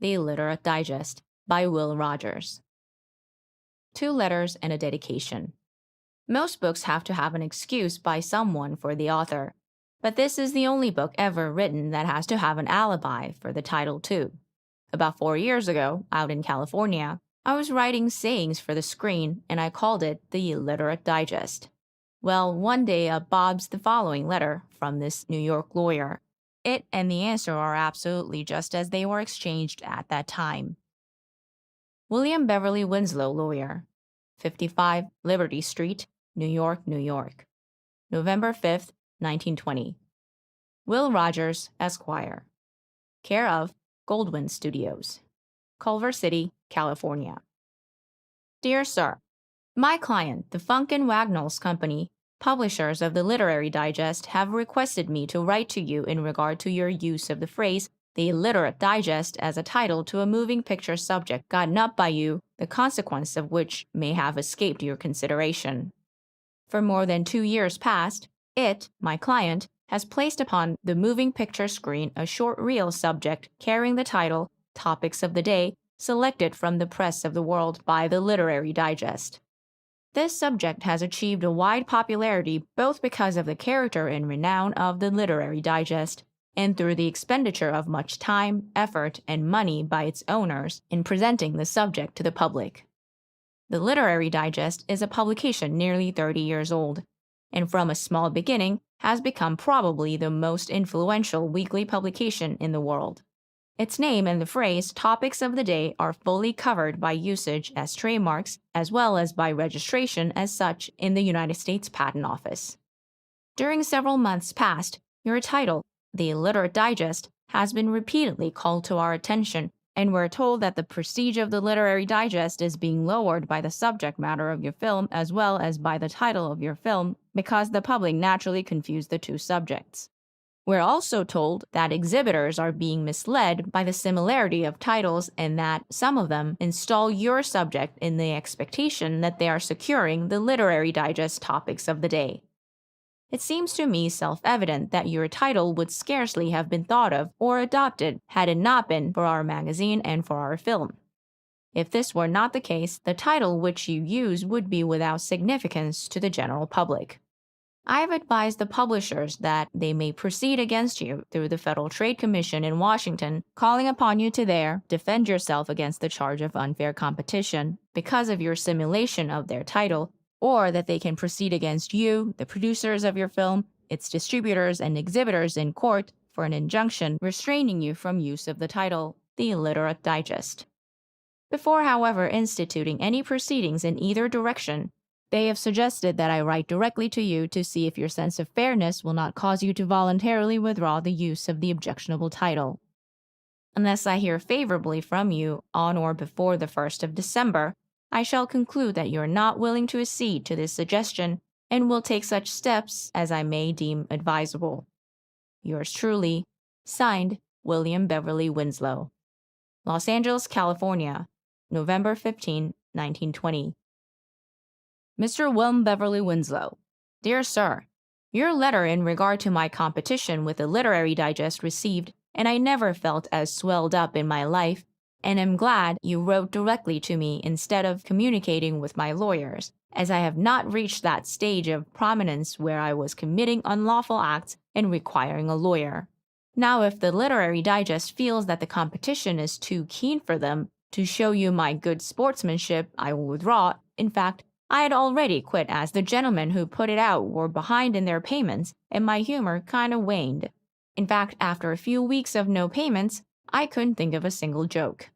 The Illiterate Digest by Will Rogers. 2 letters and a dedication. Most books have to have an excuse by someone for the author, but this is the only book ever written that has to have an alibi for the title too. About 4 years ago, out in California, I was writing sayings for the screen and I called it the Illiterate Digest. Well, one day up bobs the following letter from this New York lawyer. It and the answer are absolutely just as they were exchanged at that time. William Beverly Winslow, lawyer, 55 Liberty Street, New York, New York. November 5th, 1920. Will Rogers, Esquire. Care of Goldwyn Studios, Culver City, California. Dear Sir, my client, the Funk and Wagnalls Company, publishers of the Literary Digest, have requested me to write to you in regard to your use of the phrase the Illiterate Digest as a title to a moving picture subject gotten up by you, the consequence of which may have escaped your consideration. For more than 2 years past, it, my client, has placed upon the moving picture screen a short reel subject carrying the title Topics of the Day, selected from the press of the world by the Literary Digest. This subject has achieved a wide popularity both because of the character and renown of the Literary Digest, and through the expenditure of much time, effort, and money by its owners in presenting the subject to the public. The Literary Digest is a publication nearly 30 years old, and from a small beginning has become probably the most influential weekly publication in the world. Its name and the phrase Topics of the Day are fully covered by usage as trademarks as well as by registration as such in the United States Patent Office. During several months past, your title, The Illiterate Digest, has been repeatedly called to our attention, and we're told that the prestige of the Literary Digest is being lowered by the subject matter of your film as well as by the title of your film because the public naturally confuse the two subjects. We're also told that exhibitors are being misled by the similarity of titles and that some of them install your subject in the expectation that they are securing the Literary Digest Topics of the Day. It seems to me self-evident that your title would scarcely have been thought of or adopted had it not been for our magazine and for our film. If this were not the case, the title which you use would be without significance to the general public. I have advised the publishers that they may proceed against you through the Federal Trade Commission in Washington, calling upon you to there defend yourself against the charge of unfair competition because of your simulation of their title, or that they can proceed against you, the producers of your film, its distributors and exhibitors in court for an injunction restraining you from use of the title, The Illiterate Digest. Before, however, instituting any proceedings in either direction, they have suggested that I write directly to you to see if your sense of fairness will not cause you to voluntarily withdraw the use of the objectionable title. Unless I hear favorably from you on or before the 1st of December, I shall conclude that you are not willing to accede to this suggestion and will take such steps as I may deem advisable. Yours truly, signed, William Beverly Winslow. Los Angeles, California, November 15, 1920. Mr. William Beverly Winslow. Dear Sir, your letter in regard to my competition with the Literary Digest received, and I never felt as swelled up in my life, and am glad you wrote directly to me instead of communicating with my lawyers, as I have not reached that stage of prominence where I was committing unlawful acts and requiring a lawyer. Now, if the Literary Digest feels that the competition is too keen for them, to show you my good sportsmanship, I will withdraw. In fact, I had already quit as the gentlemen who put it out were behind in their payments, and my humor kind of waned. In fact, after a few weeks of no payments, I couldn't think of a single joke.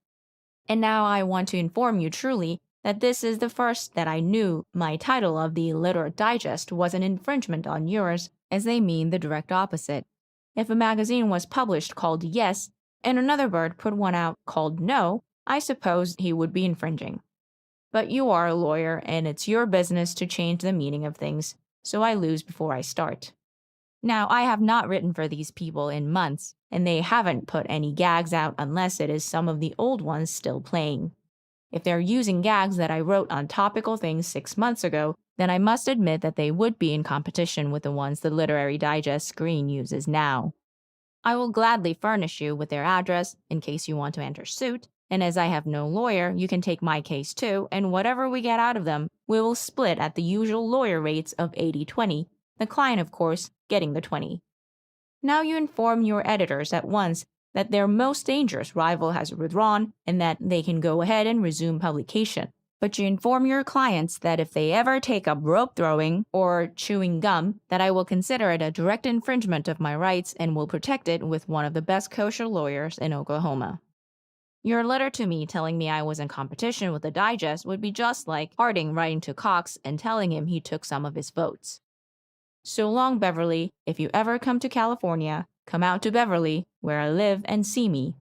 And now I want to inform you truly that this is the first that I knew my title of the Illiterate Digest was an infringement on yours, as they mean the direct opposite. If a magazine was published called Yes, and another bird put one out called No, I suppose he would be infringing. But you are a lawyer, and it's your business to change the meaning of things, so I lose before I start. Now, I have not written for these people in months, and they haven't put any gags out unless it is some of the old ones still playing. If they're using gags that I wrote on topical things 6 months ago, then I must admit that they would be in competition with the ones the Literary Digest screen uses now. I will gladly furnish you with their address in case you want to enter suit, and as I have no lawyer, you can take my case too, and whatever we get out of them, we will split at the usual lawyer rates of 80-20, the client, of course, getting the 20. Now you inform your editors at once that their most dangerous rival has withdrawn and that they can go ahead and resume publication. But you inform your clients that if they ever take up rope throwing or chewing gum, that I will consider it a direct infringement of my rights and will protect it with one of the best kosher lawyers in Oklahoma. Your letter to me telling me I was in competition with the Digest would be just like Harding writing to Cox and telling him he took some of his votes. So long, Beverly. If you ever come to California, come out to Beverly, where I live, and see me.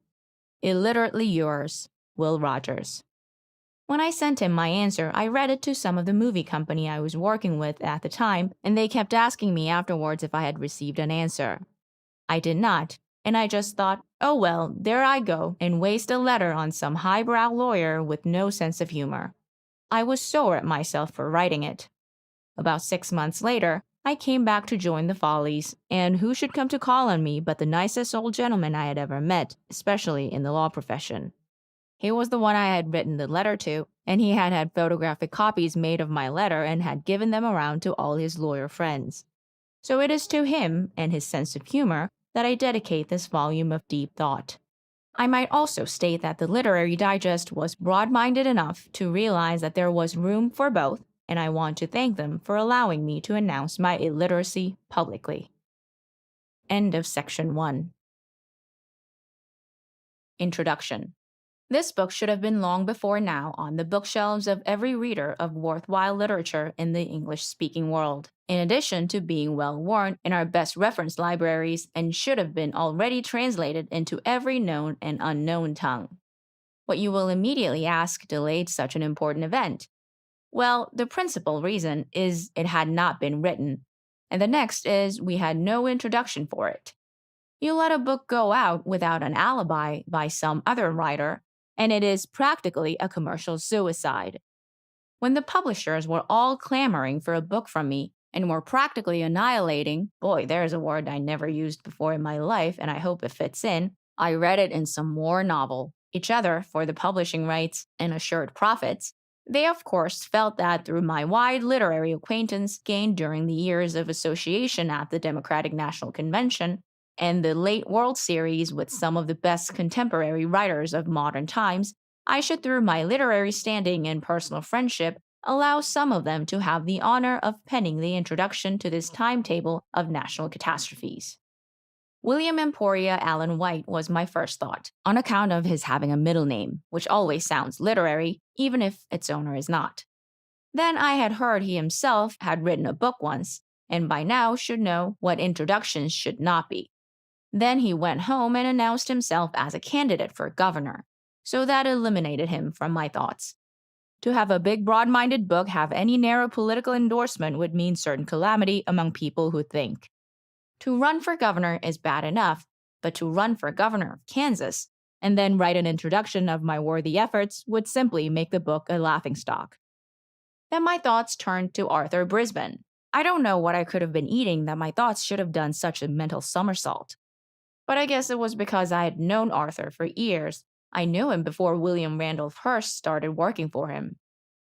Illiterately yours, Will Rogers. When I sent him my answer, I read it to some of the movie company I was working with at the time, and they kept asking me afterwards if I had received an answer. I did not, and I just thought, oh well, there I go, and waste a letter on some highbrow lawyer with no sense of humor. I was sore at myself for writing it. About 6 months later, I came back to join the Follies, and who should come to call on me but the nicest old gentleman I had ever met, especially in the law profession. He was the one I had written the letter to, and he had had photographic copies made of my letter and had given them around to all his lawyer friends. So it is to him and his sense of humor that I dedicate this volume of deep thought. I might also state that the Literary Digest was broad-minded enough to realize that there was room for both, and I want to thank them for allowing me to announce my illiteracy publicly. End of section 1. Introduction. This book should have been long before now on the bookshelves of every reader of worthwhile literature in the English-speaking world, in addition to being well-worn in our best reference libraries, and should have been already translated into every known and unknown tongue. What you will immediately ask delayed such an important event? Well, the principal reason is it had not been written, and the next is we had no introduction for it. You let a book go out without an alibi by some other writer, and it is practically a commercial suicide. When the publishers were all clamoring for a book from me and were practically annihilating, boy, there's a word I never used before in my life and I hope it fits in, I read it in some war novel, each other for the publishing rights and assured profits, they of course felt that through my wide literary acquaintance gained during the years of association at the Democratic National Convention, and the late World Series with some of the best contemporary writers of modern times, I should, through my literary standing and personal friendship, allow some of them to have the honor of penning the introduction to this timetable of national catastrophes. William Emporia Allen White was my first thought, on account of his having a middle name, which always sounds literary, even if its owner is not. Then I had heard he himself had written a book once, and by now should know what introductions should not be. Then he went home and announced himself as a candidate for governor, so that eliminated him from my thoughts. To have a big broad-minded book have any narrow political endorsement would mean certain calamity among people who think. To run for governor is bad enough, but to run for governor of Kansas and then write an introduction of my worthy efforts would simply make the book a laughingstock. Then my thoughts turned to Arthur Brisbane. I don't know what I could have been eating that my thoughts should have done such a mental somersault. But I guess it was because I had known Arthur for years. I knew him before William Randolph Hearst started working for him.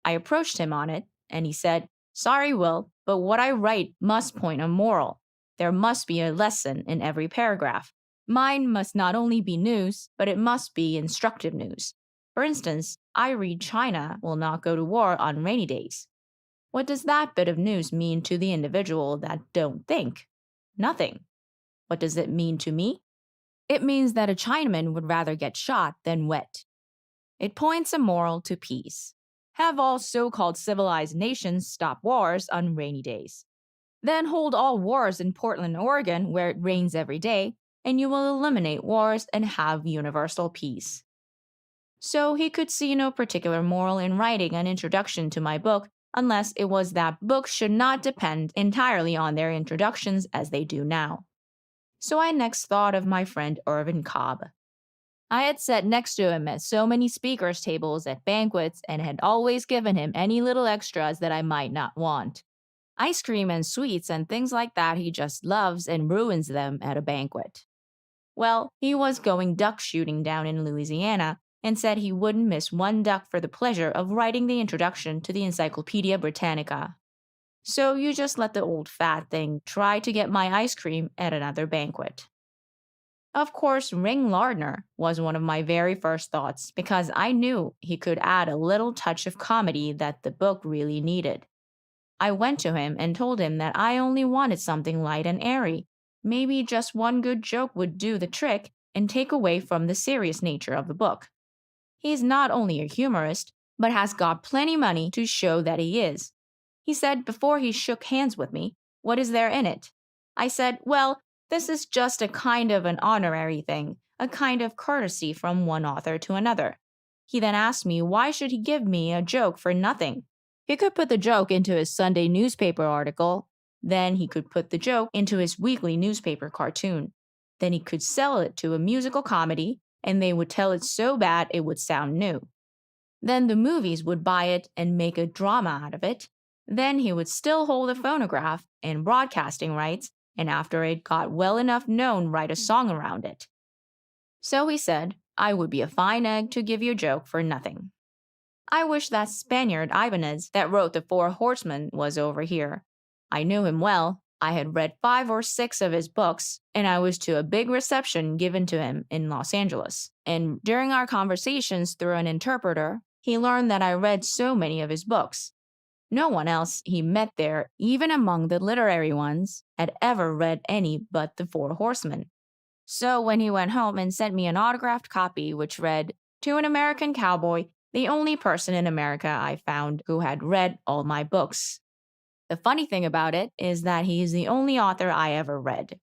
I approached him on it, and he said, "Sorry, Will, but what I write must point a moral. There must be a lesson in every paragraph. Mine must not only be news, but it must be instructive news. For instance, I read China will not go to war on rainy days. What does that bit of news mean to the individual that don't think? Nothing. What does it mean to me? It means that a Chinaman would rather get shot than wet. It points a moral to peace. Have all so-called civilized nations stop wars on rainy days. Then hold all wars in Portland, Oregon, where it rains every day, and you will eliminate wars and have universal peace." So he could see no particular moral in writing an introduction to my book unless it was that books should not depend entirely on their introductions as they do now. So I next thought of my friend Irvin Cobb. I had sat next to him at so many speakers' tables at banquets and had always given him any little extras that I might not want. Ice cream and sweets and things like that he just loves and ruins them at a banquet. Well, he was going duck shooting down in Louisiana and said he wouldn't miss one duck for the pleasure of writing the introduction to the Encyclopedia Britannica. So you just let the old fat thing try to get my ice cream at another banquet. Of course, Ring Lardner was one of my very first thoughts because I knew he could add a little touch of comedy that the book really needed. I went to him and told him that I only wanted something light and airy. Maybe just one good joke would do the trick and take away from the serious nature of the book. He's not only a humorist, but has got plenty money to show that he is. He said before he shook hands with me, "What is there in it?" I said, "Well, this is just a kind of an honorary thing, a kind of courtesy from one author to another." He then asked me why should he give me a joke for nothing. He could put the joke into his Sunday newspaper article, then he could put the joke into his weekly newspaper cartoon. Then he could sell it to a musical comedy, and they would tell it so bad it would sound new. Then the movies would buy it and make a drama out of it. Then he would still hold a phonograph and broadcasting rights, and after it got well enough known, write a song around it. So he said, I would be a fine egg to give you a joke for nothing. I wish that Spaniard Ibanez that wrote The Four Horsemen was over here. I knew him well. I had read 5 or 6 of his books, and I was to a big reception given to him in Los Angeles. And during our conversations through an interpreter, he learned that I read so many of his books. No one else he met there, even among the literary ones, had ever read any but The Four Horsemen. So when he went home and sent me an autographed copy which read, "To an American cowboy, the only person in America I found who had read all my books." The funny thing about it is that he is the only author I ever read.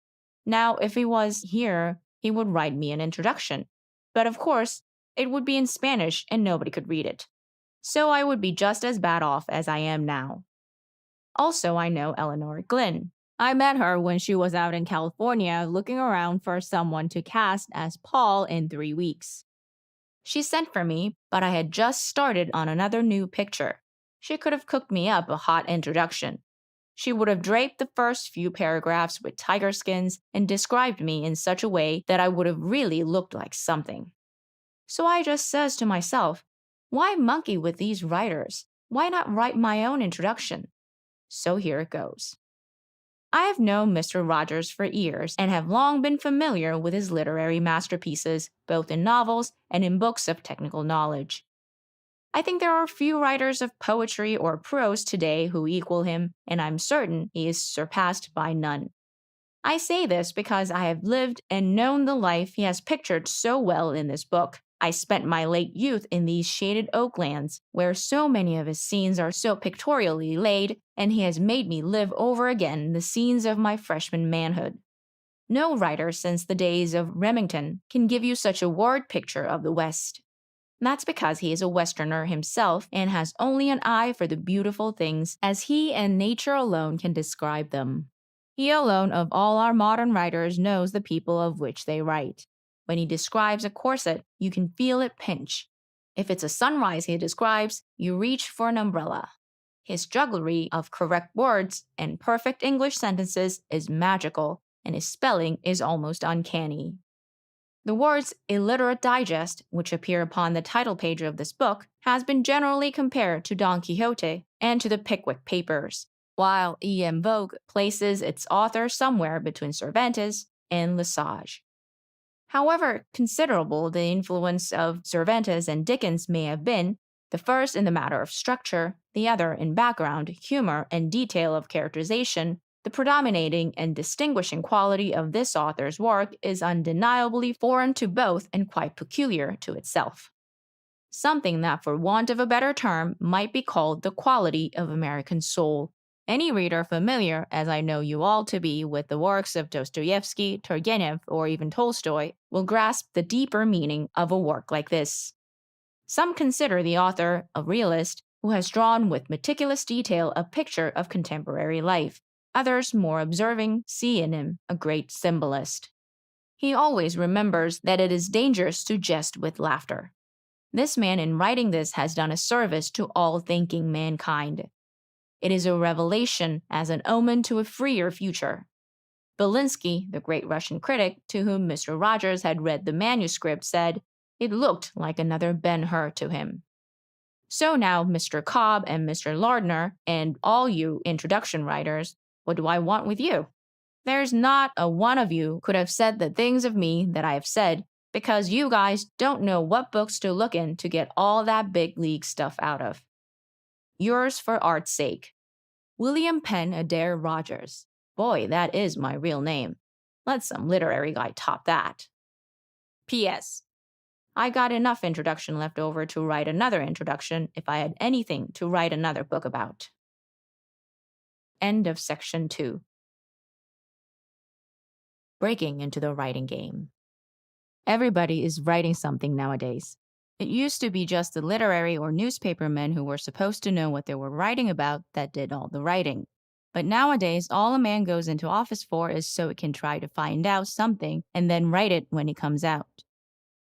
Now, if he was here, he would write me an introduction. But of course, it would be in Spanish and nobody could read it. So I would be just as bad off as I am now. Also, I know Eleanor Glynn. I met her when she was out in California looking around for someone to cast as Paul in 3 weeks. She sent for me, but I had just started on another new picture. She could have cooked me up a hot introduction. She would have draped the first few paragraphs with tiger skins and described me in such a way that I would have really looked like something. So I just says to myself, why monkey with these writers? Why not write my own introduction? So here it goes. I have known Mr. Rogers for years and have long been familiar with his literary masterpieces, both in novels and in books of technical knowledge. I think there are few writers of poetry or prose today who equal him, and I'm certain he is surpassed by none. I say this because I have lived and known the life he has pictured so well in this book. I spent my late youth in these shaded oaklands, where so many of his scenes are so pictorially laid, and he has made me live over again the scenes of my freshman manhood. No writer since the days of Remington can give you such a word picture of the West. That's because he is a Westerner himself and has only an eye for the beautiful things as he and nature alone can describe them. He alone of all our modern writers knows the people of which they write. When he describes a corset, you can feel it pinch. If it's a sunrise he describes, you reach for an umbrella. His jugglery of correct words and perfect English sentences is magical, and his spelling is almost uncanny. The words Illiterate Digest, which appear upon the title page of this book, has been generally compared to Don Quixote and to the Pickwick Papers, while E.M. Vogue places its author somewhere between Cervantes and Lesage. However considerable the influence of Cervantes and Dickens may have been, the first in the matter of structure, the other in background, humor, and detail of characterization, the predominating and distinguishing quality of this author's work is undeniably foreign to both and quite peculiar to itself. Something that, for want of a better term, might be called the quality of American soul. Any reader familiar, as I know you all to be, with the works of Dostoevsky, Turgenev, or even Tolstoy, will grasp the deeper meaning of a work like this. Some consider the author a realist who has drawn with meticulous detail a picture of contemporary life. Others, more observing, see in him a great symbolist. He always remembers that it is dangerous to jest with laughter. This man in writing this has done a service to all thinking mankind. It is a revelation as an omen to a freer future. Belinsky, the great Russian critic to whom Mr. Rogers had read the manuscript, said it looked like another Ben-Hur to him. So now, Mr. Cobb and Mr. Lardner, and all you introduction writers, what do I want with you? There's not a one of you could have said the things of me that I have said, because you guys don't know what books to look in to get all that big league stuff out of. Yours for art's sake. William Penn Adair Rogers. Boy, that is my real name. Let some literary guy top that. P.S. I got enough introduction left over to write another introduction if I had anything to write another book about. End of section 2. Breaking into the writing game. Everybody is writing something nowadays. It used to be just the literary or newspaper men who were supposed to know what they were writing about that did all the writing. But nowadays, all a man goes into office for is so it can try to find out something and then write it when it comes out.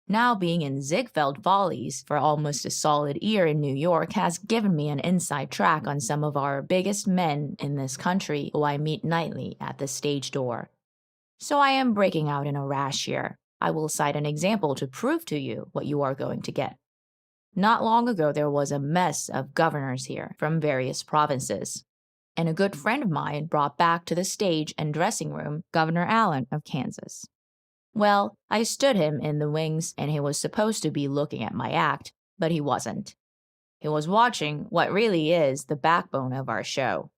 Now being in Ziegfeld Follies for almost a solid year in New York has given me an inside track on some of our biggest men in this country who I meet nightly at the stage door. So I am breaking out in a rash here. I will cite an example to prove to you what you are going to get. Not long ago, there was a mess of governors here from various provinces, and a good friend of mine brought back to the stage and dressing room Governor Allen of Kansas. Well, I stood him in the wings, and he was supposed to be looking at my act, but he wasn't. He was watching what really is the backbone of our show.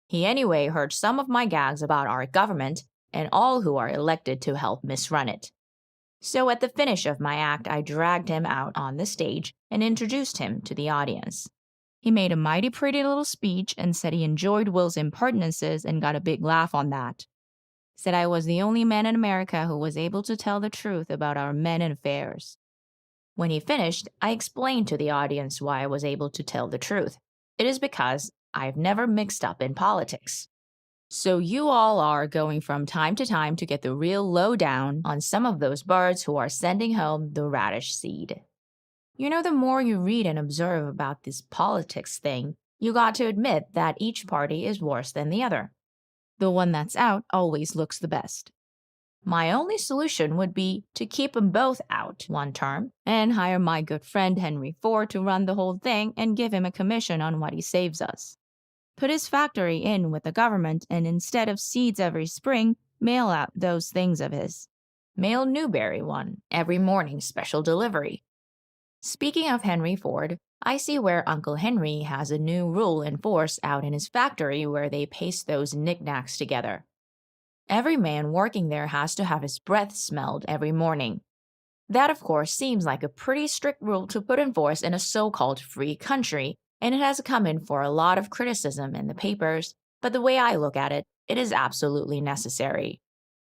He anyway heard some of my gags about our government and all who are elected to help misrun it. So at the finish of my act, I dragged him out on the stage and introduced him to the audience. He made a mighty pretty little speech and said he enjoyed Will's impertinences and got a big laugh on that. Said I was the only man in America who was able to tell the truth about our men and affairs. When he finished, I explained to the audience why I was able to tell the truth. It is because I've never mixed up in politics. So you all are going from time to time to get the real lowdown on some of those birds who are sending home the radish seed. You know, the more you read and observe about this politics thing, you got to admit that each party is worse than the other. The one that's out always looks the best. My only solution would be to keep them both out one term and hire my good friend Henry Ford to run the whole thing and give him a commission on what he saves us. Put his factory in with the government and instead of seeds every spring, mail out those things of his. Mail Newberry one every morning, special delivery. Speaking of Henry Ford, I see where Uncle Henry has a new rule in force out in his factory where they paste those knickknacks together. Every man working there has to have his breath smelled every morning. That, of course, seems like a pretty strict rule to put in force in a so-called free country, and it has come in for a lot of criticism in the papers, but the way I look at it, it is absolutely necessary.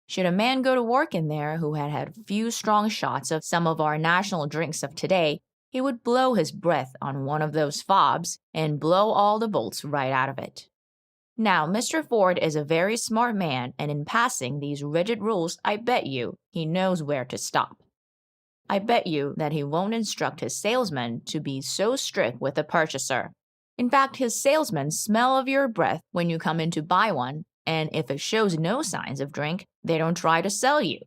Should a man go to work in there who had had a few strong shots of some of our national drinks of today, he would blow his breath on one of those fobs and blow all the bolts right out of it. Now, Mr. Ford is a very smart man, and in passing these rigid rules, I bet you he knows where to stop. I bet you that he won't instruct his salesmen to be so strict with the purchaser. In fact, his salesmen smell of your breath when you come in to buy one, and if it shows no signs of drink, they don't try to sell you.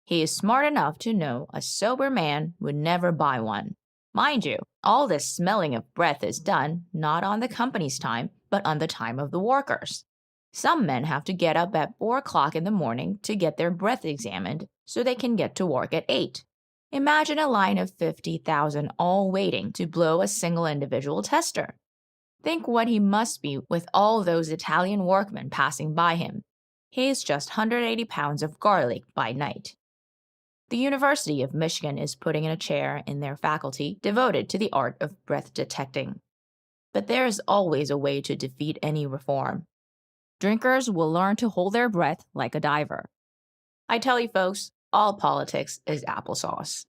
He is smart enough to know a sober man would never buy one. Mind you, all this smelling of breath is done not on the company's time, but on the time of the workers. Some men have to get up at 4 o'clock in the morning to get their breath examined so they can get to work at 8. Imagine a line of 50,000 all waiting to blow a single individual tester. Think what he must be with all those Italian workmen passing by him. He is just 180 pounds of garlic by night. The University of Michigan is putting in a chair in their faculty devoted to the art of breath detecting. But there is always a way to defeat any reform. Drinkers will learn to hold their breath like a diver. I tell you folks, all politics is applesauce.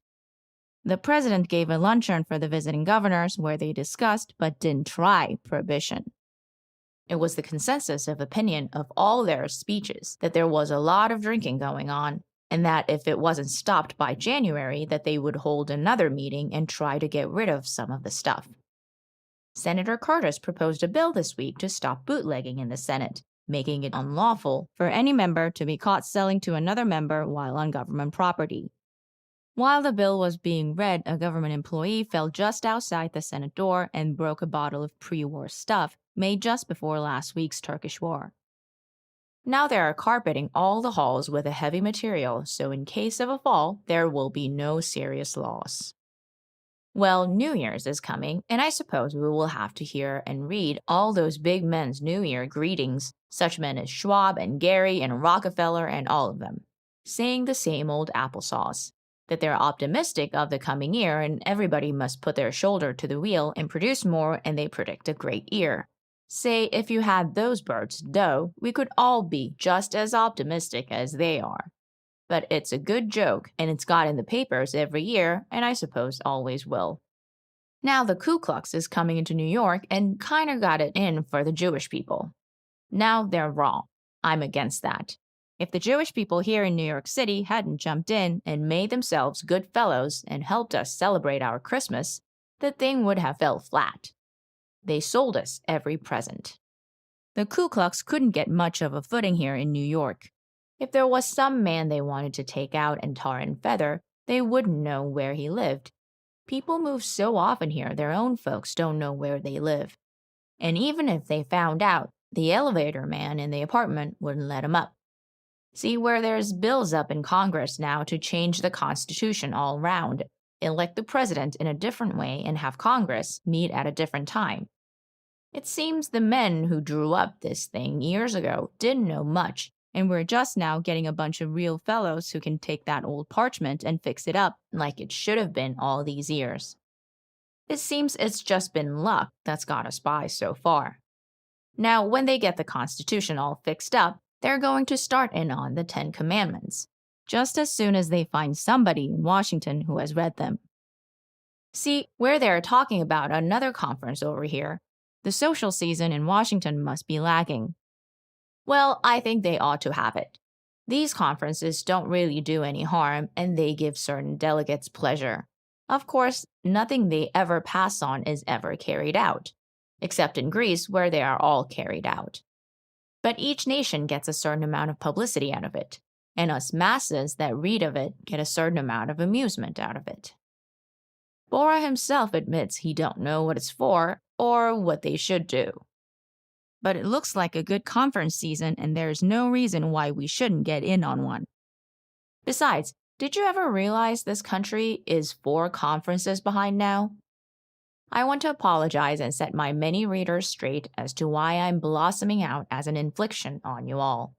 The president gave a luncheon for the visiting governors where they discussed but didn't try prohibition. It was the consensus of opinion of all their speeches that there was a lot of drinking going on, and that if it wasn't stopped by January, that they would hold another meeting and try to get rid of some of the stuff. Senator Curtis proposed a bill this week to stop bootlegging in the Senate, making it unlawful for any member to be caught selling to another member while on government property. While the bill was being read, a government employee fell just outside the Senate door and broke a bottle of pre-war stuff made just before last week's Turkish war. Now they are carpeting all the halls with a heavy material, so in case of a fall, there will be no serious loss. Well, New Year's is coming, and I suppose we will have to hear and read all those big men's New Year greetings, such men as Schwab and Gary and Rockefeller and all of them, saying the same old applesauce, that they're optimistic of the coming year and everybody must put their shoulder to the wheel and produce more and they predict a great year. Say, if you had those birds, though, we could all be just as optimistic as they are. But it's a good joke, and it's got in the papers every year, and I suppose always will. Now the Ku Klux is coming into New York and kinda got it in for the Jewish people. Now they're wrong. I'm against that. If the Jewish people here in New York City hadn't jumped in and made themselves good fellows and helped us celebrate our Christmas, the thing would have fell flat. They sold us every present. The Ku Klux couldn't get much of a footing here in New York. If there was some man they wanted to take out and tar and feather, they wouldn't know where he lived. People move so often here, their own folks don't know where they live. And even if they found out, the elevator man in the apartment wouldn't let him up. See where there's bills up in Congress now to change the Constitution all round, elect the president in a different way, and have Congress meet at a different time. It seems the men who drew up this thing years ago didn't know much, and we're just now getting a bunch of real fellows who can take that old parchment and fix it up like it should have been all these years. It seems it's just been luck that's got us by so far. Now, when they get the Constitution all fixed up, they're going to start in on the 10 Commandments, just as soon as they find somebody in Washington who has read them. See, where they're talking about another conference over here, the social season in Washington must be lagging. Well, I think they ought to have it. These conferences don't really do any harm, and they give certain delegates pleasure. Of course, nothing they ever pass on is ever carried out, except in Greece where they are all carried out. But each nation gets a certain amount of publicity out of it, and us masses that read of it get a certain amount of amusement out of it. Bora himself admits he don't know what it's for or what they should do. But it looks like a good conference season and there's no reason why we shouldn't get in on one. Besides, did you ever realize this country is 4 conferences behind now? I want to apologize and set my many readers straight as to why I'm blossoming out as an infliction on you all.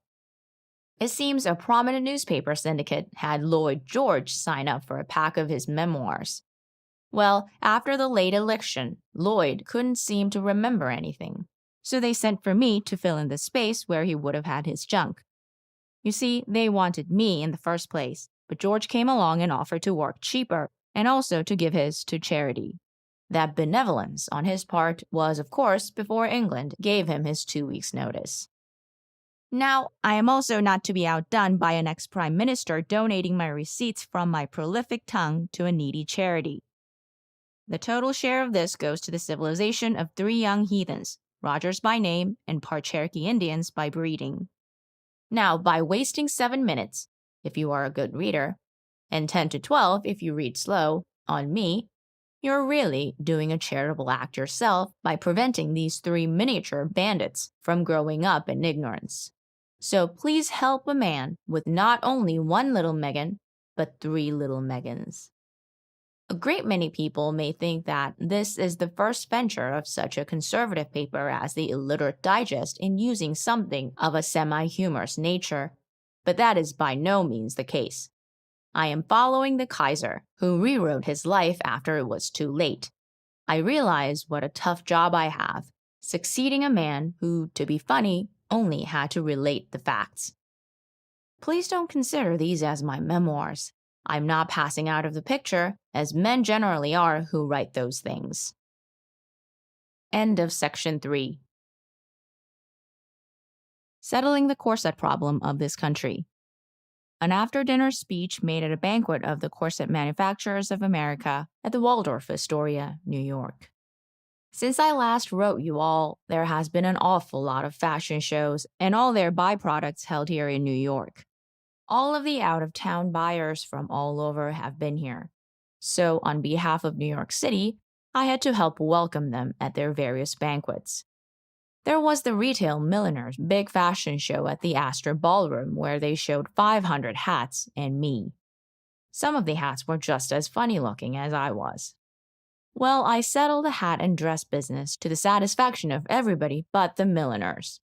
It seems a prominent newspaper syndicate had Lloyd George sign up for a pack of his memoirs. Well, after the late election, Lloyd couldn't seem to remember anything, so they sent for me to fill in the space where he would have had his junk. You see, they wanted me in the first place, but George came along and offered to work cheaper and also to give his to charity. That benevolence on his part was, of course, before England gave him his 2 weeks' notice. Now, I am also not to be outdone by an ex-prime minister donating my receipts from my prolific tongue to a needy charity. The total share of this goes to the civilization of 3 young heathens, Rogers by name and part Cherokee Indians by breeding. Now, by wasting 7 minutes, if you are a good reader, and 10 to 12 if you read slow, on me, you're really doing a charitable act yourself by preventing these 3 miniature bandits from growing up in ignorance. So please help a man with not only 1 little Megan, but 3 little Megans. A great many people may think that this is the first venture of such a conservative paper as the Illiterate Digest in using something of a semi-humorous nature, but that is by no means the case. I am following the Kaiser, who rewrote his life after it was too late. I realize what a tough job I have, succeeding a man who, to be funny, only had to relate the facts. Please don't consider these as my memoirs. I'm not passing out of the picture, as men generally are who write those things. End of section 3. Settling the corset problem of this country. An after-dinner speech made at a banquet of the Corset Manufacturers of America at the Waldorf Astoria, New York. Since I last wrote you all, there has been an awful lot of fashion shows and all their byproducts held here in New York. All of the out of town buyers from all over have been here. So, on behalf of New York City, I had to help welcome them at their various banquets. There was the Retail Milliners' big fashion show at the Astor Ballroom where they showed 500 hats and me. Some of the hats were just as funny looking as I was. Well, I settled the hat and dress business to the satisfaction of everybody but the milliners.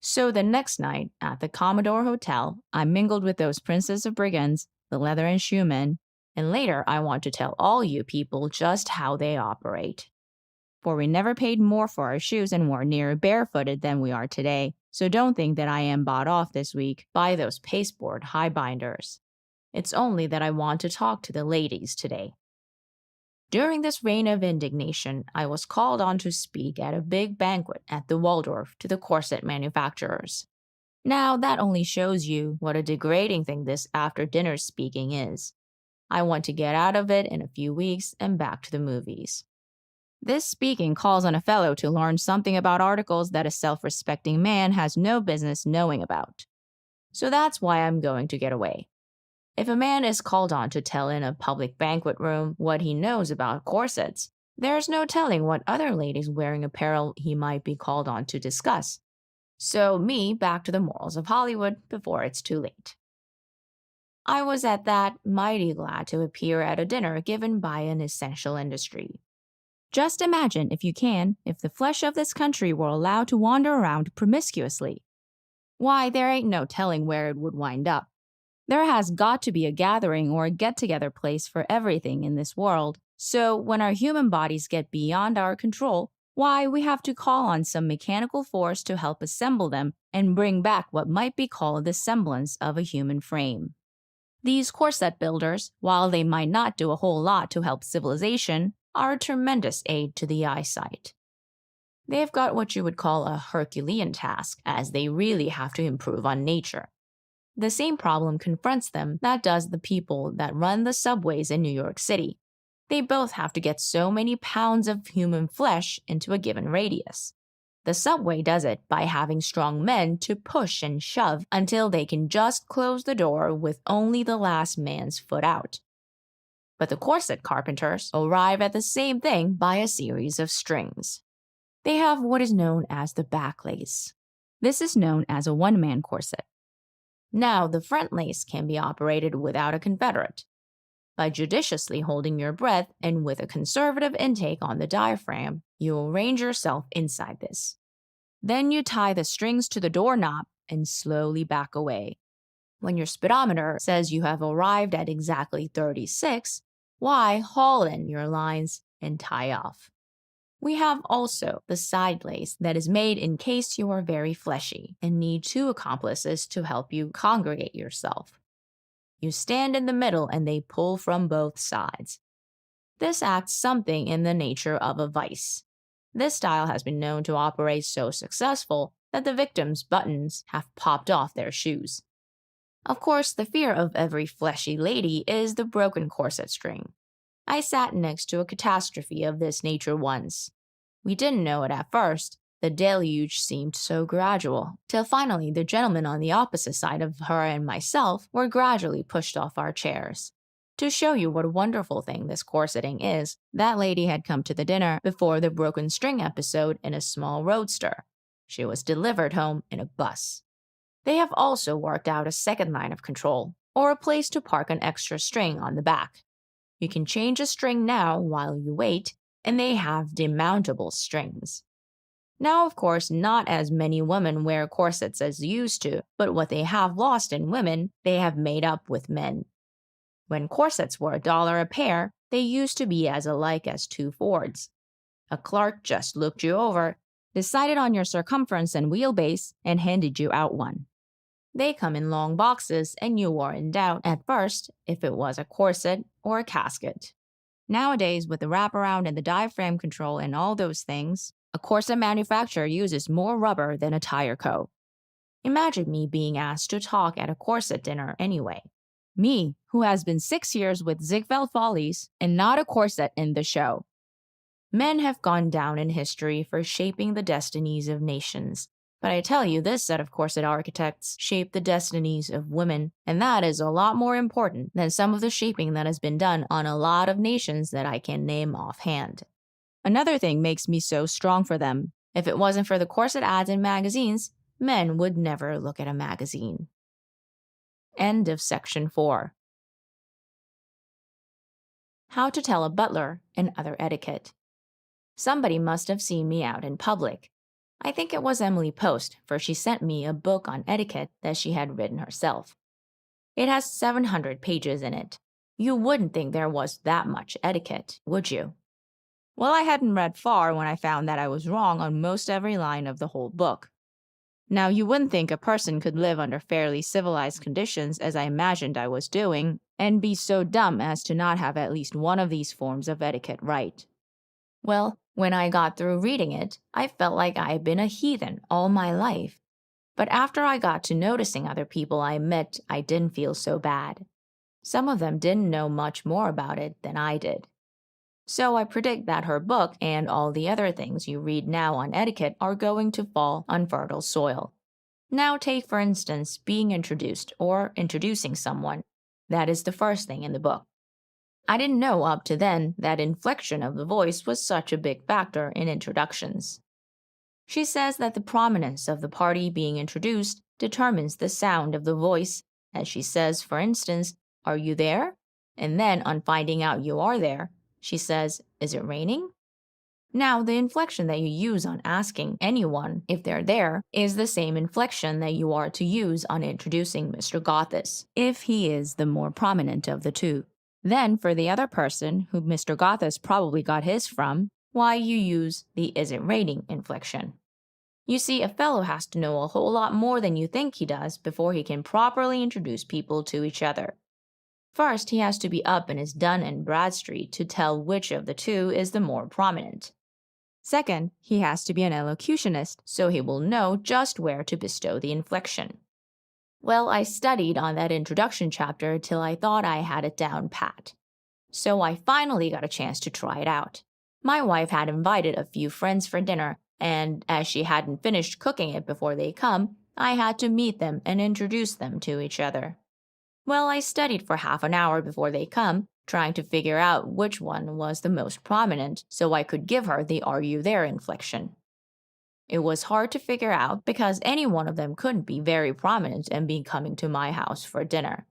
So the next night, at the Commodore Hotel, I mingled with those princes of brigands, the leather and shoe men, and later I want to tell all you people just how they operate. For we never paid more for our shoes and were nearer barefooted than we are today, so don't think that I am bought off this week by those pasteboard highbinders. It's only that I want to talk to the ladies today. During this reign of indignation, I was called on to speak at a big banquet at the Waldorf to the corset manufacturers. Now, that only shows you what a degrading thing this after-dinner speaking is. I want to get out of it in a few weeks and back to the movies. This speaking calls on a fellow to learn something about articles that a self-respecting man has no business knowing about. So that's why I'm going to get away. If a man is called on to tell in a public banquet room what he knows about corsets, there's no telling what other ladies wearing apparel he might be called on to discuss. So me back to the morals of Hollywood before it's too late. I was at that mighty glad to appear at a dinner given by an essential industry. Just imagine, if you can, if the flesh of this country were allowed to wander around promiscuously. Why, there ain't no telling where it would wind up. There has got to be a gathering or a get-together place for everything in this world, so when our human bodies get beyond our control, why, we have to call on some mechanical force to help assemble them and bring back what might be called the semblance of a human frame. These corset builders, while they might not do a whole lot to help civilization, are a tremendous aid to the eyesight. They've got what you would call a Herculean task, as they really have to improve on nature. The same problem confronts them that does the people that run the subways in New York City. They both have to get so many pounds of human flesh into a given radius. The subway does it by having strong men to push and shove until they can just close the door with only the last man's foot out. But the corset carpenters arrive at the same thing by a series of strings. They have what is known as the back lace. This is known as a one-man corset. Now, the front lace can be operated without a confederate. By judiciously holding your breath and with a conservative intake on the diaphragm, you arrange yourself inside this. Then you tie the strings to the doorknob and slowly back away. When your speedometer says you have arrived at exactly 36, why, haul in your lines and tie off. We have also the side lace that is made in case you are very fleshy and need two accomplices to help you congregate yourself. You stand in the middle and they pull from both sides. This acts something in the nature of a vice. This style has been known to operate so successful that the victims' buttons have popped off their shoes. Of course, the fear of every fleshy lady is the broken corset string. I sat next to a catastrophe of this nature once. We didn't know it at first. The deluge seemed so gradual, till finally the gentlemen on the opposite side of her and myself were gradually pushed off our chairs. To show you what a wonderful thing this corseting is, that lady had come to the dinner before the broken string episode in a small roadster. She was delivered home in a bus. They have also worked out a second line of control, or a place to park an extra string on the back. You can change a string now while you wait, and they have demountable strings. Now, of course, not as many women wear corsets as used to, but what they have lost in women, they have made up with men. When corsets were $1 a pair, they used to be as alike as two Fords. A clerk just looked you over, decided on your circumference and wheelbase, and handed you out one. They come in long boxes, and you were in doubt at first if it was a corset or a casket. Nowadays, with the wraparound and the diaphragm control and all those things, a corset manufacturer uses more rubber than a tire co. Imagine me being asked to talk at a corset dinner anyway. Me, who has been 6 years with Ziegfeld Follies and not a corset in the show. Men have gone down in history for shaping the destinies of nations. But I tell you, this set of corset architects shaped the destinies of women, and that is a lot more important than some of the shaping that has been done on a lot of nations that I can name offhand. Another thing makes me so strong for them. If it wasn't for the corset ads in magazines, men would never look at a magazine. End of section 4. How to tell a butler and other etiquette. Somebody must have seen me out in public. I think it was Emily Post, for she sent me a book on etiquette that she had written herself. It has 700 pages in it. You wouldn't think there was that much etiquette, would you? Well, I hadn't read far when I found that I was wrong on most every line of the whole book. Now, you wouldn't think a person could live under fairly civilized conditions, as I imagined I was doing, and be so dumb as to not have at least one of these forms of etiquette right. Well, when I got through reading it, I felt like I had been a heathen all my life. But after I got to noticing other people I met, I didn't feel so bad. Some of them didn't know much more about it than I did. So I predict that her book and all the other things you read now on etiquette are going to fall on fertile soil. Now take, for instance, being introduced or introducing someone. That is the first thing in the book. I didn't know up to then that inflection of the voice was such a big factor in introductions. She says that the prominence of the party being introduced determines the sound of the voice, as she says, for instance, "Are you there?" And then, on finding out you are there, she says, "Is it raining?" Now, the inflection that you use on asking anyone if they're there is the same inflection that you are to use on introducing Mr. Gothis, if he is the more prominent of the two. Then, for the other person, who Mr. Gothis probably got his from, why you use the "is it raining" inflection. You see, a fellow has to know a whole lot more than you think he does before he can properly introduce people to each other. First, he has to be up in his Dun and Bradstreet to tell which of the two is the more prominent. Second, he has to be an elocutionist, so he will know just where to bestow the inflection. Well, I studied on that introduction chapter till I thought I had it down pat. So I finally got a chance to try it out. My wife had invited a few friends for dinner, and as she hadn't finished cooking it before they come, I had to meet them and introduce them to each other. Well, I studied for half an hour before they come, trying to figure out which one was the most prominent so I could give her the "are you there" inflection. It was hard to figure out because any one of them couldn't be very prominent and be coming to my house for dinner.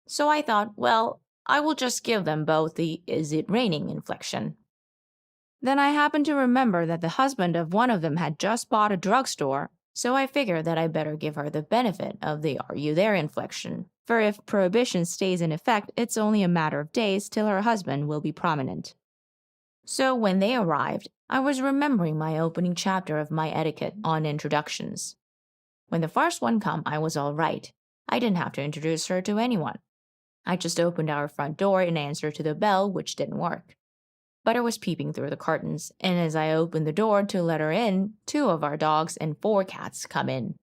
So I thought, well, I will just give them both the "is it raining" inflection. Then I happened to remember that the husband of one of them had just bought a drugstore, so I figured that I better give her the benefit of the "are you there" inflection, for if prohibition stays in effect, it's only a matter of days till her husband will be prominent. So when they arrived, I was remembering my opening chapter of my etiquette on introductions. When the first one come, I was all right. I didn't have to introduce her to anyone. I just opened our front door in answer to the bell, which didn't work. Butter was peeping through the curtains, and as I opened the door to let her in, 2 of our dogs and 4 cats come in.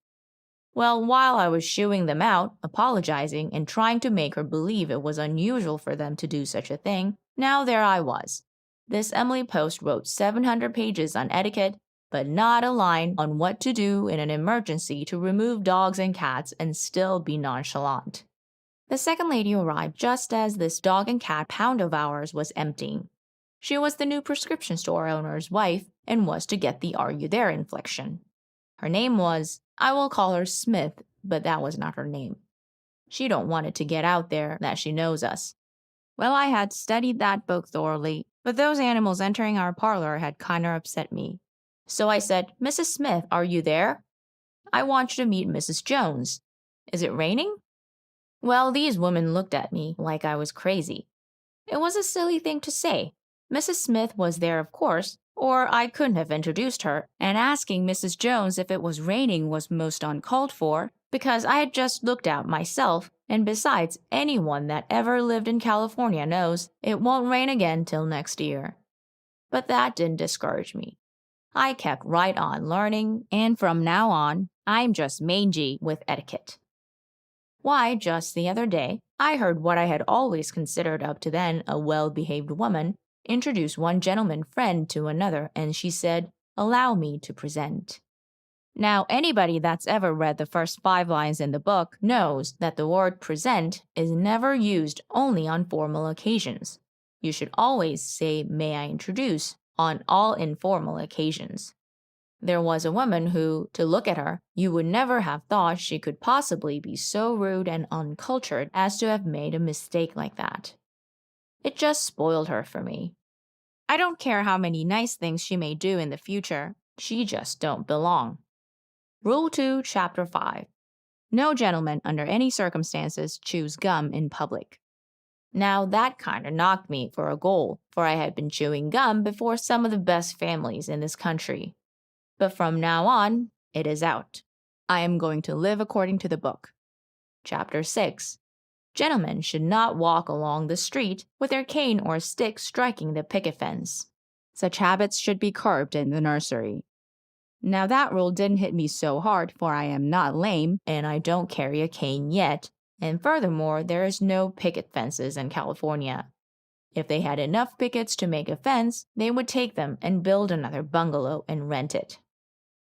Well, while I was shooing them out, apologizing, and trying to make her believe it was unusual for them to do such a thing, now there I was. This Emily Post wrote 700 pages on etiquette, but not a line on what to do in an emergency to remove dogs and cats and still be nonchalant. The second lady arrived just as this dog and cat pound of ours was emptying. She was the new prescription store owner's wife and was to get the "are you there" inflection. Her name was, I will call her Smith, but that was not her name. She don't want it to get out there that she knows us. Well, I had studied that book thoroughly, but those animals entering our parlor had kinda upset me. So I said, "Mrs. Smith, are you there? I want you to meet Mrs. Jones. Is it raining?" Well, these women looked at me like I was crazy. It was a silly thing to say. Mrs. Smith was there, of course, or I couldn't have introduced her, and asking Mrs. Jones if it was raining was most uncalled for, because I had just looked out myself, and besides, anyone that ever lived in California knows it won't rain again till next year. But that didn't discourage me. I kept right on learning, and from now on, I'm just mangy with etiquette. Why, just the other day, I heard what I had always considered up to then a well-behaved woman introduced one gentleman friend to another, and she said, "Allow me to present." Now, anybody that's ever read the first 5 lines in the book knows that the word present is never used only on formal occasions. You should always say, "May I introduce," on all informal occasions. There was a woman who, to look at her, you would never have thought she could possibly be so rude and uncultured as to have made a mistake like that. It just spoiled her for me. I don't care how many nice things she may do in the future, she just don't belong. Rule 2, Chapter 5. No gentleman under any circumstances chews gum in public. Now that kinda knocked me for a goal, for I had been chewing gum before some of the best families in this country. But from now on, it is out. I am going to live according to the book. Chapter 6. Gentlemen should not walk along the street with their cane or stick striking the picket fence. Such habits should be curbed in the nursery. Now that rule didn't hit me so hard, for I am not lame and I don't carry a cane yet, and furthermore, there is no picket fences in California. If they had enough pickets to make a fence, they would take them and build another bungalow and rent it.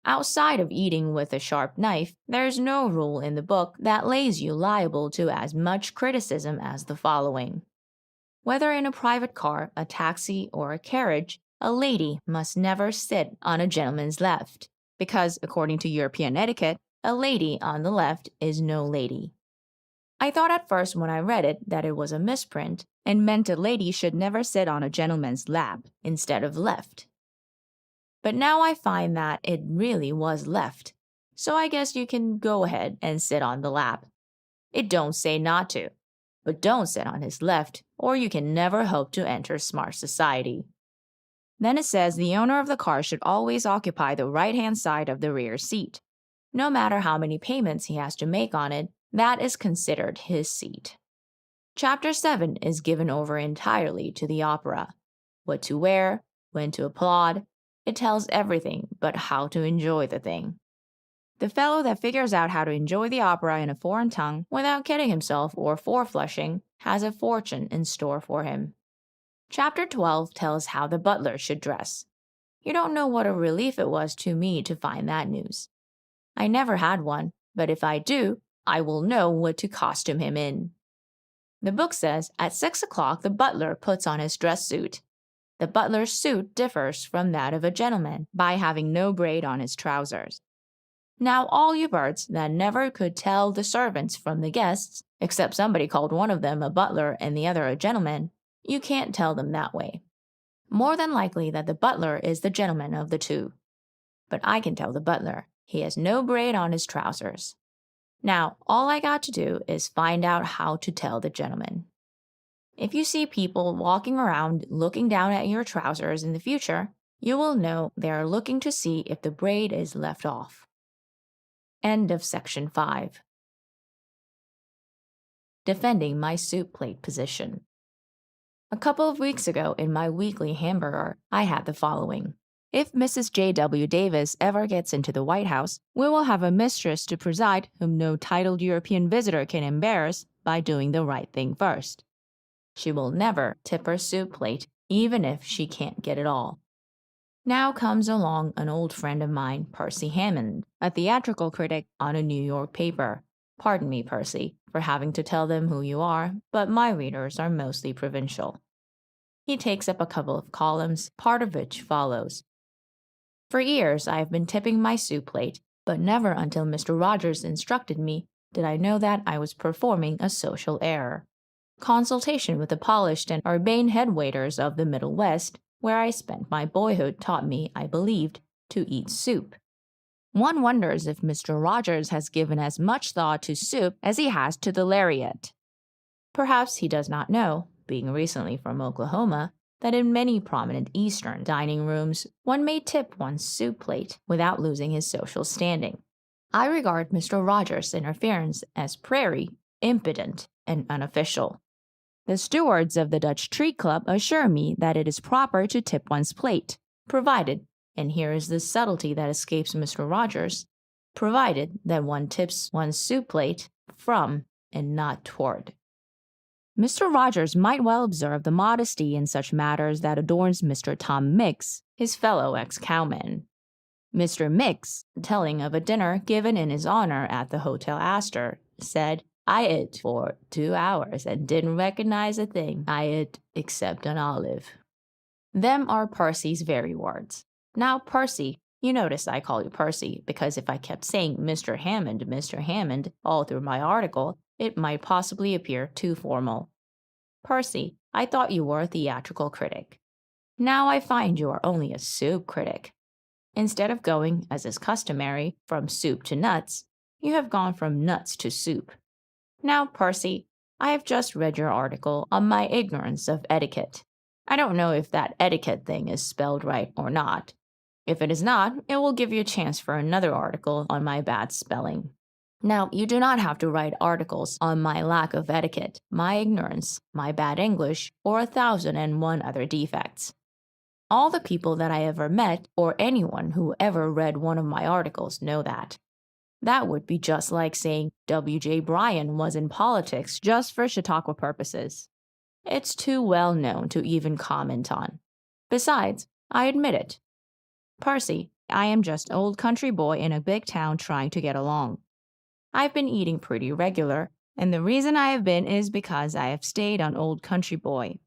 Outside of eating with a sharp knife, there is no rule in the book that lays you liable to as much criticism as the following. Whether in a private car, a taxi, or a carriage, a lady must never sit on a gentleman's left, because according to European etiquette, a lady on the left is no lady. I thought at first when I read it that it was a misprint and meant a lady should never sit on a gentleman's lap instead of left. But now I find that it really was left, so I guess you can go ahead and sit on the lap. It don't say not to, but don't sit on his left, or you can never hope to enter smart society. Then it says the owner of the car should always occupy the right-hand side of the rear seat. No matter how many payments he has to make on it, that is considered his seat. Chapter 7 is given over entirely to the opera. What to wear, when to applaud. It tells everything but how to enjoy the thing. The fellow that figures out how to enjoy the opera in a foreign tongue without kidding himself or four-flushing has a fortune in store for him. Chapter 12 tells how the butler should dress. You don't know what a relief it was to me to find that news. I never had one, but if I do, I will know what to costume him in. The book says at 6 o'clock the butler puts on his dress suit. The butler's suit differs from that of a gentleman by having no braid on his trousers. Now all you birds that never could tell the servants from the guests, except somebody called one of them a butler and the other a gentleman, you can't tell them that way. More than likely that the butler is the gentleman of the two. But I can tell the butler. He has no braid on his trousers. Now, all I got to do is find out how to tell the gentleman. If you see people walking around looking down at your trousers in the future, you will know they are looking to see if the braid is left off. End of section 5. Defending my soup plate position. A couple of weeks ago in my weekly hamburger, I had the following. If Mrs. J.W. Davis ever gets into the White House, we will have a mistress to preside whom no titled European visitor can embarrass by doing the right thing first. She will never tip her soup plate, even if she can't get it all. Now comes along an old friend of mine, Percy Hammond, a theatrical critic on a New York paper. Pardon me, Percy, for having to tell them who you are, but my readers are mostly provincial. He takes up a couple of columns, part of which follows. For years I have been tipping my soup plate, but never until Mr. Rogers instructed me did I know that I was performing a social error. Consultation with the polished and urbane headwaiters of the Middle West, where I spent my boyhood, taught me, I believed, to eat soup. One wonders if Mr. Rogers has given as much thought to soup as he has to the lariat. Perhaps he does not know, being recently from Oklahoma, that in many prominent Eastern dining rooms, one may tip one's soup plate without losing his social standing. I regard Mr. Rogers' interference as prairie, impudent, and unofficial. The stewards of the Dutch Tree Club assure me that it is proper to tip one's plate, provided, and here is the subtlety that escapes Mr. Rogers, provided that one tips one's soup plate from and not toward. Mr. Rogers might well observe the modesty in such matters that adorns Mr. Tom Mix, his fellow ex-cowman. Mr. Mix, telling of a dinner given in his honor at the Hotel Astor, said, "I ate for 2 hours and didn't recognize a thing I ate except an olive." Them are Percy's very words. Now, Percy, you notice I call you Percy because if I kept saying Mr. Hammond all through my article, it might possibly appear too formal. Percy, I thought you were a theatrical critic. Now I find you are only a soup critic. Instead of going, as is customary, from soup to nuts, you have gone from nuts to soup. Now, Percy, I have just read your article on my ignorance of etiquette. I don't know if that etiquette thing is spelled right or not. If it is not, it will give you a chance for another article on my bad spelling. Now, you do not have to write articles on my lack of etiquette, my ignorance, my bad English, or 1,001 other defects. All the people that I ever met, or anyone who ever read one of my articles, know that. That would be just like saying W.J. Bryan was in politics just for Chautauqua purposes. It's too well known to even comment on. Besides, I admit it. Percy, I am just old country boy in a big town trying to get along. I've been eating pretty regular, and the reason I have been is because I have stayed on Old Country Boy.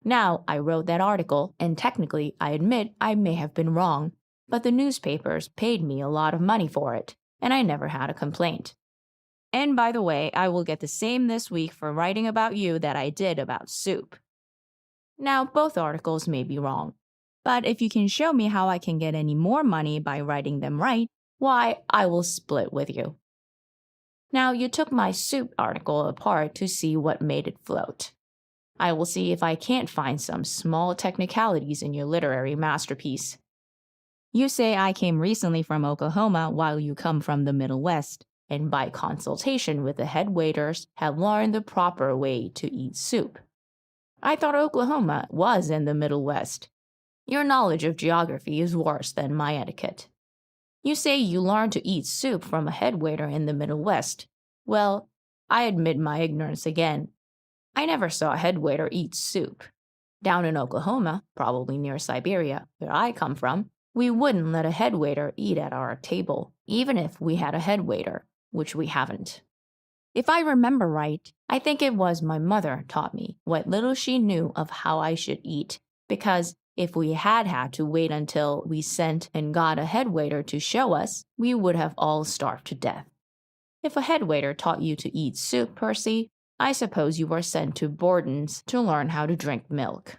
Now, I wrote that article, and technically, I admit I may have been wrong, but the newspapers paid me a lot of money for it, and I never had a complaint. And by the way, I will get the same this week for writing about you that I did about soup. Now, both articles may be wrong, but if you can show me how I can get any more money by writing them right, why, I will split with you. Now, you took my soup article apart to see what made it float. I will see if I can't find some small technicalities in your literary masterpiece. You say I came recently from Oklahoma while you come from the Middle West, and by consultation with the head waiters have learned the proper way to eat soup. I thought Oklahoma was in the Middle West. Your knowledge of geography is worse than my etiquette. You say you learned to eat soup from a head waiter in the Middle West. Well, I admit my ignorance again. I never saw a head waiter eat soup. Down in Oklahoma, probably near Siberia, where I come from, we wouldn't let a head waiter eat at our table, even if we had a head waiter, which we haven't. If I remember right, I think it was my mother taught me what little she knew of how I should eat, because if we had had to wait until we sent and got a head waiter to show us, we would have all starved to death. If a head waiter taught you to eat soup, Percy, I suppose you were sent to Borden's to learn how to drink milk.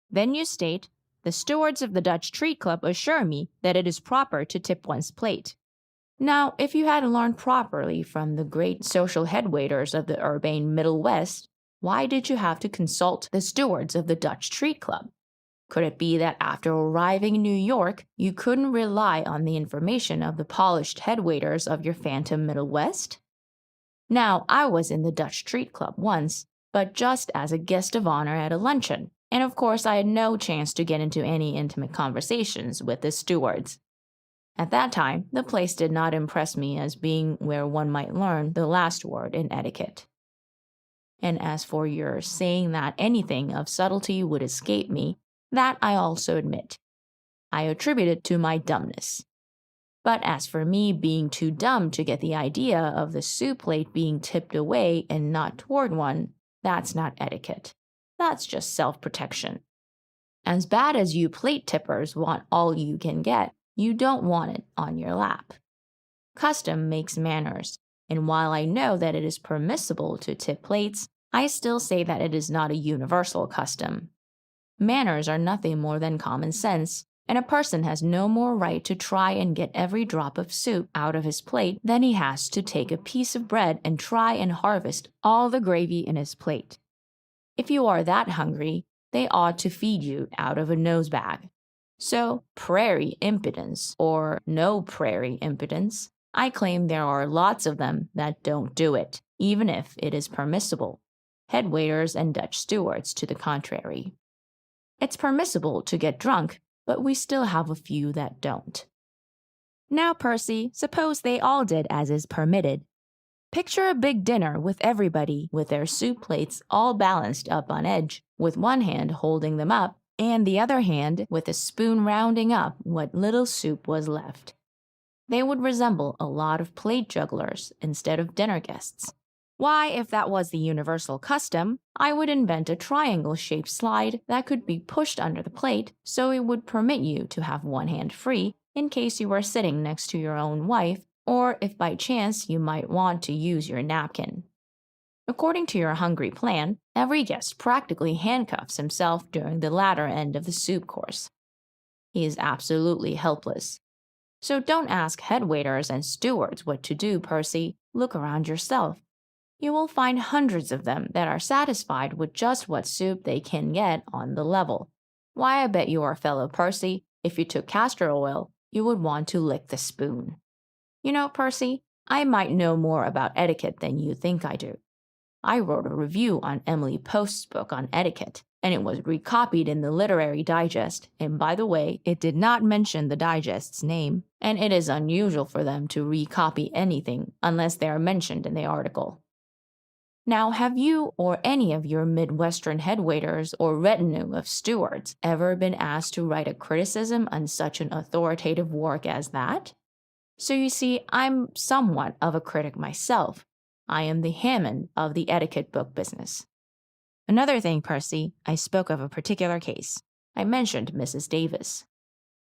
Then you state, the stewards of the Dutch Treat Club assure me that it is proper to tip one's plate. Now, if you had learned properly from the great social head waiters of the urbane Middle West, why did you have to consult the stewards of the Dutch Treat Club? Could it be that after arriving in New York, you couldn't rely on the information of the polished head waiters of your phantom Middle West? Now, I was in the Dutch Treat Club once, but just as a guest of honor at a luncheon, and of course I had no chance to get into any intimate conversations with the stewards. At that time, the place did not impress me as being where one might learn the last word in etiquette. And as for your saying that anything of subtlety would escape me, that I also admit. I attribute it to my dumbness. But as for me being too dumb to get the idea of the soup plate being tipped away and not toward one, that's not etiquette. That's just self-protection. As bad as you plate tippers want all you can get, you don't want it on your lap. Custom makes manners, and while I know that it is permissible to tip plates, I still say that it is not a universal custom. Manners are nothing more than common sense, and a person has no more right to try and get every drop of soup out of his plate than he has to take a piece of bread and try and harvest all the gravy in his plate. If you are that hungry, they ought to feed you out of a nosebag. So, prairie impudence, or no prairie impudence, I claim there are lots of them that don't do it, even if it is permissible. Head waiters and Dutch stewards to the contrary. It's permissible to get drunk, but we still have a few that don't. Now, Percy, suppose they all did as is permitted. Picture a big dinner with everybody with their soup plates all balanced up on edge, with one hand holding them up and the other hand with a spoon rounding up what little soup was left. They would resemble a lot of plate jugglers instead of dinner guests. Why, if that was the universal custom, I would invent a triangle-shaped slide that could be pushed under the plate so it would permit you to have one hand free in case you were sitting next to your own wife or if by chance you might want to use your napkin. According to your hungry plan, every guest practically handcuffs himself during the latter end of the soup course. He is absolutely helpless. So don't ask head waiters and stewards what to do, Percy. Look around yourself. You will find hundreds of them that are satisfied with just what soup they can get on the level. Why, I bet your fellow Percy, if you took castor oil, you would want to lick the spoon. You know, Percy, I might know more about etiquette than you think I do. I wrote a review on Emily Post's book on etiquette, and it was recopied in the Literary Digest, and by the way, it did not mention the digest's name, and it is unusual for them to recopy anything unless they are mentioned in the article. Now, have you or any of your Midwestern headwaiters or retinue of stewards ever been asked to write a criticism on such an authoritative work as that? So you see, I'm somewhat of a critic myself. I am the Hammond of the etiquette book business. Another thing, Percy, I spoke of a particular case. I mentioned Mrs. Davis.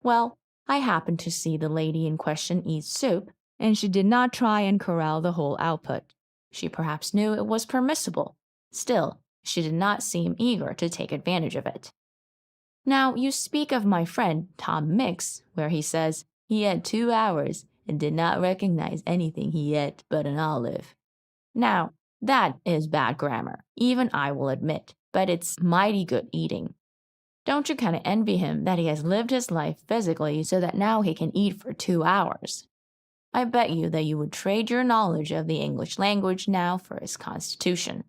Well, I happened to see the lady in question eat soup, and she did not try and corral the whole output. She perhaps knew it was permissible. Still, she did not seem eager to take advantage of it. Now, you speak of my friend Tom Mix, where he says he had 2 hours and did not recognize anything he ate but an olive. Now, that is bad grammar, even I will admit, but it's mighty good eating. Don't you kind of envy him that he has lived his life physically so that now he can eat for 2 hours? I bet you that you would trade your knowledge of the English language now for his constitution.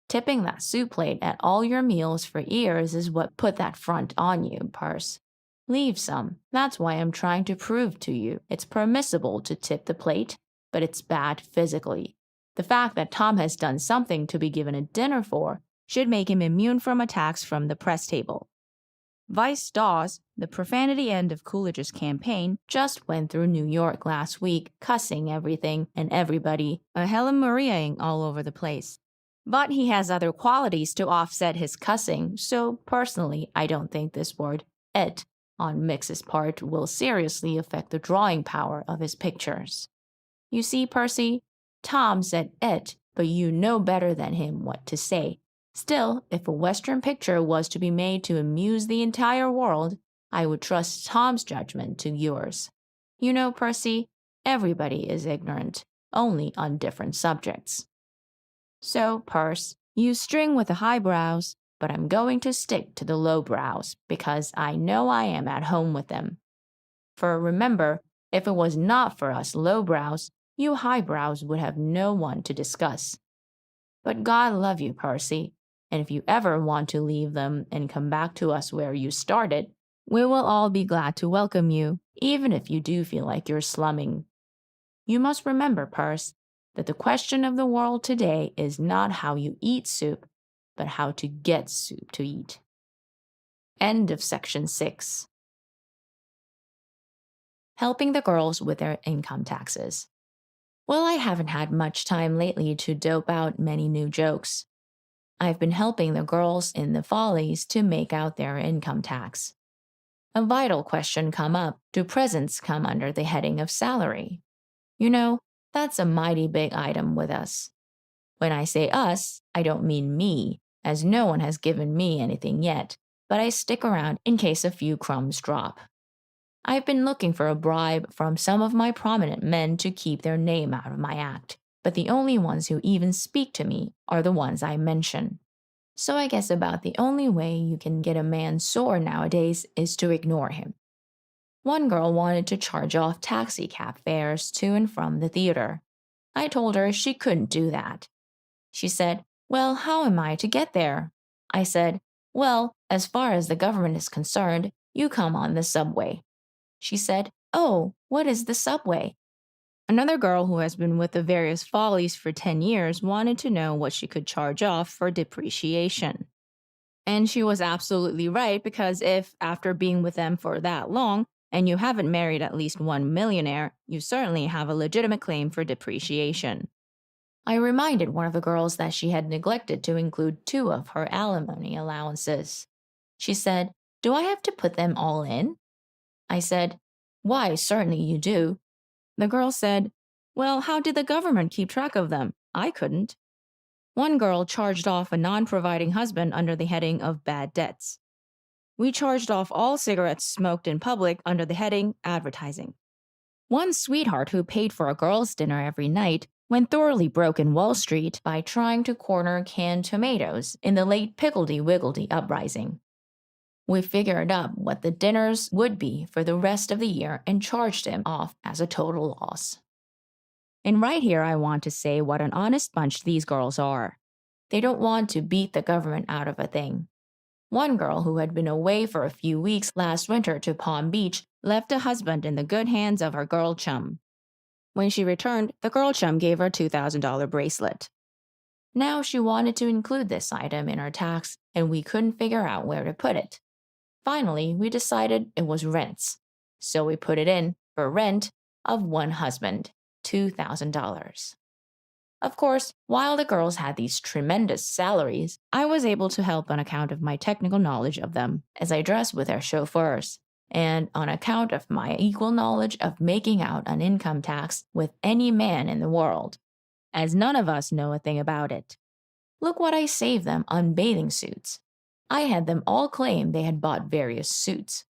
Tipping that soup plate at all your meals for years is what put that front on you, Perce. Leave some. That's why I'm trying to prove to you it's permissible to tip the plate, but it's bad physically. The fact that Tom has done something to be given a dinner for should make him immune from attacks from the press table. Vice Dawes, the profanity end of Coolidge's campaign, just went through New York last week, cussing everything and everybody, a Helen Mariaing all over the place. But he has other qualities to offset his cussing, so personally, I don't think this word, et, on Mix's part will seriously affect the drawing power of his pictures. You see, Percy, Tom said et, but you know better than him what to say. Still, if a Western picture was to be made to amuse the entire world, I would trust Tom's judgment to yours. You know, Percy, everybody is ignorant, only on different subjects. So, Perce, you string with the highbrows, but I'm going to stick to the lowbrows because I know I am at home with them. For remember, if it was not for us lowbrows, you highbrows would have no one to discuss. But God love you, Percy, and if you ever want to leave them and come back to us where you started, we will all be glad to welcome you, even if you do feel like you're slumming. You must remember, Perce, that the question of the world today is not how you eat soup, but how to get soup to eat. End of section 6. Helping the girls with their income taxes. Well, I haven't had much time lately to dope out many new jokes. I've been helping the girls in the Follies to make out their income tax. A vital question come up: do presents come under the heading of salary? You know, that's a mighty big item with us. When I say us, I don't mean me, as no one has given me anything yet, but I stick around in case a few crumbs drop. I've been looking for a bribe from some of my prominent men to keep their name out of my act, but the only ones who even speak to me are the ones I mention. So I guess about the only way you can get a man sore nowadays is to ignore him. One girl wanted to charge off taxi cab fares to and from the theater. I told her she couldn't do that. She said, "Well, how am I to get there?" I said, "Well, as far as the government is concerned, you come on the subway." She said, "Oh, what is the subway?" Another girl who has been with the various follies for 10 years wanted to know what she could charge off for depreciation. And she was absolutely right because if, after being with them for that long, and you haven't married at least one millionaire, you certainly have a legitimate claim for depreciation. I reminded one of the girls that she had neglected to include two of her alimony allowances. She said, "Do I have to put them all in?" I said, "Why, certainly you do." The girl said, "Well, how did the government keep track of them? I couldn't." One girl charged off a non providing husband under the heading of bad debts. We charged off all cigarettes smoked in public under the heading advertising. One sweetheart who paid for a girls' dinner every night went thoroughly broke in Wall Street by trying to corner canned tomatoes in the late Piggledy-Wiggledy uprising. We figured up what the dinners would be for the rest of the year and charged him off as a total loss. And right here, I want to say what an honest bunch these girls are. They don't want to beat the government out of a thing. One girl who had been away for a few weeks last winter to Palm Beach left a husband in the good hands of her girl chum. When she returned, the girl chum gave her a $2,000 bracelet. Now she wanted to include this item in her tax, and we couldn't figure out where to put it. Finally, we decided it was rents, so we put it in for rent of one husband, $2,000. Of course, while the girls had these tremendous salaries, I was able to help on account of my technical knowledge of them, as I dressed with their chauffeurs, and on account of my equal knowledge of making out an income tax with any man in the world, as none of us know a thing about it. Look what I saved them on bathing suits. I had them all claim they had bought various suits.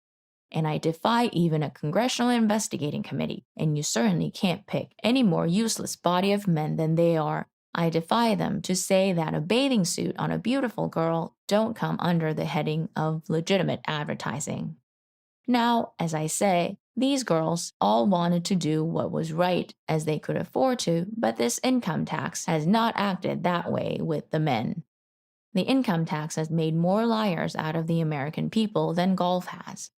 And I defy even a congressional investigating committee, and you certainly can't pick any more useless body of men than they are. I defy them to say that a bathing suit on a beautiful girl don't come under the heading of legitimate advertising. Now, as I say, these girls all wanted to do what was right as they could afford to, but this income tax has not acted that way with the men. The income tax has made more liars out of the American people than golf has.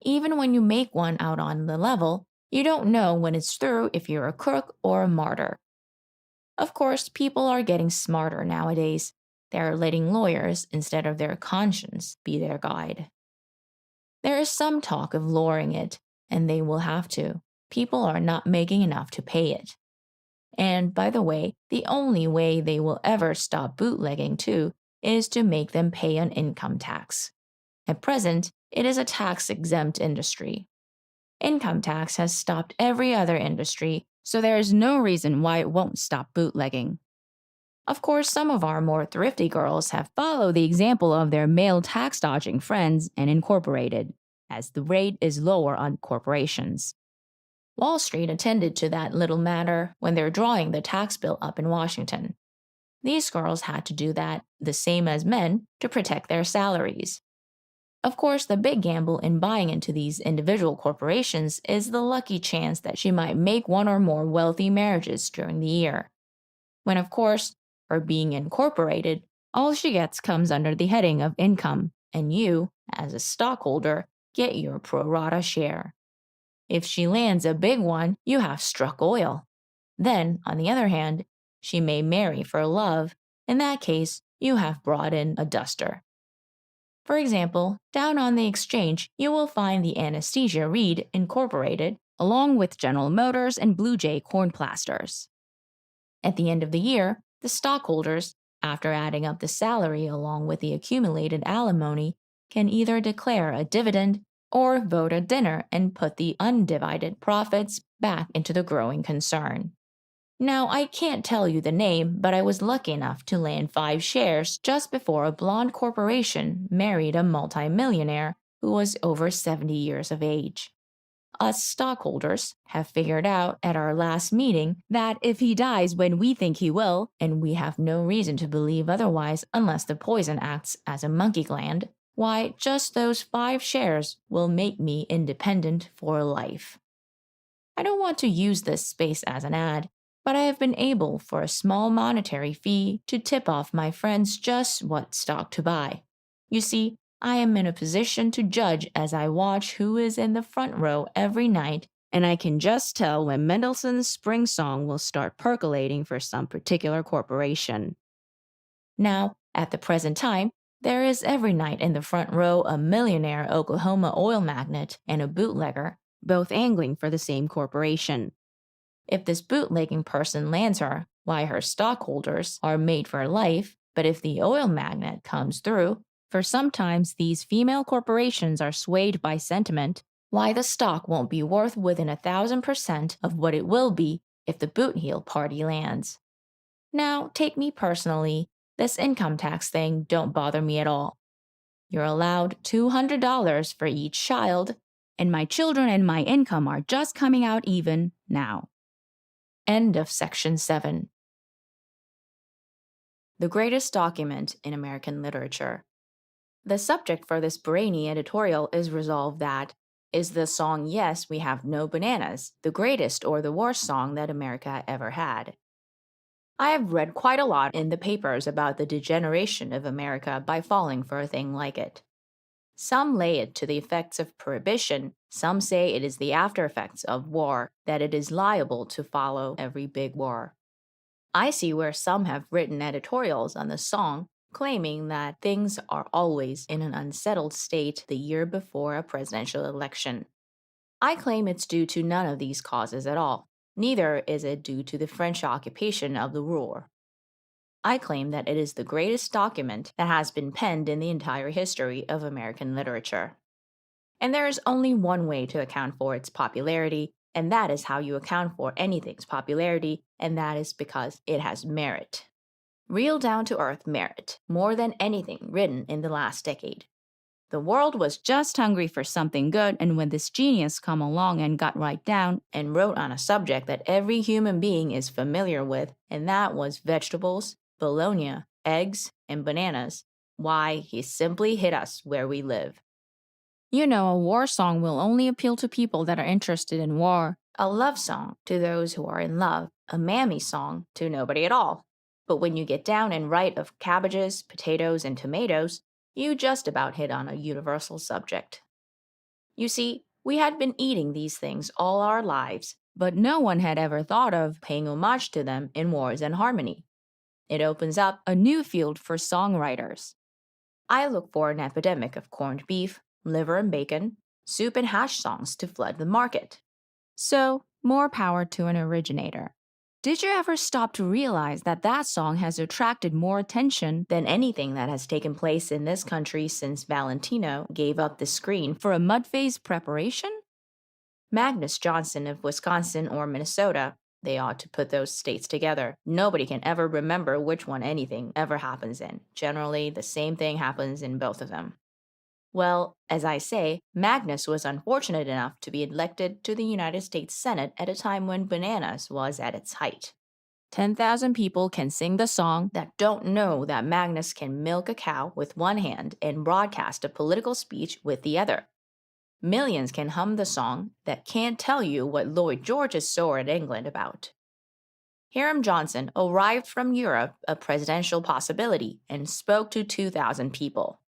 Even when you make one out on the level, you don't know when it's through if you're a crook or a martyr. Of course, people are getting smarter nowadays. They're letting lawyers, instead of their conscience, be their guide. There is some talk of lowering it, and they will have to. People are not making enough to pay it. And by the way, the only way they will ever stop bootlegging too is to make them pay an income tax. At present, it is a tax-exempt industry. Income tax has stopped every other industry, so there is no reason why it won't stop bootlegging. Of course, some of our more thrifty girls have followed the example of their male tax-dodging friends and incorporated, as the rate is lower on corporations. Wall Street attended to that little matter when they're drawing the tax bill up in Washington. These girls had to do that, the same as men, to protect their salaries. Of course, the big gamble in buying into these individual corporations is the lucky chance that she might make one or more wealthy marriages during the year. When, of course, for being incorporated, all she gets comes under the heading of income, and you, as a stockholder, get your pro rata share. If she lands a big one, you have struck oil. Then, on the other hand, she may marry for love. In that case, you have brought in a duster. For example, down on the exchange, you will find the Anesthesia Reed Incorporated, along with General Motors and Blue Jay Corn Plasters. At the end of the year, the stockholders, after adding up the salary along with the accumulated alimony, can either declare a dividend or vote a dinner and put the undivided profits back into the growing concern. Now, I can't tell you the name, but I was lucky enough to land 5 shares just before a blonde corporation married a multimillionaire who was over 70 years of age. Us stockholders have figured out at our last meeting that if he dies when we think he will, and we have no reason to believe otherwise unless the poison acts as a monkey gland, why, just those 5 shares will make me independent for life. I don't want to use this space as an ad, but I have been able, for a small monetary fee, to tip off my friends just what stock to buy. You see, I am in a position to judge as I watch who is in the front row every night and I can just tell when Mendelssohn's Spring Song will start percolating for some particular corporation. Now, at the present time, there is every night in the front row a millionaire Oklahoma oil magnate and a bootlegger, both angling for the same corporation. If this bootlegging person lands her, why her stockholders are made for life, but if the oil magnate comes through, for sometimes these female corporations are swayed by sentiment, why the stock won't be worth within 1,000% of what it will be if the boot heel party lands. Now, take me personally, this income tax thing don't bother me at all. You're allowed $200 for each child, and my children and my income are just coming out even now. End of section 7. The greatest document in American literature. The subject for this brainy editorial is resolved that, is the song Yes, We Have No Bananas the greatest or the worst song that America ever had? I have read quite a lot in the papers about the degeneration of America by falling for a thing like it. Some lay it to the effects of prohibition, some say it is the after effects of war, that it is liable to follow every big war. I see where some have written editorials on the song claiming that things are always in an unsettled state the year before a presidential election. I claim it's due to none of these causes at all. Neither is it due to the French occupation of the Ruhr. I claim that it is the greatest document that has been penned in the entire history of American literature. And there is only one way to account for its popularity, and that is how you account for anything's popularity, and that is because it has merit. Real down-to-earth merit, more than anything written in the last decade. The world was just hungry for something good, and when this genius come along and got right down and wrote on a subject that every human being is familiar with, and that was vegetables, bologna, eggs, and bananas, why, he simply hit us where we live. You know, a war song will only appeal to people that are interested in war, a love song to those who are in love, a mammy song to nobody at all. But when you get down and write of cabbages, potatoes, and tomatoes, you just about hit on a universal subject. You see, we had been eating these things all our lives, but no one had ever thought of paying homage to them in Wars and Harmony. It opens up a new field for songwriters. I look for an epidemic of corned beef, liver and bacon, soup and hash songs to flood the market. So, more power to an originator. Did you ever stop to realize that that song has attracted more attention than anything that has taken place in this country since Valentino gave up the screen for a mud-faced preparation? Magnus Johnson of Wisconsin or Minnesota, they ought to put those states together. Nobody can ever remember which one anything ever happens in. Generally, the same thing happens in both of them. Well, as I say, Magnus was unfortunate enough to be elected to the United States Senate at a time when bananas was at its height. 10,000 people can sing the song that don't know that Magnus can milk a cow with one hand and broadcast a political speech with the other. Millions can hum the song that can't tell you what Lloyd George's sore at England about. Hiram Johnson arrived from Europe a presidential possibility and spoke to 2,000 people.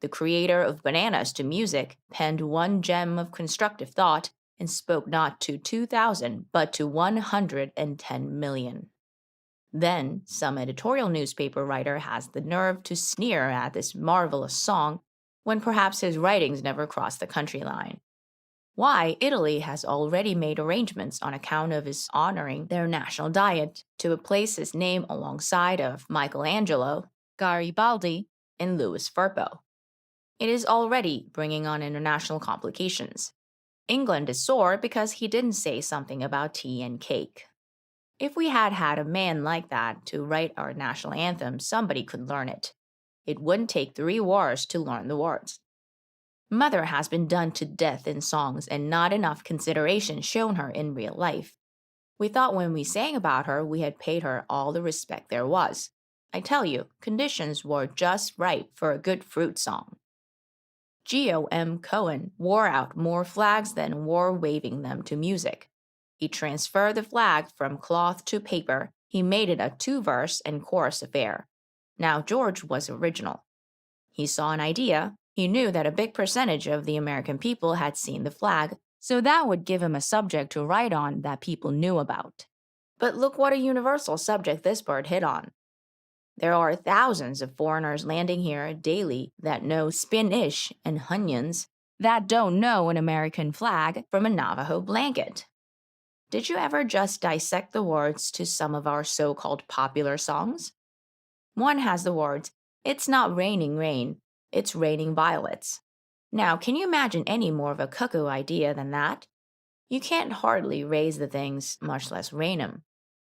The creator of Bananas to Music penned one gem of constructive thought and spoke not to 2,000 but to 110 million. Then, some editorial newspaper writer has the nerve to sneer at this marvelous song when perhaps his writings never crossed the country line. Why, Italy has already made arrangements on account of his honoring their national diet to place his name alongside of Michelangelo, Garibaldi, and Louis Firpo. It is already bringing on international complications. England is sore because he didn't say something about tea and cake. If we had had a man like that to write our national anthem, somebody could learn it. It wouldn't take 3 wars to learn the words. Mother has been done to death in songs and not enough consideration shown her in real life. We thought when we sang about her, we had paid her all the respect there was. I tell you, conditions were just right for a good fruit song. Geo M. Cohen wore out more flags than wore waving them to music. He transferred the flag from cloth to paper. He made it a 2-verse and chorus affair. Now George was original. He saw an idea. He knew that a big percentage of the American people had seen the flag, So that would give him a subject to write on that people knew about. But look what a universal subject this bird hit on. There are thousands of foreigners landing here daily that know Spanish and onions that don't know an American flag from a Navajo blanket. Did you ever just dissect the words to some of our so-called popular songs? One has the words, "It's not raining rain, it's raining violets." Now, can you imagine any more of a cuckoo idea than that? You can't hardly raise the things, much less rain 'em.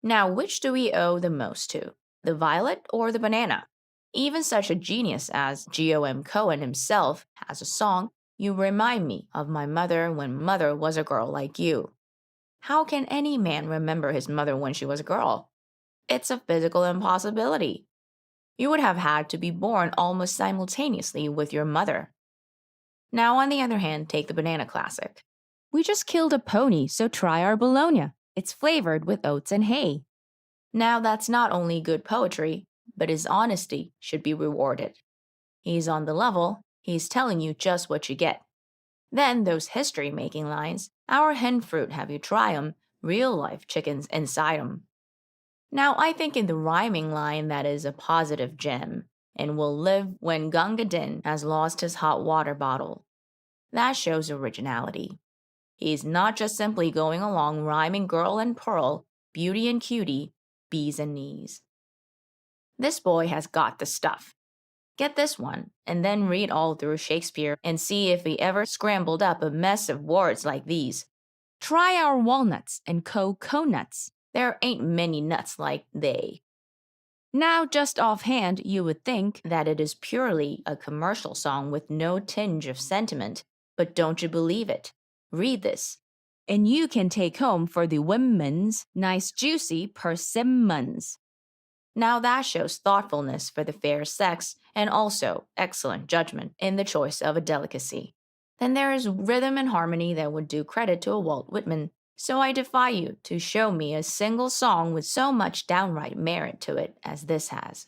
Now, which do we owe the most to, the violet or the banana? Even such a genius as G.O.M. Cohen himself has a song, "You Remind Me of My Mother When Mother Was a Girl Like You." How can any man remember his mother when she was a girl? It's a physical impossibility. You would have had to be born almost simultaneously with your mother. Now, on the other hand, take the banana classic. "We just killed a pony, so try our bologna. It's flavored with oats and hay." Now, that's not only good poetry, but his honesty should be rewarded. He's on the level, he's telling you just what you get. Then those history-making lines, "Our hen fruit, have you try 'em? Real-life chickens inside 'em." Now, I think in the rhyming line that is a positive gem, and will live when Gunga Din has lost his hot water bottle. That shows originality. He's not just simply going along rhyming girl and pearl, beauty and cutie, bees and knees. This boy has got the stuff. Get this one, and then read all through Shakespeare and see if he ever scrambled up a mess of words like these. "Try our walnuts and coconuts. There ain't many nuts like they." Now, just offhand, you would think that it is purely a commercial song with no tinge of sentiment, but don't you believe it? Read this. "And you can take home for the women's nice juicy persimmons." Now that shows thoughtfulness for the fair sex and also excellent judgment in the choice of a delicacy. Then there is rhythm and harmony that would do credit to a Walt Whitman, so I defy you to show me a single song with so much downright merit to it as this has.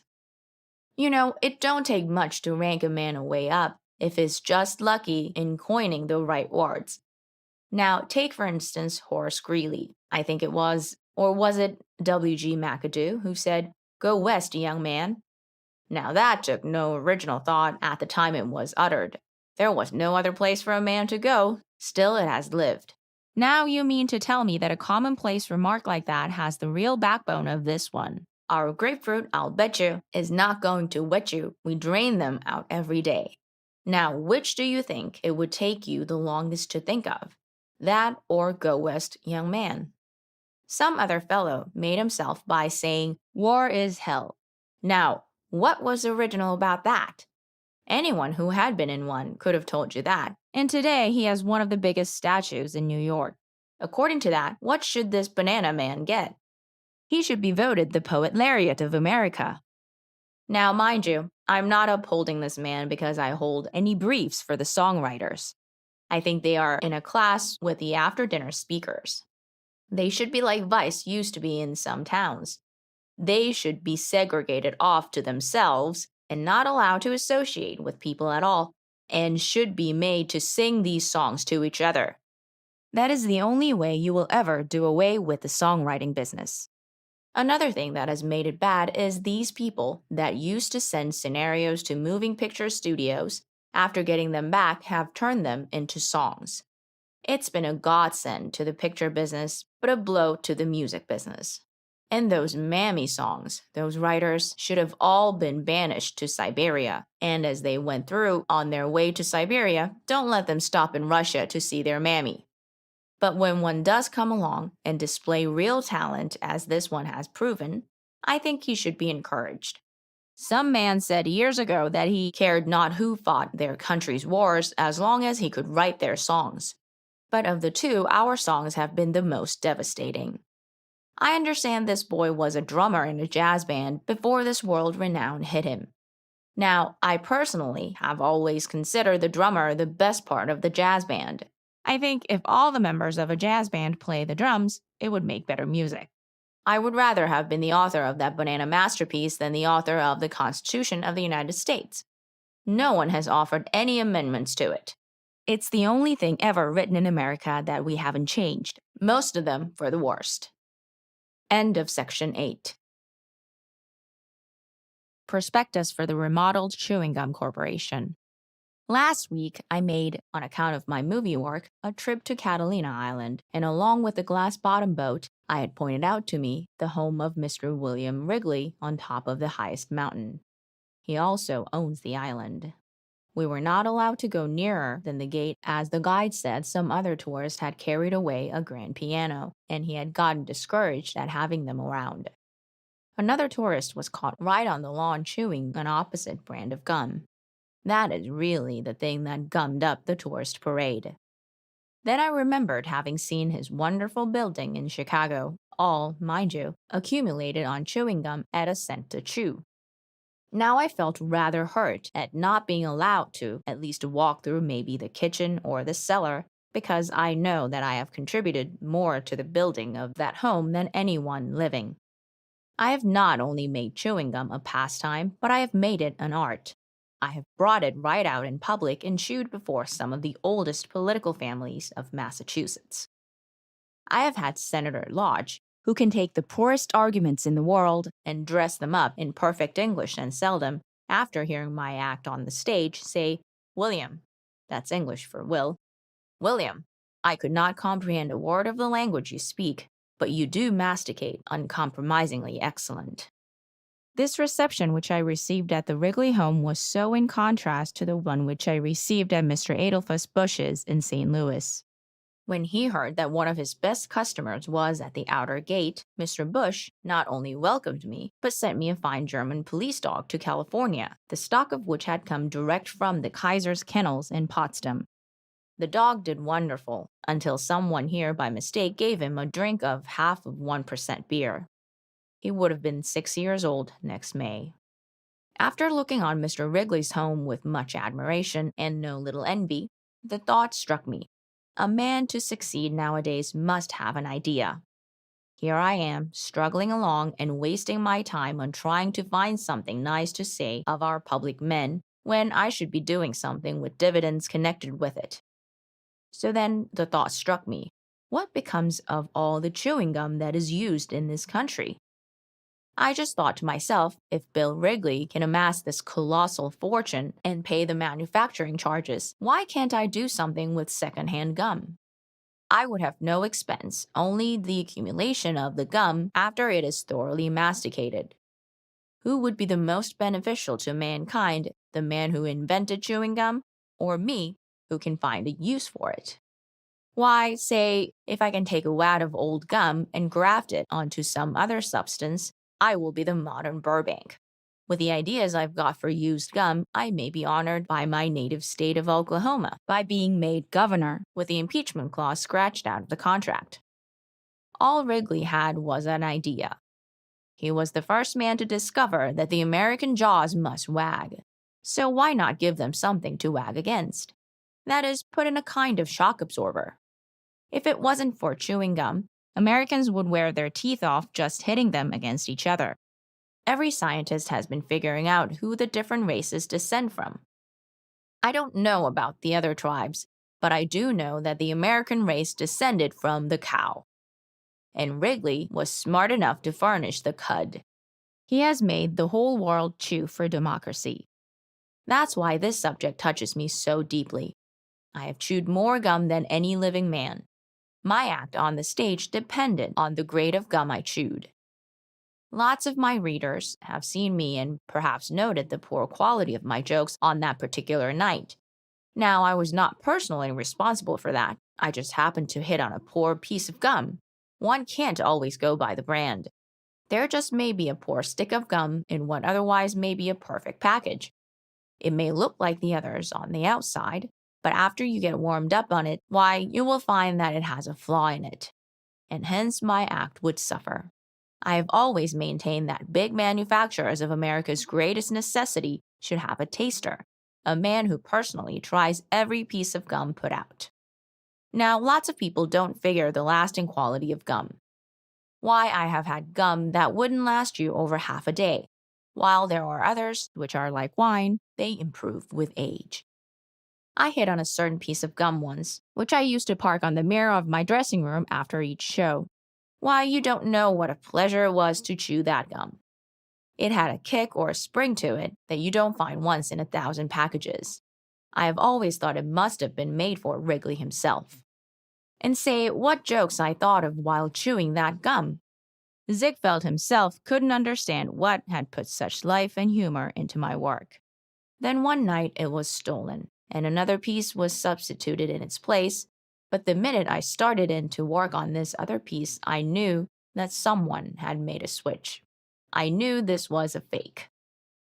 You know, it don't take much to rank a man a way up if it's just lucky in coining the right words. Now, take for instance Horace Greeley, I think it was, or was it W.G. McAdoo, who said, "Go west, young man." Now that took no original thought at the time it was uttered. There was no other place for a man to go, still it has lived. Now you mean to tell me that a commonplace remark like that has the real backbone of this one. "Our grapefruit, I'll bet you, is not going to wet you. We drain them out every day." Now, which do you think it would take you the longest to think of? That or "Go west, young man"? Some other fellow made himself by saying, "War is hell." Now, what was original about that? Anyone who had been in one could have told you that, and today he has one of the biggest statues in New York. According to that, what should this banana man get? He should be voted the Poet Laureate of America. Now, mind you, I'm not upholding this man because I hold any briefs for the songwriters. I think they are in a class with the after-dinner speakers. They should be like Vice used to be in some towns. They should be segregated off to themselves and not allowed to associate with people at all, and should be made to sing these songs to each other. That is the only way you will ever do away with the songwriting business. Another thing that has made it bad is these people that used to send scenarios to moving picture studios, after getting them back, have turned them into songs. It's been a godsend to the picture business, but a blow to the music business. And those mammy songs, those writers should have all been banished to Siberia. And as they went through on their way to Siberia, don't let them stop in Russia to see their mammy. But when one does come along and display real talent, as this one has proven, I think he should be encouraged. Some man said years ago that he cared not who fought their country's wars as long as he could write their songs. But of the two, our songs have been the most devastating. I understand this boy was a drummer in a jazz band before this world renown hit him. Now, I personally have always considered the drummer the best part of the jazz band. I think if all the members of a jazz band play the drums, it would make better music. I would rather have been the author of that banana masterpiece than the author of the Constitution of the United States. No one has offered any amendments to it. It's the only thing ever written in America that we haven't changed, most of them for the worst. End of section 8. Prospectus for the remodeled Chewing Gum Corporation. Last week, I made, on account of my movie work, a trip to Catalina Island, and along with the glass-bottom boat, I had pointed out to me the home of Mr. William Wrigley on top of the highest mountain. He also owns the island. We were not allowed to go nearer than the gate as the guide said some other tourist had carried away a grand piano, and he had gotten discouraged at having them around. Another tourist was caught right on the lawn chewing an opposite brand of gum. That is really the thing that gummed up the tourist parade. Then I remembered having seen his wonderful building in Chicago, all, mind you, accumulated on chewing gum at a cent to chew. Now I felt rather hurt at not being allowed to at least walk through maybe the kitchen or the cellar, because I know that I have contributed more to the building of that home than anyone living. I have not only made chewing gum a pastime, but I have made it an art. I have brought it right out in public and chewed before some of the oldest political families of Massachusetts. I have had Senator Lodge, who can take the poorest arguments in the world and dress them up in perfect English and sell them, after hearing my act on the stage, say, "William," that's English for Will, "William, I could not comprehend a word of the language you speak, but you do masticate uncompromisingly excellent." This reception which I received at the Wrigley home was so in contrast to the one which I received at Mr. Adolphus Bush's in St. Louis. When he heard that one of his best customers was at the outer gate, Mr. Bush not only welcomed me, but sent me a fine German police dog to California, the stock of which had come direct from the Kaiser's kennels in Potsdam. The dog did wonderful, until someone here by mistake gave him a drink of half of 1% beer. He would have been 6 years old next May. After looking on Mr. Wrigley's home with much admiration and no little envy, the thought struck me. A man to succeed nowadays must have an idea. Here I am, struggling along and wasting my time on trying to find something nice to say of our public men, when I should be doing something with dividends connected with it. So then the thought struck me, what becomes of all the chewing gum that is used in this country? I just thought to myself, if Bill Wrigley can amass this colossal fortune and pay the manufacturing charges, why can't I do something with secondhand gum? I would have no expense, only the accumulation of the gum after it is thoroughly masticated. Who would be the most beneficial to mankind, the man who invented chewing gum, or me, who can find a use for it? Why, say, if I can take a wad of old gum and graft it onto some other substance, I will be the modern Burbank. With the ideas I've got for used gum, I may be honored by my native state of Oklahoma by being made governor with the impeachment clause scratched out of the contract. All Wrigley had was an idea. He was the first man to discover that the American jaws must wag. So why not give them something to wag against? That is, put in a kind of shock absorber. If it wasn't for chewing gum, Americans would wear their teeth off just hitting them against each other. Every scientist has been figuring out who the different races descend from. I don't know about the other tribes, but I do know that the American race descended from the cow. And Wrigley was smart enough to furnish the cud. He has made the whole world chew for democracy. That's why this subject touches me so deeply. I have chewed more gum than any living man. My act on the stage depended on the grade of gum I chewed. Lots of my readers have seen me and perhaps noted the poor quality of my jokes on that particular night. Now, I was not personally responsible for that. I just happened to hit on a poor piece of gum. One can't always go by the brand. There just may be a poor stick of gum in what otherwise may be a perfect package. It may look like the others on the outside, but after you get warmed up on it, why, you will find that it has a flaw in it. And hence my act would suffer. I have always maintained that big manufacturers of America's greatest necessity should have a taster, a man who personally tries every piece of gum put out. Now, lots of people don't figure the lasting quality of gum. Why, I have had gum that wouldn't last you over half a day, while there are others, which are like wine, they improve with age. I hit on a certain piece of gum once, which I used to park on the mirror of my dressing room after each show. Why, you don't know what a pleasure it was to chew that gum. It had a kick or a spring to it that you don't find once in 1,000 packages. I have always thought it must have been made for Wrigley himself. And say what jokes I thought of while chewing that gum. Ziegfeld himself couldn't understand what had put such life and humor into my work. Then one night it was stolen, and another piece was substituted in its place, but the minute I started in to work on this other piece, I knew that someone had made a switch. I knew this was a fake.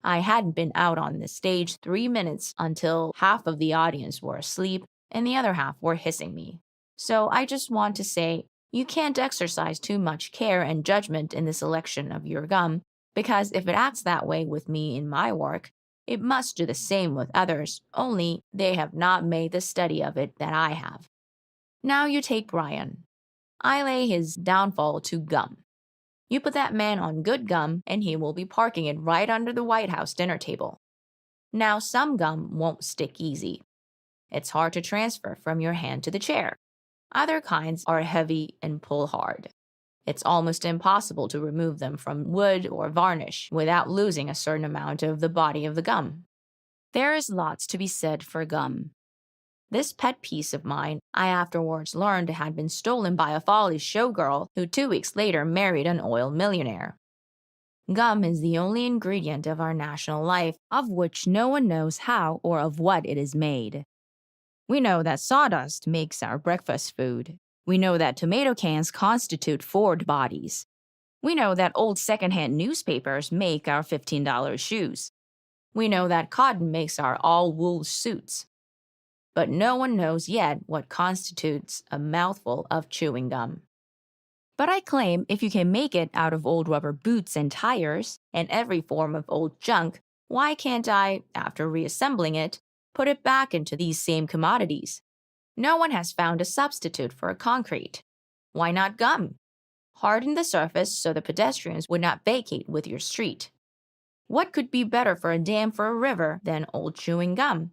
I hadn't been out on the stage 3 minutes until half of the audience were asleep and the other half were hissing me. So I just want to say, you can't exercise too much care and judgment in the selection of your gum, because if it acts that way with me in my work, it must do the same with others, only they have not made the study of it that I have. Now you take Brian. I lay his downfall to gum. You put that man on good gum, and he will be parking it right under the White House dinner table. Now, some gum won't stick easy. It's hard to transfer from your hand to the chair. Other kinds are heavy and pull hard. It's almost impossible to remove them from wood or varnish without losing a certain amount of the body of the gum. There is lots to be said for gum. This pet piece of mine, I afterwards learned had been stolen by a Follies showgirl who 2 weeks later married an oil millionaire. Gum is the only ingredient of our national life of which no one knows how or of what it is made. We know that sawdust makes our breakfast food. We know that tomato cans constitute Ford bodies. We know that old secondhand newspapers make our $15 shoes. We know that cotton makes our all-wool suits. But no one knows yet what constitutes a mouthful of chewing gum. But I claim if you can make it out of old rubber boots and tires and every form of old junk, why can't I, after reassembling it, put it back into these same commodities? No one has found a substitute for concrete. Why not gum? Harden the surface so the pedestrians would not vacate with your street. What could be better for a dam for a river than old chewing gum?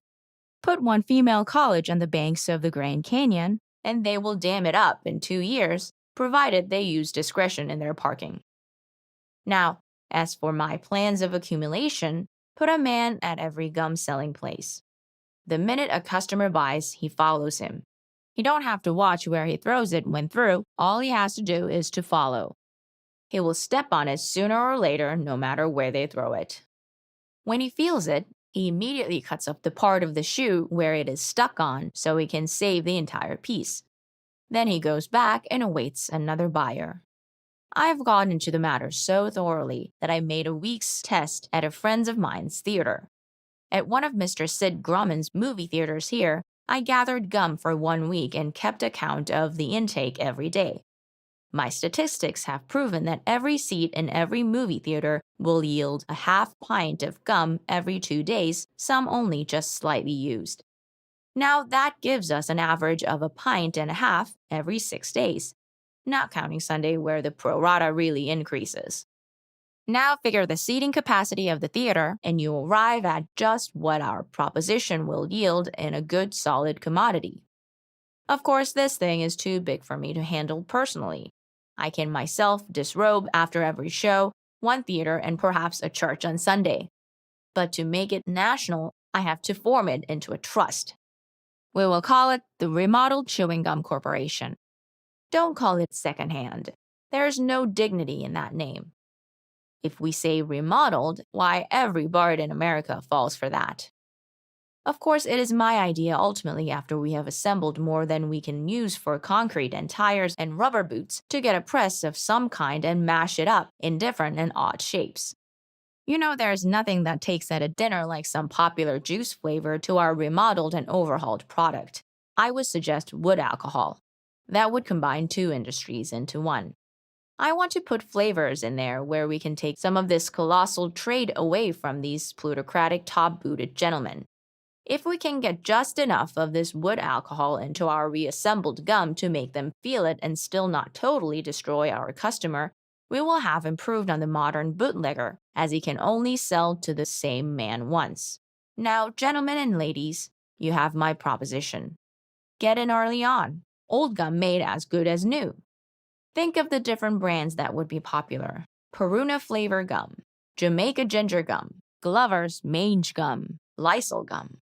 Put one female college on the banks of the Grand Canyon, and they will dam it up in 2 years, provided they use discretion in their parking. Now, as for my plans of accumulation, put a man at every gum selling place. The minute a customer buys, he follows him. He don't have to watch where he throws it when through, all he has to do is to follow. He will step on it sooner or later, no matter where they throw it. When he feels it, he immediately cuts off the part of the shoe where it is stuck on so he can save the entire piece. Then he goes back and awaits another buyer. I've gone into the matter so thoroughly that I made a week's test at a friend of mine's theater. At one of Mr. Sid Grumman's movie theaters here, I gathered gum for 1 week and kept account of the intake every day. My statistics have proven that every seat in every movie theater will yield a half pint of gum every 2 days, some only just slightly used. Now that gives us an average of a pint and a half every 6 days, not counting Sunday where the pro rata really increases. Now figure the seating capacity of the theater and you arrive at just what our proposition will yield in a good solid commodity. Of course, this thing is too big for me to handle personally. I can myself disrobe after every show, one theater, and perhaps a church on Sunday. But to make it national, I have to form it into a trust. We will call it the Remodeled Chewing Gum Corporation. Don't call it secondhand. There is no dignity in that name. If we say remodeled, why every bard in America falls for that. Of course, it is my idea ultimately after we have assembled more than we can use for concrete and tires and rubber boots to get a press of some kind and mash it up in different and odd shapes. You know, there's nothing that takes at a dinner like some popular juice flavor to our remodeled and overhauled product. I would suggest wood alcohol. That would combine 2 industries into one. I want to put flavors in there where we can take some of this colossal trade away from these plutocratic top-booted gentlemen. If we can get just enough of this wood alcohol into our reassembled gum to make them feel it and still not totally destroy our customer, we will have improved on the modern bootlegger, as he can only sell to the same man once. Now, gentlemen and ladies, you have my proposition. Get in early on. Old gum made as good as new. Think of the different brands that would be popular. Peruna flavor gum, Jamaica ginger gum, Glover's mange gum, Lysol gum.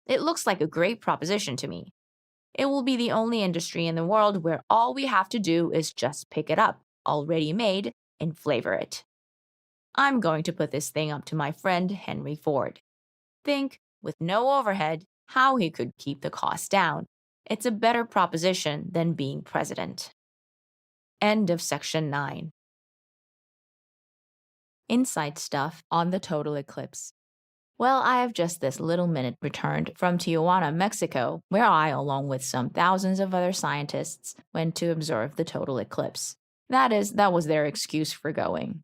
It looks like a great proposition to me. It will be the only industry in the world where all we have to do is just pick it up, already made, and flavor it. I'm going to put this thing up to my friend Henry Ford. Think, with no overhead, how he could keep the cost down. It's a better proposition than being president. End of section 9. Inside stuff on the total eclipse. Well, I have just this little minute returned from Tijuana, Mexico, where I, along with some thousands of other scientists, went to observe the total eclipse. That was their excuse for going.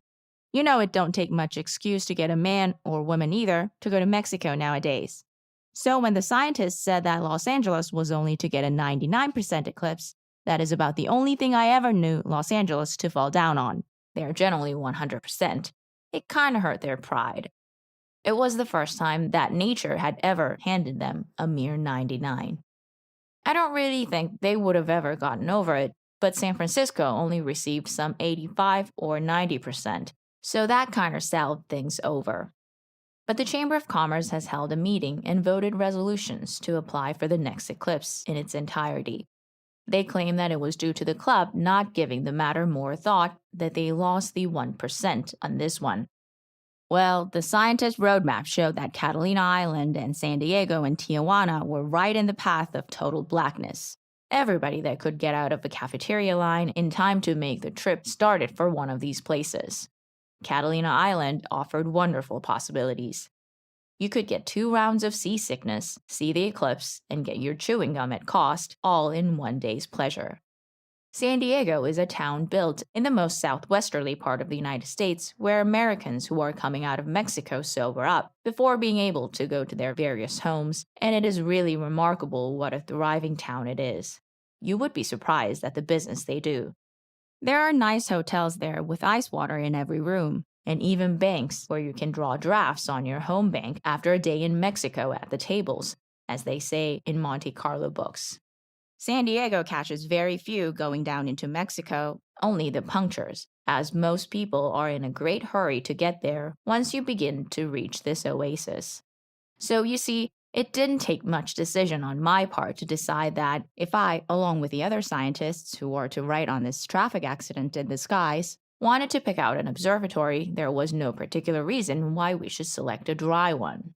You know, it don't take much excuse to get a man, or woman either, to go to Mexico nowadays. So when the scientists said that Los Angeles was only to get a 99% eclipse, that is about the only thing I ever knew Los Angeles to fall down on. They're generally 100%. It kinda hurt their pride. It was the first time that nature had ever handed them a mere 99. I don't really think they would have ever gotten over it, but San Francisco only received some 85 or 90%, so that kinda salved things over. But the Chamber of Commerce has held a meeting and voted resolutions to apply for the next eclipse in its entirety. They claim that it was due to the club not giving the matter more thought that they lost the 1% on this one. Well, the scientist roadmap showed that Catalina Island and San Diego and Tijuana were right in the path of total blackness. Everybody that could get out of a cafeteria line in time to make the trip started for one of these places. Catalina Island offered wonderful possibilities. You could get 2 rounds of seasickness, see the eclipse, and get your chewing gum at cost, all in one day's pleasure. San Diego is a town built in the most southwesterly part of the United States where Americans who are coming out of Mexico sober up before being able to go to their various homes, and it is really remarkable what a thriving town it is. You would be surprised at the business they do. There are nice hotels there with ice water in every room, and even banks where you can draw drafts on your home bank after a day in Mexico at the tables, as they say in Monte Carlo books. San Diego catches very few going down into Mexico, only the punctures, as most people are in a great hurry to get there once you begin to reach this oasis. So you see, it didn't take much decision on my part to decide that if I, along with the other scientists who are to write on this traffic accident in the skies, wanted to pick out an observatory, there was no particular reason why we should select a dry one.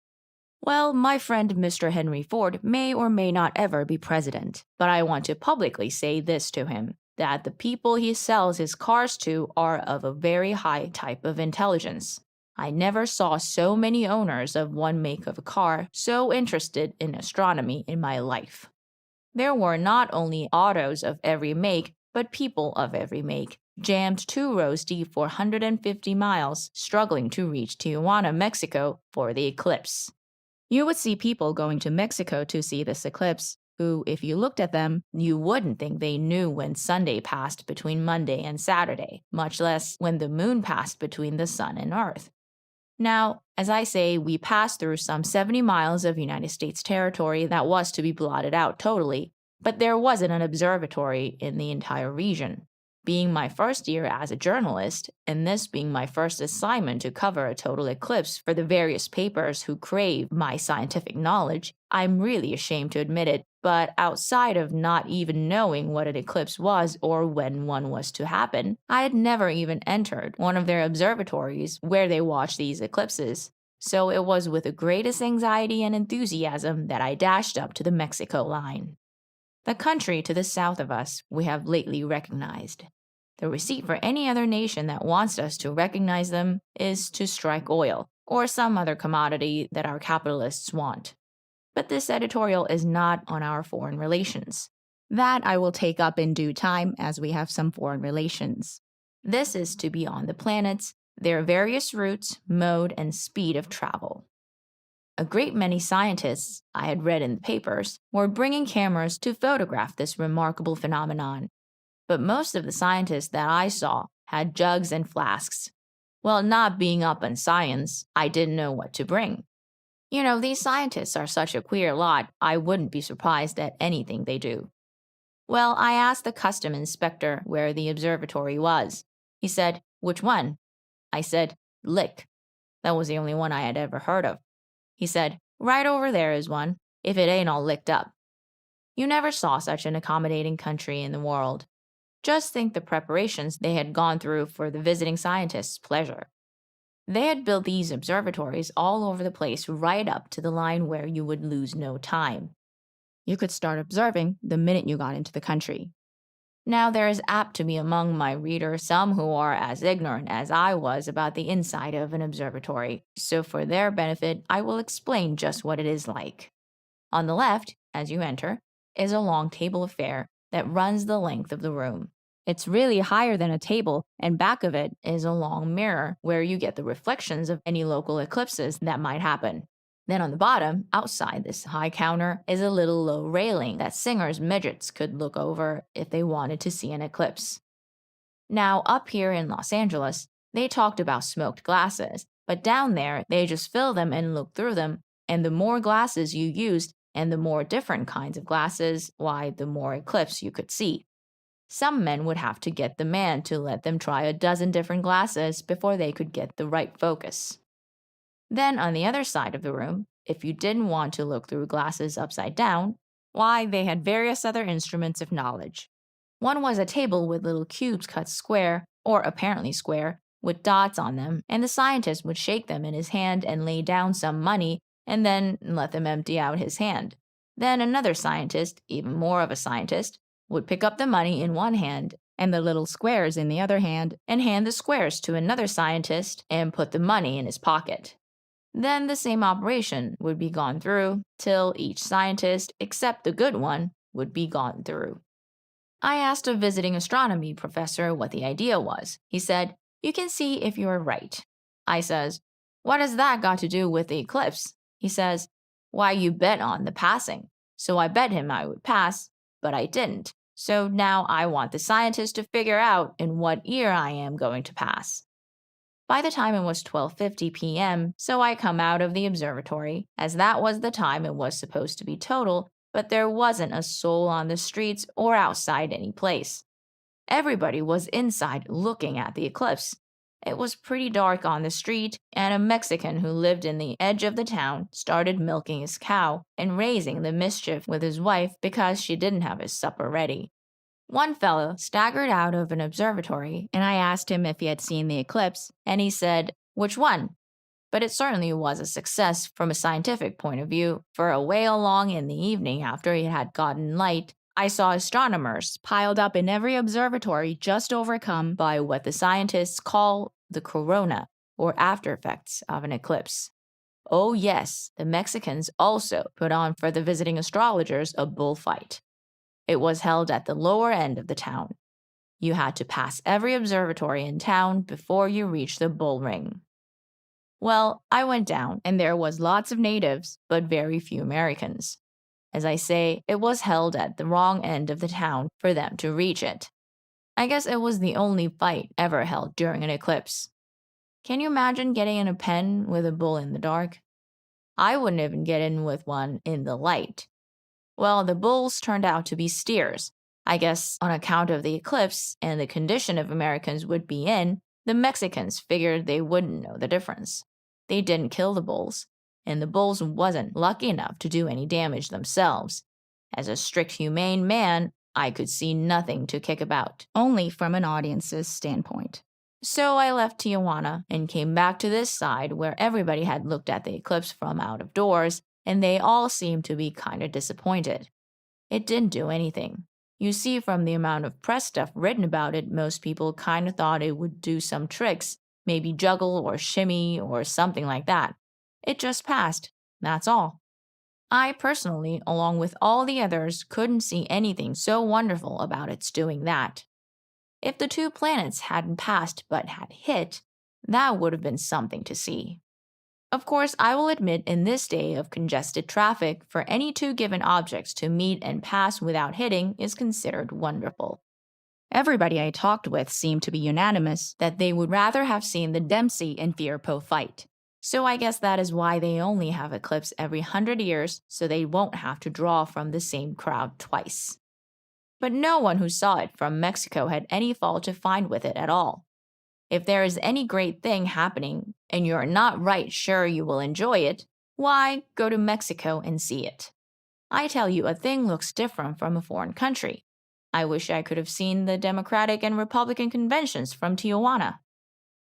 Well, my friend Mr. Henry Ford may or may not ever be president, but I want to publicly say this to him, that the people he sells his cars to are of a very high type of intelligence. I never saw so many owners of one make of a car so interested in astronomy in my life. There were not only autos of every make, but people of every make, jammed 2 rows deep for 150 miles, struggling to reach Tijuana, Mexico for the eclipse. You would see people going to Mexico to see this eclipse, who, if you looked at them, you wouldn't think they knew when Sunday passed between Monday and Saturday, much less when the moon passed between the sun and earth. Now, as I say, we passed through some 70 miles of United States territory that was to be blotted out totally, but there wasn't an observatory in the entire region. Being my first year as a journalist, and this being my first assignment to cover a total eclipse for the various papers who crave my scientific knowledge, I'm really ashamed to admit it, but outside of not even knowing what an eclipse was or when one was to happen, I had never even entered one of their observatories where they watch these eclipses. So it was with the greatest anxiety and enthusiasm that I dashed up to the Mexico line. The country to the south of us we have lately recognized. The receipt for any other nation that wants us to recognize them is to strike oil, or some other commodity that our capitalists want. But this editorial is not on our foreign relations. That I will take up in due time as we have some foreign relations. This is to be on the planets, their various routes, mode, and speed of travel. A great many scientists, I had read in the papers, were bringing cameras to photograph this remarkable phenomenon. But most of the scientists that I saw had jugs and flasks. Well, not being up on science, I didn't know what to bring. These scientists are such a queer lot, I wouldn't be surprised at anything they do. Well, I asked the custom inspector where the observatory was. He said, "Which one?" I said, "Lick." That was the only one I had ever heard of. He said, "Right over there is one, if it ain't all licked up." You never saw such an accommodating country in the world. Just think the preparations they had gone through for the visiting scientists' pleasure. They had built these observatories all over the place right up to the line where you would lose no time. You could start observing the minute you got into the country. Now, there is apt to be among my readers some who are as ignorant as I was about the inside of an observatory, so for their benefit, I will explain just what it is like. On the left, as you enter, is a long table affair that runs the length of the room. It's really higher than a table, and back of it is a long mirror where you get the reflections of any local eclipses that might happen. Then on the bottom, outside this high counter, is a little low railing that singers' midgets could look over if they wanted to see an eclipse. Now, up here in Los Angeles, they talked about smoked glasses, but down there, they just fill them and look through them, and the more glasses you used, and the more different kinds of glasses, why, the more eclipse you could see. Some men would have to get the man to let them try a dozen different glasses before they could get the right focus. Then, on the other side of the room, if you didn't want to look through glasses upside down, why, they had various other instruments of knowledge. One was a table with little cubes cut square, or apparently square, with dots on them, and the scientist would shake them in his hand and lay down some money, and then let them empty out his hand. Then another scientist, even more of a scientist, would pick up the money in one hand and the little squares in the other hand, and hand the squares to another scientist and put the money in his pocket. Then the same operation would be gone through till each scientist, except the good one, would be gone through. I asked a visiting astronomy professor what the idea was. He said, "You can see if you are right." I says, "What has that got to do with the eclipse?" He says, "Why, you bet on the passing." So I bet him I would pass, but I didn't. So now I want the scientist to figure out in what year I am going to pass. By the time it was 12:50 p.m., so I come out of the observatory, as that was the time it was supposed to be total, but there wasn't a soul on the streets or outside any place. Everybody was inside looking at the eclipse. It was pretty dark on the street, and a Mexican who lived in the edge of the town started milking his cow and raising the mischief with his wife because she didn't have his supper ready. One fellow staggered out of an observatory, and I asked him if he had seen the eclipse, and he said, "Which one?" But it certainly was a success from a scientific point of view, for away along in the evening after it had gotten light, I saw astronomers piled up in every observatory just overcome by what the scientists call the corona, or after effects of an eclipse. Oh yes, the Mexicans also put on for the visiting astrologers a bullfight. It was held at the lower end of the town. You had to pass every observatory in town before you reached the bull ring. Well, I went down, and there was lots of natives, but very few Americans. As I say, it was held at the wrong end of the town for them to reach it. I guess it was the only fight ever held during an eclipse. Can you imagine getting in a pen with a bull in the dark? I wouldn't even get in with one in the light. Well, the bulls turned out to be steers. I guess on account of the eclipse and the condition of Americans would be in, the Mexicans figured they wouldn't know the difference. They didn't kill the bulls, and the bulls wasn't lucky enough to do any damage themselves. As a strict humane man, I could see nothing to kick about, only from an audience's standpoint. So I left Tijuana and came back to this side where everybody had looked at the eclipse from out of doors, and they all seemed to be kind of disappointed. It didn't do anything. You see, from the amount of press stuff written about it, most people kind of thought it would do some tricks, maybe juggle or shimmy or something like that. It just passed. That's all. I personally, along with all the others, couldn't see anything so wonderful about its doing that. If the two planets hadn't passed but had hit, that would have been something to see. Of course, I will admit in this day of congested traffic, for any two given objects to meet and pass without hitting is considered wonderful. Everybody I talked with seemed to be unanimous that they would rather have seen the Dempsey and Firpo fight. So I guess that is why they only have eclipse every 100 years, so they won't have to draw from the same crowd twice. But no one who saw it from Mexico had any fault to find with it at all. If there is any great thing happening and you're not right sure you will enjoy it, why go to Mexico and see it? I tell you, a thing looks different from a foreign country. I wish I could have seen the Democratic and Republican conventions from Tijuana.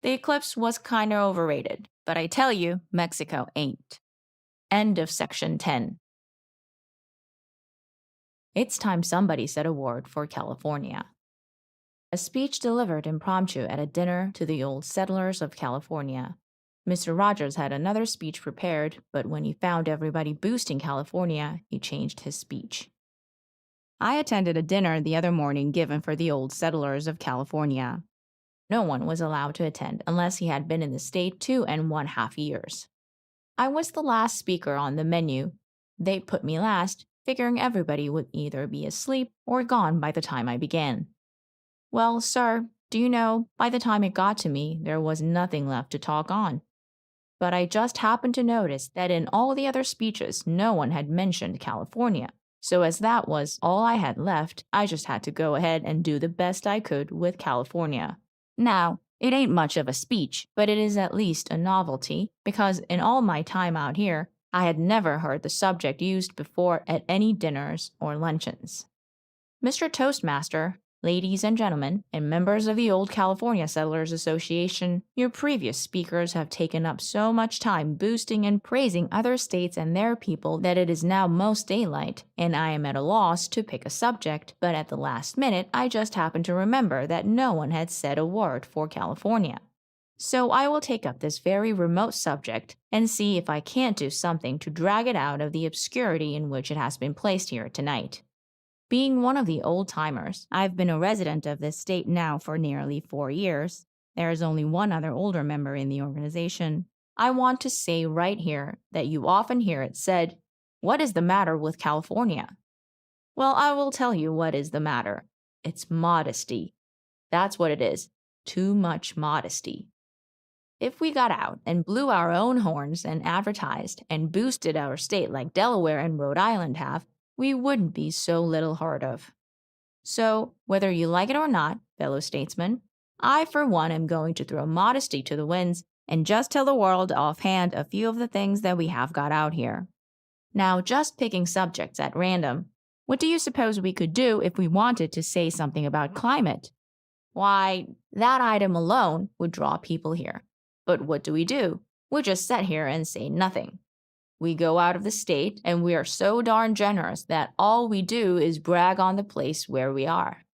The eclipse was kinda overrated, but I tell you, Mexico ain't. End of section 10. It's time somebody said a word for California. A speech delivered impromptu at a dinner to the old settlers of California. Mr. Rogers had another speech prepared, but when he found everybody boosting California, he changed his speech. I attended a dinner the other morning given for the old settlers of California. No one was allowed to attend unless he had been in the state 2½ years. I was the last speaker on the menu. They put me last, figuring everybody would either be asleep or gone by the time I began. Well, sir, do you know, by the time it got to me, there was nothing left to talk on. But I just happened to notice that in all the other speeches, no one had mentioned California. So as that was all I had left, I just had to go ahead and do the best I could with California. Now, it ain't much of a speech, but it is at least a novelty, because in all my time out here, I had never heard the subject used before at any dinners or luncheons. Mr. Toastmaster, ladies and gentlemen, and members of the Old California Settlers Association, your previous speakers have taken up so much time boosting and praising other states and their people that it is now most daylight, and I am at a loss to pick a subject, but at the last minute I just happened to remember that no one had said a word for California. So I will take up this very remote subject and see if I can't do something to drag it out of the obscurity in which it has been placed here tonight. Being one of the old-timers, I've been a resident of this state now for nearly 4 years. There is only one other older member in the organization. I want to say right here that you often hear it said, "What is the matter with California?" Well, I will tell you what is the matter. It's modesty. That's what it is. Too much modesty. If we got out and blew our own horns and advertised and boosted our state like Delaware and Rhode Island have, we wouldn't be so little heard of. So, whether you like it or not, fellow statesmen, I for one am going to throw modesty to the winds and just tell the world offhand a few of the things that we have got out here. Now, just picking subjects at random, what do you suppose we could do if we wanted to say something about climate? Why, that item alone would draw people here. But what do? We just sit here and say nothing. We go out of the state, and we are so darn generous that all we do is brag on the place where we are.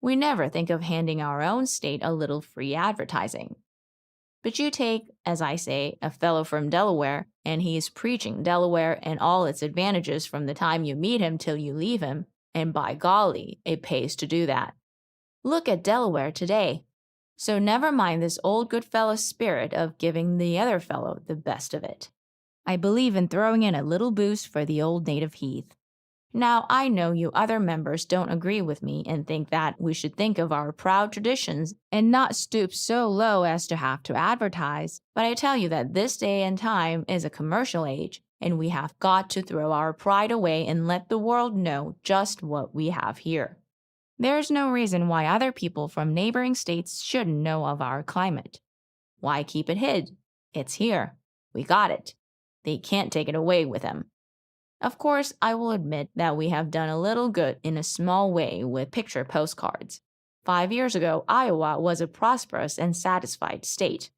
We never think of handing our own state a little free advertising. But you take, as I say, a fellow from Delaware, and he's preaching Delaware and all its advantages from the time you meet him till you leave him, and by golly, it pays to do that. Look at Delaware today. So never mind this old good fellow's spirit of giving the other fellow the best of it. I believe in throwing in a little boost for the old native heath. Now, I know you other members don't agree with me and think that we should think of our proud traditions and not stoop so low as to have to advertise, but I tell you that this day and time is a commercial age, and we have got to throw our pride away and let the world know just what we have here. There's no reason why other people from neighboring states shouldn't know of our climate. Why keep it hid? It's here. We got it. They can't take it away with them. Of course, I will admit that we have done a little good in a small way with picture postcards. 5 years ago, Iowa was a prosperous and satisfied state.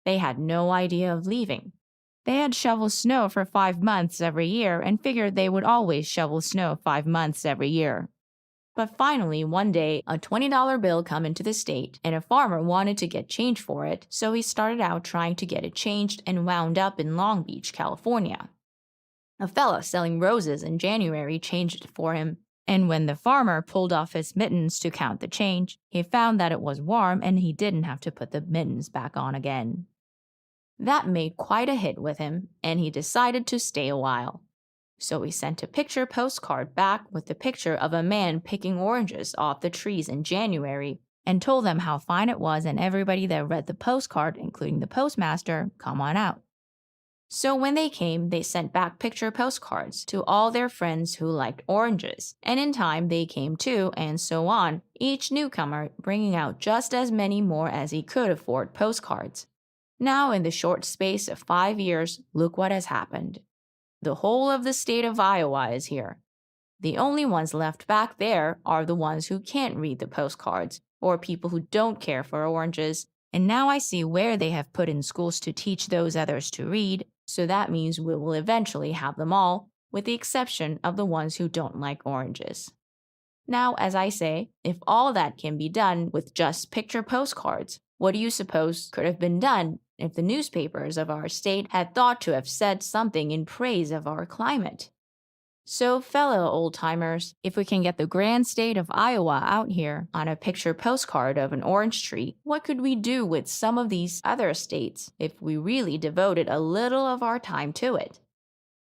They had no idea of leaving. They had shoveled snow for 5 months every year and figured they would always shovel snow 5 months every year. But finally, one day, a $20 bill come into the state, and a farmer wanted to get change for it, so he started out trying to get it changed and wound up in Long Beach, California. A fella selling roses in January changed it for him, and when the farmer pulled off his mittens to count the change, he found that it was warm and he didn't have to put the mittens back on again. That made quite a hit with him, and he decided to stay a while. So he sent a picture postcard back with the picture of a man picking oranges off the trees in January and told them how fine it was, and everybody that read the postcard, including the postmaster, come on out. So when they came, they sent back picture postcards to all their friends who liked oranges. And in time, they came too, and so on, each newcomer bringing out just as many more as he could afford postcards. Now, in the short space of 5 years, look what has happened. The whole of the state of Iowa is here. The only ones left back there are the ones who can't read the postcards, or people who don't care for oranges. And now I see where they have put in schools to teach those others to read, so that means we will eventually have them all, with the exception of the ones who don't like oranges. Now, as I say, if all that can be done with just picture postcards, what do you suppose could have been done if the newspapers of our state had thought to have said something in praise of our climate? So, fellow old-timers, if we can get the grand state of Iowa out here on a picture postcard of an orange tree, what could we do with some of these other states if we really devoted a little of our time to it?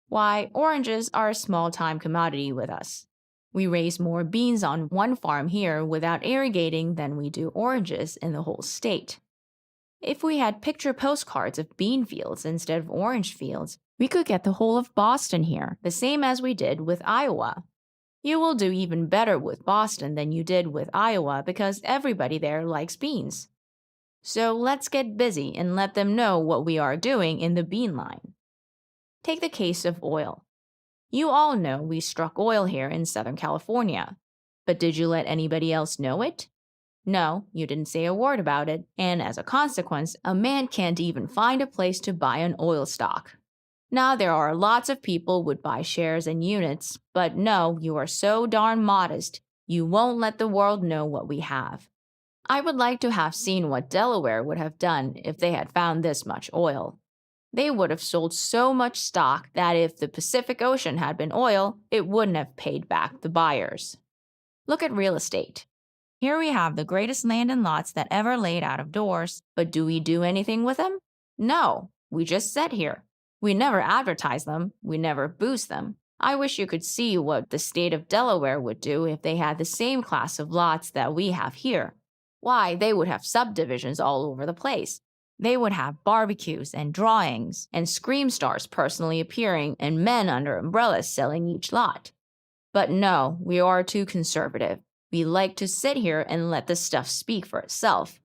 Why, oranges are a small-time commodity with us. We raise more beans on one farm here without irrigating than we do oranges in the whole state. If we had picture postcards of bean fields instead of orange fields, we could get the whole of Boston here, the same as we did with Iowa. You will do even better with Boston than you did with Iowa because everybody there likes beans. So let's get busy and let them know what we are doing in the bean line. Take the case of oil. You all know we struck oil here in Southern California. But did you let anybody else know it? No, you didn't say a word about it, and as a consequence, a man can't even find a place to buy an oil stock. Now, there are lots of people would buy shares and units, but no, you are so darn modest, you won't let the world know what we have. I would like to have seen what Delaware would have done if they had found this much oil. They would have sold so much stock that if the Pacific Ocean had been oil, it wouldn't have paid back the buyers. Look at real estate. Here we have the greatest land and lots that ever laid out of doors, but do we do anything with them? No, we just sit here. We never advertise them, we never boost them. I wish you could see what the state of Delaware would do if they had the same class of lots that we have here. Why, they would have subdivisions all over the place. They would have barbecues and drawings and scream stars personally appearing and men under umbrellas selling each lot. But no, we are too conservative. We like to sit here and let the stuff speak for itself.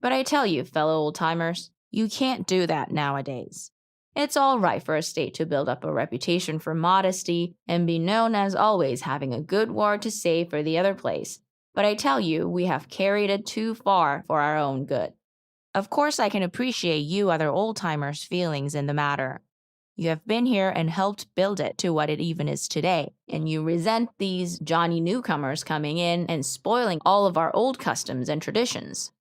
But I tell you, fellow old-timers, you can't do that nowadays. It's all right for a state to build up a reputation for modesty and be known as always having a good word to say for the other place. But I tell you, we have carried it too far for our own good. Of course, I can appreciate you other old-timers' feelings in the matter. You have been here and helped build it to what it even is today, and you resent these Johnny newcomers coming in and spoiling all of our old customs and traditions.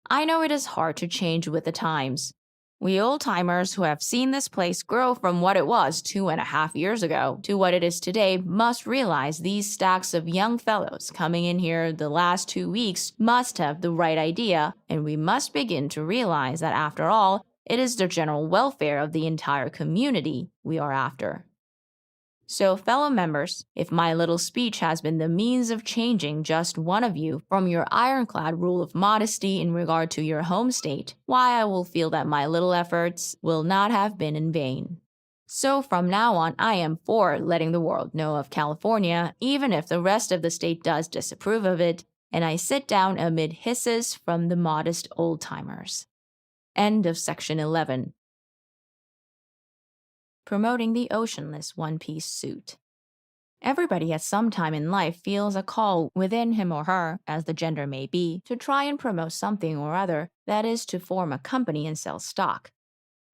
I know it is hard to change with the times. We old-timers who have seen this place grow from what it was 2.5 years ago to what it is today must realize these stacks of young fellows coming in here the last 2 weeks must have the right idea, and we must begin to realize that after all, it is the general welfare of the entire community we are after. So, fellow members, if my little speech has been the means of changing just one of you from your ironclad rule of modesty in regard to your home state, why I will feel that my little efforts will not have been in vain. So from now on, I am for letting the world know of California, even if the rest of the state does disapprove of it, and I sit down amid hisses from the modest old-timers. End of section 11. Promoting the oceanless one-piece suit. Everybody at some time in life feels a call within him or her, as the gender may be, to try and promote something or other, that is, to form a company and sell stock.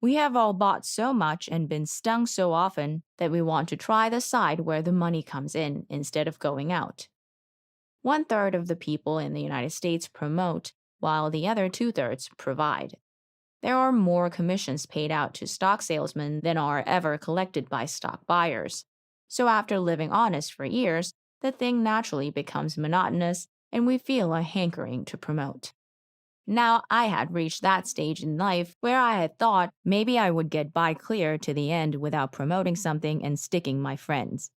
We have all bought so much and been stung so often that we want to try the side where the money comes in instead of going out. 1/3 of the people in the United States promote, while the other 2/3 provide. There are more commissions paid out to stock salesmen than are ever collected by stock buyers. So after living honest for years, the thing naturally becomes monotonous and we feel a hankering to promote. Now I had reached that stage in life where I had thought maybe I would get by clear to the end without promoting something and sticking my friends.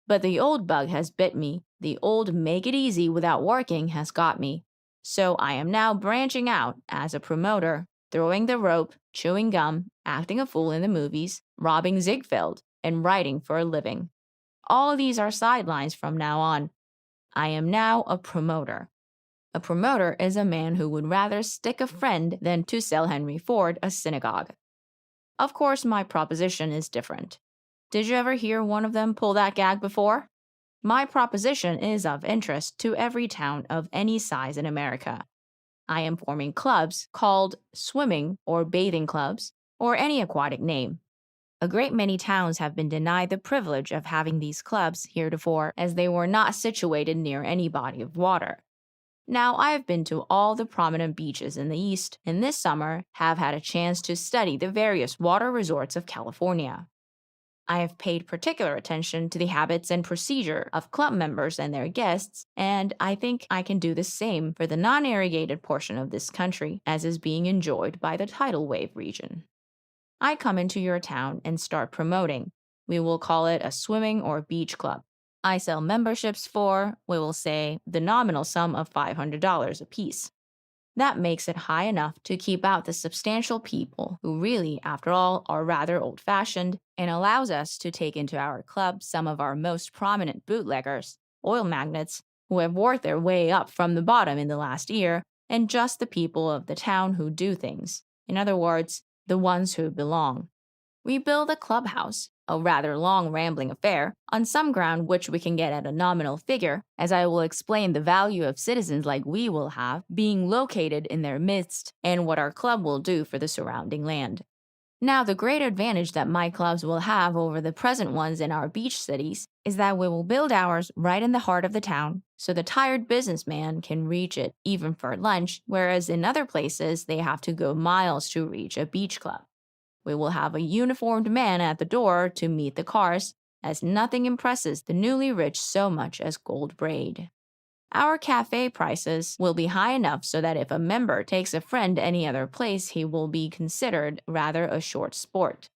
But the old bug has bit me, the old make it easy without working has got me. So I am now branching out as a promoter. throwing the rope, chewing gum, acting a fool in the movies, robbing Ziegfeld, and writing for a living. All these are sidelines from now on. I am now a promoter. A promoter is a man who would rather stick a friend than to sell Henry Ford a synagogue. Of course, my proposition is different. Did you ever hear one of them pull that gag before? My proposition is of interest to every town of any size in America. I am forming clubs called swimming or bathing clubs, or any aquatic name. A great many towns have been denied the privilege of having these clubs heretofore, as they were not situated near any body of water. Now, I have been to all the prominent beaches in the East, and this summer have had a chance to study the various water resorts of California. I have paid particular attention to the habits and procedure of club members and their guests, and I think I can do the same for the non-irrigated portion of this country as is being enjoyed by the tidal wave region. I come into your town and start promoting. We will call it a swimming or beach club. I sell memberships for, we will say, the nominal sum of $500 apiece. That makes it high enough to keep out the substantial people who really, after all, are rather old-fashioned, and allows us to take into our club some of our most prominent bootleggers, oil magnates, who have worked their way up from the bottom in the last year, and just the people of the town who do things. In other words, the ones who belong. We build a clubhouse, a rather long rambling affair, on some ground which we can get at a nominal figure, as I will explain the value of citizens like we will have being located in their midst, and what our club will do for the surrounding land. Now, the great advantage that my clubs will have over the present ones in our beach cities is that we will build ours right in the heart of the town, so the tired businessman can reach it even for lunch, whereas in other places they have to go miles to reach a beach club. We will have a uniformed man at the door to meet the cars, as nothing impresses the newly rich so much as gold braid. Our cafe prices will be high enough so that if a member takes a friend any other place, he will be considered rather a short sport.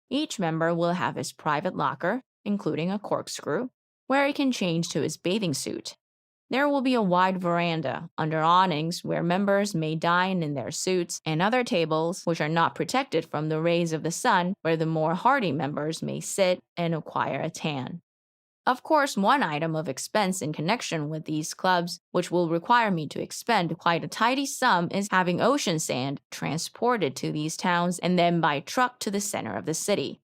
Each member will have his private locker, including a corkscrew, where he can change to his bathing suit. There will be a wide veranda under awnings where members may dine in their suits, and other tables which are not protected from the rays of the sun where the more hardy members may sit and acquire a tan. Of course, one item of expense in connection with these clubs, which will require me to expend quite a tidy sum, is having ocean sand transported to these towns and then by truck to the center of the city.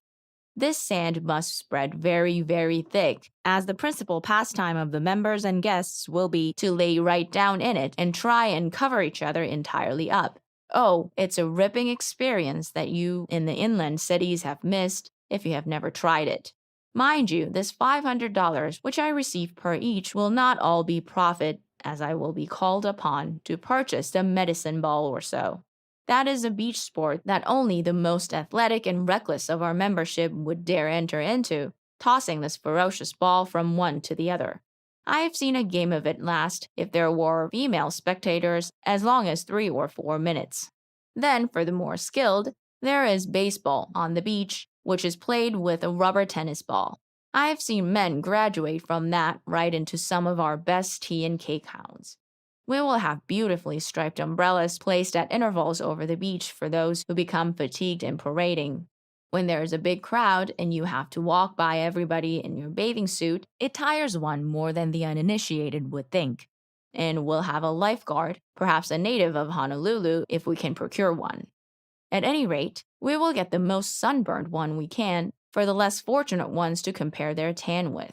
This sand must spread very, very thick, as the principal pastime of the members and guests will be to lay right down in it and try and cover each other entirely up. Oh, it's a ripping experience that you in the inland cities have missed if you have never tried it. Mind you, this $500 which I receive per each will not all be profit, as I will be called upon to purchase a medicine ball or so. That is a beach sport that only the most athletic and reckless of our membership would dare enter into, tossing this ferocious ball from one to the other. I have seen a game of it last, if there were female spectators, as long as 3 or 4 minutes. Then, for the more skilled, there is baseball on the beach, which is played with a rubber tennis ball. I have seen men graduate from that right into some of our best tea and cake hounds. We will have beautifully striped umbrellas placed at intervals over the beach for those who become fatigued in parading. When there is a big crowd and you have to walk by everybody in your bathing suit, it tires one more than the uninitiated would think. And we'll have a lifeguard, perhaps a native of Honolulu if we can procure one. At any rate, we will get the most sunburned one we can for the less fortunate ones to compare their tan with.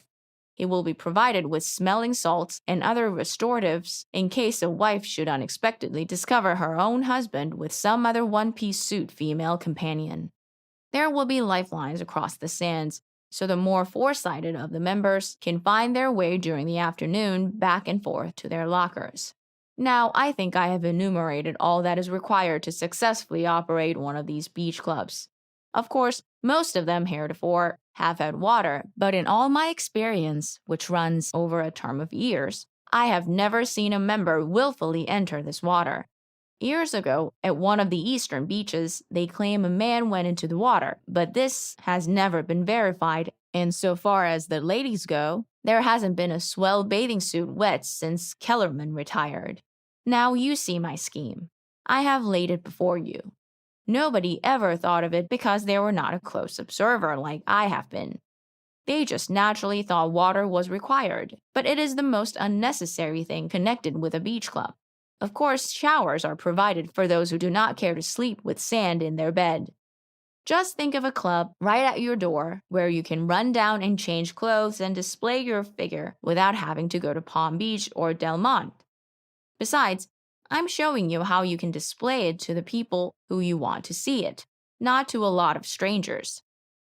He will be provided with smelling salts and other restoratives in case a wife should unexpectedly discover her own husband with some other one-piece suit female companion. There will be lifelines across the sands, so the more foresighted of the members can find their way during the afternoon back and forth to their lockers. Now, I think I have enumerated all that is required to successfully operate one of these beach clubs. Of course, most of them heretofore have had water, but in all my experience, which runs over a term of years, I have never seen a member willfully enter this water. Years ago, at one of the eastern beaches, they claim a man went into the water, but this has never been verified, and so far as the ladies go, there hasn't been a swell bathing suit wet since Kellerman retired. Now you see my scheme. I have laid it before you. Nobody ever thought of it because they were not a close observer like I have been. They just naturally thought water was required, but it is the most unnecessary thing connected with a beach club. Of course, showers are provided for those who do not care to sleep with sand in their bed. Just think of a club right at your door where you can run down and change clothes and display your figure without having to go to Palm Beach or Del Monte. Besides, I'm showing you how you can display it to the people who you want to see it, not to a lot of strangers.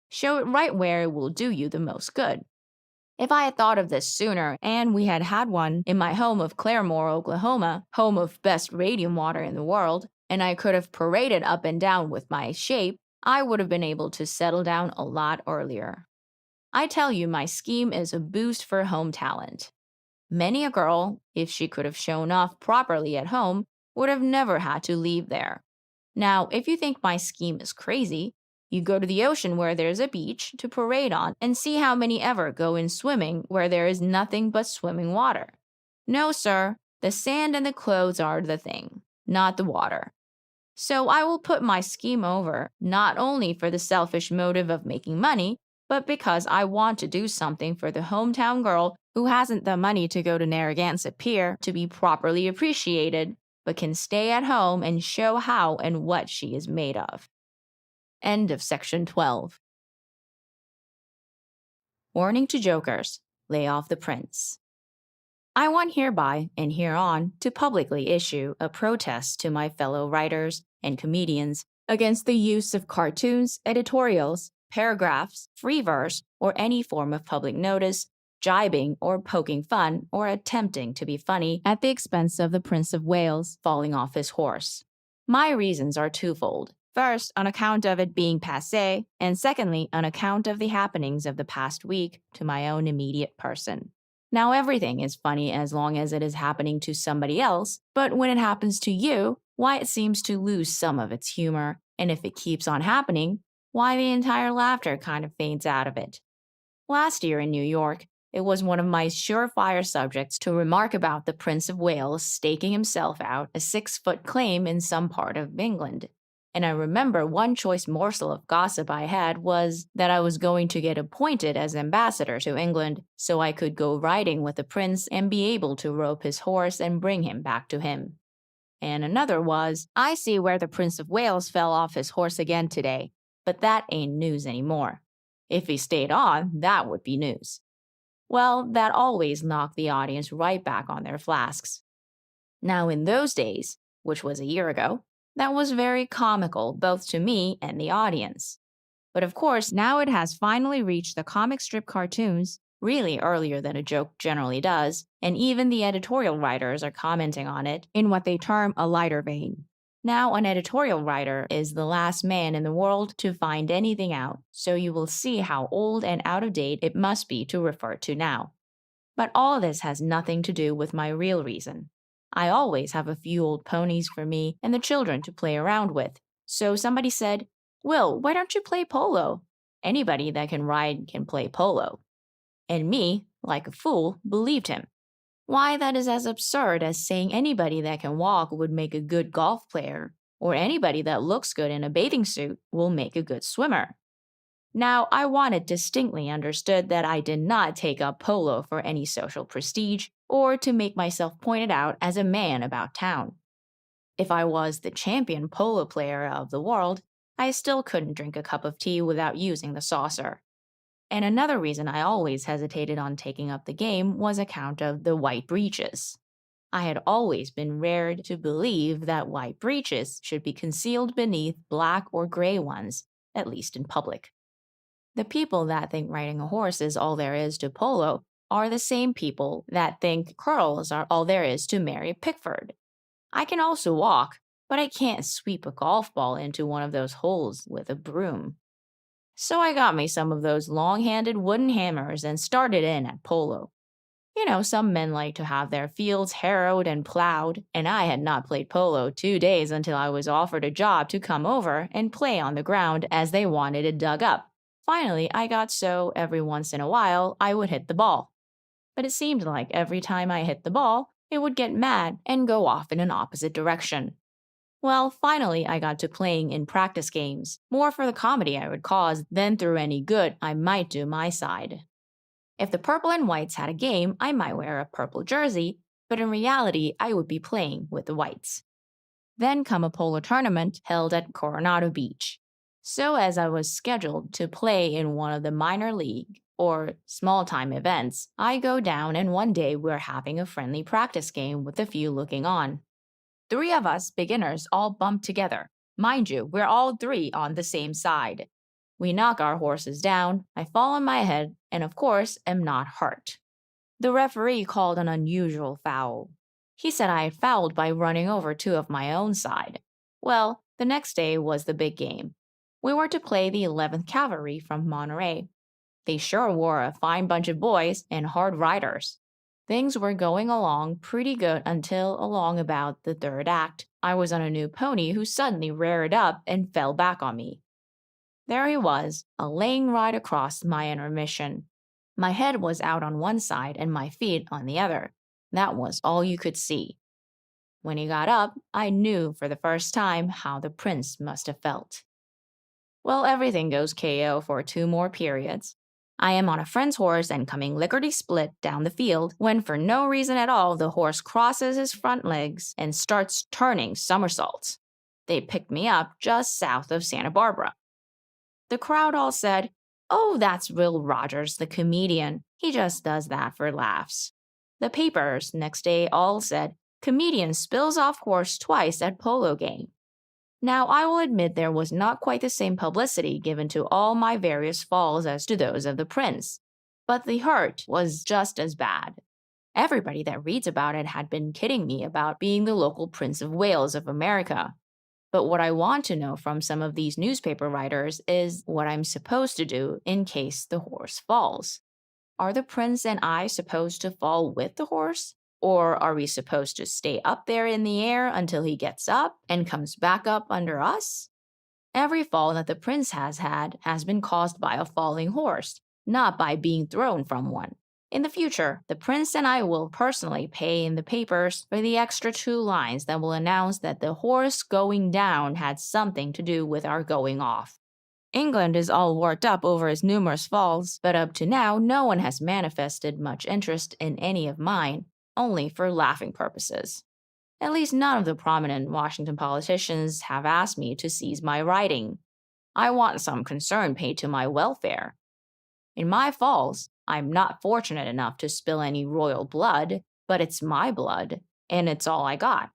Show it right where it will do you the most good. If I had thought of this sooner and we had had one in my home of Claremore, Oklahoma, home of best radium water in the world, and I could have paraded up and down with my shape, I would have been able to settle down a lot earlier. I tell you, my scheme is a boost for home talent. Many a girl, if she could have shown off properly at home, would have never had to leave there. Now, if you think my scheme is crazy, you go to the ocean where there's a beach to parade on and see how many ever go in swimming where there is nothing but swimming water. No, sir, the sand and the clothes are the thing, not the water. So I will put my scheme over, not only for the selfish motive of making money, but because I want to do something for the hometown girl who hasn't the money to go to Narragansett Pier to be properly appreciated, but can stay at home and show how and what she is made of. End of section 12. Warning to jokers, lay off the prince. I want hereby and hereon to publicly issue a protest to my fellow writers and comedians against the use of cartoons, editorials, paragraphs, free verse, or any form of public notice, jibing or poking fun or attempting to be funny at the expense of the Prince of Wales falling off his horse. My reasons are twofold. First, on account of it being passé, and secondly, on account of the happenings of the past week to my own immediate person. Now, everything is funny as long as it is happening to somebody else, but when it happens to you, why it seems to lose some of its humor, and if it keeps on happening, why the entire laughter kind of fades out of it. Last year in New York, it was one of my surefire subjects to remark about the Prince of Wales staking himself out a 6-foot claim in some part of England. And I remember one choice morsel of gossip I had was that I was going to get appointed as ambassador to England so I could go riding with the prince and be able to rope his horse and bring him back to him. And another was, I see where the Prince of Wales fell off his horse again today, but that ain't news anymore. If he stayed on, that would be news. Well, that always knocked the audience right back on their flasks. Now, in those days, which was a year ago, that was very comical both to me and the audience. But of course, now it has finally reached the comic strip cartoons, really earlier than a joke generally does, and even the editorial writers are commenting on it in what they term a lighter vein. Now, an editorial writer is the last man in the world to find anything out, so you will see how old and out of date it must be to refer to now. But all this has nothing to do with my real reason. I always have a few old ponies for me and the children to play around with. So somebody said, "Will, why don't you play polo? Anybody that can ride can play polo." And me, like a fool, believed him. Why, that is as absurd as saying anybody that can walk would make a good golf player, or anybody that looks good in a bathing suit will make a good swimmer. Now, I want it distinctly understood that I did not take up polo for any social prestige or to make myself pointed out as a man about town. If I was the champion polo player of the world, I still couldn't drink a cup of tea without using the saucer. And another reason I always hesitated on taking up the game was account of the white breeches. I had always been reared to believe that white breeches should be concealed beneath black or gray ones, at least in public. The people that think riding a horse is all there is to polo are the same people that think curls are all there is to Mary Pickford. I can also walk, but I can't sweep a golf ball into one of those holes with a broom. So I got me some of those long-handed wooden hammers and started in at polo. You know, some men like to have their fields harrowed and plowed, and I had not played polo 2 days until I was offered a job to come over and play on the ground as they wanted it dug up. Finally, I got so every once in a while I would hit the ball. But it seemed like every time I hit the ball, it would get mad and go off in an opposite direction. Well, finally, I got to playing in practice games, more for the comedy I would cause than through any good I might do my side. If the purple and whites had a game, I might wear a purple jersey, but in reality, I would be playing with the whites. Then come a polo tournament held at Coronado Beach. So as I was scheduled to play in one of the minor league or small time events, I go down and one day we're having a friendly practice game with a few looking on. Three of us beginners all bump together. Mind you, we're all three on the same side. We knock our horses down, I fall on my head, and of course am not hurt. The referee called an unusual foul. He said I had fouled by running over two of my own side. Well, the next day was the big game. We were to play the 11th Cavalry from Monterey. They sure were a fine bunch of boys and hard riders. Things were going along pretty good until along about the third act. I was on a new pony who suddenly reared up and fell back on me. There he was, a laying right across my intermission. My head was out on one side and my feet on the other. That was all you could see. When he got up, I knew for the first time how the prince must have felt. Well, everything goes KO for 2 more periods. I am on a friend's horse and coming lickety-split down the field when for no reason at all the horse crosses his front legs and starts turning somersaults. They picked me up just south of Santa Barbara. The crowd all said, "Oh, that's Will Rogers, the comedian. He just does that for laughs." The papers next day all said, "Comedian spills off horse twice at polo game." Now, I will admit there was not quite the same publicity given to all my various falls as to those of the prince, but the hurt was just as bad. Everybody that reads about it had been kidding me about being the local Prince of Wales of America. But what I want to know from some of these newspaper writers is what I'm supposed to do in case the horse falls. Are the prince and I supposed to fall with the horse? Or are we supposed to stay up there in the air until he gets up and comes back up under us? Every fall that the prince has had has been caused by a falling horse, not by being thrown from one. In the future, the prince and I will personally pay in the papers for the extra 2 lines that will announce that the horse going down had something to do with our going off. England is all worked up over his numerous falls, but up to now no one has manifested much interest in any of mine, only for laughing purposes. At least none of the prominent Washington politicians have asked me to seize my writing. I want some concern paid to my welfare. In my falls, I'm not fortunate enough to spill any royal blood, but it's my blood, and it's all I got.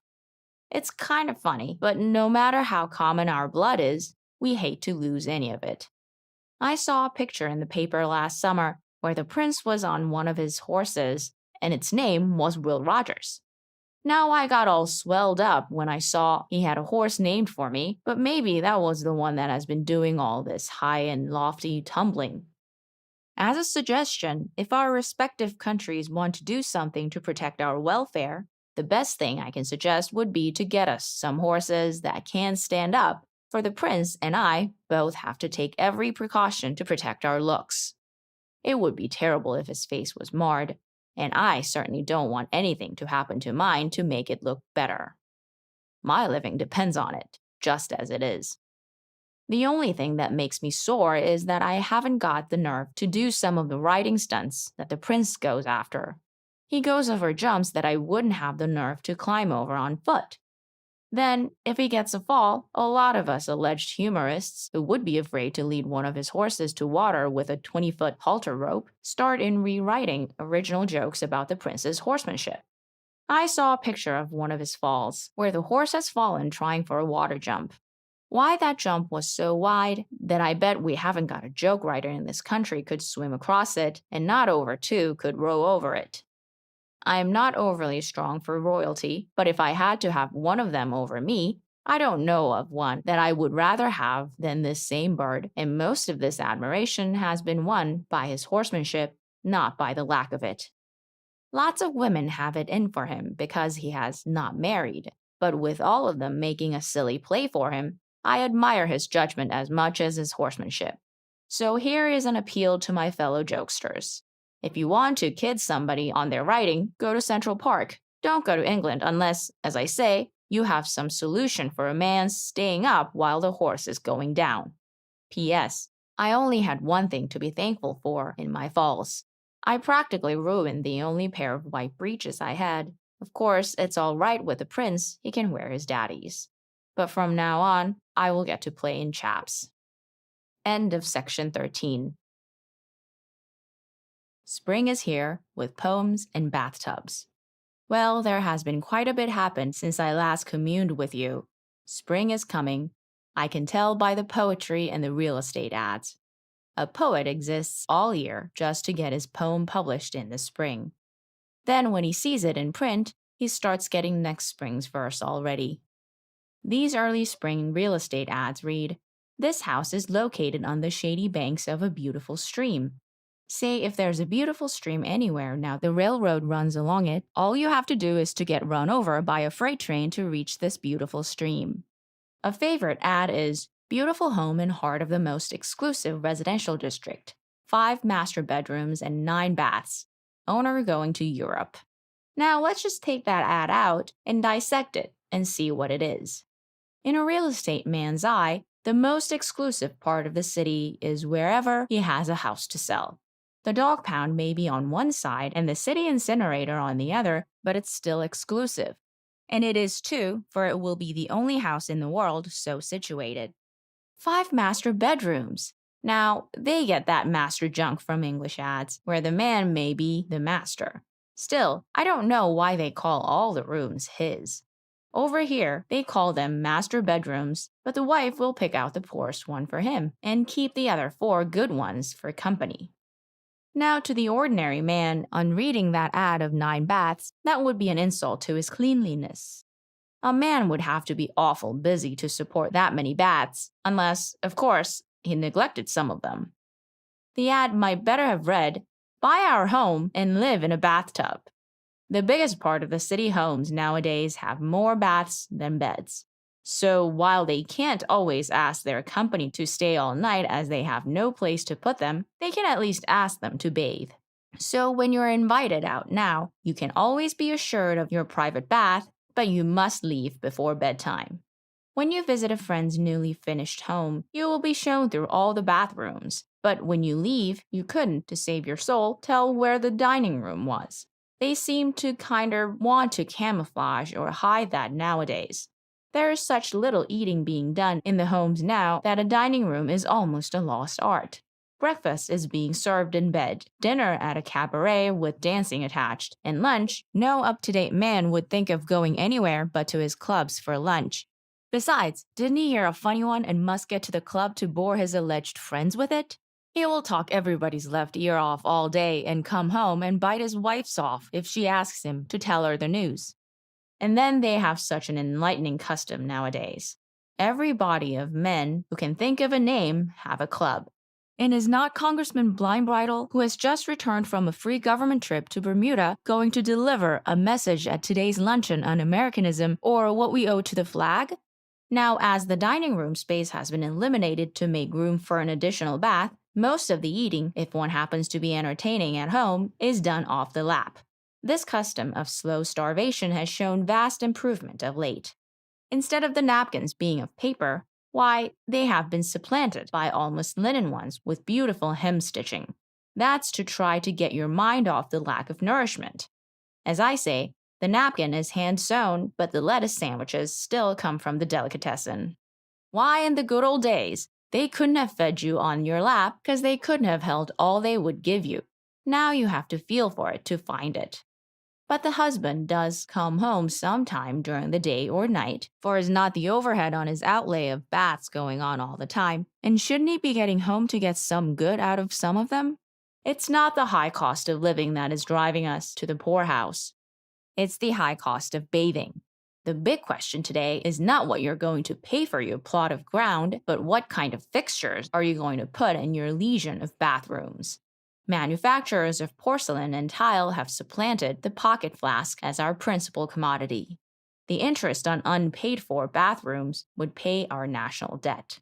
It's kind of funny, but no matter how common our blood is, we hate to lose any of it. I saw a picture in the paper last summer where the prince was on one of his horses, and its name was Will Rogers. Now I got all swelled up when I saw he had a horse named for me, but maybe that was the one that has been doing all this high and lofty tumbling. As a suggestion, if our respective countries want to do something to protect our welfare, the best thing I can suggest would be to get us some horses that can stand up, for the prince and I both have to take every precaution to protect our looks. It would be terrible if his face was marred, and I certainly don't want anything to happen to mine to make it look better. My living depends on it, just as it is. The only thing that makes me sore is that I haven't got the nerve to do some of the riding stunts that the prince goes after. He goes over jumps that I wouldn't have the nerve to climb over on foot. Then, if he gets a fall, a lot of us alleged humorists who would be afraid to lead one of his horses to water with a 20-foot halter rope start in rewriting original jokes about the prince's horsemanship. I saw a picture of one of his falls, where the horse has fallen trying for a water jump. Why that jump was so wide that I bet we haven't got a joke writer in this country could swim across it, and not over two could row over it. I am not overly strong for royalty, but if I had to have one of them over me, I don't know of one that I would rather have than this same bird, and most of this admiration has been won by his horsemanship, not by the lack of it. Lots of women have it in for him because he has not married, but with all of them making a silly play for him, I admire his judgment as much as his horsemanship. So here is an appeal to my fellow jokesters. If you want to kid somebody on their writing, go to Central Park. Don't go to England unless, as I say, you have some solution for a man staying up while the horse is going down. P.S. I only had one thing to be thankful for in my falls. I practically ruined the only pair of white breeches I had. Of course, it's all right with the prince, he can wear his daddies. But from now on, I will get to play in chaps. End of section 13. Spring is here with poems and bathtubs. Well, there has been quite a bit happened since I last communed with you. Spring is coming. I can tell by the poetry and the real estate ads. A poet exists all year just to get his poem published in the spring. Then, when he sees it in print, he starts getting next spring's verse already. These early spring real estate ads read, "This house is located on the shady banks of a beautiful stream." Say if there's a beautiful stream anywhere now the railroad runs along it, all you have to do is to get run over by a freight train to reach this beautiful stream. A favorite ad is, "Beautiful home in heart of the most exclusive residential district. 5 master bedrooms and 9 baths. Owner going to Europe." Now let's just take that ad out and dissect it and see what it is. In a real estate man's eye, the most exclusive part of the city is wherever he has a house to sell. The dog pound may be on one side and the city incinerator on the other, but it's still exclusive. And it is too, for it will be the only house in the world so situated. 5 master bedrooms. Now, they get that master junk from English ads, where the man may be the master. Still, I don't know why they call all the rooms his. Over here, they call them master bedrooms, but the wife will pick out the poorest one for him and keep the other 4 good ones for company. Now, to the ordinary man, on reading that ad of 9 baths, that would be an insult to his cleanliness. A man would have to be awful busy to support that many baths, unless, of course, he neglected some of them. The ad might better have read, "Buy our home and live in a bathtub." The biggest part of the city homes nowadays have more baths than beds. So while they can't always ask their company to stay all night as they have no place to put them, they can at least ask them to bathe. So when you're invited out now, you can always be assured of your private bath, but you must leave before bedtime. When you visit a friend's newly finished home, you will be shown through all the bathrooms, but when you leave, you couldn't, to save your soul, tell where the dining room was. They seem to kinder want to camouflage or hide that nowadays. There is such little eating being done in the homes now that a dining room is almost a lost art. Breakfast is being served in bed, dinner at a cabaret with dancing attached, and lunch, no up-to-date man would think of going anywhere but to his clubs for lunch. Besides, didn't he hear a funny one and must get to the club to bore his alleged friends with it? He will talk everybody's left ear off all day and come home and bite his wife's off if she asks him to tell her the news. And then they have such an enlightening custom nowadays. Every body of men who can think of a name have a club. And is not Congressman Blindbridle, who has just returned from a free government trip to Bermuda, going to deliver a message at today's luncheon on Americanism or what we owe to the flag? Now, as the dining room space has been eliminated to make room for an additional bath, most of the eating, if one happens to be entertaining at home, is done off the lap. This custom of slow starvation has shown vast improvement of late. Instead of the napkins being of paper, why, they have been supplanted by almost linen ones with beautiful hem stitching. That's to try to get your mind off the lack of nourishment. As I say, the napkin is hand-sewn, but the lettuce sandwiches still come from the delicatessen. Why, in the good old days, they couldn't have fed you on your lap because they couldn't have held all they would give you. Now you have to feel for it to find it. But the husband does come home sometime during the day or night, for is not the overhead on his outlay of baths going on all the time, and shouldn't he be getting home to get some good out of some of them? It's not the high cost of living that is driving us to the poorhouse. It's the high cost of bathing. The big question today is not what you're going to pay for your plot of ground, but what kind of fixtures are you going to put in your legion of bathrooms. Manufacturers of porcelain and tile have supplanted the pocket flask as our principal commodity. The interest on unpaid-for bathrooms would pay our national debt.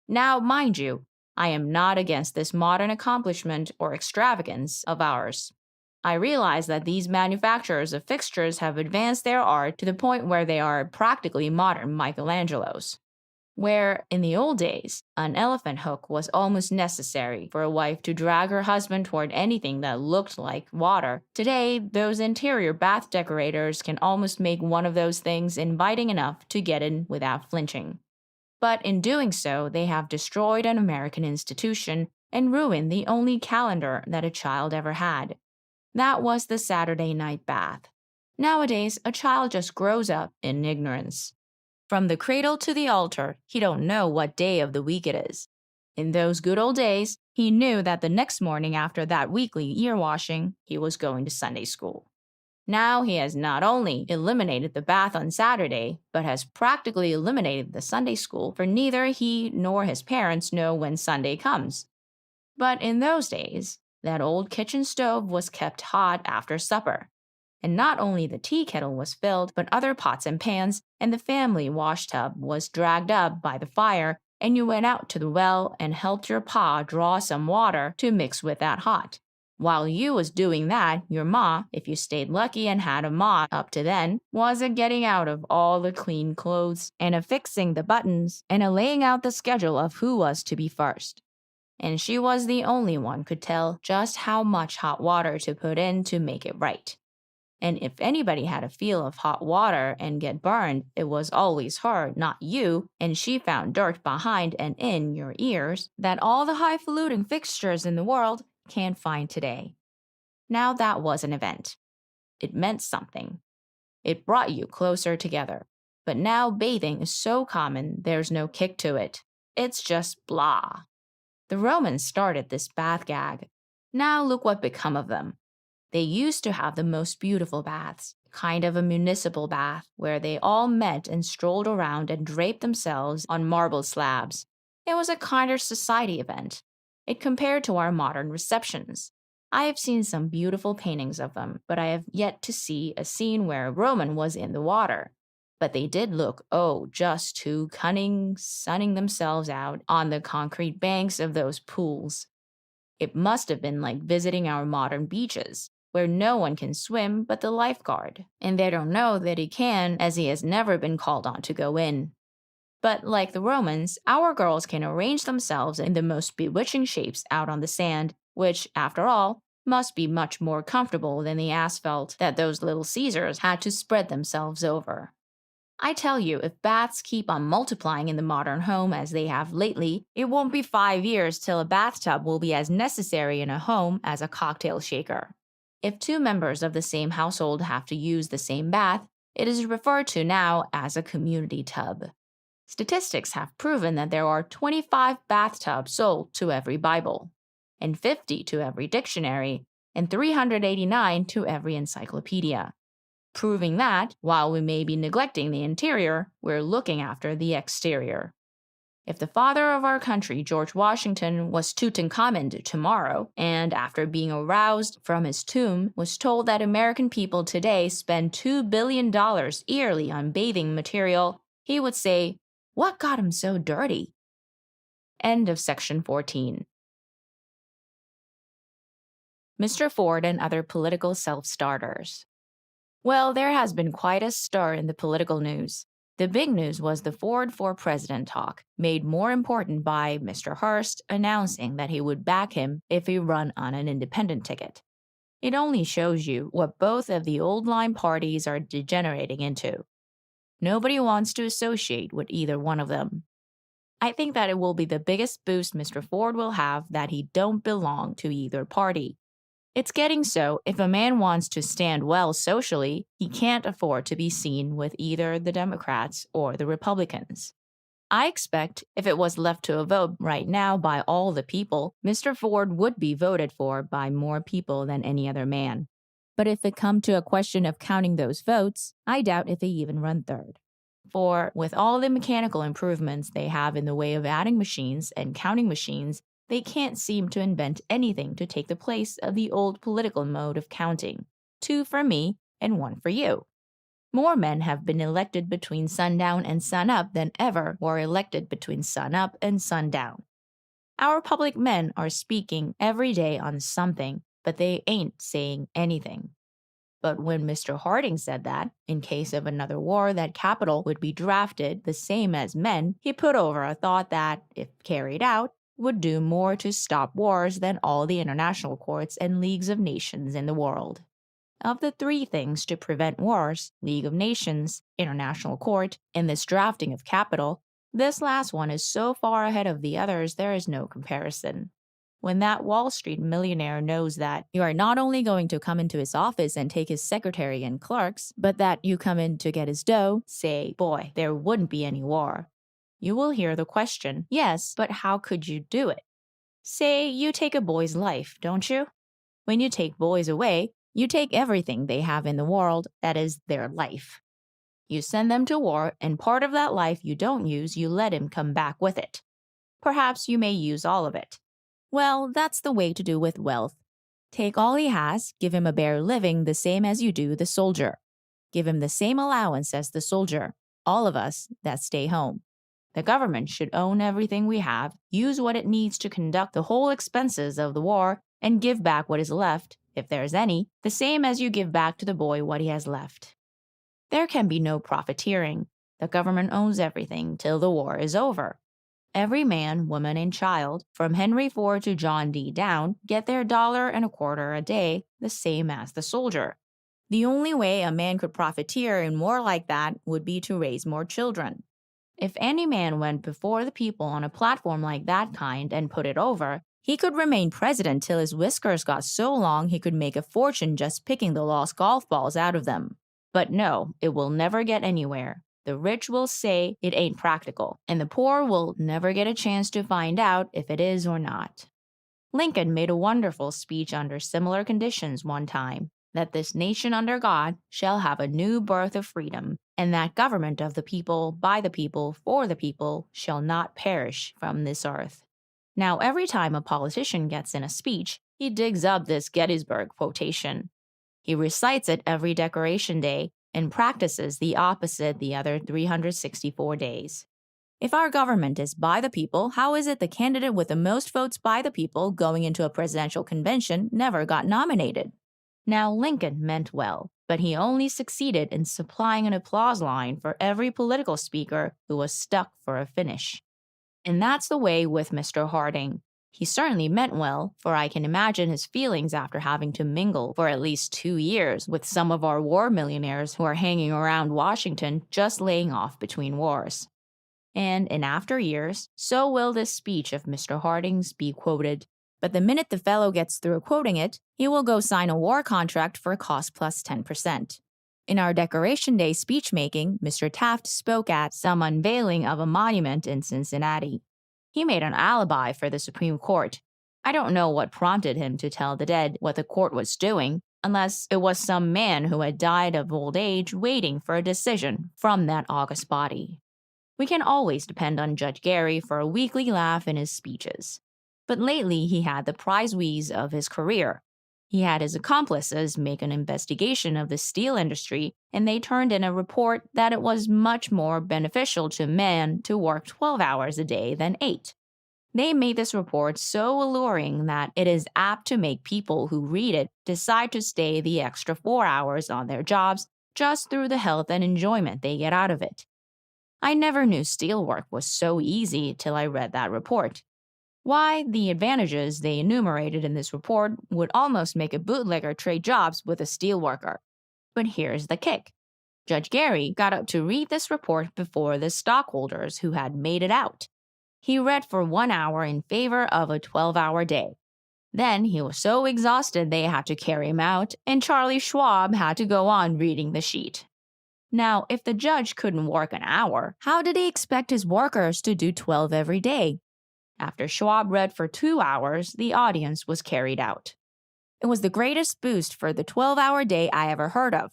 Now, mind you, I am not against this modern accomplishment or extravagance of ours. I realize that these manufacturers of fixtures have advanced their art to the point where they are practically modern Michelangelos. Where, in the old days, an elephant hook was almost necessary for a wife to drag her husband toward anything that looked like water, today, those interior bath decorators can almost make one of those things inviting enough to get in without flinching. But in doing so, they have destroyed an American institution and ruined the only calendar that a child ever had. That was the Saturday night bath. Nowadays, a child just grows up in ignorance. From the cradle to the altar, he don't know what day of the week it is. In those good old days, he knew that the next morning after that weekly ear washing, he was going to Sunday school. Now he has not only eliminated the bath on Saturday, but has practically eliminated the Sunday school, for neither he nor his parents know when Sunday comes. But in those days, that old kitchen stove was kept hot after supper. And not only the tea kettle was filled, but other pots and pans, and the family wash tub was dragged up by the fire, and you went out to the well and helped your pa draw some water to mix with that hot. While you was doing that, your ma, if you stayed lucky and had a ma up to then, was a getting out of all the clean clothes, and a fixing the buttons, and a laying out the schedule of who was to be first. And she was the only one could tell just how much hot water to put in to make it right. And if anybody had a feel of hot water and get burned, it was always her, not you, and she found dirt behind and in your ears that all the highfalutin fixtures in the world can't find today. Now that was an event. It meant something. It brought you closer together. But now bathing is so common, there's no kick to it. It's just blah. The Romans started this bath gag. Now look what become of them. They used to have the most beautiful baths, kind of a municipal bath, where they all met and strolled around and draped themselves on marble slabs. It was a kind of society event. It compared to our modern receptions. I have seen some beautiful paintings of them, but I have yet to see a scene where a Roman was in the water. But they did look, just too cunning, sunning themselves out on the concrete banks of those pools. It must have been like visiting our modern beaches, where no one can swim but the lifeguard, and they don't know that he can as he has never been called on to go in. But like the Romans, our girls can arrange themselves in the most bewitching shapes out on the sand, which, after all, must be much more comfortable than the asphalt that those little Caesars had to spread themselves over. I tell you, if baths keep on multiplying in the modern home as they have lately, it won't be 5 years till a bathtub will be as necessary in a home as a cocktail shaker. If two members of the same household have to use the same bath, it is referred to now as a community tub. Statistics have proven that there are 25 bathtubs sold to every Bible, and 50 to every dictionary, and 389 to every encyclopedia. Proving that, while we may be neglecting the interior, we're looking after the exterior. If the father of our country, George Washington, was Tutankhamun tomorrow, and after being aroused from his tomb, was told that American people today spend $2 billion yearly on bathing material, he would say, "What got him so dirty?" End of section 14. Mr. Ford and other political self-starters. Well, there has been quite a stir in the political news. The big news was the Ford for President talk, made more important by Mr. Hearst announcing that he would back him if he run on an independent ticket. It only shows you what both of the old line parties are degenerating into. Nobody wants to associate with either one of them. I think that it will be the biggest boost Mr. Ford will have that he don't belong to either party. It's getting so, if a man wants to stand well socially, he can't afford to be seen with either the Democrats or the Republicans. I expect if it was left to a vote right now by all the people, Mr. Ford would be voted for by more people than any other man. But if it come to a question of counting those votes, I doubt if they even run third. For with all the mechanical improvements they have in the way of adding machines and counting machines, they can't seem to invent anything to take the place of the old political mode of counting. 2 for me and 1 for you. More men have been elected between sundown and sunup than ever were elected between sunup and sundown. Our public men are speaking every day on something, but they ain't saying anything. But when Mr. Harding said that, in case of another war, that capital would be drafted the same as men, he put over a thought that, if carried out, would do more to stop wars than all the international courts and leagues of nations in the world. Of the three things to prevent wars, League of Nations, International Court, and this drafting of capital, this last one is so far ahead of the others there is no comparison. When that Wall Street millionaire knows that you are not only going to come into his office and take his secretary and clerks, but that you come in to get his dough, say, boy, there wouldn't be any war. You will hear the question, yes, but how could you do it? Say you take a boy's life, don't you? When you take boys away, you take everything they have in the world, that is, their life. You send them to war, and part of that life you don't use, you let him come back with it. Perhaps you may use all of it. Well, that's the way to do with wealth. Take all he has, give him a bare living the same as you do the soldier. Give him the same allowance as the soldier, all of us that stay home. The government should own everything we have, use what it needs to conduct the whole expenses of the war, and give back what is left, if there is any, the same as you give back to the boy what he has left. There can be no profiteering. The government owns everything till the war is over. Every man, woman, and child, from Henry Ford to John D. down, get their $1.25 a day, the same as the soldier. The only way a man could profiteer in war like that would be to raise more children. If any man went before the people on a platform like that kind and put it over, he could remain president till his whiskers got so long he could make a fortune just picking the lost golf balls out of them. But no, it will never get anywhere. The rich will say it ain't practical, and the poor will never get a chance to find out if it is or not. Lincoln made a wonderful speech under similar conditions one time, that this nation under God shall have a new birth of freedom, and that government of the people, by the people, for the people, shall not perish from this earth. Now, every time a politician gets in a speech, he digs up this Gettysburg quotation. He recites it every Decoration Day and practices the opposite the other 364 days. If our government is by the people, how is it the candidate with the most votes by the people going into a presidential convention never got nominated? Now, Lincoln meant well, but he only succeeded in supplying an applause line for every political speaker who was stuck for a finish. And that's the way with Mr. Harding. He certainly meant well, for I can imagine his feelings after having to mingle for at least 2 years with some of our war millionaires who are hanging around Washington just laying off between wars. And in after years, so will this speech of Mr. Harding's be quoted. But the minute the fellow gets through quoting it, he will go sign a war contract for a cost plus 10%. In our Decoration Day speech-making, Mr. Taft spoke at some unveiling of a monument in Cincinnati. He made an alibi for the Supreme Court. I don't know what prompted him to tell the dead what the court was doing, unless it was some man who had died of old age waiting for a decision from that august body. We can always depend on Judge Gary for a weekly laugh in his speeches. But lately he had the prize wheeze of his career. He had his accomplices make an investigation of the steel industry, and they turned in a report that it was much more beneficial to men to work 12 hours a day than 8. They made this report so alluring that it is apt to make people who read it decide to stay the extra 4 hours on their jobs just through the health and enjoyment they get out of it. I never knew steelwork was so easy till I read that report. Why, the advantages they enumerated in this report would almost make a bootlegger trade jobs with a steelworker. But here's the kick. Judge Gary got up to read this report before the stockholders who had made it out. He read for 1 hour in favor of a 12-hour day. Then he was so exhausted they had to carry him out, and Charlie Schwab had to go on reading the sheet. Now, if the judge couldn't work an hour, how did he expect his workers to do 12 every day? After Schwab read for 2 hours, the audience was carried out. It was the greatest boost for the 12-hour day I ever heard of.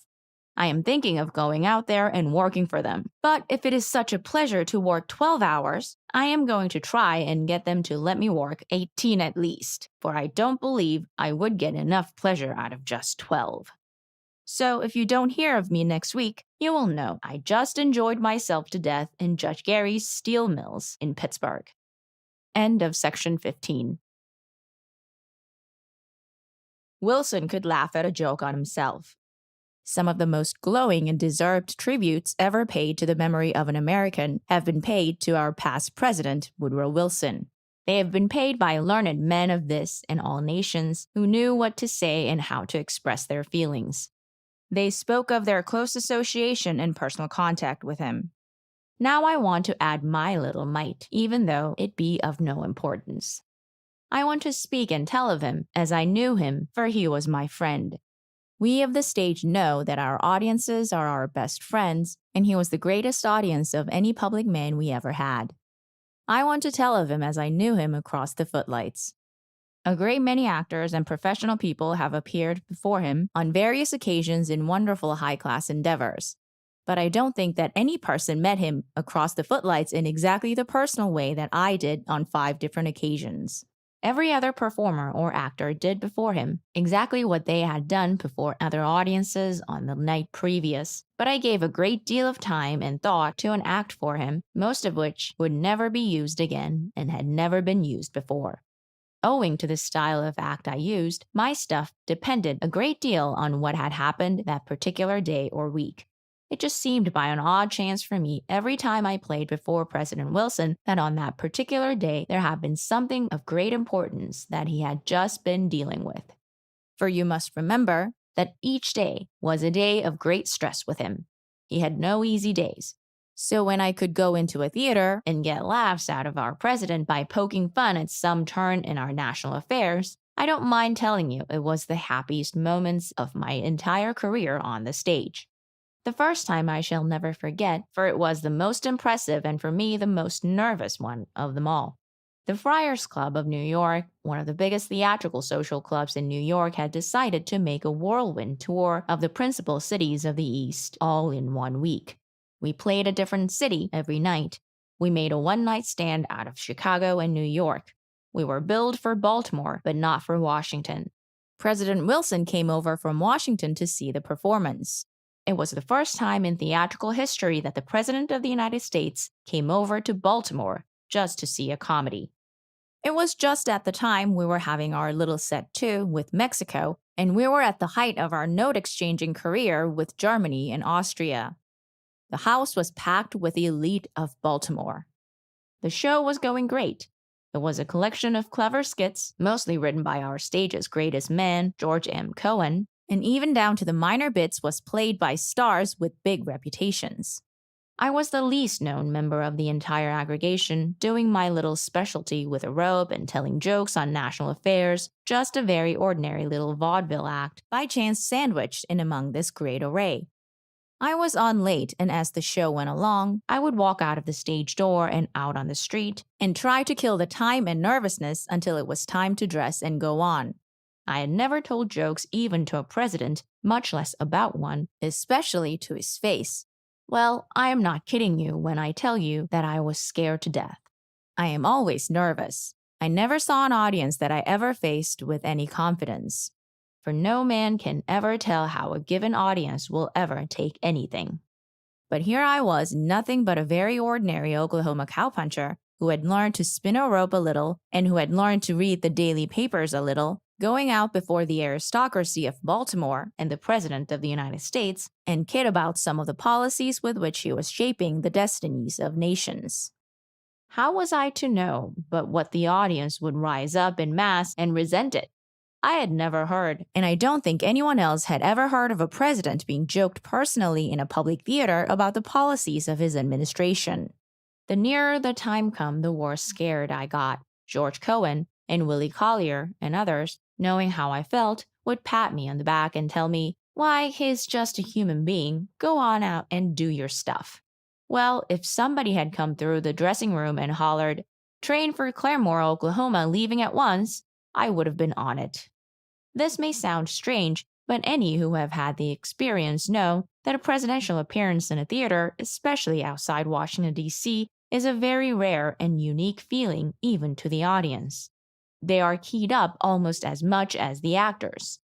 I am thinking of going out there and working for them. But if it is such a pleasure to work 12 hours, I am going to try and get them to let me work 18 at least, for I don't believe I would get enough pleasure out of just 12. So if you don't hear of me next week, you will know I just enjoyed myself to death in Judge Gary's steel mills in Pittsburgh. End of section 15. Wilson could laugh at a joke on himself. Some of the most glowing and deserved tributes ever paid to the memory of an American have been paid to our past president, Woodrow Wilson. They have been paid by learned men of this and all nations who knew what to say and how to express their feelings. They spoke of their close association and personal contact with him. Now I want to add my little mite, even though it be of no importance. I want to speak and tell of him as I knew him, for he was my friend. We of the stage know that our audiences are our best friends, and he was the greatest audience of any public man we ever had. I want to tell of him as I knew him across the footlights. A great many actors and professional people have appeared before him on various occasions in wonderful high-class endeavors. But I don't think that any person met him across the footlights in exactly the personal way that I did on 5 different occasions. Every other performer or actor did before him exactly what they had done before other audiences on the night previous, but I gave a great deal of time and thought to an act for him, most of which would never be used again and had never been used before. Owing to the style of act I used, my stuff depended a great deal on what had happened that particular day or week. It just seemed by an odd chance for me every time I played before President Wilson that on that particular day there had been something of great importance that he had just been dealing with. For you must remember that each day was a day of great stress with him. He had no easy days. So when I could go into a theater and get laughs out of our president by poking fun at some turn in our national affairs, I don't mind telling you it was the happiest moments of my entire career on the stage. The first time I shall never forget, for it was the most impressive and for me the most nervous one of them all. The Friars Club of New York, one of the biggest theatrical social clubs in New York, had decided to make a whirlwind tour of the principal cities of the East all in 1 week. We played a different city every night. We made a one-night stand out of Chicago and New York. We were billed for Baltimore, but not for Washington. President Wilson came over from Washington to see the performance. It was the first time in theatrical history that the President of the United States came over to Baltimore just to see a comedy. It was just at the time we were having our little set too with Mexico, and we were at the height of our note-exchanging career with Germany and Austria. The house was packed with the elite of Baltimore. The show was going great. It was a collection of clever skits, mostly written by our stage's greatest man, George M. Cohan, and even down to the minor bits was played by stars with big reputations. I was the least known member of the entire aggregation, doing my little specialty with a robe and telling jokes on national affairs, just a very ordinary little vaudeville act, by chance sandwiched in among this great array. I was on late, and as the show went along, I would walk out of the stage door and out on the street, and try to kill the time and nervousness until it was time to dress and go on. I had never told jokes even to a president, much less about one, especially to his face. Well, I am not kidding you when I tell you that I was scared to death. I am always nervous. I never saw an audience that I ever faced with any confidence. For no man can ever tell how a given audience will ever take anything. But here I was, nothing but a very ordinary Oklahoma cowpuncher who had learned to spin a rope a little and who had learned to read the daily papers a little, going out before the aristocracy of Baltimore and the President of the United States and kid about some of the policies with which he was shaping the destinies of nations. How was I to know but what the audience would rise up en masse and resent it? I had never heard, and I don't think anyone else had ever heard of a president being joked personally in a public theater about the policies of his administration. The nearer the time come, the worse scared I got. George Cohan and Willie Collier and others, knowing how I felt, would pat me on the back and tell me, "Why, he's just a human being. Go on out and do your stuff." Well, if somebody had come through the dressing room and hollered, "Train for Claremore, Oklahoma, leaving at once," I would have been on it. This may sound strange, but any who have had the experience know that a presidential appearance in a theater, especially outside Washington, D.C., is a very rare and unique feeling even to the audience. They are keyed up almost as much as the actors.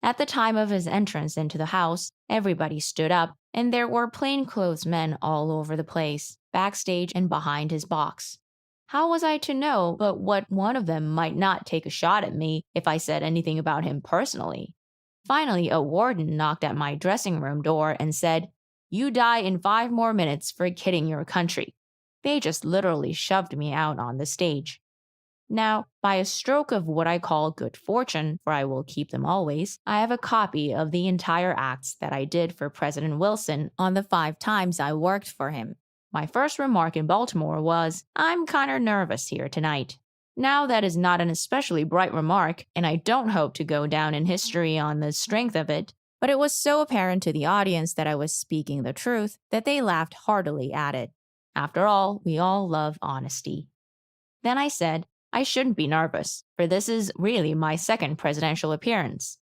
At the time of his entrance into the house, everybody stood up, and there were plainclothes men all over the place, backstage and behind his box. How was I to know but what one of them might not take a shot at me if I said anything about him personally? Finally, a warden knocked at my dressing room door and said, "You die in 5 more minutes for kidding your country." They just literally shoved me out on the stage. Now, by a stroke of what I call good fortune, for I will keep them always, I have a copy of the entire acts that I did for President Wilson on the 5 times I worked for him. My first remark in Baltimore was, "I'm kinda nervous here tonight." Now, that is not an especially bright remark, and I don't hope to go down in history on the strength of it, but it was so apparent to the audience that I was speaking the truth that they laughed heartily at it. After all, we all love honesty. Then I said, I shouldn't be nervous, for this is really my second presidential appearance.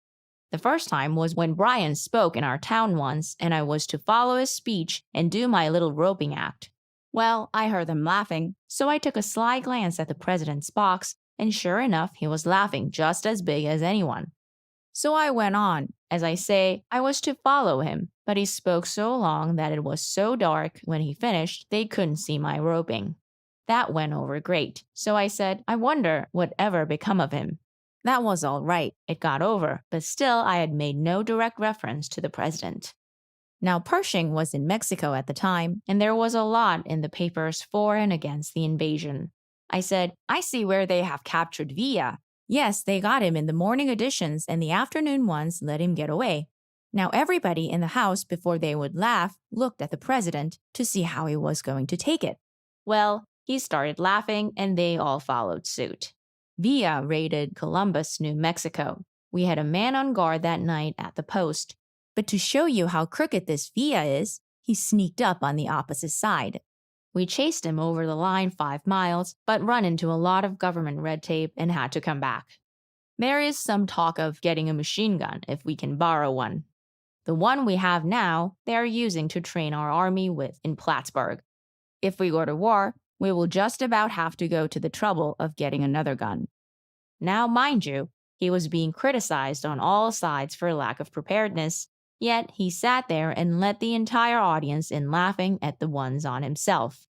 The first time was when Brian spoke in our town once, and I was to follow his speech and do my little roping act. Well, I heard them laughing, so I took a sly glance at the president's box, and sure enough, he was laughing just as big as anyone. So I went on. As I say, I was to follow him, but he spoke so long that it was so dark when he finished they couldn't see my roping. That went over great, so I said, I wonder what ever become of him. That was all right, it got over, but still I had made no direct reference to the president. Now, Pershing was in Mexico at the time, and there was a lot in the papers for and against the invasion. I said, I see where they have captured Villa. Yes, they got him in the morning editions, and the afternoon ones let him get away. Now, everybody in the house, before they would laugh, looked at the president to see how he was going to take it. Well, he started laughing, and they all followed suit. Villa raided Columbus, New Mexico. We had a man on guard that night at the post. But to show you how crooked this Villa is, he sneaked up on the opposite side. We chased him over the line 5 miles, but run into a lot of government red tape and had to come back. There is some talk of getting a machine gun if we can borrow one. The one we have now, they are using to train our army with in Plattsburgh. If we go to war, we will just about have to go to the trouble of getting another gun. Now, mind you, he was being criticized on all sides for lack of preparedness, yet he sat there and let the entire audience in laughing at the ones on himself.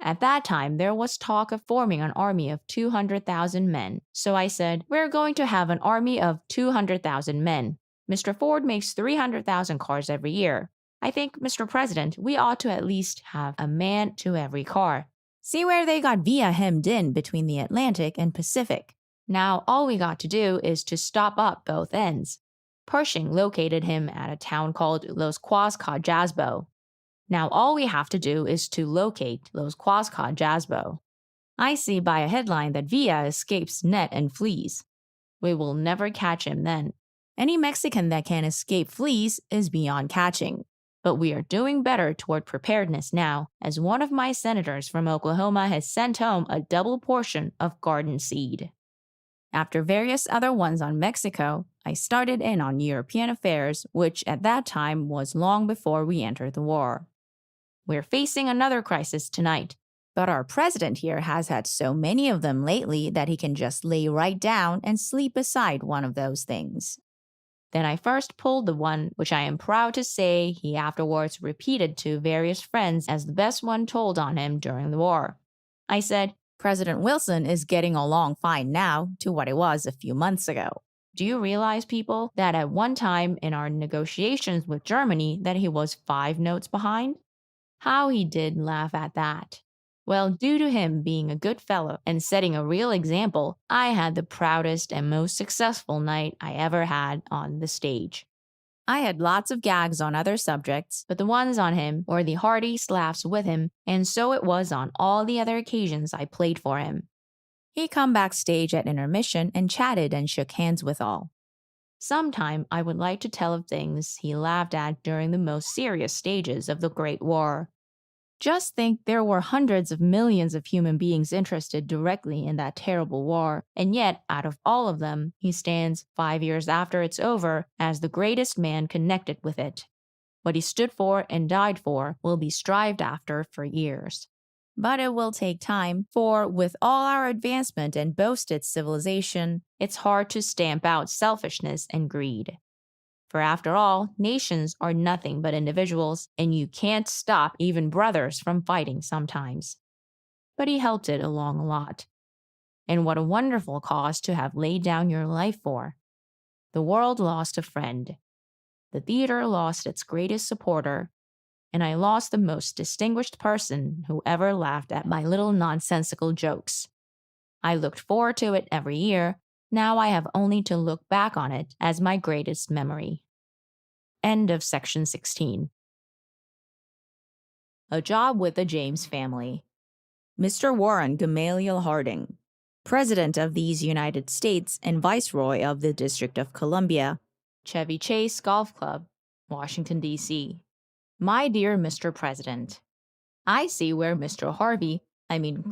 At that time, there was talk of forming an army of 200,000 men, so I said, we're going to have an army of 200,000 men. Mr. Ford makes 300,000 cars every year. I think, Mr. President, we ought to at least have a man to every car. See where they got Villa hemmed in between the Atlantic and Pacific. Now, all we got to do is to stop up both ends. Pershing located him at a town called Los Quasca-Jasbo. Now, all we have to do is to locate Los Quasca-Jasbo. I see by a headline that Villa escapes net and flees. We will never catch him then. Any Mexican that can escape fleas is beyond catching. But we are doing better toward preparedness now, as one of my senators from Oklahoma has sent home a double portion of garden seed. After various other ones on Mexico, I started in on European affairs, which at that time was long before we entered the war. We're facing another crisis tonight, but our president here has had so many of them lately that he can just lay right down and sleep beside one of those things. Then I first pulled the one which I am proud to say he afterwards repeated to various friends as the best one told on him during the war. I said, President Wilson is getting along fine now to what it was a few months ago. Do you realize, people, that at one time in our negotiations with Germany that he was 5 notes behind? How he did laugh at that. Well, due to him being a good fellow and setting a real example, I had the proudest and most successful night I ever had on the stage. I had lots of gags on other subjects, but the ones on him were the heartiest laughs with him, and so it was on all the other occasions I played for him. He come backstage at intermission and chatted and shook hands with all. Sometime I would like to tell of things he laughed at during the most serious stages of the Great War. Just think there were hundreds of millions of human beings interested directly in that terrible war, and yet, out of all of them, he stands 5 years after it's over as the greatest man connected with it. What he stood for and died for will be strived after for years. But it will take time, for with all our advancement and boasted civilization, it's hard to stamp out selfishness and greed. For after all, nations are nothing but individuals, and you can't stop even brothers from fighting sometimes. but he helped it along a lot. And what a wonderful cause to have laid down your life for. The world lost a friend. The theater lost its greatest supporter, and I lost the most distinguished person who ever laughed at my little nonsensical jokes. I looked forward to it every year. Now I have only to look back on it as my greatest memory. End of section 16. A job with the James family. Mr. Warren Gamaliel Harding, President of these United States and Viceroy of the District of Columbia, Chevy Chase Golf Club, Washington, D.C. My dear Mr. President, I see where Mr.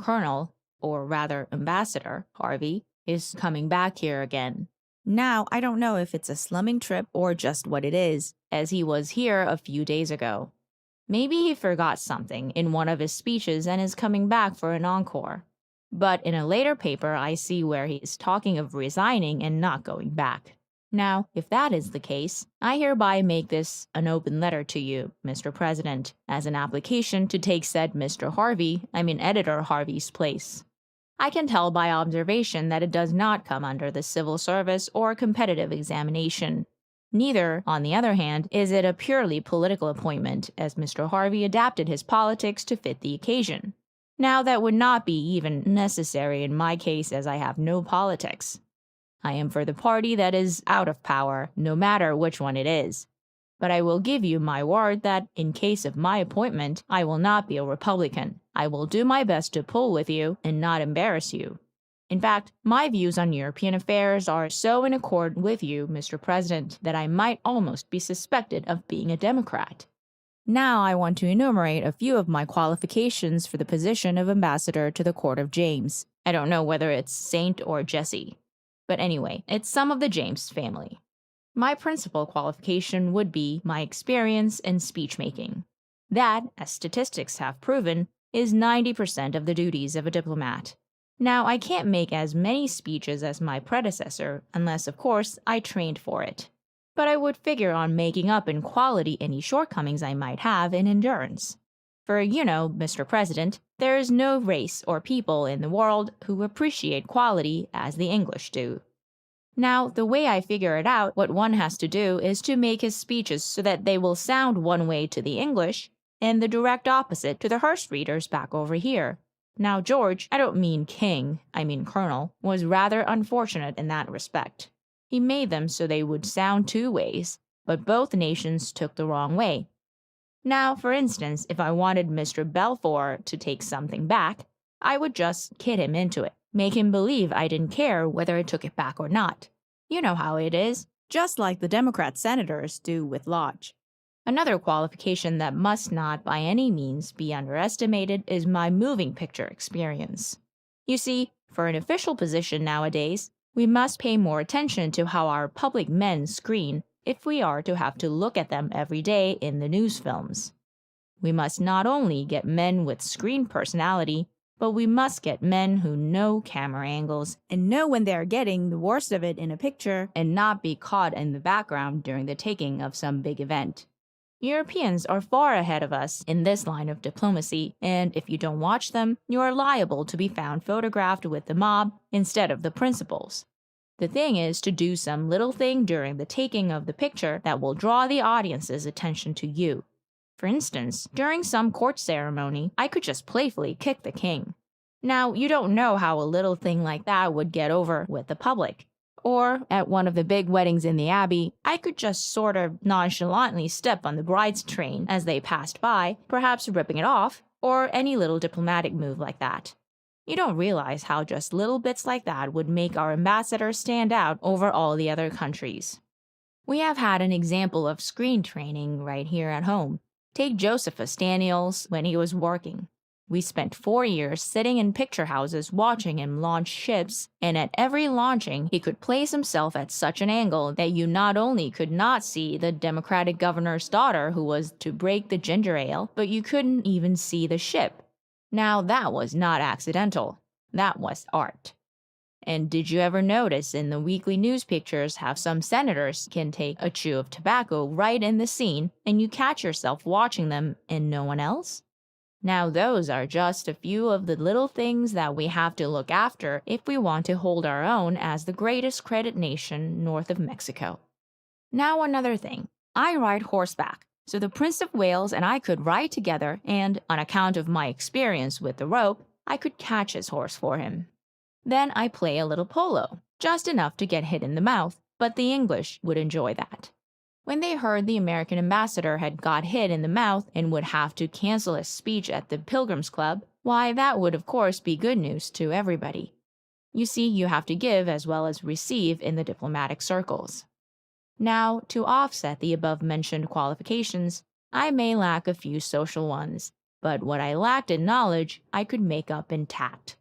Colonel, or rather Ambassador Harvey, is coming back here again. Now, I don't know if it's a slumming trip or just what it is, as he was here a few days ago. Maybe he forgot something in one of his speeches and is coming back for an encore. But in a later paper, I see where he's talking of resigning and not going back. Now, if that is the case, I hereby make this an open letter to you, Mr. President, as an application to take said Editor Harvey's place. I can tell by observation that it does not come under the civil service or competitive examination. Neither, on the other hand, is it a purely political appointment, as Mr. Harvey adapted his politics to fit the occasion. Now, that would not be even necessary in my case, as I have no politics. I am for the party that is out of power, no matter which one it is. But I will give you my word that, in case of my appointment, I will not be a Republican. I will do my best to pull with you and not embarrass you. In fact, my views on European affairs are so in accord with you, Mr. President, that I might almost be suspected of being a Democrat. Now I want to enumerate a few of my qualifications for the position of ambassador to the court of James. I don't know whether it's Saint or Jesse. But anyway, it's some of the James family. My principal qualification would be my experience in speech-making. That, as statistics have proven, is 90% of the duties of a diplomat. Now, I can't make as many speeches as my predecessor, unless, of course, I trained for it. But I would figure on making up in quality any shortcomings I might have in endurance. For, Mr. President, there is no race or people in the world who appreciate quality as the English do. Now, the way I figure it out, what one has to do is to make his speeches so that they will sound one way to the English and the direct opposite to the Hearst readers back over here. Now, George, I don't mean King, I mean Colonel, was rather unfortunate in that respect. He made them so they would sound two ways, but both nations took the wrong way. Now, for instance, if I wanted Mr. Balfour to take something back, I would just kid him into it, make him believe I didn't care whether I took it back or not. You know how it is, just like the Democrat senators do with Lodge. Another qualification that must not by any means be underestimated is my moving picture experience. You see, for an official position nowadays, we must pay more attention to how our public men screen if we are to have to look at them every day in the news films. We must not only get men with screen personality, but we must get men who know camera angles and know when they're getting the worst of it in a picture and not be caught in the background during the taking of some big event. Europeans are far ahead of us in this line of diplomacy, and if you don't watch them, you are liable to be found photographed with the mob instead of the principals. The thing is to do some little thing during the taking of the picture that will draw the audience's attention to you. For instance, during some court ceremony, I could just playfully kick the king. Now, you don't know how a little thing like that would get over with the public. Or, at one of the big weddings in the Abbey, I could just sort of nonchalantly step on the bride's train as they passed by, perhaps ripping it off, or any little diplomatic move like that. You don't realize how just little bits like that would make our ambassador stand out over all the other countries. We have had an example of screen training right here at home. Take Josephus Daniels when he was working. We spent 4 years sitting in picture houses watching him launch ships, and at every launching, he could place himself at such an angle that you not only could not see the Democratic governor's daughter who was to break the ginger ale, but you couldn't even see the ship. Now, that was not accidental. That was art. And did you ever notice in the weekly news pictures how some senators can take a chew of tobacco right in the scene, and you catch yourself watching them and no one else? Now, those are just a few of the little things that we have to look after if we want to hold our own as the greatest credit nation north of Mexico. Now, another thing. I ride horseback, so the Prince of Wales and I could ride together, and on account of my experience with the rope, I could catch his horse for him. Then I play a little polo, just enough to get hit in the mouth, but the English would enjoy that. When they heard the American ambassador had got hit in the mouth and would have to cancel his speech at the Pilgrims Club, why, that would of course be good news to everybody. You see, you have to give as well as receive in the diplomatic circles. Now, to offset the above-mentioned qualifications, I may lack a few social ones, but what I lacked in knowledge, I could make up in tact.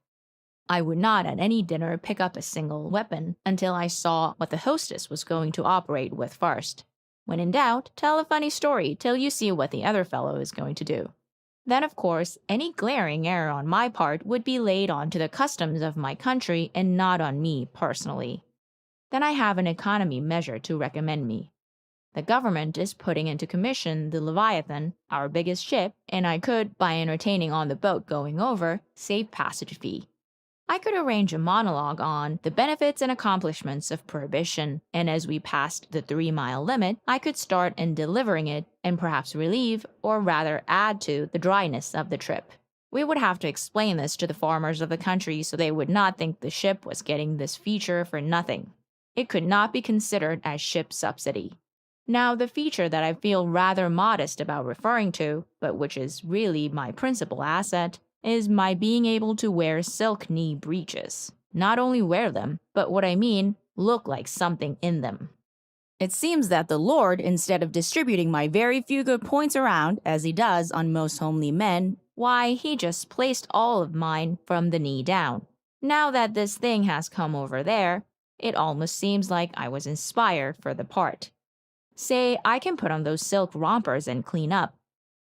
I would not at any dinner pick up a single weapon until I saw what the hostess was going to operate with first. When in doubt, tell a funny story till you see what the other fellow is going to do. Then, of course, any glaring error on my part would be laid on to the customs of my country and not on me personally. Then I have an economy measure to recommend me. The government is putting into commission the Leviathan, our biggest ship, and I could, by entertaining on the boat going over, save passage fee. I could arrange a monologue on the benefits and accomplishments of prohibition, and as we passed the 3-mile limit, I could start in delivering it and perhaps relieve, or rather add to, the dryness of the trip. We would have to explain this to the farmers of the country so they would not think the ship was getting this feature for nothing. It could not be considered as ship subsidy. Now, the feature that I feel rather modest about referring to, but which is really my principal asset, is my being able to wear silk knee breeches. Not only wear them, but what I mean, look like something in them. It seems that the Lord, instead of distributing my very few good points around, as he does on most homely men, why, he just placed all of mine from the knee down. Now that this thing has come over there, it almost seems like I was inspired for the part. Say, I can put on those silk rompers and clean up.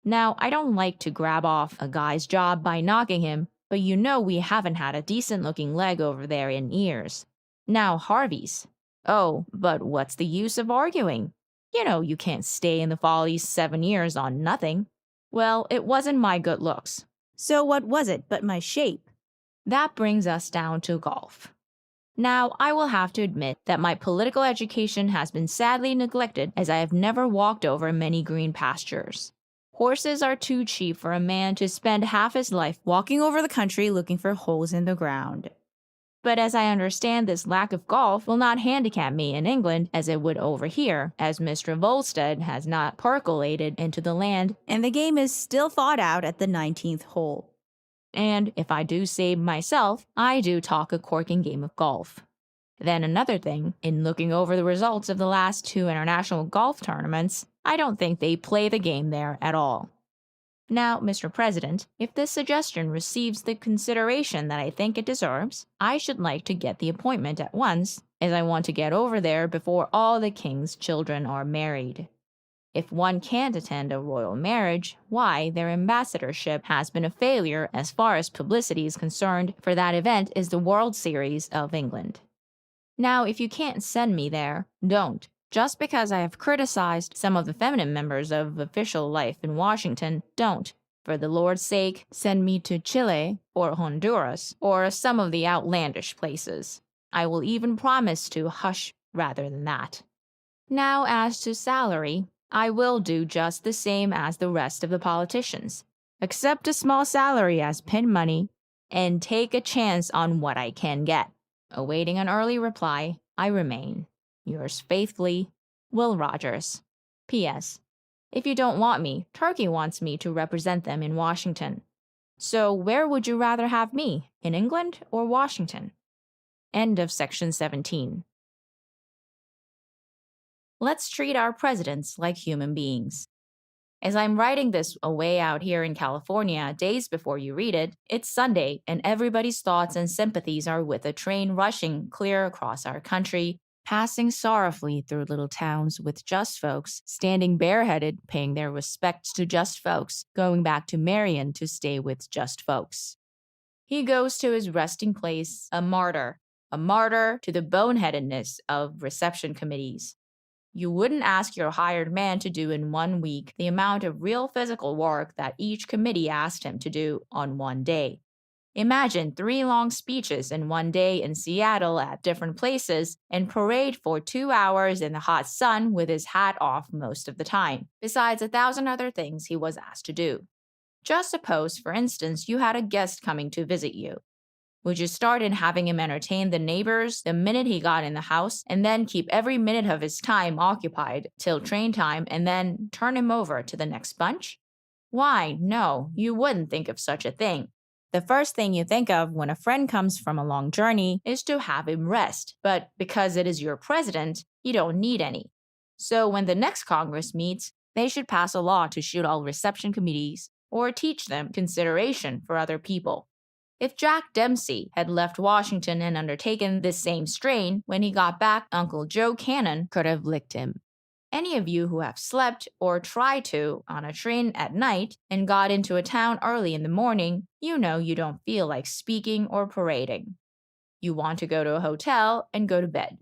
Now, I don't like to grab off a guy's job by knocking him, but you know we haven't had a decent-looking leg over there in years. Now, Harvey's. Oh, but what's the use of arguing? You know you can't stay in the Follies 7 years on nothing. Well, it wasn't my good looks. So what was it but my shape? That brings us down to golf. Now, I will have to admit that my political education has been sadly neglected as I have never walked over many green pastures. Horses are too cheap for a man to spend half his life walking over the country looking for holes in the ground. But as I understand, this lack of golf will not handicap me in England as it would over here, as Mr. Volstead has not percolated into the land, and the game is still fought out at the 19th hole. And if I do say myself, I do talk a corking game of golf. Then another thing, in looking over the results of the last 2 international golf tournaments, I don't think they play the game there at all. Now, Mr. President, if this suggestion receives the consideration that I think it deserves, I should like to get the appointment at once, as I want to get over there before all the king's children are married. If one can't attend a royal marriage, why, their ambassadorship has been a failure as far as publicity is concerned, for that event is the World Series of England. Now, if you can't send me there, don't. Just because I have criticized some of the feminine members of official life in Washington, don't. For the Lord's sake, send me to Chile or Honduras or some of the outlandish places. I will even promise to hush rather than that. Now, as to salary, I will do just the same as the rest of the politicians. Accept a small salary as pin money and take a chance on what I can get. Awaiting an early reply, I remain. Yours faithfully, Will Rogers. P.S. If you don't want me, Turkey wants me to represent them in Washington. So where would you rather have me, in England or Washington? End of section 17. Let's treat our presidents like human beings. As I'm writing this away out here in California, days before you read it, it's Sunday, and everybody's thoughts and sympathies are with a train rushing clear across our country, passing sorrowfully through little towns with just folks, standing bareheaded, paying their respects to just folks, going back to Marion to stay with just folks. He goes to his resting place, a martyr to the boneheadedness of reception committees. You wouldn't ask your hired man to do in 1 week the amount of real physical work that each committee asked him to do on one day. Imagine 3 long speeches in one day in Seattle at different places and parade for 2 hours in the hot sun with his hat off most of the time, besides 1,000 other things he was asked to do. Just suppose, for instance, you had a guest coming to visit you. Would you start in having him entertain the neighbors the minute he got in the house, and then keep every minute of his time occupied till train time and then turn him over to the next bunch? Why, no, you wouldn't think of such a thing. The first thing you think of when a friend comes from a long journey is to have him rest, but because it is your president, you don't need any. So when the next Congress meets, they should pass a law to shoot all reception committees or teach them consideration for other people. If Jack Dempsey had left Washington and undertaken this same strain, when he got back, Uncle Joe Cannon could have licked him. Any of you who have slept or tried to on a train at night and got into a town early in the morning, you know you don't feel like speaking or parading. You want to go to a hotel and go to bed.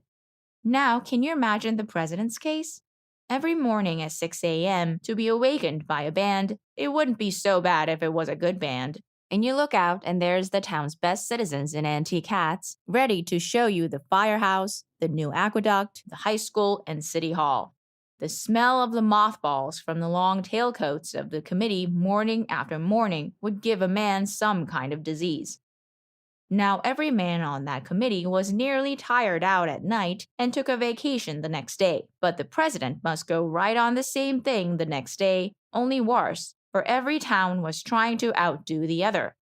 Now, can you imagine the president's case? Every morning at 6 a.m. to be awakened by a band, it wouldn't be so bad if it was a good band. And you look out and there's the town's best citizens in antique hats, ready to show you the firehouse, the new aqueduct, the high school, and city hall. The smell of the mothballs from the long tailcoats of the committee morning after morning would give a man some kind of disease. Now, every man on that committee was nearly tired out at night and took a vacation the next day, but the president must go right on the same thing the next day, only worse, for every town was trying to outdo the other.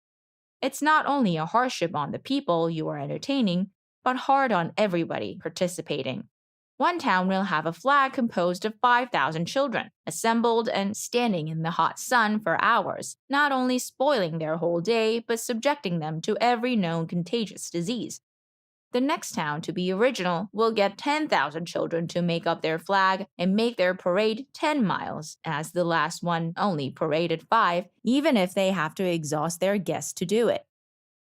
It's not only a hardship on the people you are entertaining, but hard on everybody participating. One town will have a flag composed of 5,000 children, assembled and standing in the hot sun for hours, not only spoiling their whole day, but subjecting them to every known contagious disease. The next town, to be original, will get 10,000 children to make up their flag and make their parade 10 miles, as the last one only paraded 5, even if they have to exhaust their guests to do it.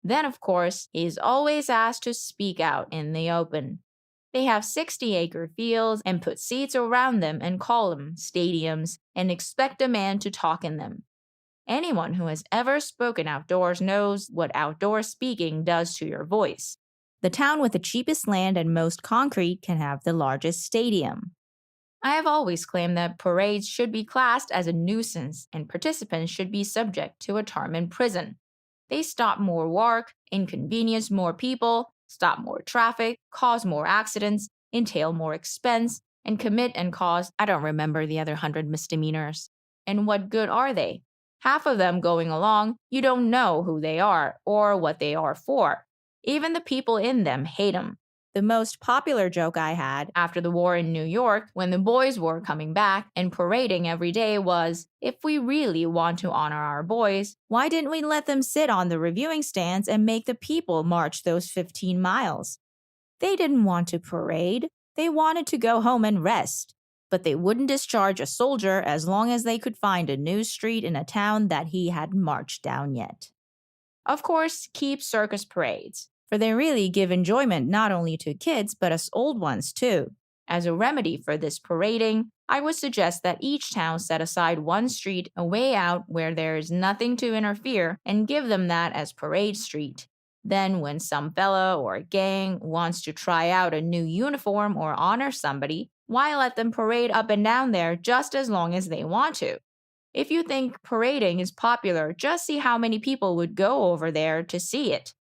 Then, of course, he is always asked to speak out in the open. They have 60-acre fields and put seats around them and call them stadiums and expect a man to talk in them. Anyone who has ever spoken outdoors knows what outdoor speaking does to your voice. The town with the cheapest land and most concrete can have the largest stadium. I have always claimed that parades should be classed as a nuisance and participants should be subject to a term in prison. They stop more work, inconvenience more people, stop more traffic, cause more accidents, entail more expense, and commit and cause, I don't remember the other 100 misdemeanors. And what good are they? Half of them going along, you don't know who they are or what they are for. Even the people in them hate them. The most popular joke I had after the war in New York, when the boys were coming back and parading every day, was, if we really want to honor our boys, why didn't we let them sit on the reviewing stands and make the people march those 15 miles? They didn't want to parade. They wanted to go home and rest. But they wouldn't discharge a soldier as long as they could find a new street in a town that he hadn't marched down yet. Of course, keep circus parades, for they really give enjoyment not only to kids but us old ones too. As a remedy for this parading, I would suggest that each town set aside one street a way out where there is nothing to interfere and give them that as Parade Street. Then when some fellow or gang wants to try out a new uniform or honor somebody, why let them parade up and down there just as long as they want to? If you think parading is popular, just see how many people would go over there to see it.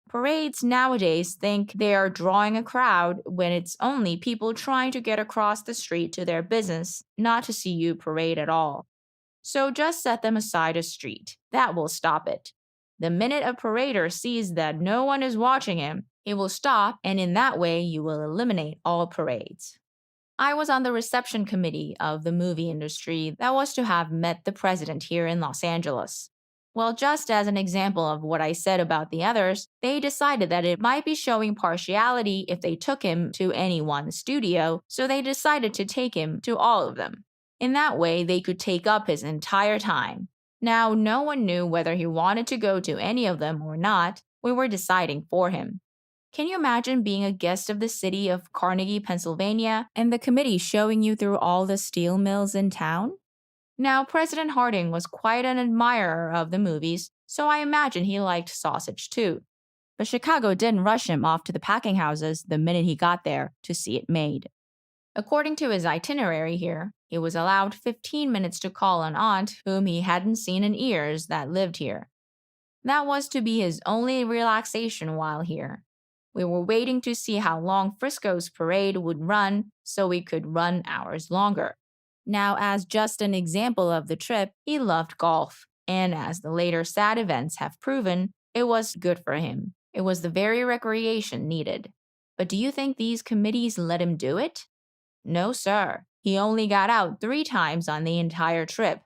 Parades nowadays think they are drawing a crowd when it's only people trying to get across the street to their business, not to see you parade at all. So just set them aside a street. That will stop it. The minute a parader sees that no one is watching him, he will stop, and in that way you will eliminate all parades. I was on the reception committee of the movie industry that was to have met the president here in Los Angeles. Well, just as an example of what I said about the others, they decided that it might be showing partiality if they took him to any one studio, so they decided to take him to all of them. In that way, they could take up his entire time. Now, no one knew whether he wanted to go to any of them or not. We were deciding for him. Can you imagine being a guest of the city of Carnegie, Pennsylvania, and the committee showing you through all the steel mills in town? Now, President Harding was quite an admirer of the movies, so I imagine he liked sausage too. But Chicago didn't rush him off to the packing houses the minute he got there to see it made. According to his itinerary here, he was allowed 15 minutes to call an aunt whom he hadn't seen in years that lived here. That was to be his only relaxation while here. We were waiting to see how long Frisco's parade would run so we could run ours longer. Now, as just an example of the trip, he loved golf, and as the later sad events have proven, it was good for him. It was the very recreation needed. But do you think these committees let him do it? No, sir. He only got out 3 times on the entire trip.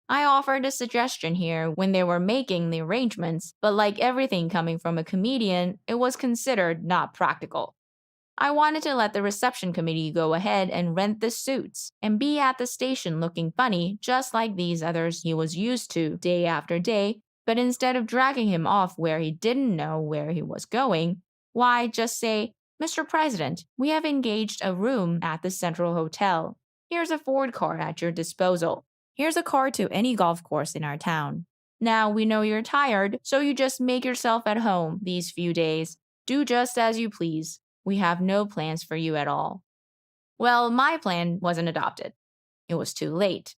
I offered a suggestion here when they were making the arrangements, but like everything coming from a comedian, it was considered not practical. I wanted to let the reception committee go ahead and rent the suits and be at the station looking funny just like these others he was used to day after day, but instead of dragging him off where he didn't know where he was going, why just say, Mr. President, we have engaged a room at the Central Hotel. Here's a Ford car at your disposal. Here's a car to any golf course in our town. Now we know you're tired, so you just make yourself at home these few days. Do just as you please. We have no plans for you at all. Well, my plan wasn't adopted. It was too late.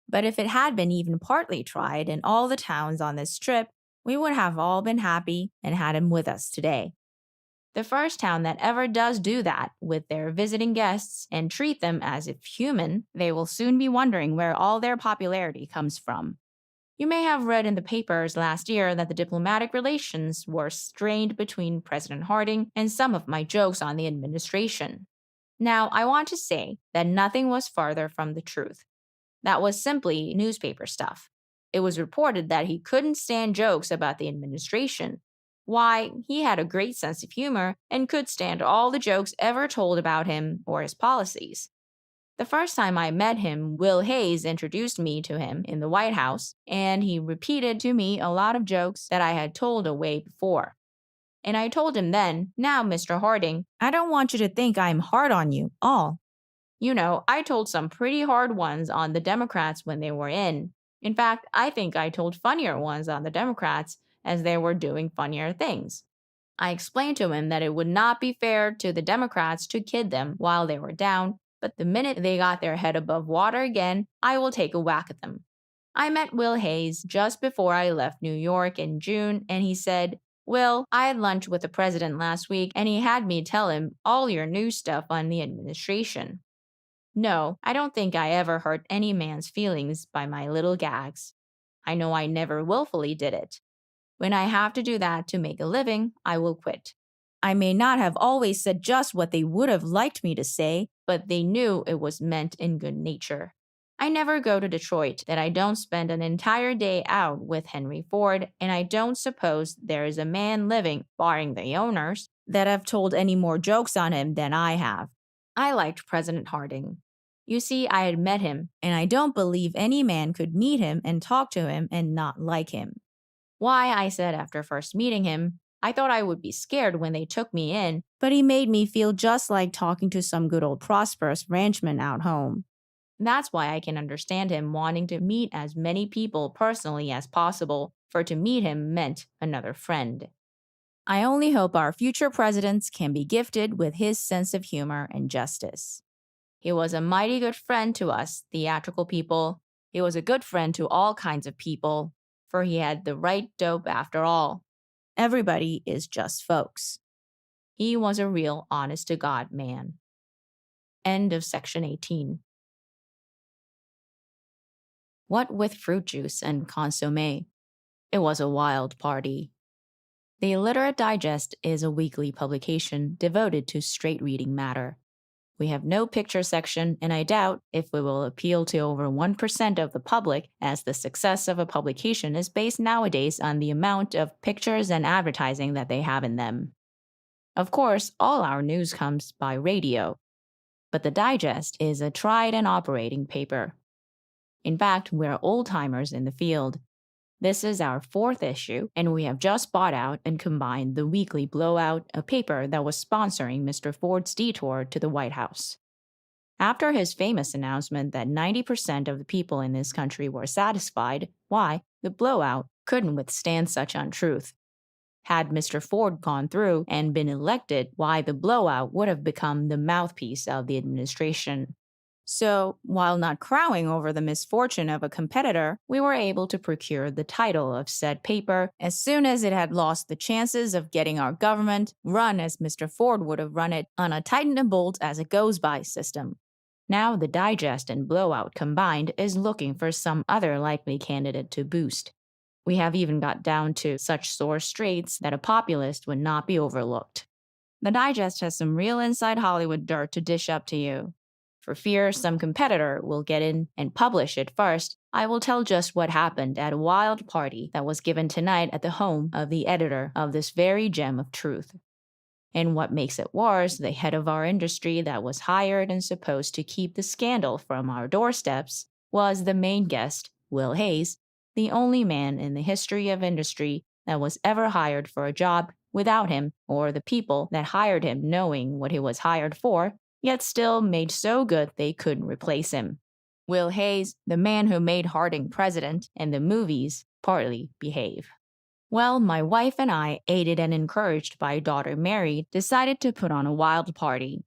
But if it had been even partly tried in all the towns on this trip, we would have all been happy and had him with us today. The first town that ever does do that with their visiting guests and treat them as if human, they will soon be wondering where all their popularity comes from. You may have read in the papers last year that the diplomatic relations were strained between President Harding and some of my jokes on the administration. Now, I want to say that nothing was farther from the truth. That was simply newspaper stuff. It was reported that he couldn't stand jokes about the administration. Why, he had a great sense of humor and could stand all the jokes ever told about him or his policies. The first time I met him, Will Hayes introduced me to him in the White House, and he repeated to me a lot of jokes that I had told away before. And I told him then, now, Mr. Harding, I don't want you to think I'm hard on you, all. You know, I told some pretty hard ones on the Democrats when they were in. In fact, I think I told funnier ones on the Democrats as they were doing funnier things. I explained to him that it would not be fair to the Democrats to kid them while they were down, but the minute they got their head above water again, I will take a whack at them. I met Will Hayes just before I left New York in June, and he said, Will, I had lunch with the president last week, and he had me tell him all your new stuff on the administration. No, I don't think I ever hurt any man's feelings by my little gags. I know I never willfully did it. When I have to do that to make a living, I will quit. I may not have always said just what they would have liked me to say, but they knew it was meant in good nature. I never go to Detroit that I don't spend an entire day out with Henry Ford, and I don't suppose there is a man living, barring the owners, that have told any more jokes on him than I have. I liked President Harding. You see, I had met him, and I don't believe any man could meet him and talk to him and not like him. Why, I said after first meeting him, I thought I would be scared when they took me in, but he made me feel just like talking to some good old prosperous ranchman out home. That's why I can understand him wanting to meet as many people personally as possible, for to meet him meant another friend. I only hope our future presidents can be gifted with his sense of humor and justice. He was a mighty good friend to us, theatrical people. He was a good friend to all kinds of people, for he had the right dope after all. Everybody is just folks. He was a real honest-to-God man. End of section 18. What with fruit juice and consommé, it was a wild party. The Illiterate Digest is a weekly publication devoted to straight-reading matter. We have no picture section, and I doubt if we will appeal to over 1% of the public, as the success of a publication is based nowadays on the amount of pictures and advertising that they have in them. Of course, all our news comes by radio, but the Digest is a tried and operating paper. In fact, we're old-timers in the field. This is our fourth issue, and we have just bought out and combined the weekly Blowout, a paper that was sponsoring Mr. Ford's detour to the White House. After his famous announcement that 90% of the people in this country were satisfied, why, the Blowout couldn't withstand such untruth. Had Mr. Ford gone through and been elected, why, the Blowout would have become the mouthpiece of the administration. So, while not crowing over the misfortune of a competitor, we were able to procure the title of said paper as soon as it had lost the chances of getting our government run as Mr. Ford would have run it on a tighten and bolt as it goes by system. Now the Digest and Blowout combined is looking for some other likely candidate to boost. We have even got down to such sore straits that a populist would not be overlooked. The Digest has some real inside Hollywood dirt to dish up to you. For fear some competitor will get in and publish it first, I will tell just what happened at a wild party that was given tonight at the home of the editor of this very gem of truth. And what makes it worse, the head of our industry that was hired and supposed to keep the scandal from our doorsteps was the main guest, Will Hayes, the only man in the history of industry that was ever hired for a job without him or the people that hired him knowing what he was hired for, yet still made so good they couldn't replace him. Will Hayes, the man who made Harding president and the movies partly behave. Well, my wife and I, aided and encouraged by daughter Mary, decided to put on a wild party.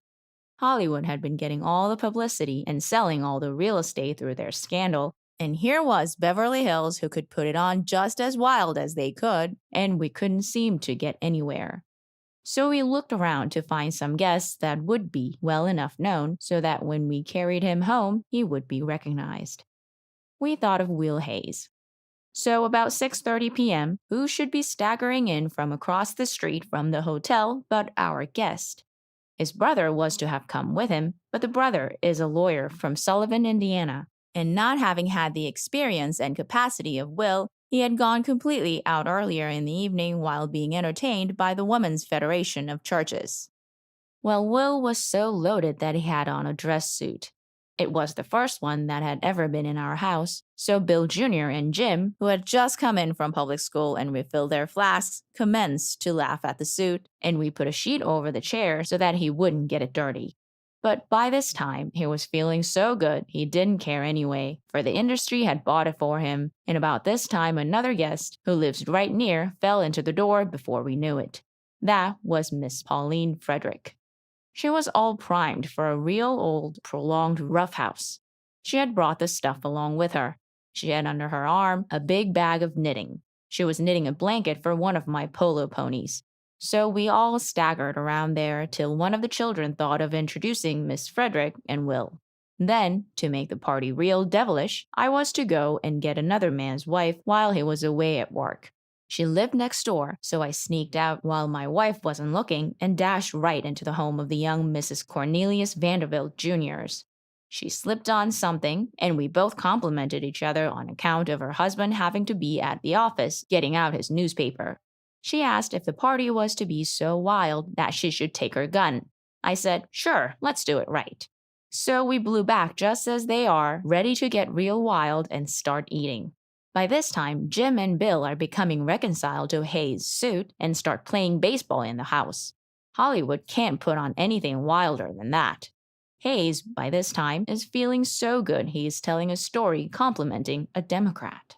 Hollywood had been getting all the publicity and selling all the real estate through their scandal, and here was Beverly Hills who could put it on just as wild as they could, and we couldn't seem to get anywhere. So we looked around to find some guests that would be well enough known so that when we carried him home, he would be recognized. We thought of Will Hayes. So about 6:30 p.m., who should be staggering in from across the street from the hotel but our guest? His brother was to have come with him, but the brother is a lawyer from Sullivan, Indiana, and not having had the experience and capacity of Will, he had gone completely out earlier in the evening while being entertained by the Women's Federation of Churches. Well, Will was so loaded that he had on a dress suit. It was the first one that had ever been in our house, so Bill Jr. and Jim, who had just come in from public school and refilled their flasks, commenced to laugh at the suit, and we put a sheet over the chair so that he wouldn't get it dirty. But by this time, he was feeling so good he didn't care anyway, for the industry had bought it for him, and about this time another guest, who lives right near, fell into the door before we knew it. That was Miss Pauline Frederick. She was all primed for a real old, prolonged roughhouse. She had brought the stuff along with her. She had under her arm a big bag of knitting. She was knitting a blanket for one of my polo ponies. So we all staggered around there till one of the children thought of introducing Miss Frederick and Will. Then, to make the party real devilish, I was to go and get another man's wife while he was away at work. She lived next door, so I sneaked out while my wife wasn't looking and dashed right into the home of the young Mrs. Cornelius Vanderbilt Jr.'s. She slipped on something, and we both complimented each other on account of her husband having to be at the office getting out his newspaper. She asked if the party was to be so wild that she should take her gun. I said, sure, let's do it right. So we blew back just as they are, ready to get real wild and start eating. By this time, Jim and Bill are becoming reconciled to Hayes' suit and start playing baseball in the house. Hollywood can't put on anything wilder than that. Hayes, by this time, is feeling so good he is telling a story complimenting a Democrat.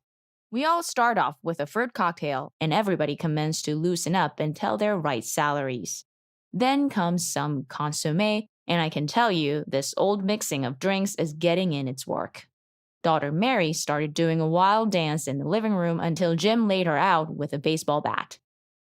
We all start off with a fruit cocktail, and everybody commences to loosen up and tell their right salaries. Then comes some consommé, and I can tell you this old mixing of drinks is getting in its work. Daughter Mary started doing a wild dance in the living room until Jim laid her out with a baseball bat.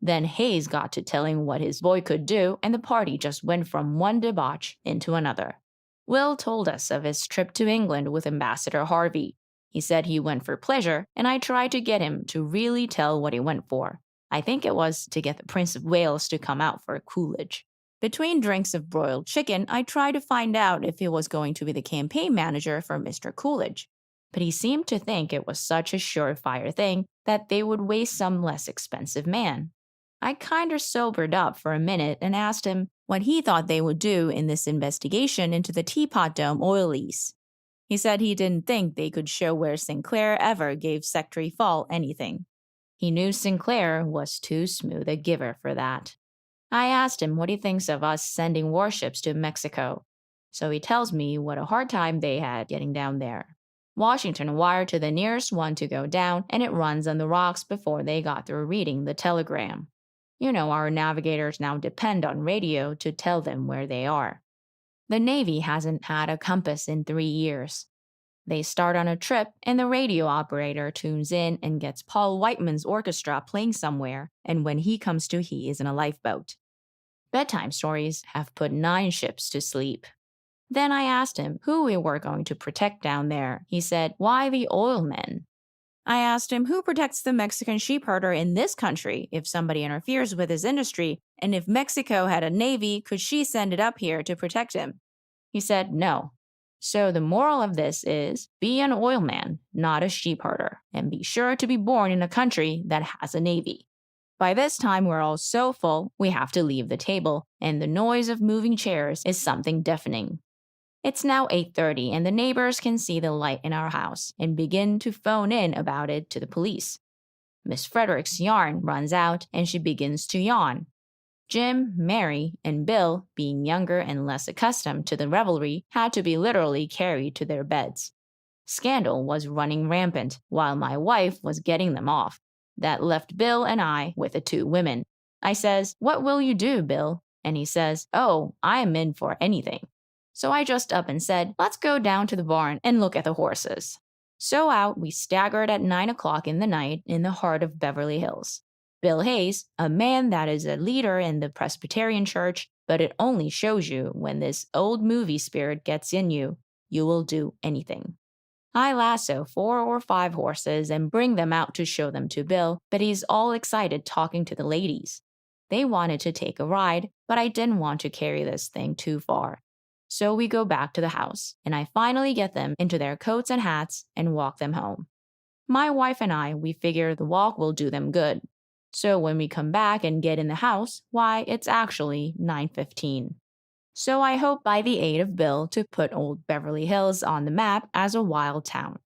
Then Hayes got to telling what his boy could do, and the party just went from one debauch into another. Will told us of his trip to England with Ambassador Harvey. He said he went for pleasure, and I tried to get him to really tell what he went for. I think it was to get the Prince of Wales to come out for a Coolidge. Between drinks of broiled chicken, I tried to find out if he was going to be the campaign manager for Mr. Coolidge. But he seemed to think it was such a surefire thing that they would waste some less expensive man. I kinder sobered up for a minute and asked him what he thought they would do in this investigation into the Teapot Dome oil lease. He said he didn't think they could show where Sinclair ever gave Secretary Fall anything. He knew Sinclair was too smooth a giver for that. I asked him what he thinks of us sending warships to Mexico. So he tells me what a hard time they had getting down there. Washington wired to the nearest one to go down, and it runs on the rocks before they got through reading the telegram. Our navigators now depend on radio to tell them where they are. The Navy hasn't had a compass in 3 years. They start on a trip, and the radio operator tunes in and gets Paul Whiteman's orchestra playing somewhere, and when he comes to, he is in a lifeboat. Bedtime stories have put 9 ships to sleep. Then I asked him who we were going to protect down there. He said, "Why the oil men?" I asked him who protects the Mexican sheep herder in this country if somebody interferes with his industry, and if Mexico had a navy, could she send it up here to protect him? He said no. So the moral of this is be an oil man, not a sheep herder, and be sure to be born in a country that has a navy. By this time, we're all so full, we have to leave the table, and the noise of moving chairs is something deafening. It's now 8:30, and the neighbors can see the light in our house and begin to phone in about it to the police. Miss Frederick's yarn runs out, and she begins to yawn. Jim, Mary, and Bill, being younger and less accustomed to the revelry, had to be literally carried to their beds. Scandal was running rampant, while my wife was getting them off. That left Bill and I with the 2 women. I says, "What will you do, Bill?" And he says, "Oh, I'm in for anything." So I just up and said, "Let's go down to the barn and look at the horses." So out we staggered at 9 o'clock in the night in the heart of Beverly Hills. Bill Hayes, a man that is a leader in the Presbyterian Church, but it only shows you when this old movie spirit gets in you, you will do anything. I lasso 4 or 5 horses and bring them out to show them to Bill, but he's all excited talking to the ladies. They wanted to take a ride, but I didn't want to carry this thing too far. So we go back to the house, and I finally get them into their coats and hats and walk them home. My wife and I, we figure the walk will do them good. So when we come back and get in the house, why, it's actually 9:15. So I hope by the aid of Bill to put old Beverly Hills on the map as a wild town.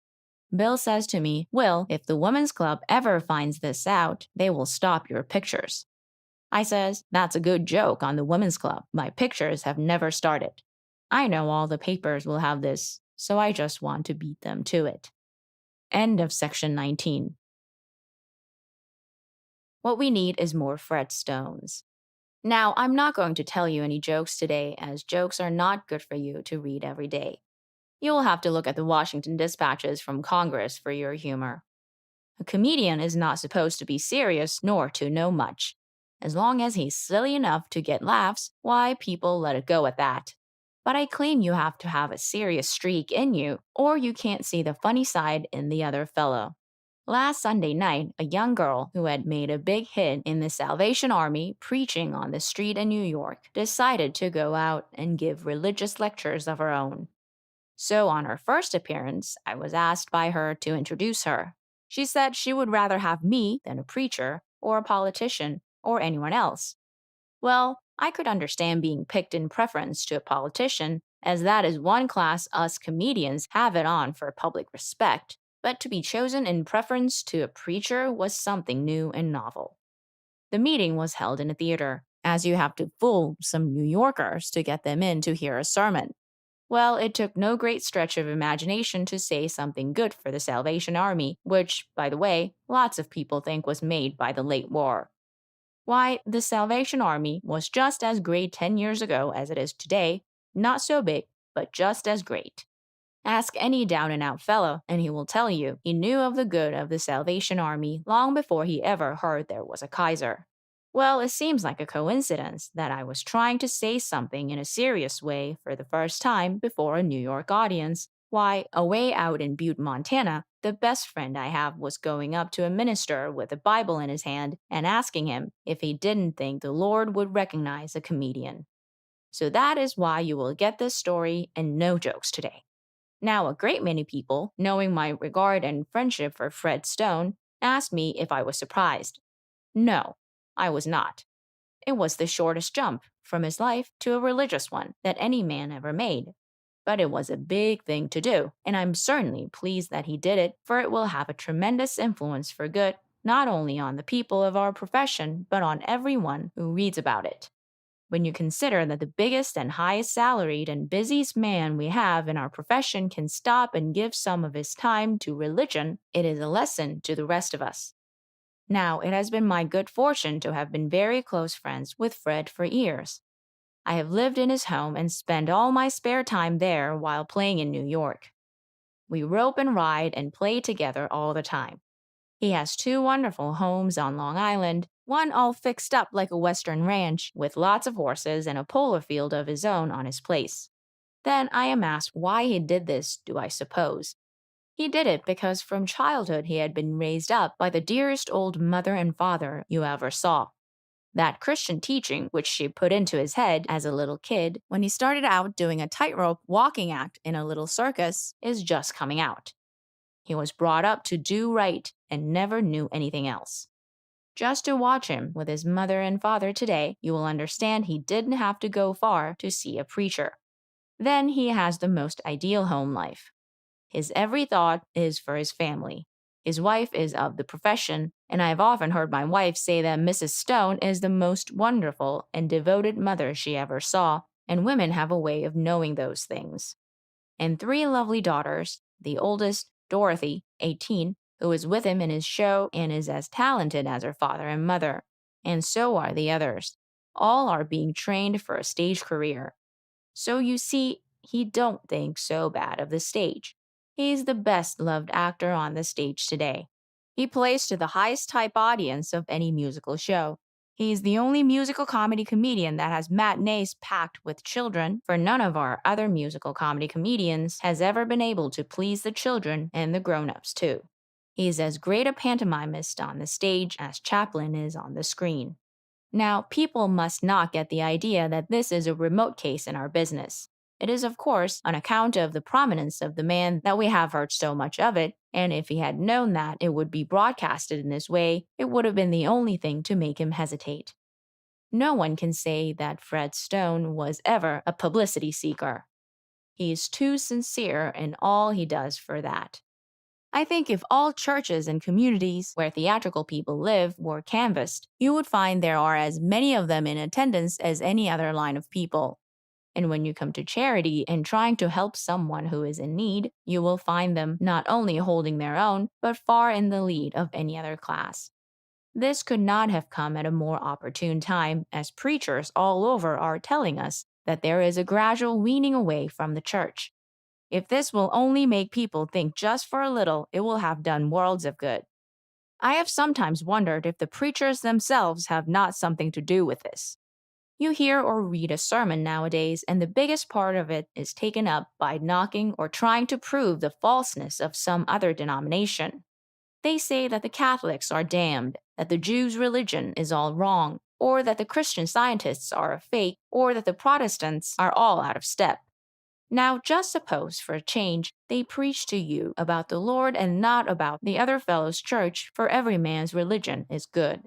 Bill says to me, "Will, if the Women's Club ever finds this out, they will stop your pictures." I says, "That's a good joke on the Women's Club. My pictures have never started." I know all the papers will have this, so I just want to beat them to it. End of section 19. What we need is more Fredstones. Now, I'm not going to tell you any jokes today, as jokes are not good for you to read every day. You will have to look at the Washington dispatches from Congress for your humor. A comedian is not supposed to be serious nor to know much. As long as he's silly enough to get laughs, why, people let it go at that. But I claim you have to have a serious streak in you, or you can't see the funny side in the other fellow. Last Sunday night, a young girl who had made a big hit in the Salvation Army preaching on the street in New York decided to go out and give religious lectures of her own. So on her first appearance, I was asked by her to introduce her. She said she would rather have me than a preacher, or a politician, or anyone else. Well, I could understand being picked in preference to a politician, as that is one class us comedians have it on for public respect, but to be chosen in preference to a preacher was something new and novel. The meeting was held in a theater, as you have to fool some New Yorkers to get them in to hear a sermon. Well, it took no great stretch of imagination to say something good for the Salvation Army, which, by the way, lots of people think was made by the late war. Why, the Salvation Army was just as great 10 years ago as it is today, not so big, but just as great. Ask any down-and-out fellow, and he will tell you he knew of the good of the Salvation Army long before he ever heard there was a Kaiser. Well, it seems like a coincidence that I was trying to say something in a serious way for the first time before a New York audience. Why, away out in Butte, Montana, the best friend I have was going up to a minister with a Bible in his hand and asking him if he didn't think the Lord would recognize a comedian. So that is why you will get this story and no jokes today. Now, a great many people, knowing my regard and friendship for Fred Stone, asked me if I was surprised. No, I was not. It was the shortest jump from his life to a religious one that any man ever made. but it was a big thing to do, and I'm certainly pleased that he did it, for it will have a tremendous influence for good, not only on the people of our profession, but on everyone who reads about it. When you consider that the biggest and highest salaried and busiest man we have in our profession can stop and give some of his time to religion, it is a lesson to the rest of us. Now, it has been my good fortune to have been very close friends with Fred for years. I have lived in his home and spent all my spare time there while playing in New York. We rope and ride and play together all the time. He has two wonderful homes on Long Island, one all fixed up like a Western ranch, with lots of horses and a polo field of his own on his place. Then I am asked why he did this, do I suppose? He did it because from childhood he had been raised up by the dearest old mother and father you ever saw. That Christian teaching which she put into his head as a little kid when he started out doing a tightrope walking act in a little circus is just coming out. He was brought up to do right and never knew anything else. Just to watch him with his mother and father today, you will understand he didn't have to go far to see a preacher. Then he has the most ideal home life. His every thought is for his family. His wife is of the profession, and I have often heard my wife say that Mrs. Stone is the most wonderful and devoted mother she ever saw, and women have a way of knowing those things. And three lovely daughters, the oldest, Dorothy, 18, who is with him in his show and is as talented as her father and mother. And so are the others. All are being trained for a stage career. So you see, he don't think so bad of the stage. He's the best loved actor on the stage today. He plays to the highest type audience of any musical show. He's the only musical comedy comedian that has matinees packed with children, for none of our other musical comedy comedians has ever been able to please the children and the grown-ups too. He's as great a pantomimist on the stage as Chaplin is on the screen. Now, people must not get the idea that this is a remote case in our business. It is, of course, on account of the prominence of the man that we have heard so much of it, and if he had known that it would be broadcasted in this way, it would have been the only thing to make him hesitate. No one can say that Fred Stone was ever a publicity seeker. He is too sincere in all he does for that. I think if all churches and communities where theatrical people live were canvassed, you would find there are as many of them in attendance as any other line of people. And when you come to charity and trying to help someone who is in need, you will find them not only holding their own, but far in the lead of any other class. This could not have come at a more opportune time, as preachers all over are telling us that there is a gradual weaning away from the church. If this will only make people think just for a little, it will have done worlds of good. I have sometimes wondered if the preachers themselves have not something to do with this. You hear or read a sermon nowadays, and the biggest part of it is taken up by knocking or trying to prove the falseness of some other denomination. They say that the Catholics are damned, that the Jews' religion is all wrong, or that the Christian Scientists are a fake, or that the Protestants are all out of step. Now, just suppose, for a change, they preach to you about the Lord and not about the other fellow's church, for every man's religion is good.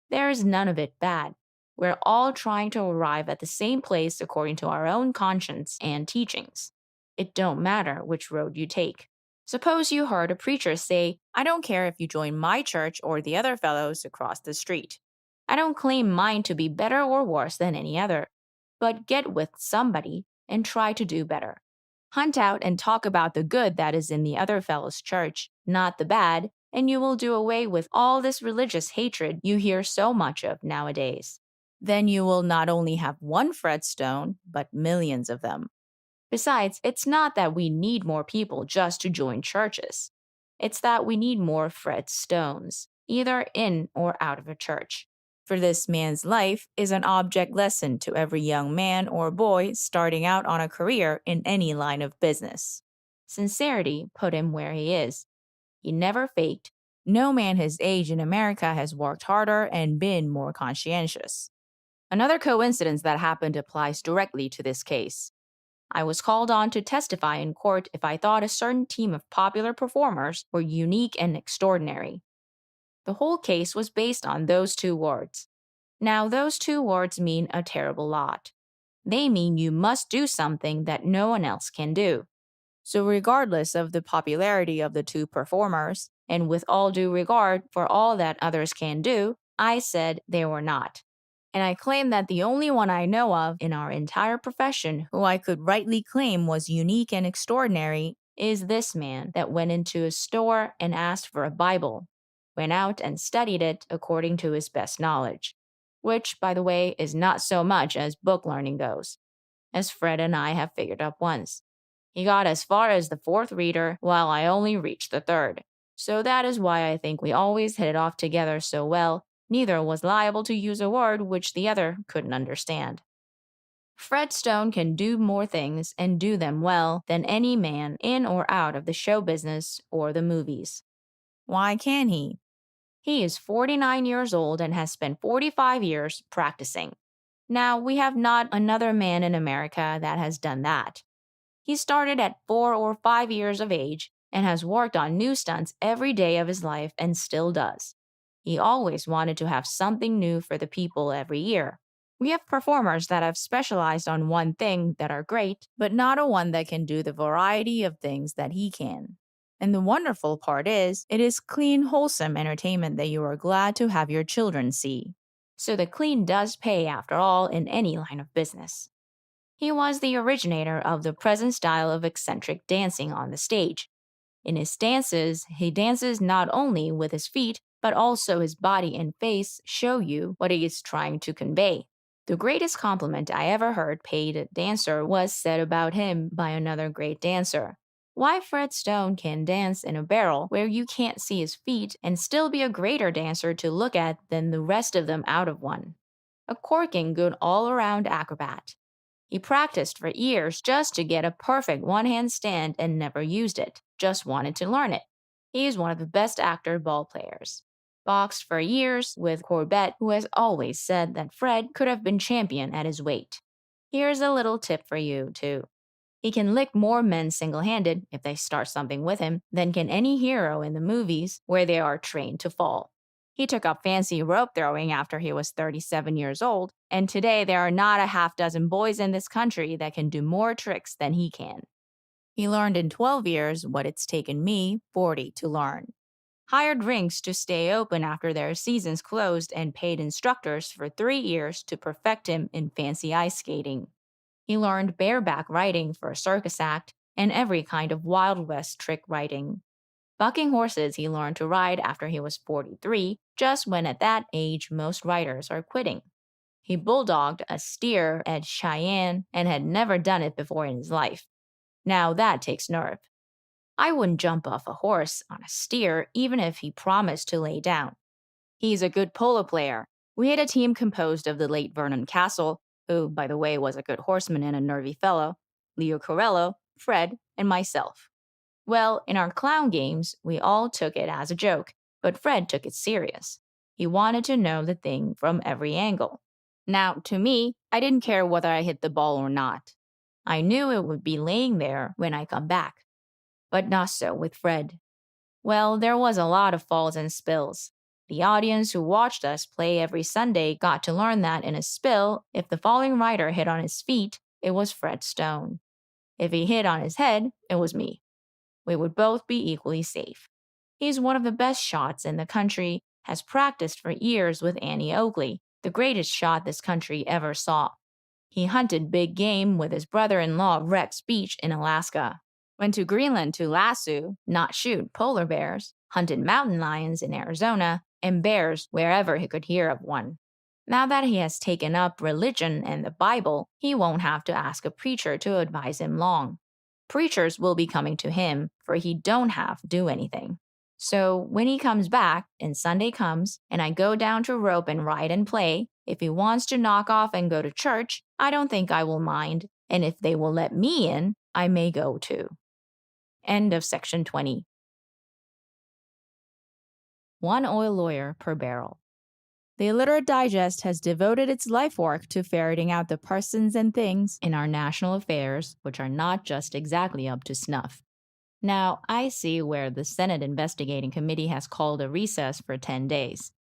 There is none of it bad. We're all trying to arrive at the same place according to our own conscience and teachings. It don't matter which road you take. Suppose you heard a preacher say, I don't care if you join my church or the other fellows across the street. I don't claim mine to be better or worse than any other. But get with somebody and try to do better. Hunt out and talk about the good that is in the other fellow's church, not the bad, and you will do away with all this religious hatred you hear so much of nowadays. Then you will not only have one Fred Stone, but millions of them. Besides, it's not that we need more people just to join churches. It's that we need more Fred Stones, either in or out of a church. For this man's life is an object lesson to every young man or boy starting out on a career in any line of business. Sincerity put him where he is. He never faked. No man his age in America has worked harder and been more conscientious. Another coincidence that happened applies directly to this case. I was called on to testify in court if I thought a certain team of popular performers were unique and extraordinary. The whole case was based on those two words. Now, those two words mean a terrible lot. they mean you must do something that no one else can do. So, regardless of the popularity of the two performers, and with all due regard for all that others can do, I said they were not. And I claim that the only one I know of in our entire profession who I could rightly claim was unique and extraordinary is this man that went into a store and asked for a Bible, went out and studied it according to his best knowledge, which, by the way, is not so much as book learning goes, as Fred and I have figured out once. He got as far as the fourth reader, while I only reached the third. So that is why I think we always hit it off together so well. Neither was liable to use a word which the other couldn't understand. Fred Stone can do more things and do them well than any man in or out of the show business or the movies. Why can he? He is 49 years old and has spent 45 years practicing. Now, we have not another man in America that has done that. He started at 4 or 5 years of age and has worked on new stunts every day of his life and still does. He always wanted to have something new for the people every year. We have performers that have specialized on one thing that are great, but not a one that can do the variety of things that he can. And the wonderful part is, it is clean, wholesome entertainment that you are glad to have your children see. So the clean does pay after all in any line of business. He was the originator of the present style of eccentric dancing on the stage. In his dances, he dances not only with his feet, but also his body and face show you what he is trying to convey. The greatest compliment I ever heard paid a dancer was said about him by another great dancer. Why Fred Stone can dance in a barrel where you can't see his feet and still be a greater dancer to look at than the rest of them out of one. A corking good all-around acrobat. He practiced for years just to get a perfect one-hand stand and never used it, just wanted to learn it. He is one of the best actor ball players. Boxed for years with Corbett, who has always said that Fred could have been champion at his weight. Here's a little tip for you, too. He can lick more men single-handed, if they start something with him, than can any hero in the movies where they are trained to fall. He took up fancy rope throwing after he was 37 years old, and today there are not a half dozen boys in this country that can do more tricks than he can. He learned in 12 years what it's taken me 40 to learn. Hired rinks to stay open after their seasons closed and paid instructors for 3 years to perfect him in fancy ice skating. He learned bareback riding for a circus act and every kind of Wild West trick riding. Bucking horses he learned to ride after he was 43, just when at that age most riders are quitting. He bulldogged a steer at Cheyenne and had never done it before in his life. Now that takes nerve. I wouldn't jump off a horse on a steer even if he promised to lay down. He's a good polo player. We had a team composed of the late Vernon Castle, who, by the way, was a good horseman and a nervy fellow, Leo Corello, Fred, and myself. Well, in our clown games, we all took it as a joke, but Fred took it serious. He wanted to know the thing from every angle. Now, to me, I didn't care whether I hit the ball or not. I knew it would be laying there when I come back. But not so with Fred. Well, there was a lot of falls and spills. The audience who watched us play every Sunday got to learn that in a spill, if the falling rider hit on his feet, it was Fred Stone. If he hit on his head, it was me. We would both be equally safe. He's one of the best shots in the country, has practiced for years with Annie Oakley, the greatest shot this country ever saw. He hunted big game with his brother-in-law Rex Beach in Alaska. Went to Greenland to lasso, not shoot, polar bears, hunted mountain lions in Arizona, and bears wherever he could hear of one. Now that he has taken up religion and the Bible, he won't have to ask a preacher to advise him long. Preachers will be coming to him, for he don't have to do anything. So when he comes back, and Sunday comes, and I go down to rope and ride and play, if he wants to knock off and go to church, I don't think I will mind, and if they will let me in, I may go too. End of section 20. One oil lawyer per barrel. The Illiterate Digest has devoted its life work to ferreting out the persons and things in our national affairs which are not just exactly up to snuff. Now, I see where the Senate Investigating Committee has called a recess for 10 days.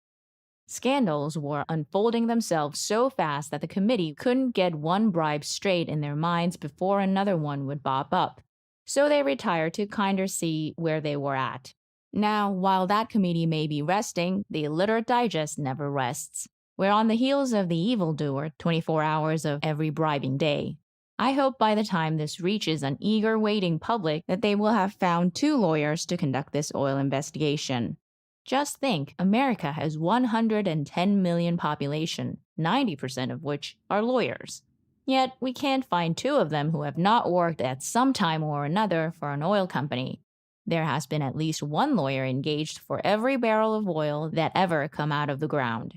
Scandals were unfolding themselves so fast that the committee couldn't get one bribe straight in their minds before another one would pop up. So they retired to kinder see where they were at. Now, while that committee may be resting, the Illiterate Digest never rests. We're on the heels of the evildoer 24 hours of every bribing day. I hope by the time this reaches an eager waiting public that they will have found 2 lawyers to conduct this oil investigation. Just think, America has 110 million population, 90% of which are lawyers. Yet, we can't find 2 of them who have not worked at some time or another for an oil company. There has been at least 1 lawyer engaged for every barrel of oil that ever come out of the ground.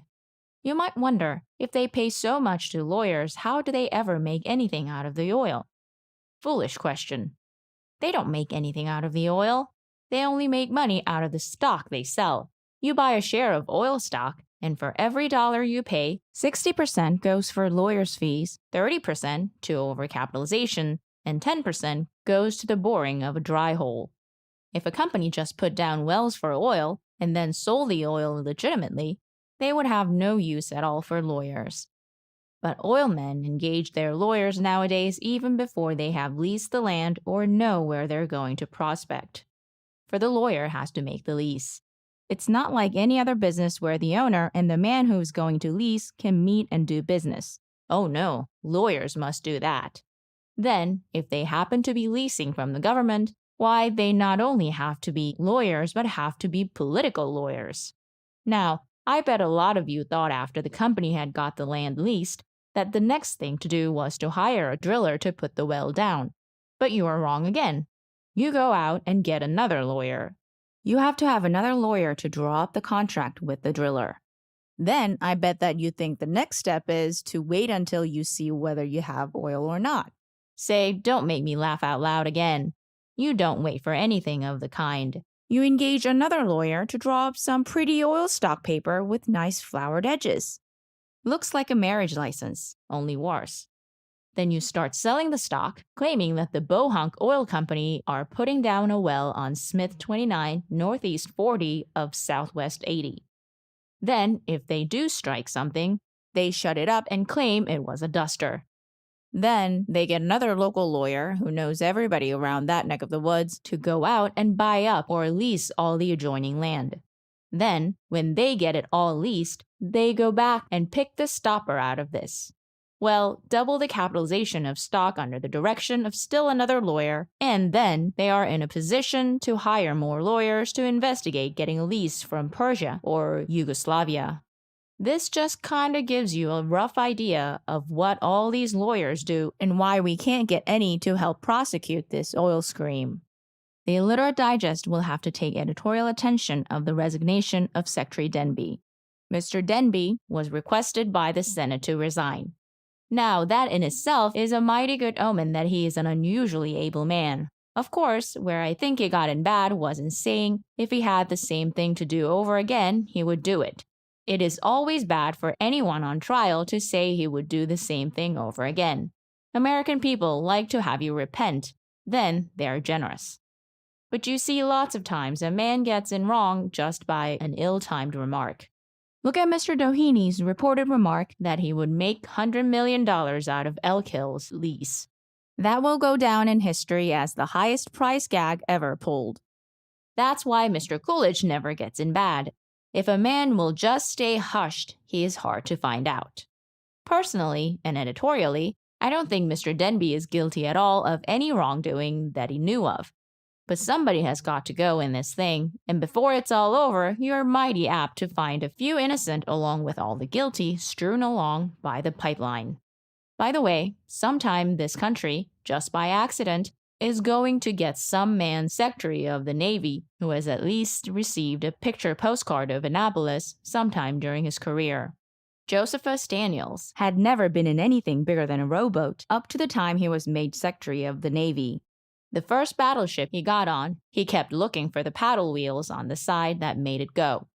You might wonder, if they pay so much to lawyers, how do they ever make anything out of the oil? Foolish question. They don't make anything out of the oil. They only make money out of the stock they sell. You buy a share of oil stock, and for every dollar you pay, 60% goes for lawyers' fees, 30% to overcapitalization, and 10% goes to the boring of a dry hole. If a company just put down wells for oil and then sold the oil legitimately, they would have no use at all for lawyers. But oilmen engage their lawyers nowadays even before they have leased the land or know where they're going to prospect. For the lawyer has to make the lease. It's not like any other business where the owner and the man who's going to lease can meet and do business. Oh no, lawyers must do that. Then, if they happen to be leasing from the government, why, they not only have to be lawyers but have to be political lawyers. Now, I bet a lot of you thought after the company had got the land leased that the next thing to do was to hire a driller to put the well down. But you are wrong again. You go out and get another lawyer. You have to have another lawyer to draw up the contract with the driller. Then I bet that you think the next step is to wait until you see whether you have oil or not. Say, don't make me laugh out loud again. You don't wait for anything of the kind. You engage another lawyer to draw up some pretty oil stock paper with nice flowered edges. Looks like a marriage license, only worse. Then you start selling the stock, claiming that the Bohunk Oil Company are putting down a well on Smith 29, Northeast 40 of Southwest 80. Then, if they do strike something, they shut it up and claim it was a duster. Then, they get another local lawyer who knows everybody around that neck of the woods to go out and buy up or lease all the adjoining land. Then, when they get it all leased, they go back and pick the stopper out of this. Well, double the capitalization of stock under the direction of still another lawyer, and then they are in a position to hire more lawyers to investigate getting a lease from Persia or Yugoslavia. This just kinda gives you a rough idea of what all these lawyers do and why we can't get any to help prosecute this oil scream. The Illiterate Digest will have to take editorial attention of the resignation of Secretary Denby. Mr. Denby was requested by the Senate to resign. Now, that in itself is a mighty good omen that he is an unusually able man. Of course, where I think it got in bad was in saying if he had the same thing to do over again, he would do it. It is always bad for anyone on trial to say he would do the same thing over again. American people like to have you repent, then they are generous. But you see lots of times a man gets in wrong just by an ill-timed remark. Look at Mr. Doheny reported remark that he would make $100 million out of Elk Hill's lease. That will go down in history as the highest price gag ever pulled. That's why Mr. Coolidge never gets in bad. If a man will just stay hushed, he is hard to find out. Personally and editorially, I don't think Mr. Denby is guilty at all of any wrongdoing that he knew of. But somebody has got to go in this thing, and before it's all over, you're mighty apt to find a few innocent along with all the guilty strewn along by the pipeline. By the way, sometime this country, just by accident, is going to get some man Secretary of the Navy who has at least received a picture postcard of Annapolis sometime during his career. Josephus Daniels had never been in anything bigger than a rowboat up to the time he was made Secretary of the Navy. The first battleship he got on, he kept looking for the paddle wheels on the side that made it go.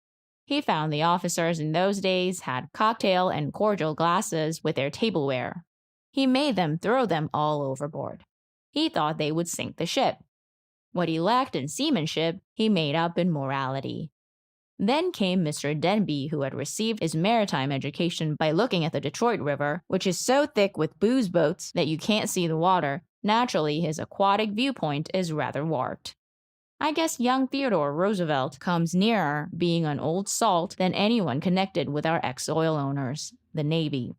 He found the officers in those days had cocktail and cordial glasses with their tableware. He made them throw them all overboard. He thought they would sink the ship. What he lacked in seamanship, he made up in morality. Then came Mr. Denby, who had received his maritime education by looking at the Detroit River, which is so thick with booze boats that you can't see the water. Naturally, his aquatic viewpoint is rather warped. I guess young Theodore Roosevelt comes nearer being an old salt than anyone connected with our ex-oil owners, the Navy.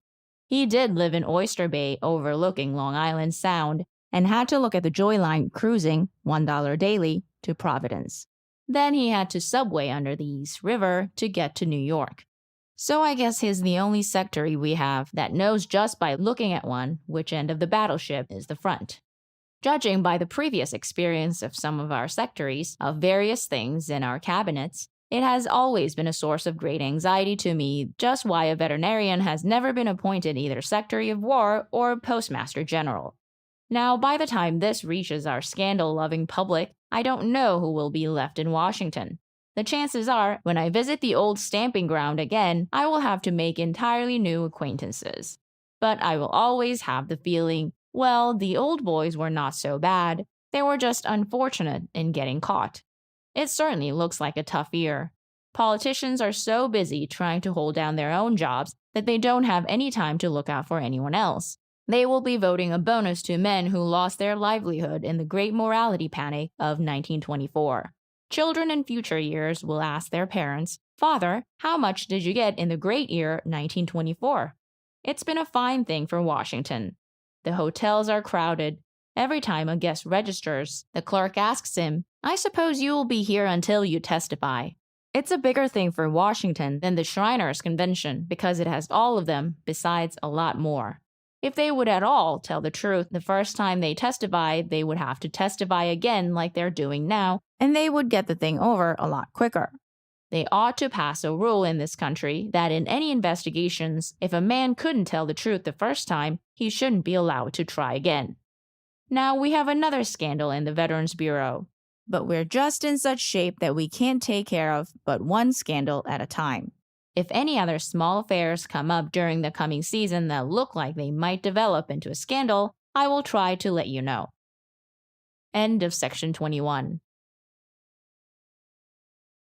He did live in Oyster Bay overlooking Long Island Sound and had to look at the Joy Line cruising, $1 daily, to Providence. Then he had to subway under the East River to get to New York. So I guess he's the only sectary we have that knows just by looking at one which end of the battleship is the front. Judging by the previous experience of some of our sectaries of various things in our cabinets, it has always been a source of great anxiety to me just why a veterinarian has never been appointed either Secretary of War or Postmaster General. Now, by the time this reaches our scandal-loving public, I don't know who will be left in Washington. The chances are, when I visit the old stamping ground again, I will have to make entirely new acquaintances. But I will always have the feeling, well, the old boys were not so bad, they were just unfortunate in getting caught. It certainly looks like a tough year. Politicians are so busy trying to hold down their own jobs that they don't have any time to look out for anyone else. They will be voting a bonus to men who lost their livelihood in the Great Morality Panic of 1924. Children in future years will ask their parents, "Father, how much did you get in the great year 1924? It's been a fine thing for Washington. The hotels are crowded. Every time a guest registers, the clerk asks him, "I suppose you will be here until you testify." It's a bigger thing for Washington than the Shriners Convention because it has all of them, besides a lot more. If they would at all tell the truth the first time they testify, they would have to testify again like they're doing now, and they would get the thing over a lot quicker. They ought to pass a rule in this country that in any investigations, if a man couldn't tell the truth the first time, he shouldn't be allowed to try again. Now we have another scandal in the Veterans Bureau, but we're just in such shape that we can't take care of but one scandal at a time. If any other small affairs come up during the coming season that look like they might develop into a scandal, I will try to let you know. End of section 21.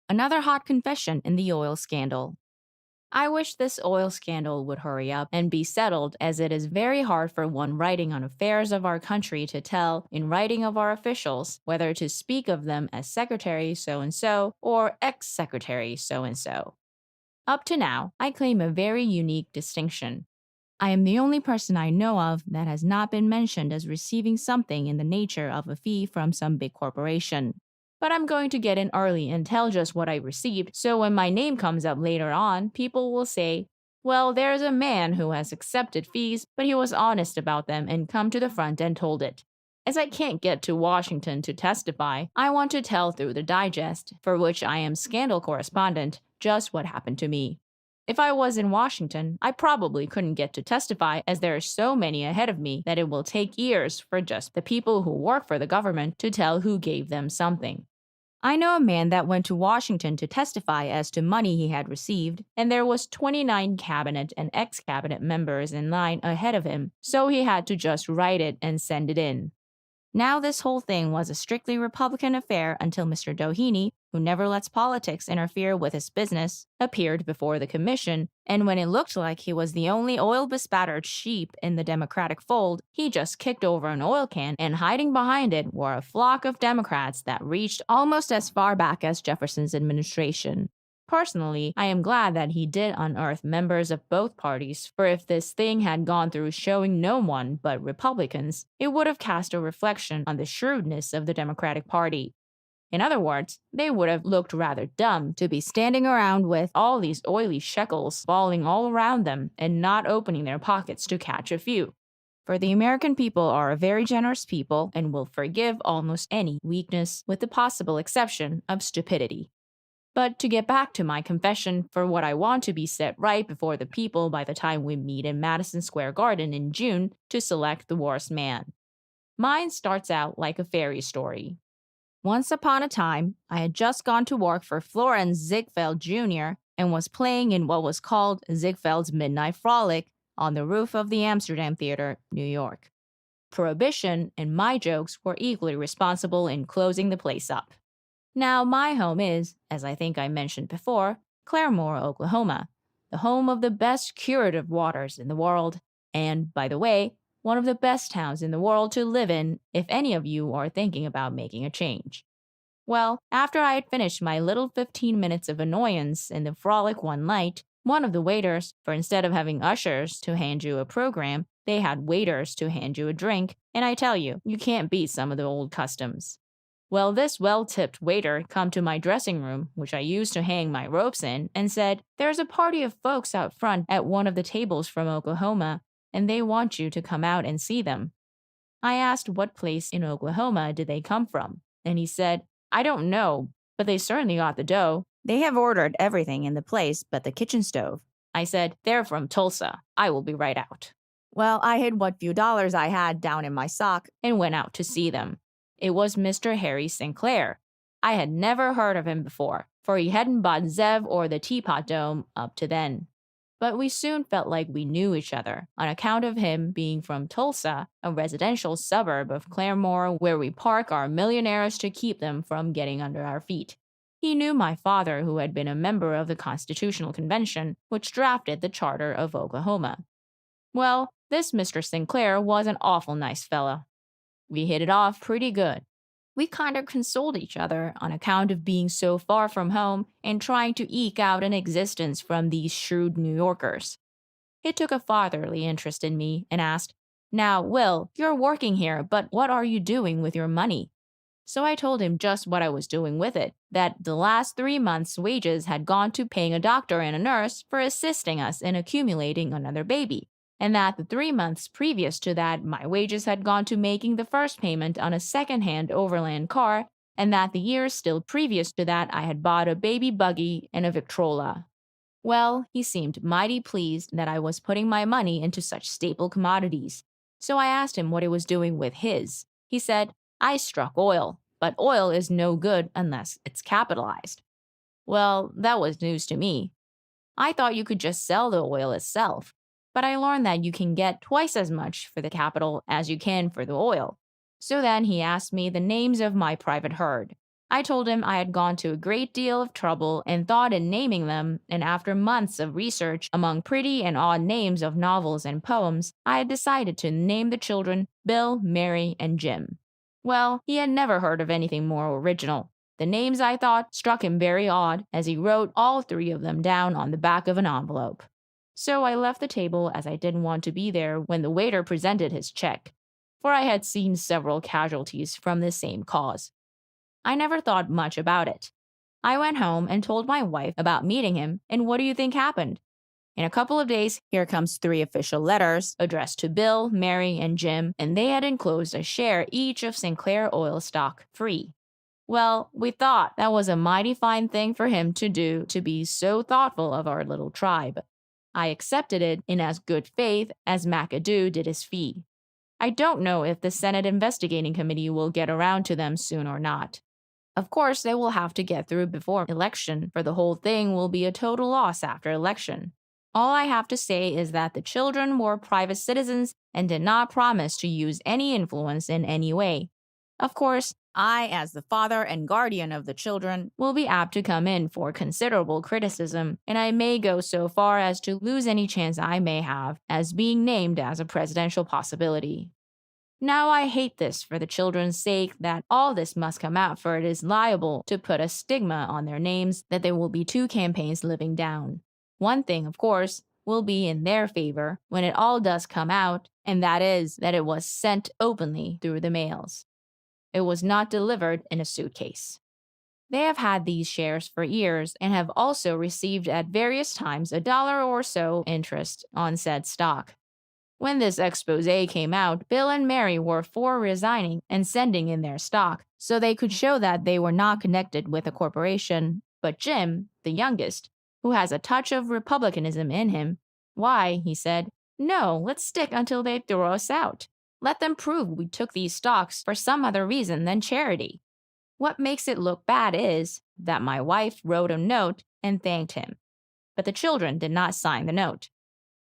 Another hot confession in the oil scandal. I wish this oil scandal would hurry up and be settled, as it is very hard for one writing on affairs of our country to tell, in writing of our officials, whether to speak of them as Secretary so-and-so or ex-Secretary so-and-so. Up to now, I claim a very unique distinction. I am the only person I know of that has not been mentioned as receiving something in the nature of a fee from some big corporation. But I'm going to get in early and tell just what I received, so when my name comes up later on, people will say, "Well, there's a man who has accepted fees, but he was honest about them and come to the front and told it." As I can't get to Washington to testify, I want to tell through the Digest, for which I am scandal correspondent, just what happened to me. If I was in Washington, I probably couldn't get to testify, as there are so many ahead of me that it will take years for just the people who work for the government to tell who gave them something. I know a man that went to Washington to testify as to money he had received, and there was 29 cabinet and ex-cabinet members in line ahead of him, so he had to just write it and send it in. Now this whole thing was a strictly Republican affair until Mr. Doheny, who never lets politics interfere with his business, appeared before the commission, and when it looked like he was the only oil-bespattered sheep in the Democratic fold, he just kicked over an oil can, and hiding behind it were a flock of Democrats that reached almost as far back as Jefferson's administration. Personally, I am glad that he did unearth members of both parties, for if this thing had gone through showing no one but Republicans, it would have cast a reflection on the shrewdness of the Democratic Party. In other words, they would have looked rather dumb to be standing around with all these oily shekels falling all around them and not opening their pockets to catch a few. For the American people are a very generous people and will forgive almost any weakness, with the possible exception of stupidity. But to get back to my confession for what I want to be set right before the people by the time we meet in Madison Square Garden in June to select the worst man. Mine starts out like a fairy story. Once upon a time, I had just gone to work for Florence Ziegfeld Jr. and was playing in what was called Ziegfeld's Midnight Frolic on the roof of the Amsterdam Theater, New York. Prohibition and my jokes were equally responsible in closing the place up. Now, my home is, as I think I mentioned before, Claremore, Oklahoma, the home of the best curative waters in the world, and, by the way, one of the best towns in the world to live in if any of you are thinking about making a change. Well, after I had finished my little 15 minutes of annoyance in the frolic one night, one of the waiters, for instead of having ushers to hand you a program, they had waiters to hand you a drink, and I tell you, you can't beat some of the old customs. Well, this well-tipped waiter come to my dressing room, which I used to hang my ropes in, and said, "There's a party of folks out front at one of the tables from Oklahoma, and they want you to come out and see them." I asked what place in Oklahoma did they come from, and he said, "I don't know, but they certainly got the dough. They have ordered everything in the place but the kitchen stove." I said, "They're from Tulsa. I will be right out." Well, I hid what few dollars I had down in my sock and went out to see them. It was Mr. Harry Sinclair. I had never heard of him before, for he hadn't bought Zev or the Teapot Dome up to then. But we soon felt like we knew each other, on account of him being from Tulsa, a residential suburb of Claremore where we park our millionaires to keep them from getting under our feet. He knew my father, who had been a member of the Constitutional Convention, which drafted the Charter of Oklahoma. Well, this Mr. Sinclair was an awful nice fellow. We hit it off pretty good. We kind of consoled each other on account of being so far from home and trying to eke out an existence from these shrewd New Yorkers. He took a fatherly interest in me and asked, "Now, Will, you're working here, but what are you doing with your money?" So I told him just what I was doing with it, that the last 3 months' wages had gone to paying a doctor and a nurse for assisting us in accumulating another baby, and that the 3 months previous to that my wages had gone to making the first payment on a second-hand overland car, and that the years still previous to that I had bought a baby buggy and a Victrola. Well, he seemed mighty pleased that I was putting my money into such staple commodities. So I asked him what he was doing with his. He said, "I struck oil, but oil is no good unless it's capitalized." Well, that was news to me. I thought you could just sell the oil itself, but I learned that you can get twice as much for the capital as you can for the oil. So then he asked me the names of my private herd. I told him I had gone to a great deal of trouble and thought in naming them, and after months of research among pretty and odd names of novels and poems, I had decided to name the children Bill, Mary, and Jim. Well, he had never heard of anything more original. The names, I thought, struck him very odd, as he wrote all three of them down on the back of an envelope. So I left the table, as I didn't want to be there when the waiter presented his check, for I had seen several casualties from the same cause. I never thought much about it. I went home and told my wife about meeting him, and what do you think happened? In a couple of days, here comes 3 official letters addressed to Bill, Mary, and Jim, and they had enclosed a share each of Sinclair oil stock free. Well, we thought that was a mighty fine thing for him to do, to be so thoughtful of our little tribe. I accepted it in as good faith as McAdoo did his fee. I don't know if the Senate Investigating Committee will get around to them soon or not. Of course, they will have to get through before election, for the whole thing will be a total loss after election. All I have to say is that the children were private citizens and did not promise to use any influence in any way. Of course, I, as the father and guardian of the children, will be apt to come in for considerable criticism, and I may go so far as to lose any chance I may have as being named as a presidential possibility. Now I hate this for the children's sake that all this must come out, for it is liable to put a stigma on their names that there will be 2 campaigns living down. One thing, of course, will be in their favor when it all does come out, and that is that it was sent openly through the mails. It was not delivered in a suitcase. They have had these shares for years and have also received at various times $1 or so interest on said stock. When this expose came out, Bill and Mary were for resigning and sending in their stock, so they could show that they were not connected with a corporation. But Jim, the youngest, who has a touch of republicanism in him, why, he said, "No, let's stick until they throw us out. Let them prove we took these stocks for some other reason than charity." What makes it look bad is that my wife wrote a note and thanked him, but the children did not sign the note.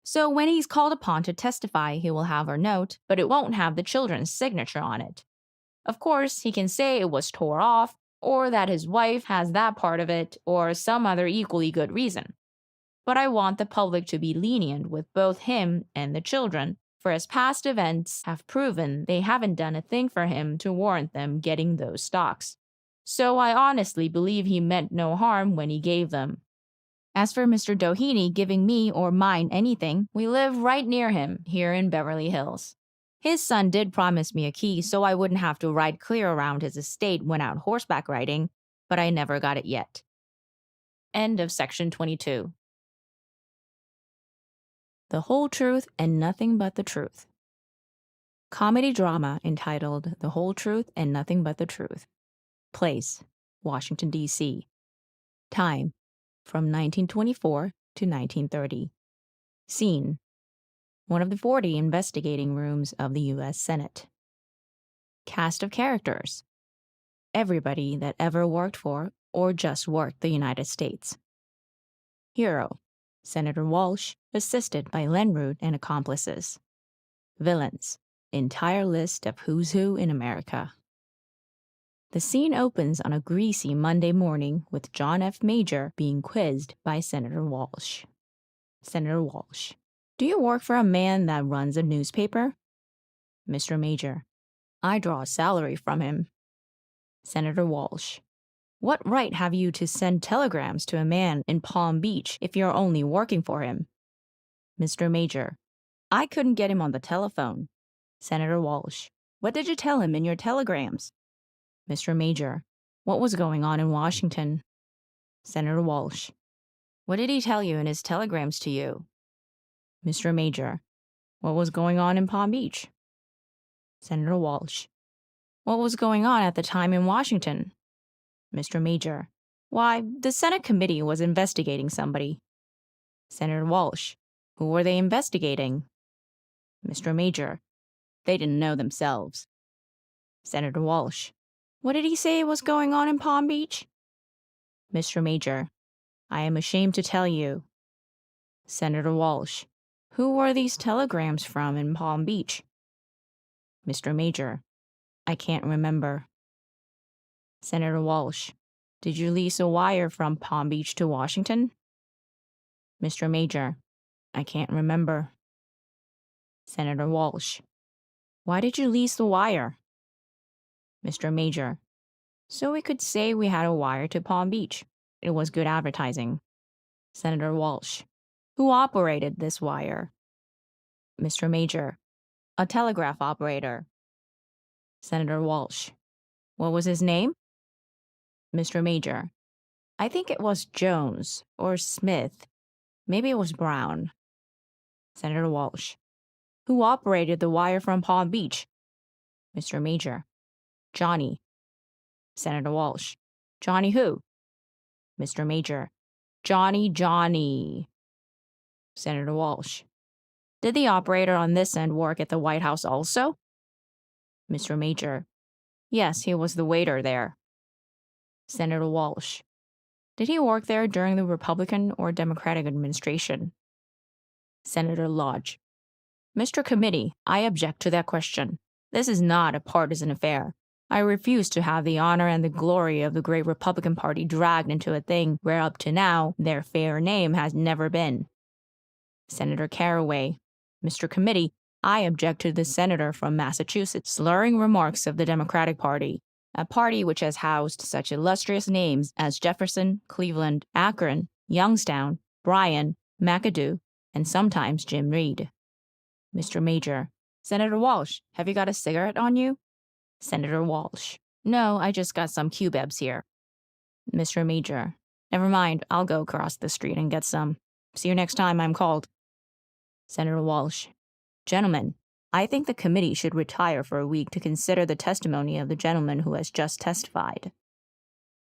So when he's called upon to testify, he will have her note, but it won't have the children's signature on it. Of course, he can say it was tore off, or that his wife has that part of it, or some other equally good reason. But I want the public to be lenient with both him and the children, for his past events have proven they haven't done a thing for him to warrant them getting those stocks. So I honestly believe he meant no harm when he gave them. As for Mr. Doheny giving me or mine anything, we live right near him here in Beverly Hills. His son did promise me a key so I wouldn't have to ride clear around his estate when out horseback riding, but I never got it yet. End of section 22. The Whole Truth and Nothing But the Truth. Comedy drama entitled The Whole Truth and Nothing But the Truth. Place, Washington, D.C. Time, from 1924 to 1930. Scene, one of the 40 investigating rooms of the U.S. Senate. Cast of characters, everybody that ever worked for or just worked the United States. Hero, Senator Walsh, assisted by Lenroot and accomplices. Villains, entire list of who's who in America. The scene opens on a greasy Monday morning with John F. Major being quizzed by Senator Walsh. Senator Walsh: do you work for a man that runs a newspaper? Mr. Major: I draw a salary from him. Senator Walsh: what right have you to send telegrams to a man in Palm Beach if you're only working for him? Mr. Major: I couldn't get him on the telephone. Senator Walsh: what did you tell him in your telegrams? Mr. Major: what was going on in Washington? Senator Walsh: what did he tell you in his telegrams to you? Mr. Major: what was going on in Palm Beach? Senator Walsh: what was going on at the time in Washington? Mr. Major: why, the Senate committee was investigating somebody. Senator Walsh: who were they investigating? Mr. Major: they didn't know themselves. Senator Walsh: what did he say was going on in Palm Beach? Mr. Major: I am ashamed to tell you. Senator Walsh: who were these telegrams from in Palm Beach? Mr. Major: I can't remember. Senator Walsh: did you lease a wire from Palm Beach to Washington? Mr. Major: I can't remember. Senator Walsh: why did you lease the wire? Mr. Major: so we could say we had a wire to Palm Beach. It was good advertising. Senator Walsh: who operated this wire? Mr. Major: a telegraph operator. Senator Walsh: what was his name? Mr. Major: I think it was Jones or Smith. Maybe it was Brown. Senator Walsh: who operated the wire from Palm Beach? Mr. Major: Johnny. Senator Walsh: Johnny who? Mr. Major: Johnny. Senator Walsh: did the operator on this end work at the White House also? Mr. Major: yes, he was the waiter there. Senator Walsh: did he work there during the Republican or Democratic administration? Senator Lodge: Mr. Committee, I object to that question. This is not a partisan affair. I refuse to have the honor and the glory of the great Republican Party dragged into a thing where up to now their fair name has never been. Senator Caraway: Mr. Committee, I object to the senator from Massachusetts slurring remarks of the Democratic Party, a party which has housed such illustrious names as Jefferson, Cleveland, Akron, Youngstown, Bryan, McAdoo, and sometimes Jim Reed. Mr. Major: Senator Walsh, have you got a cigarette on you? Senator Walsh: no, I just got some cubebs here. Mr. Major: never mind, I'll go across the street and get some. See you next time I'm called. Senator Walsh: gentlemen, I think the committee should retire for a week to consider the testimony of the gentleman who has just testified.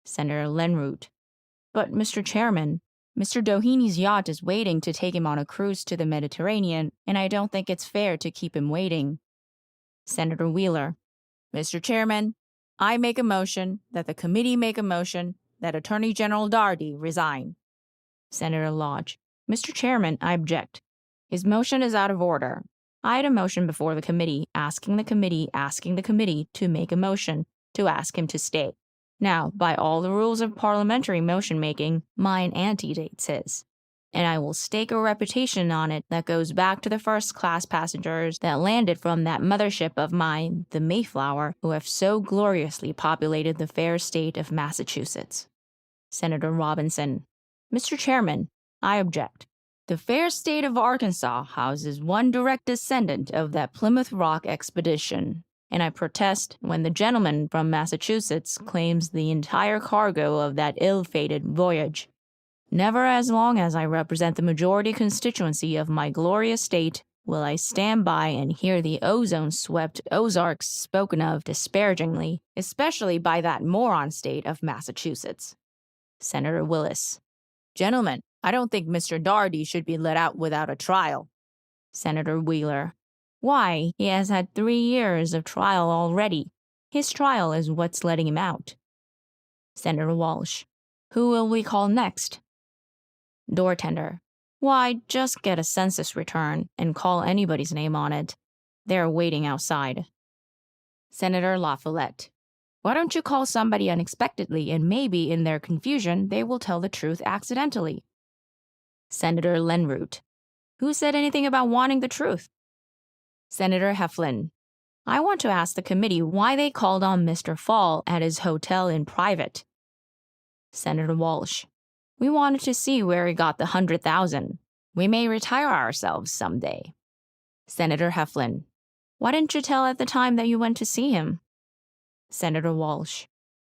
Senator Lenroot: but, Mr. Chairman, Mr. Doheny's yacht is waiting to take him on a cruise to the Mediterranean, and I don't think it's fair to keep him waiting. Senator Wheeler: Mr. Chairman, I make a motion that the committee make a motion that Attorney General Daugherty resign. Senator Lodge: Mr. Chairman, I object. His motion is out of order. I had a motion before the committee asking the committee to make a motion to ask him to stay, Now, by all the rules of parliamentary motion-making, mine antedates his. And I will stake a reputation on it that goes back to the first-class passengers that landed from that mothership of mine, the Mayflower, who have so gloriously populated the fair state of Massachusetts. Senator Robinson. Mr. Chairman, I object. The fair state of Arkansas houses one direct descendant of that Plymouth Rock expedition, and I protest when the gentleman from Massachusetts claims the entire cargo of that ill-fated voyage. Never as long as I represent the majority constituency of my glorious state will I stand by and hear the ozone-swept Ozarks spoken of disparagingly, especially by that moron state of Massachusetts. Senator Willis. Gentlemen, I don't think Mr. Doherty should be let out without a trial. Senator Wheeler. Why, he has had 3 years of trial already. His trial is what's letting him out. Senator Walsh. Who will we call next? Door tender. Why, just get a census return and call anybody's name on it. They're waiting outside. Senator LaFollette. Why don't you call somebody unexpectedly and maybe in their confusion they will tell the truth accidentally? Senator Lenroot. Who said anything about wanting the truth? Senator Heflin. I want to ask the committee why they called on Mr. Fall at his hotel in private. Senator Walsh. We wanted to see where he got the 100,000. We may retire ourselves someday. Senator Heflin. Why didn't you tell at the time that you went to see him? Senator Walsh.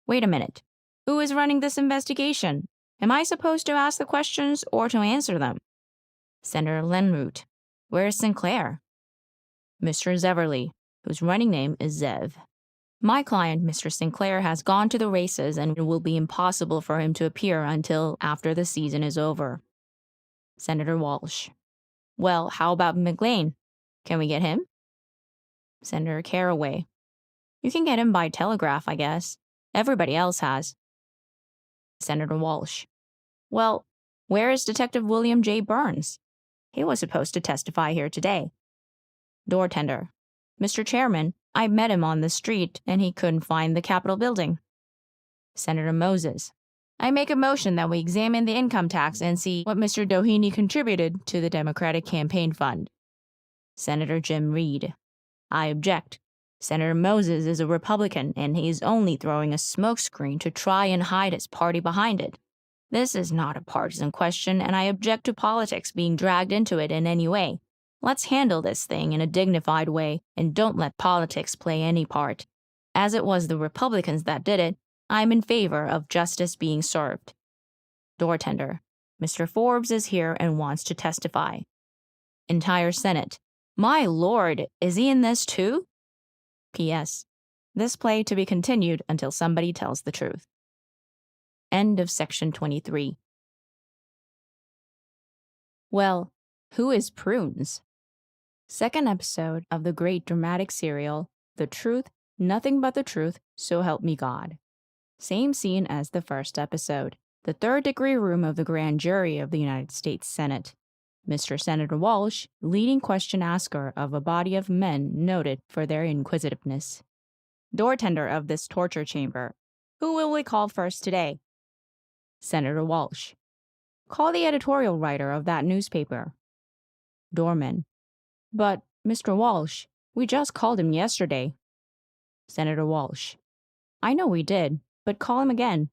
Wait a minute. Who is running this investigation? Am I supposed to ask the questions or to answer them? Senator Lenroot. Where is Sinclair? Mr. Zeverly, whose running name is Zev. My client, Mr. Sinclair, has gone to the races and it will be impossible for him to appear until after the season is over. Senator Walsh. Well, how about McLean? Can we get him? Senator Caraway. You can get him by telegraph, I guess. Everybody else has. Senator Walsh. Well, where is Detective William J. Burns? He was supposed to testify here today. Door tender. Mr. Chairman, I met him on the street and he couldn't find the Capitol building. Senator Moses. I make a motion that we examine the income tax and see what Mr. Doheny contributed to the Democratic Campaign Fund. Senator Jim Reed. I object. Senator Moses is a Republican and he is only throwing a smokescreen to try and hide his party behind it. This is not a partisan question and I object to politics being dragged into it in any way. Let's handle this thing in a dignified way and don't let politics play any part. As it was the Republicans that did it, I'm in favor of justice being served. Door tender. Mr. Forbes is here and wants to testify. Entire Senate. My lord, is he in this too? P.S. This play to be continued until somebody tells the truth. End of section 23. Well, who is Prunes? Second episode of the great dramatic serial, The Truth, Nothing But the Truth, So Help Me God. Same scene as the first episode, the third-degree room of the grand jury of the United States Senate. Mr. Senator Walsh, leading question asker of a body of men noted for their inquisitiveness. Door tender of this torture chamber. Who will we call first today? Senator Walsh. Call the editorial writer of that newspaper. Doorman. But, Mr. Walsh, we just called him yesterday. Senator Walsh. I know we did, but call him again.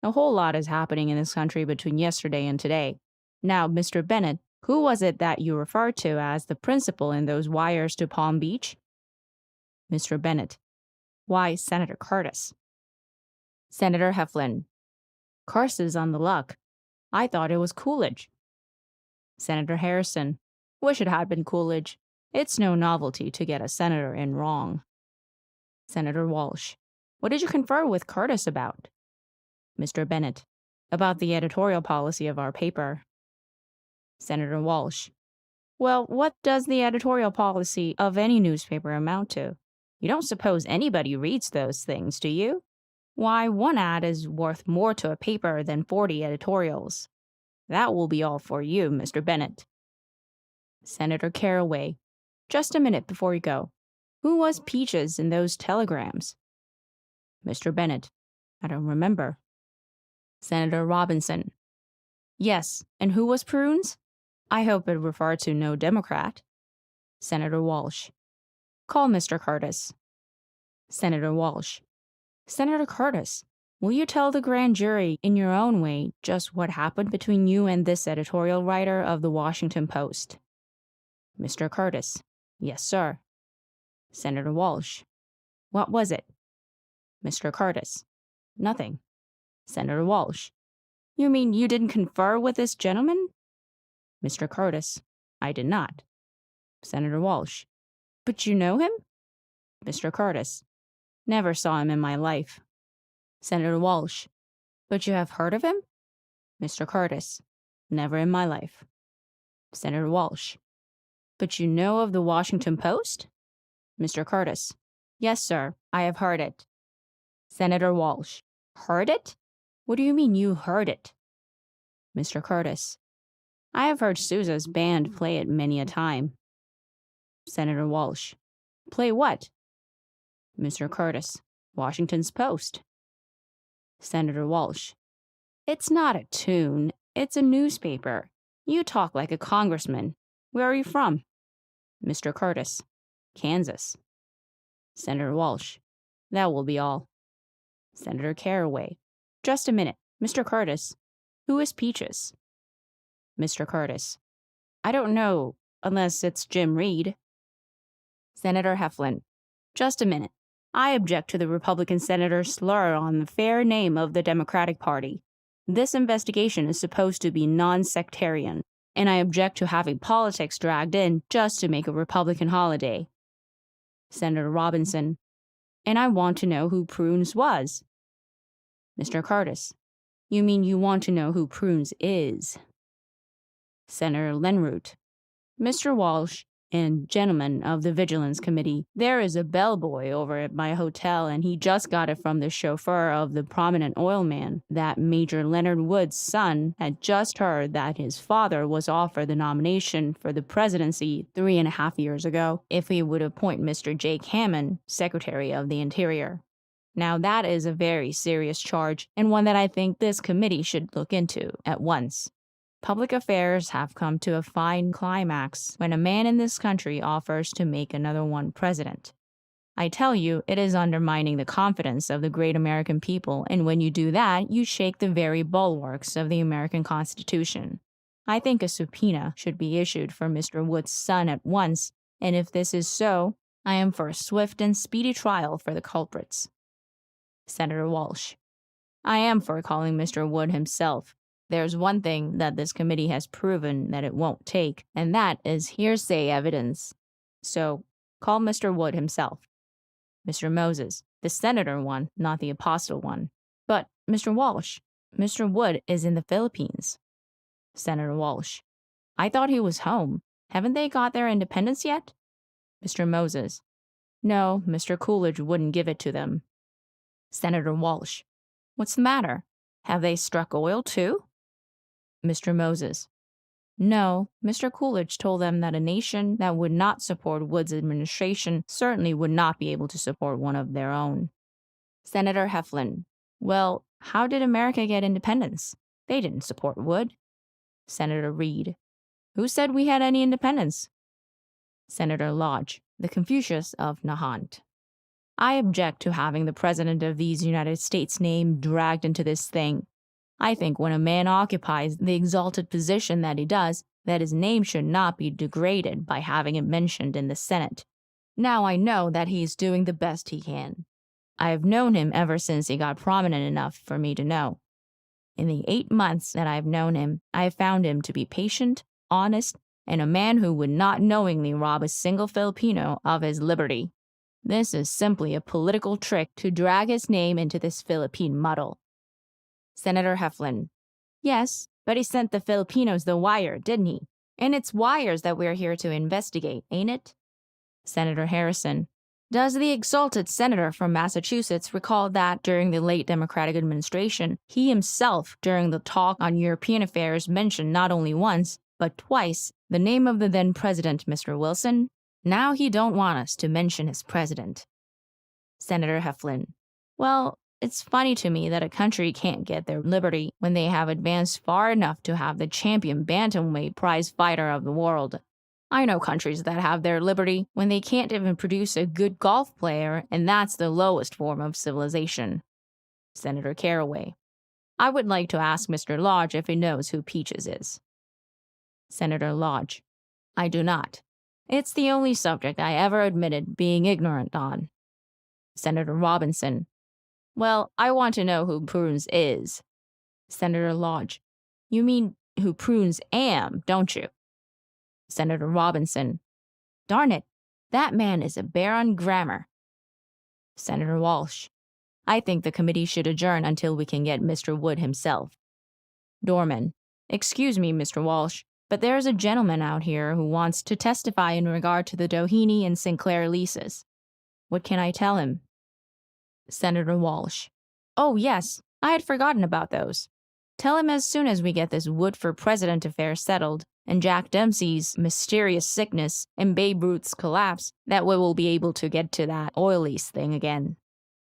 A whole lot is happening in this country between yesterday and today. Now, Mr. Bennett, who was it that you referred to as the principal in those wires to Palm Beach? Mr. Bennett. Why, Senator Curtis. Senator Heflin. Curses on the luck. I thought it was Coolidge. Senator Harrison. Wish it had been Coolidge. It's no novelty to get a senator in wrong. Senator Walsh. What did you confer with Curtis about? Mr. Bennett. About the editorial policy of our paper. Senator Walsh. Well, what does the editorial policy of any newspaper amount to? You don't suppose anybody reads those things, do you? Why, one ad is worth more to a paper than 40 editorials. That will be all for you, Mr. Bennett. Senator Caraway. Just a minute before you go. Who was Peaches in those telegrams? Mr. Bennett. I don't remember. Senator Robinson. Yes, and who was Prunes? I hope it referred to no Democrat. Senator Walsh. Call Mr. Curtis. Senator Walsh. Senator Curtis, will you tell the grand jury in your own way just what happened between you and this editorial writer of the Washington Post? Mr. Curtis. Yes, sir. Senator Walsh. What was it? Mr. Curtis. Nothing. Senator Walsh. You mean you didn't confer with this gentleman? Mr. Curtis. I did not. Senator Walsh. But you know him? Mr. Curtis. Never saw him in my life. Senator Walsh. But you have heard of him? Mr. Curtis. Never in my life. Senator Walsh. But you know of the Washington Post? Mr. Curtis. Yes, sir, I have heard it. Senator Walsh. Heard it? What do you mean you heard it? Mr. Curtis. I have heard Sousa's band play it many a time. Senator Walsh. Play what? Mr. Curtis. Washington's Post. Senator Walsh. It's not a tune, it's a newspaper. You talk like a congressman. Where are you from? Mr. Curtis. Kansas. Senator Walsh. That will be all. Senator Caraway. Just a minute. Mr. Curtis. Who is Peaches? Mr. Curtis. I don't know, unless it's Jim Reed. Senator Heflin. Just a minute. I object to the Republican senator's slur on the fair name of the Democratic Party. This investigation is supposed to be non-sectarian, and I object to having politics dragged in just to make a Republican holiday. Senator Robinson. And I want to know who Prunes was. Mr. Curtis. You mean you want to know who Prunes is? Senator Lenroot. Mr. Walsh and gentlemen of the Vigilance Committee, there is a bellboy over at my hotel, and he just got it from the chauffeur of the prominent oil man that Major Leonard Wood's son had just heard that his father was offered the nomination for the presidency 3.5 years ago if he would appoint Mr. Jake Hammond Secretary of the Interior. Now that is a very serious charge, and one that I think this committee should look into at once. Public affairs have come to a fine climax when a man in this country offers to make another one president. I tell you, it is undermining the confidence of the great American people, and when you do that, you shake the very bulwarks of the American Constitution. I think a subpoena should be issued for Mr. Wood's son at once, and if this is so, I am for a swift and speedy trial for the culprits. Senator Walsh. I am for calling Mr. Wood himself. There's one thing that this committee has proven that it won't take, and that is hearsay evidence. So, call Mr. Wood himself. Mr. Moses, the senator one, not the apostle one. But, Mr. Walsh, Mr. Wood is in the Philippines. Senator Walsh. I thought he was home. Haven't they got their independence yet? Mr. Moses. No, Mr. Coolidge wouldn't give it to them. Senator Walsh. What's the matter? Have they struck oil too? Mr. Moses. No, Mr. Coolidge told them that a nation that would not support Wood's administration certainly would not be able to support one of their own. Senator Heflin. Well, how did America get independence? They didn't support Wood. Senator Reed. Who said we had any independence? Senator Lodge, the Confucius of Nahant. I object to having the President of these United States' name dragged into this thing. I think when a man occupies the exalted position that he does, that his name should not be degraded by having it mentioned in the Senate. Now I know that he is doing the best he can. I have known him ever since he got prominent enough for me to know. In the 8 months that I have known him, I have found him to be patient, honest, and a man who would not knowingly rob a single Filipino of his liberty. This is simply a political trick to drag his name into this Philippine muddle. Senator Heflin. Yes, but he sent the Filipinos the wire, didn't he? And it's wires that we're here to investigate, ain't it? Senator Harrison. Does the exalted senator from Massachusetts recall that during the late Democratic administration, he himself, during the talk on European affairs, mentioned not only once, but twice, the name of the then president, Mr. Wilson? Now he don't want us to mention his president. Senator Heflin. Well, It's funny to me that a country can't get their liberty when they have advanced far enough to have the champion bantamweight prize fighter of the world. I know countries that have their liberty when they can't even produce a good golf player, and that's the lowest form of civilization. Senator Caraway. I would like to ask Mr. Lodge if he knows who Peaches is. Senator Lodge. I do not. It's the only subject I ever admitted being ignorant on. Senator Robinson. Well, I want to know who Prunes is. Senator Lodge. You mean who Prunes am, don't you? Senator Robinson. Darn it, that man is a bear on grammar. Senator Walsh. I think the committee should adjourn until we can get Mr. Wood himself. Dorman. Excuse me, Mr. Walsh, but there's a gentleman out here who wants to testify in regard to the Doheny and Sinclair leases. What can I tell him? Senator Walsh. Oh, yes, I had forgotten about those. Tell him as soon as we get this Wood for President affair settled, and Jack Dempsey's mysterious sickness and Babe Ruth's collapse, that we will be able to get to that oil lease thing again.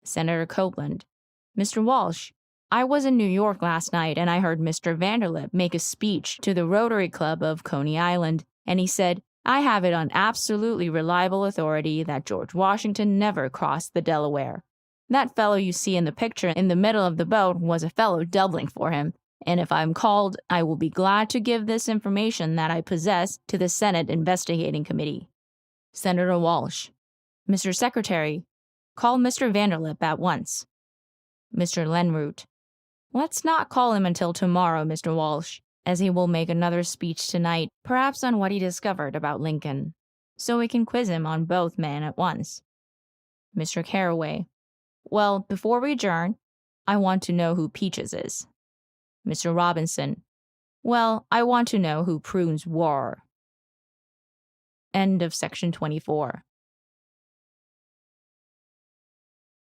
Senator Copeland. Mr. Walsh, I was in New York last night and I heard Mr. Vanderlip make a speech to the Rotary Club of Coney Island, and he said, I have it on absolutely reliable authority that George Washington never crossed the Delaware. That fellow you see in the picture in the middle of the boat was a fellow doubling for him, and if I'm called, I will be glad to give this information that I possess to the Senate Investigating Committee. Senator Walsh. Mr. Secretary, call Mr. Vanderlip at once. Mr. Lenroot. Let's not call him until tomorrow, Mr. Walsh, as he will make another speech tonight, perhaps on what he discovered about Lincoln, so we can quiz him on both men at once. Mr. Caraway. Well, before we adjourn, I want to know who Peaches is. Mr. Robinson. Well, I want to know who Prunes were. End of section 24.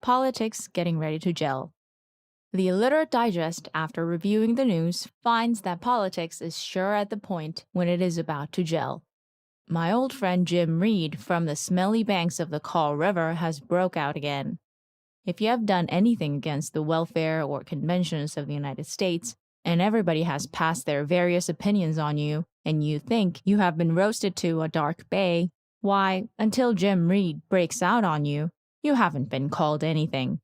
Politics getting ready to gel. The Illiterate Digest, after reviewing the news, finds that politics is sure at the point when it is about to gel. My old friend Jim Reed from the smelly banks of the Kaw River has broke out again. If you have done anything against the welfare or conventions of the United States, and everybody has passed their various opinions on you, and you think you have been roasted to a dark bay, why, until Jim Reed breaks out on you, you haven't been called anything.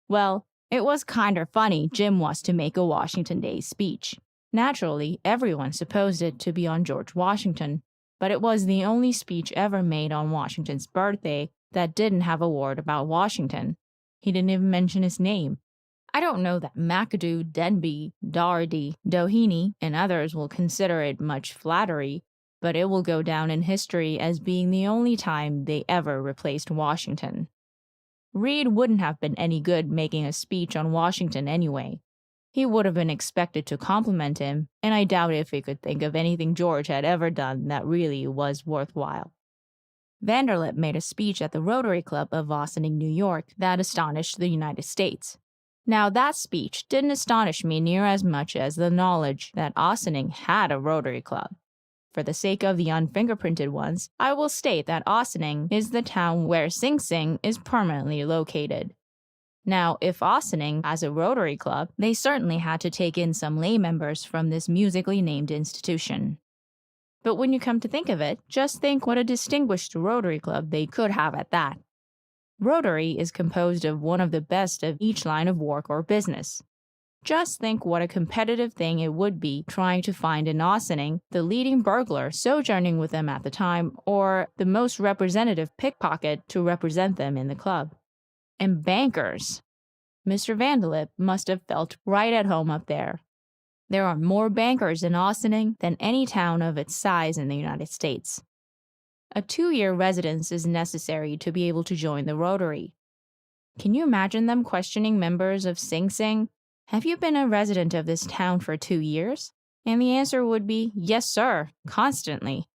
Well, it was kinder funny Jim was to make a Washington Day speech. Naturally, everyone supposed it to be on George Washington, but it was the only speech ever made on Washington's birthday that didn't have a word about Washington. He didn't even mention his name. I don't know that McAdoo, Denby, Doherty, Doheny, and others will consider it much flattery, but it will go down in history as being the only time they ever replaced Washington. Reed wouldn't have been any good making a speech on Washington anyway. He would have been expected to compliment him, and I doubt if he could think of anything George had ever done that really was worthwhile. Vanderlip made a speech at the Rotary Club of Ossining, New York, that astonished the United States. Now, that speech didn't astonish me near as much as the knowledge that Ossining had a Rotary Club. For the sake of the unfingerprinted ones, I will state that Ossining is the town where Sing Sing is permanently located. Now, if Ossining has a Rotary Club, they certainly had to take in some lay members from this musically named institution. But when you come to think of it, just think what a distinguished Rotary Club they could have at that. Rotary is composed of one of the best of each line of work or business. Just think what a competitive thing it would be trying to find in Ossining the leading burglar sojourning with them at the time, or the most representative pickpocket to represent them in the club. And bankers! Mr. Vanderlip must have felt right at home up there. There are more bankers in Ossining than any town of its size in the United States. A 2-year residence is necessary to be able to join the Rotary. Can you imagine them questioning members of Sing Sing? Have you been a resident of this town for 2 years? And the answer would be, yes, sir, constantly.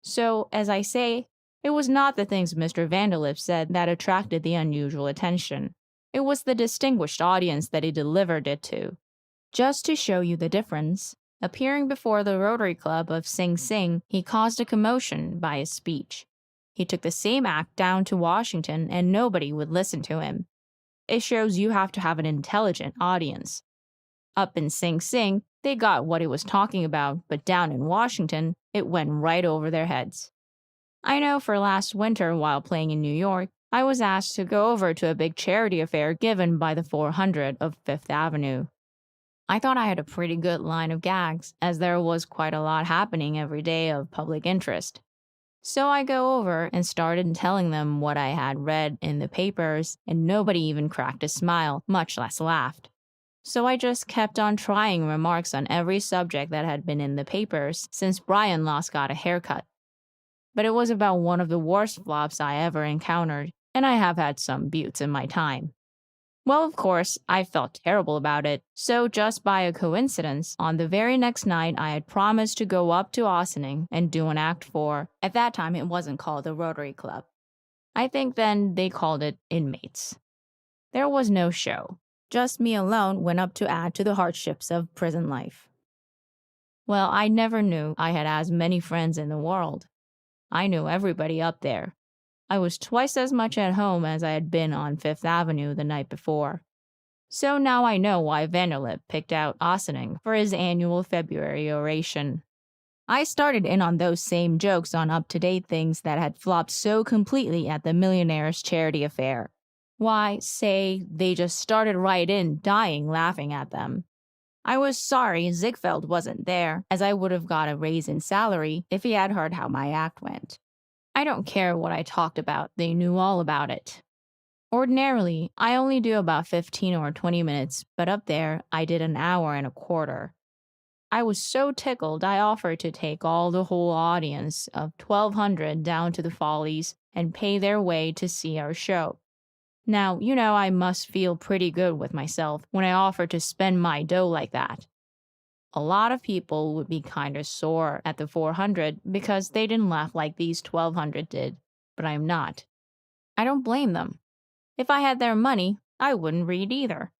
So, as I say, it was not the things Mr. Vanderlip said that attracted the unusual attention. It was the distinguished audience that he delivered it to. Just to show you the difference, appearing before the Rotary Club of Sing Sing, he caused a commotion by his speech. He took the same act down to Washington and nobody would listen to him. It shows you have to have an intelligent audience. Up in Sing Sing, they got what it was talking about, but down in Washington, it went right over their heads. I know for last winter while playing in New York, I was asked to go over to a big charity affair given by the 400 of Fifth Avenue. I thought I had a pretty good line of gags, as there was quite a lot happening every day of public interest. So I go over and started telling them what I had read in the papers, and nobody even cracked a smile, much less laughed. So I just kept on trying remarks on every subject that had been in the papers since Brian last got a haircut. But it was about one of the worst flops I ever encountered, and I have had some buttes in my time. Well, of course, I felt terrible about it, so just by a coincidence, on the very next night I had promised to go up to Ossining and do an act for, at that time it wasn't called the Rotary Club. I think then they called it Inmates. There was no show. Just me alone went up to add to the hardships of prison life. Well, I never knew I had as many friends in the world. I knew everybody up there. I was twice as much at home as I had been on Fifth Avenue the night before. So now I know why Vanderlip picked out Ossining for his annual February oration. I started in on those same jokes on up-to-date things that had flopped so completely at the Millionaire's Charity Affair. Why, say, they just started right in dying laughing at them. I was sorry Ziegfeld wasn't there, as I would have got a raise in salary if he had heard how my act went. I don't care what I talked about, they knew all about it. Ordinarily, I only do about 15 or 20 minutes, but up there, I did an hour and a quarter. I was so tickled I offered to take all the whole audience of 1,200 down to the Follies and pay their way to see our show. Now, you know I must feel pretty good with myself when I offer to spend my dough like that. A lot of people would be kind of sore at the 400 because they didn't laugh like these 1,200 did, but I'm not. I don't blame them. If I had their money, I wouldn't read either.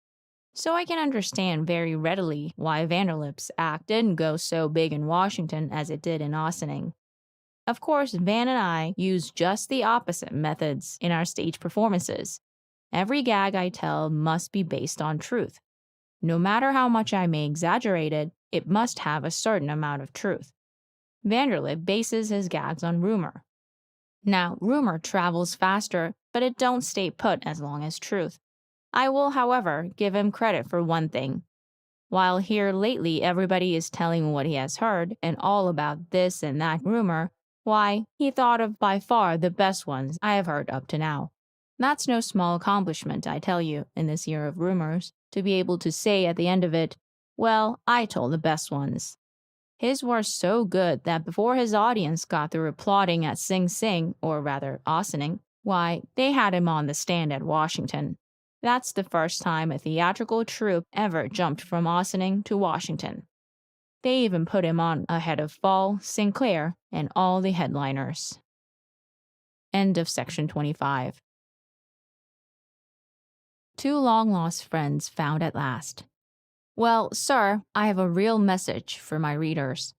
So I can understand very readily why Vanderlip's act didn't go so big in Washington as it did in Ossining. Of course, Van and I use just the opposite methods in our stage performances. Every gag I tell must be based on truth. No matter how much I may exaggerate it, it must have a certain amount of truth. Vanderlip bases his gags on rumor. Now, rumor travels faster, but it don't stay put as long as truth. I will, however, give him credit for one thing. While here lately everybody is telling what he has heard and all about this and that rumor, why, he thought of by far the best ones I have heard up to now. That's no small accomplishment, I tell you, in this year of rumors, to be able to say at the end of it, well, I told the best ones. His were so good that before his audience got through applauding at Sing Sing, or rather Ossining, why, they had him on the stand at Washington. That's the first time a theatrical troupe ever jumped from Ossining to Washington. They even put him on ahead of Fall, Sinclair, and all the headliners. End of section 25. Two long-lost friends found at last. Well, sir, I have a real message for my readers.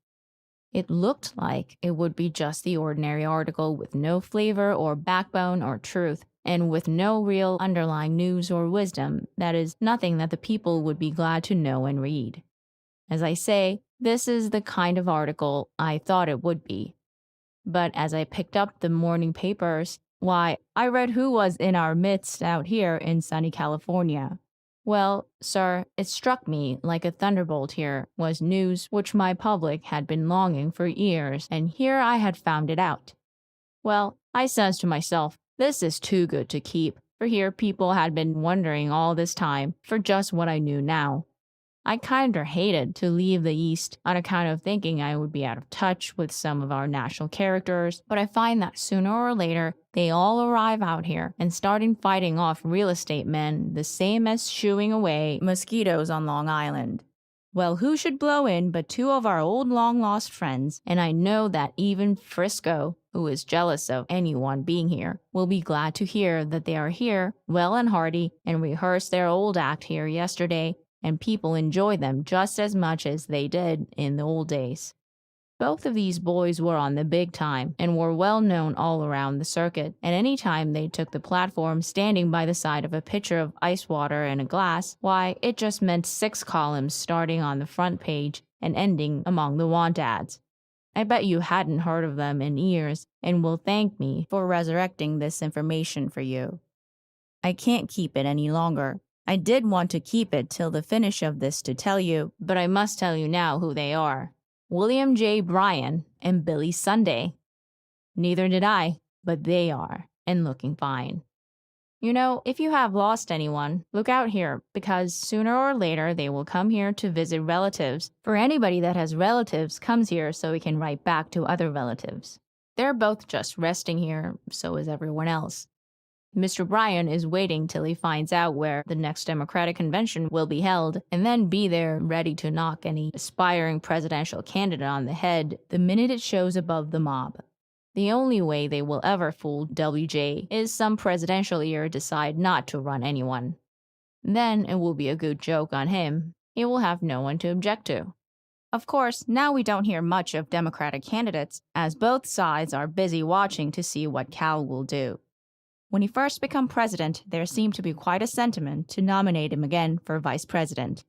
It looked like it would be just the ordinary article with no flavor or backbone or truth, and with no real underlying news or wisdom, that is, nothing that the people would be glad to know and read. As I say, this is the kind of article I thought it would be. But as I picked up the morning papers, why, I read who was in our midst out here in sunny California. Well, sir, it struck me like a thunderbolt here was news which my public had been longing for years, and here I had found it out. Well, I says to myself, this is too good to keep, for here people had been wondering all this time for just what I knew now. I kinder hated to leave the East on account of thinking I would be out of touch with some of our national characters, but I find that sooner or later they all arrive out here and starting fighting off real estate men the same as shooing away mosquitoes on Long Island. Well, who should blow in but two of our old long-lost friends, and I know that even Frisco, who is jealous of anyone being here, will be glad to hear that they are here, well and hearty, and rehearsed their old act here yesterday, and people enjoy them just as much as they did in the old days. Both of these boys were on the big time and were well known all around the circuit, and any time they took the platform standing by the side of a pitcher of ice water and a glass, why, it just meant 6 columns starting on the front page and ending among the want ads. I bet you hadn't heard of them in years and will thank me for resurrecting this information for you. I can't keep it any longer. I did want to keep it till the finish of this to tell you, but I must tell you now who they are. William J. Bryan and Billy Sunday. Neither did I, but they are, and looking fine. You know, if you have lost anyone, look out here, because sooner or later they will come here to visit relatives. For anybody that has relatives comes here so he can write back to other relatives. They're both just resting here, so is everyone else. Mr. Bryan is waiting till he finds out where the next Democratic convention will be held, and then be there ready to knock any aspiring presidential candidate on the head the minute it shows above the mob. The only way they will ever fool WJ is some presidential year decide not to run anyone. Then it will be a good joke on him. He will have no one to object to. Of course, now we don't hear much of Democratic candidates, as both sides are busy watching to see what Cal will do. When he first became president, there seemed to be quite a sentiment to nominate him again for vice president.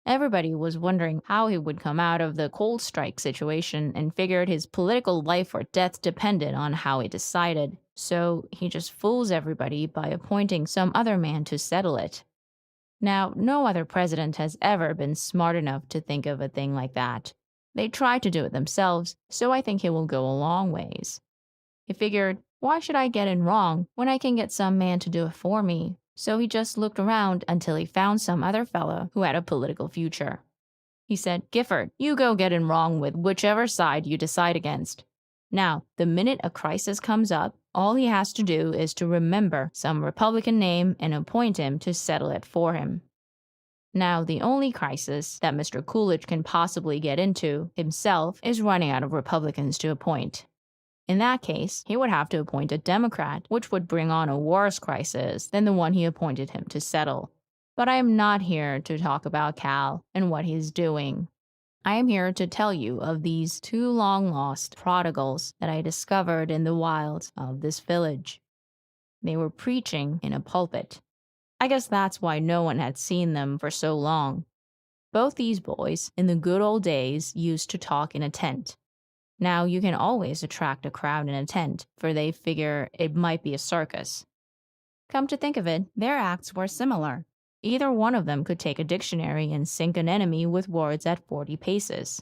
Everybody was wondering how he would come out of the cold strike situation and figured his political life or death depended on how he decided. So he just fools everybody by appointing some other man to settle it. Now, no other president has ever been smart enough to think of a thing like that. They tried to do it themselves, so I think he will go a long ways. He figured, why should I get in wrong when I can get some man to do it for me? So he just looked around until he found some other fellow who had a political future. He said, Gifford, you go get in wrong with whichever side you decide against. Now, the minute a crisis comes up, all he has to do is to remember some Republican name and appoint him to settle it for him. Now, the only crisis that Mr. Coolidge can possibly get into himself is running out of Republicans to appoint. In that case, he would have to appoint a Democrat, which would bring on a worse crisis than the one he appointed him to settle. But I am not here to talk about Cal and what he's doing. I am here to tell you of these 2 long-lost prodigals that I discovered in the wilds of this village. They were preaching in a pulpit. I guess that's why no one had seen them for so long. Both these boys, in the good old days, used to talk in a tent. Now you can always attract a crowd in a tent, for they figure it might be a circus. Come to think of it, their acts were similar. Either one of them could take a dictionary and sink an enemy with words at 40 paces.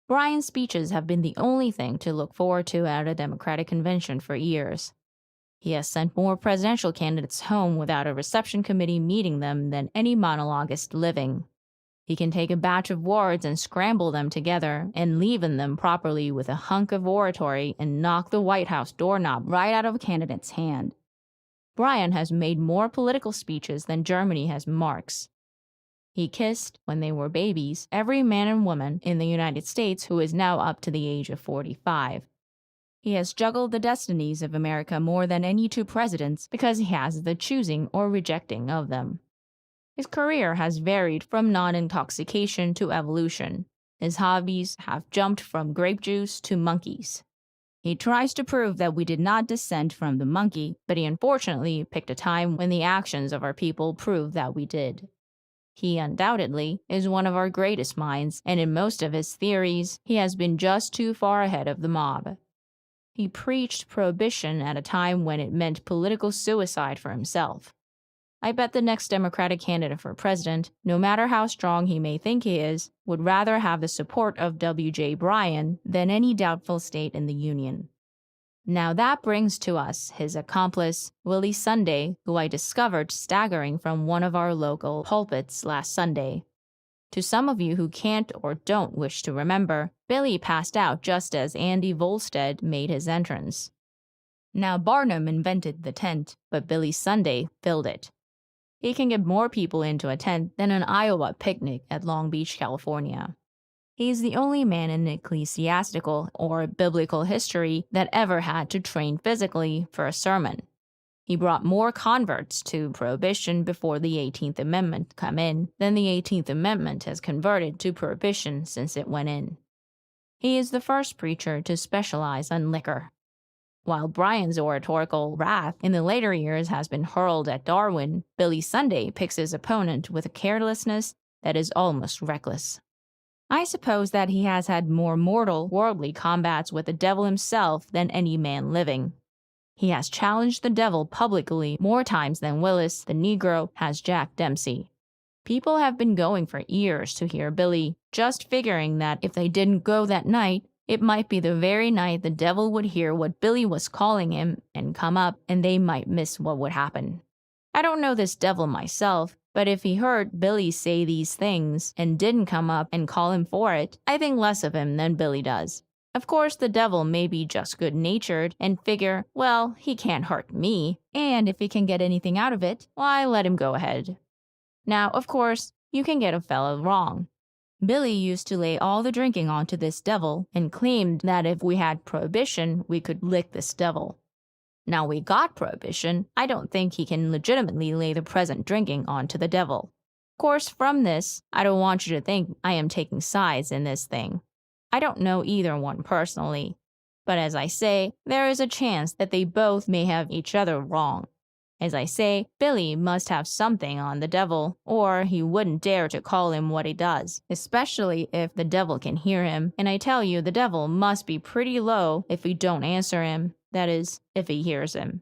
Bryan's speeches have been the only thing to look forward to at a Democratic convention for years. He has sent more presidential candidates home without a reception committee meeting them than any monologuist living. He can take a batch of words and scramble them together and leaven them properly with a hunk of oratory and knock the White House doorknob right out of a candidate's hand. Bryan has made more political speeches than Germany has Marx. He kissed, when they were babies, every man and woman in the United States who is now up to the age of 45. He has juggled the destinies of America more than any 2 presidents because he has the choosing or rejecting of them. His career has varied from non-intoxication to evolution. His hobbies have jumped from grape juice to monkeys. He tries to prove that we did not descend from the monkey, but he unfortunately picked a time when the actions of our people prove that we did. He undoubtedly is one of our greatest minds, and in most of his theories, he has been just too far ahead of the mob. He preached prohibition at a time when it meant political suicide for himself. I bet the next Democratic candidate for president, no matter how strong he may think he is, would rather have the support of W.J. Bryan than any doubtful state in the Union. Now that brings to us his accomplice, Willie Sunday, who I discovered staggering from one of our local pulpits last Sunday. To some of you who can't or don't wish to remember, Billy passed out just as Andy Volstead made his entrance. Now Barnum invented the tent, but Billy Sunday filled it. He can get more people into a tent than an Iowa picnic at Long Beach, California. He's the only man in ecclesiastical or biblical history that ever had to train physically for a sermon. He brought more converts to Prohibition before the 18th Amendment come in than the 18th Amendment has converted to Prohibition since it went in. He is the first preacher to specialize on liquor. While Brian's oratorical wrath in the later years has been hurled at Darwin, Billy Sunday picks his opponent with a carelessness that is almost reckless. I suppose that he has had more mortal, worldly combats with the devil himself than any man living. He has challenged the devil publicly more times than Willis, the Negro, has Jack Dempsey. People have been going for years to hear Billy, just figuring that if they didn't go that night, it might be the very night the devil would hear what Billy was calling him and come up, and they might miss what would happen. I don't know this devil myself, but if he heard Billy say these things and didn't come up and call him for it, I think less of him than Billy does. Of course, the devil may be just good-natured and figure, well, he can't hurt me, and if he can get anything out of it, why, let him go ahead. Now, of course, you can get a fellow wrong. Billy used to lay all the drinking onto this devil and claimed that if we had prohibition, we could lick this devil. Now we got prohibition, I don't think he can legitimately lay the present drinking onto the devil. Of course, from this, I don't want you to think I am taking sides in this thing. I don't know either one personally, but as I say, there is a chance that they both may have each other wrong. As I say, Billy must have something on the devil, or he wouldn't dare to call him what he does, especially if the devil can hear him, and I tell you the devil must be pretty low if we don't answer him, that is, if he hears him.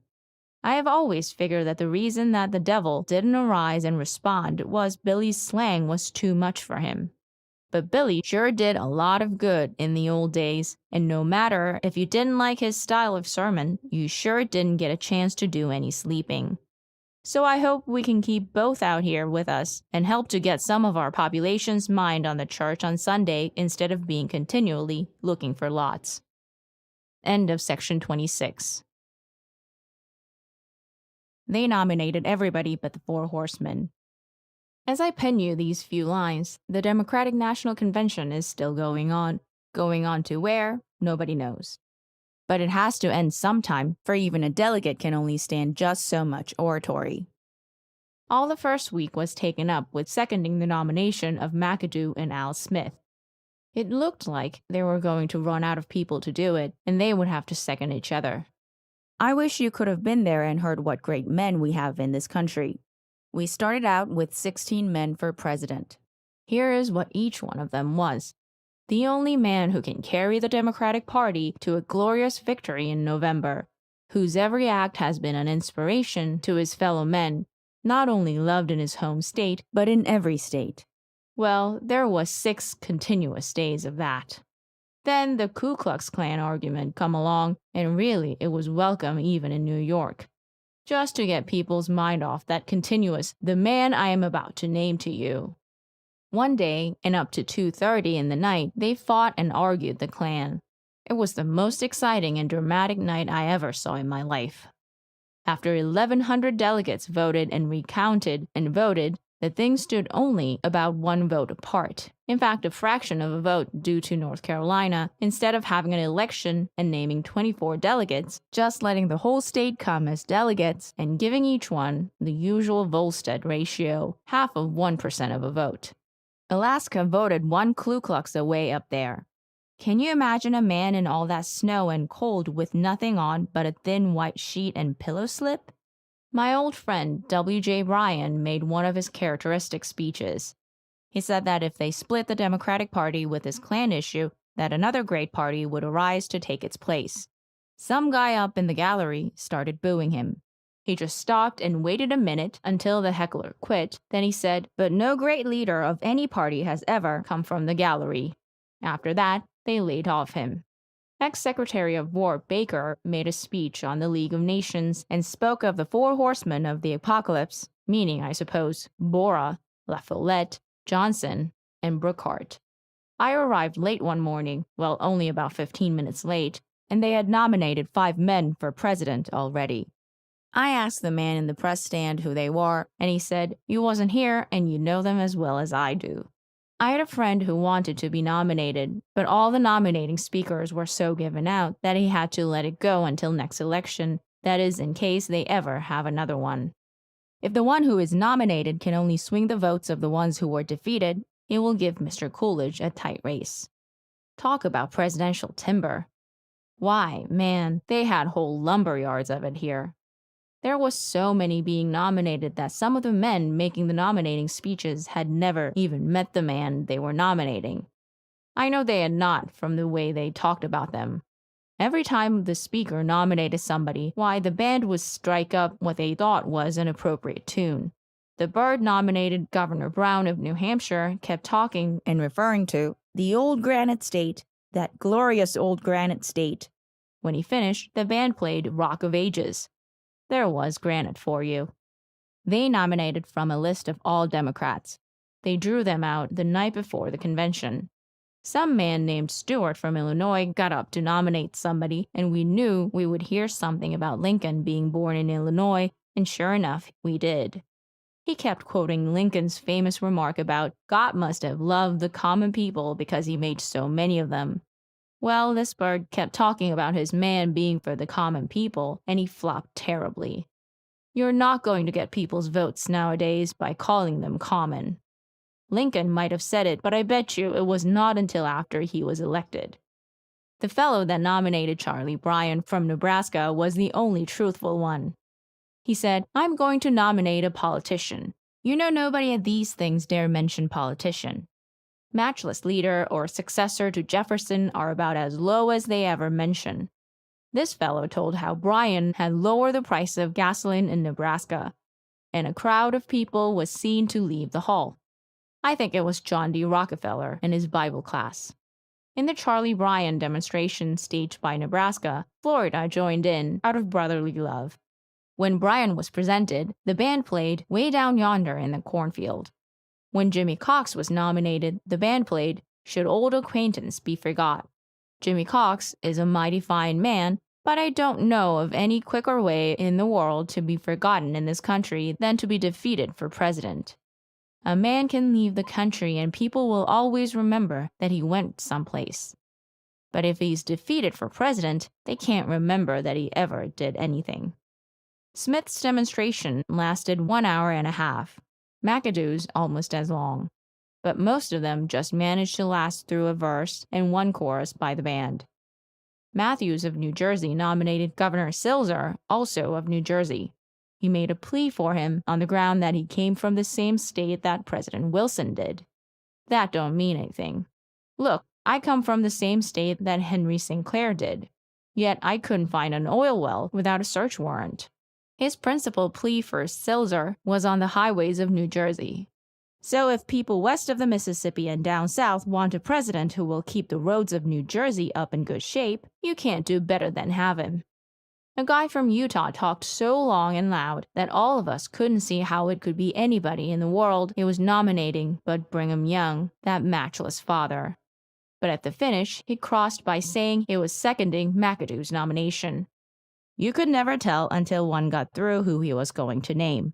I have always figured that the reason that the devil didn't arise and respond was Billy's slang was too much for him. But Billy sure did a lot of good in the old days, and no matter if you didn't like his style of sermon, you sure didn't get a chance to do any sleeping. So I hope we can keep both out here with us and help to get some of our population's mind on the church on Sunday instead of being continually looking for lots. End of section 26. They nominated everybody but the Four Horsemen. As I pen you these few lines, the Democratic National Convention is still going on. Going on to where? Nobody knows. But it has to end sometime, for even a delegate can only stand just so much oratory. All the first week was taken up with seconding the nomination of McAdoo and Al Smith. It looked like they were going to run out of people to do it, and they would have to second each other. I wish you could have been there and heard what great men we have in this country. We started out with 16 men for president. Here is what each one of them was. The only man who can carry the Democratic Party to a glorious victory in November, whose every act has been an inspiration to his fellow men, not only loved in his home state, but in every state. Well, there was 6 continuous days of that. Then the Ku Klux Klan argument come along, and really it was welcome even in New York. Just to get people's mind off that continuous, the man I am about to name to you. One day, and up to 2:30 in the night, they fought and argued the Klan. It was the most exciting and dramatic night I ever saw in my life. After 1,100 delegates voted and recounted and voted, the thing stood only about 1 vote apart. In fact, a fraction of a vote due to North Carolina, instead of having an election and naming 24 delegates, just letting the whole state come as delegates and giving each one the usual Volstead ratio, half of 1% of a vote. Alaska voted 1 Ku Klux away up there. Can you imagine a man in all that snow and cold with nothing on but a thin white sheet and pillow slip? My old friend W.J. Bryan made one of his characteristic speeches. He said that if they split the Democratic Party with this Klan issue, that another great party would arise to take its place. Some guy up in the gallery started booing him. He just stopped and waited a minute until the heckler quit. Then he said, "But no great leader of any party has ever come from the gallery." After that, they laid off him. Ex-Secretary of War Baker made a speech on the League of Nations and spoke of the 4 horsemen of the apocalypse, meaning, I suppose, Bora, La Follette, Johnson, and Brookhart. I arrived late one morning, well, only about 15 minutes late, and they had nominated 5 men for president already. I asked the man in the press stand who they were, and he said, "You wasn't here, and you know them as well as I do." I had a friend who wanted to be nominated, but all the nominating speakers were so given out that he had to let it go until next election, that is, in case they ever have another one. If the one who is nominated can only swing the votes of the ones who were defeated, he will give Mr. Coolidge a tight race. Talk about presidential timber. Why, man, they had whole lumber yards of it here. There was so many being nominated that some of the men making the nominating speeches had never even met the man they were nominating. I know they had not from the way they talked about them. Every time the speaker nominated somebody, why, the band would strike up what they thought was an appropriate tune. The bird nominated Governor Brown of New Hampshire kept talking and referring to the old granite state, that glorious old granite state. When he finished, the band played Rock of Ages. There was granite for you. They nominated from a list of all Democrats. They drew them out the night before the convention. Some man named Stewart from Illinois got up to nominate somebody, and we knew we would hear something about Lincoln being born in Illinois, and sure enough, we did. He kept quoting Lincoln's famous remark about God must have loved the common people because he made so many of them. Well, this bird kept talking about his man being for the common people, and he flopped terribly. You're not going to get people's votes nowadays by calling them common. Lincoln might have said it, but I bet you it was not until after he was elected. The fellow that nominated Charlie Bryan from Nebraska was the only truthful one. He said, I'm going to nominate a politician. You know, nobody at these things dare mention politician. Matchless leader or successor to Jefferson are about as low as they ever mention. This fellow told how Bryan had lowered the price of gasoline in Nebraska, and a crowd of people was seen to leave the hall. I think it was John D. Rockefeller in his Bible class. In the Charlie Bryan demonstration staged by Nebraska, Florida joined in out of brotherly love. When Bryan was presented, the band played Way Down Yonder in the Cornfield. When Jimmy Cox was nominated, the band played Should Old Acquaintance Be Forgot. Jimmy Cox is a mighty fine man, but I don't know of any quicker way in the world to be forgotten in this country than to be defeated for president. A man can leave the country and people will always remember that he went someplace. But if he's defeated for president, they can't remember that he ever did anything. Smith's demonstration lasted 1 hour and a half. McAdoo's almost as long. But most of them just managed to last through a verse and one chorus by the band. Matthews of New Jersey nominated Governor Silzer, also of New Jersey. He made a plea for him on the ground that he came from the same state that President Wilson did. That don't mean anything. Look, I come from the same state that Henry Sinclair did. Yet I couldn't find an oil well without a search warrant. His principal plea for Silzer was on the highways of New Jersey. So if people west of the Mississippi and down south want a president who will keep the roads of New Jersey up in good shape, you can't do better than have him. A guy from Utah talked so long and loud that all of us couldn't see how it could be anybody in the world he was nominating but Brigham Young, that matchless father. But at the finish, he crossed by saying he was seconding McAdoo's nomination. You could never tell until one got through who he was going to name.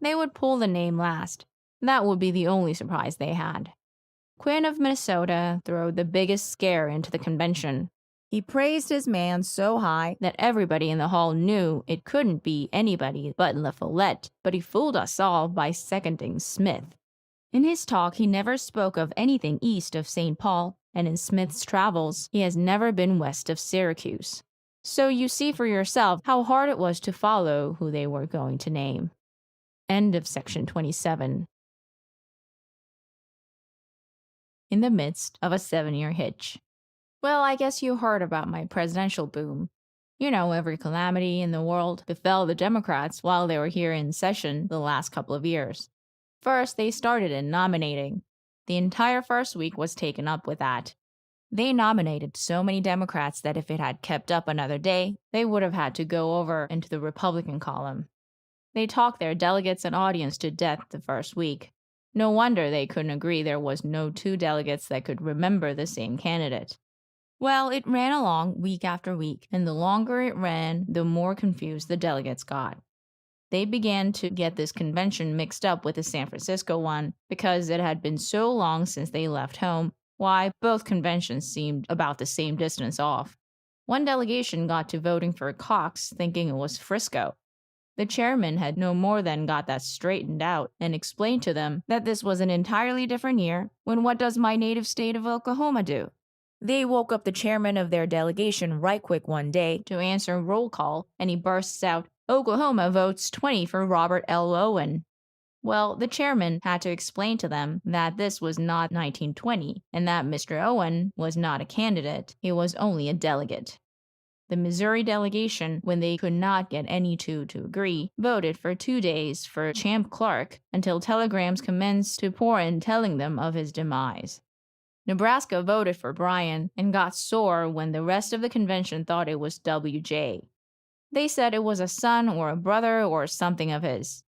They would pull the name last. That would be the only surprise they had. Quinn of Minnesota threw the biggest scare into the convention. He praised his man so high that everybody in the hall knew it couldn't be anybody but La Follette, but he fooled us all by seconding Smith. In his talk, he never spoke of anything east of St. Paul, and in Smith's travels, he has never been west of Syracuse. So you see for yourself how hard it was to follow who they were going to name. End of section 27. In the midst of a 7-year hitch. Well, I guess you heard about my presidential boom. You know, every calamity in the world befell the Democrats while they were here in session the last couple of years. First, they started in nominating. The entire first week was taken up with that. They nominated so many Democrats that if it had kept up another day, they would have had to go over into the Republican column. They talked their delegates and audience to death the first week. No wonder they couldn't agree there was no 2 delegates that could remember the same candidate. Well, it ran along week after week, and the longer it ran, the more confused the delegates got. They began to get this convention mixed up with the San Francisco one because it had been so long since they left home. Why, both conventions seemed about the same distance off. One delegation got to voting for Cox thinking it was Frisco. The chairman had no more than got that straightened out and explained to them that this was an entirely different year when what does my native state of Oklahoma do? They woke up the chairman of their delegation right quick one day to answer roll call, and he bursts out, "Oklahoma votes 20 for Robert L. Owen." Well, the chairman had to explain to them that this was not 1920 and that Mr. Owen was not a candidate, he was only a delegate. The Missouri delegation, when they could not get any two to agree, voted for 2 days for Champ Clark until telegrams commenced to pour in telling them of his demise. Nebraska voted for Bryan and got sore when the rest of the convention thought it was WJ. They said it was a son or a brother or something of his.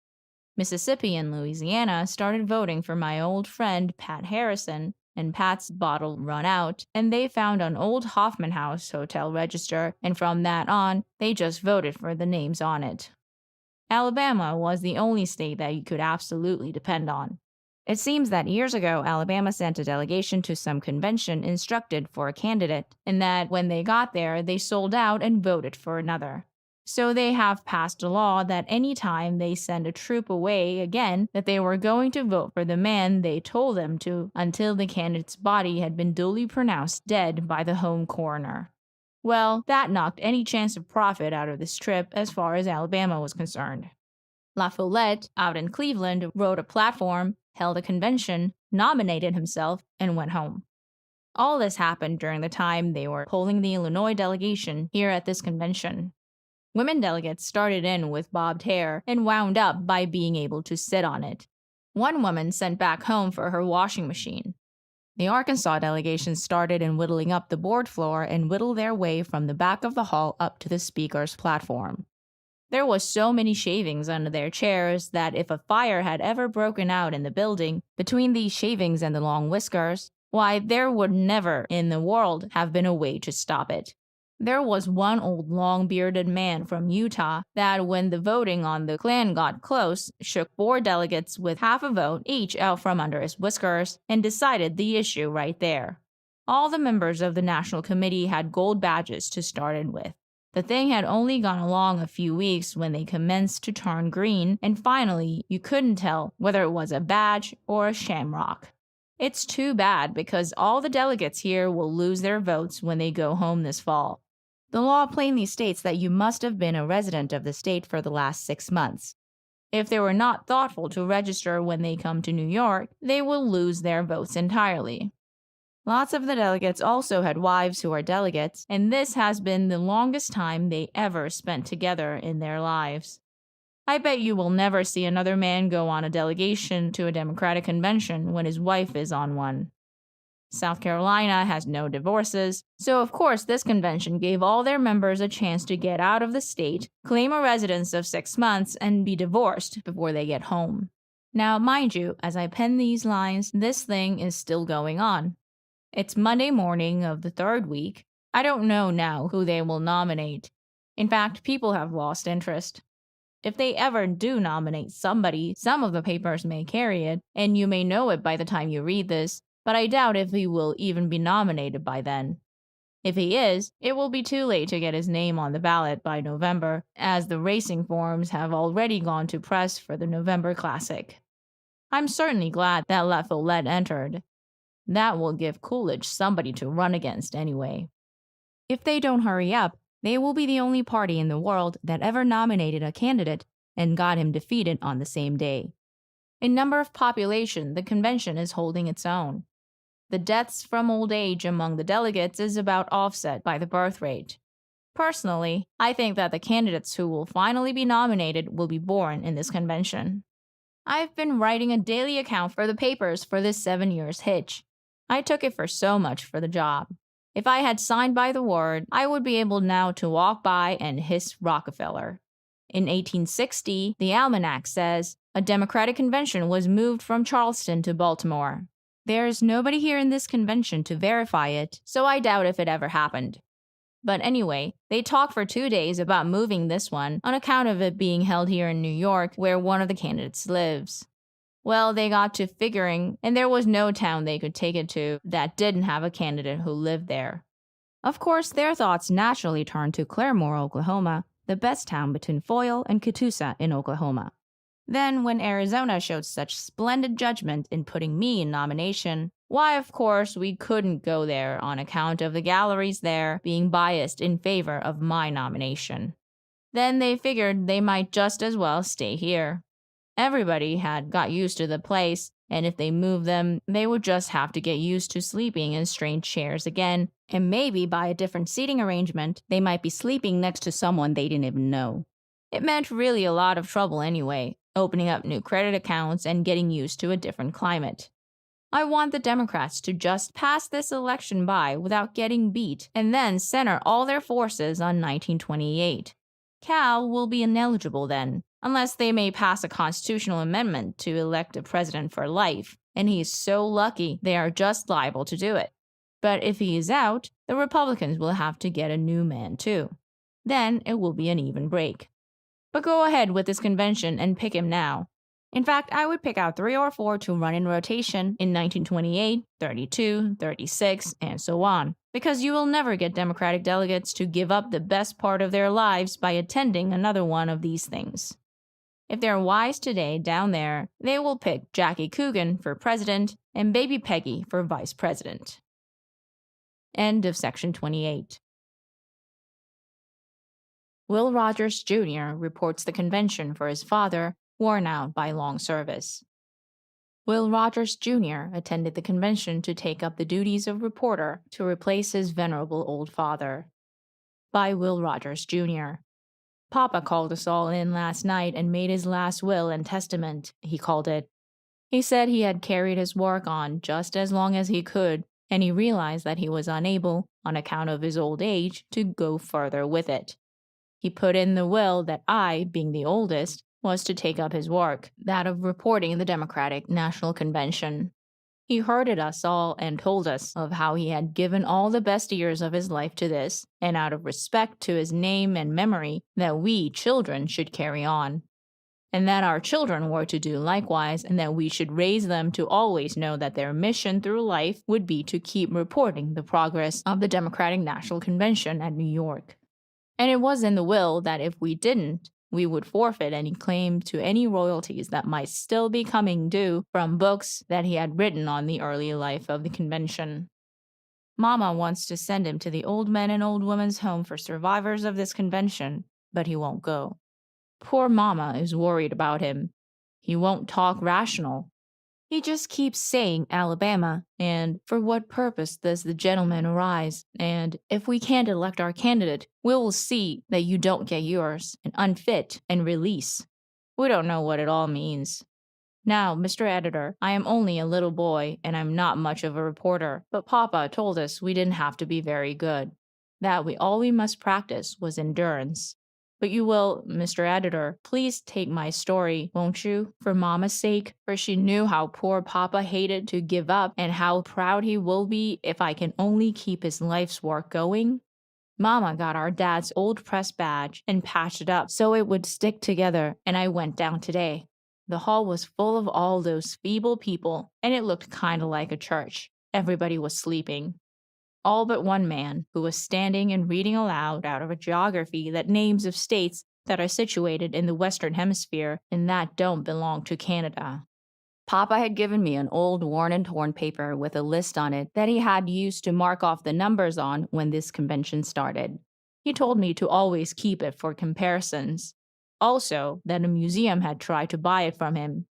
Mississippi and Louisiana started voting for my old friend Pat Harrison, and Pat's bottle run out, and they found an old Hoffman House hotel register, and from that on, they just voted for the names on it. Alabama was the only state that you could absolutely depend on. It seems that years ago, Alabama sent a delegation to some convention instructed for a candidate, and that when they got there, they sold out and voted for another. So they have passed a law that any time they send a troop away again, that they were going to vote for the man they told them to until the candidate's body had been duly pronounced dead by the home coroner. Well, that knocked any chance of profit out of this trip as far as Alabama was concerned. La Follette, out in Cleveland, wrote a platform, held a convention, nominated himself, and went home. All this happened during the time they were polling the Illinois delegation here at this convention. Women delegates started in with bobbed hair and wound up by being able to sit on it. One woman sent back home for her washing machine. The Arkansas delegation started in whittling up the board floor and whittled their way from the back of the hall up to the speaker's platform. There was so many shavings under their chairs that if a fire had ever broken out in the building, between these shavings and the long whiskers, why, there would never in the world have been a way to stop it. There was one old long-bearded man from Utah that, when the voting on the Klan got close, shook 4 delegates with half a vote each out from under his whiskers and decided the issue right there. All the members of the National Committee had gold badges to start in with. The thing had only gone along a few weeks when they commenced to turn green, and finally you couldn't tell whether it was a badge or a shamrock. It's too bad because all the delegates here will lose their votes when they go home this fall. The law plainly states that you must have been a resident of the state for the last 6 months. If they were not thoughtful to register when they come to New York, they will lose their votes entirely. Lots of the delegates also had wives who are delegates, and this has been the longest time they ever spent together in their lives. I bet you will never see another man go on a delegation to a Democratic convention when his wife is on one. South Carolina has no divorces, so of course this convention gave all their members a chance to get out of the state, claim a residence of 6 months, and be divorced before they get home. Now, mind you, as I pen these lines, this thing is still going on. It's Monday morning of the 3rd week. I don't know now who they will nominate. In fact, people have lost interest. If they ever do nominate somebody, some of the papers may carry it, and you may know it by the time you read this, but I doubt if he will even be nominated by then. If he is, it will be too late to get his name on the ballot by November, as the racing forms have already gone to press for the November Classic. I'm certainly glad that La Follette entered. That will give Coolidge somebody to run against anyway. If they don't hurry up, they will be the only party in the world that ever nominated a candidate and got him defeated on the same day. In number of population, the convention is holding its own. The deaths from old age among the delegates is about offset by the birth rate. Personally, I think that the candidates who will finally be nominated will be born in this convention. I've been writing a daily account for the papers for this 7 years hitch. I took it for so much for the job. If I had signed by the word, I would be able now to walk by and hiss Rockefeller. In 1860, the almanac says, a Democratic convention was moved from Charleston to Baltimore. There's nobody here in this convention to verify it, so I doubt if it ever happened. But anyway, they talked for 2 days about moving this one on account of it being held here in New York, where one of the candidates lives. Well, they got to figuring, and there was no town they could take it to that didn't have a candidate who lived there. Of course, their thoughts naturally turned to Claremore, Oklahoma, the best town between Foyle and Catoosa in Oklahoma. Then, when Arizona showed such splendid judgment in putting me in nomination, Why, of course, we couldn't go there on account of the galleries there being biased in favor of my nomination. Then they figured they might just as well stay here. Everybody had got used to the place, and if they moved them, they would just have to get used to sleeping in strange chairs again, and maybe by a different seating arrangement, they might be sleeping next to someone they didn't even know. It meant really a lot of trouble anyway, opening up new credit accounts and getting used to a different climate. I want the Democrats to just pass this election by without getting beat and then center all their forces on 1928. Cal will be ineligible then, unless they may pass a constitutional amendment to elect a president for life, and he is so lucky they are just liable to do it. But if he is out, the Republicans will have to get a new man too. Then it will be an even break. But go ahead with this convention and pick him now. In fact, I would pick out 3 or 4 to run in rotation in 1928, 32, 36, and so on, because you will never get Democratic delegates to give up the best part of their lives by attending another one of these things. If they're wise today down there, they will pick Jackie Coogan for president and Baby Peggy for vice president. End of section 28. Will Rogers Jr. reports the convention for his father, worn out by long service. Will Rogers Jr. attended the convention to take up the duties of reporter to replace his venerable old father. By Will Rogers Jr. Papa called us all in last night and made his last will and testament, he called it. He said he had carried his work on just as long as he could, and he realized that he was unable, on account of his old age, to go further with it. He put in the will that I, being the oldest, was to take up his work, that of reporting the Democratic National Convention. He herded us all and told us of how he had given all the best years of his life to this, and out of respect to his name and memory, that we children should carry on, and that our children were to do likewise, and that we should raise them to always know that their mission through life would be to keep reporting the progress of the Democratic National Convention at New York. And it was in the will that if we didn't, we would forfeit any claim to any royalties that might still be coming due from books that he had written on the early life of the convention. Mama wants to send him to the Old Men and Old Women's Home for survivors of this convention, but he won't go. Poor Mama is worried about him. He won't talk rational. He just keeps saying Alabama, and for what purpose does the gentleman arise, and if we can't elect our candidate, we will see that you don't get yours, and unfit, and release. We don't know what it all means. Now, Mr. Editor, I am only a little boy, and I'm not much of a reporter, but Papa told us we didn't have to be very good, that all we must practice was endurance. But you will, Mr. Editor, please take my story, won't you, for Mama's sake? For she knew how poor Papa hated to give up and how proud he will be if I can only keep his life's work going. Mama got our dad's old press badge and patched it up so it would stick together, and I went down today. The hall was full of all those feeble people, and it looked kind of like a church. Everybody was sleeping. All but one man, who was standing and reading aloud out of a geography that names of states that are situated in the Western Hemisphere and that don't belong to Canada. Papa had given me an old worn and torn paper with a list on it that he had used to mark off the numbers on when this convention started. He told me to always keep it for comparisons. Also, that a museum had tried to buy it from him.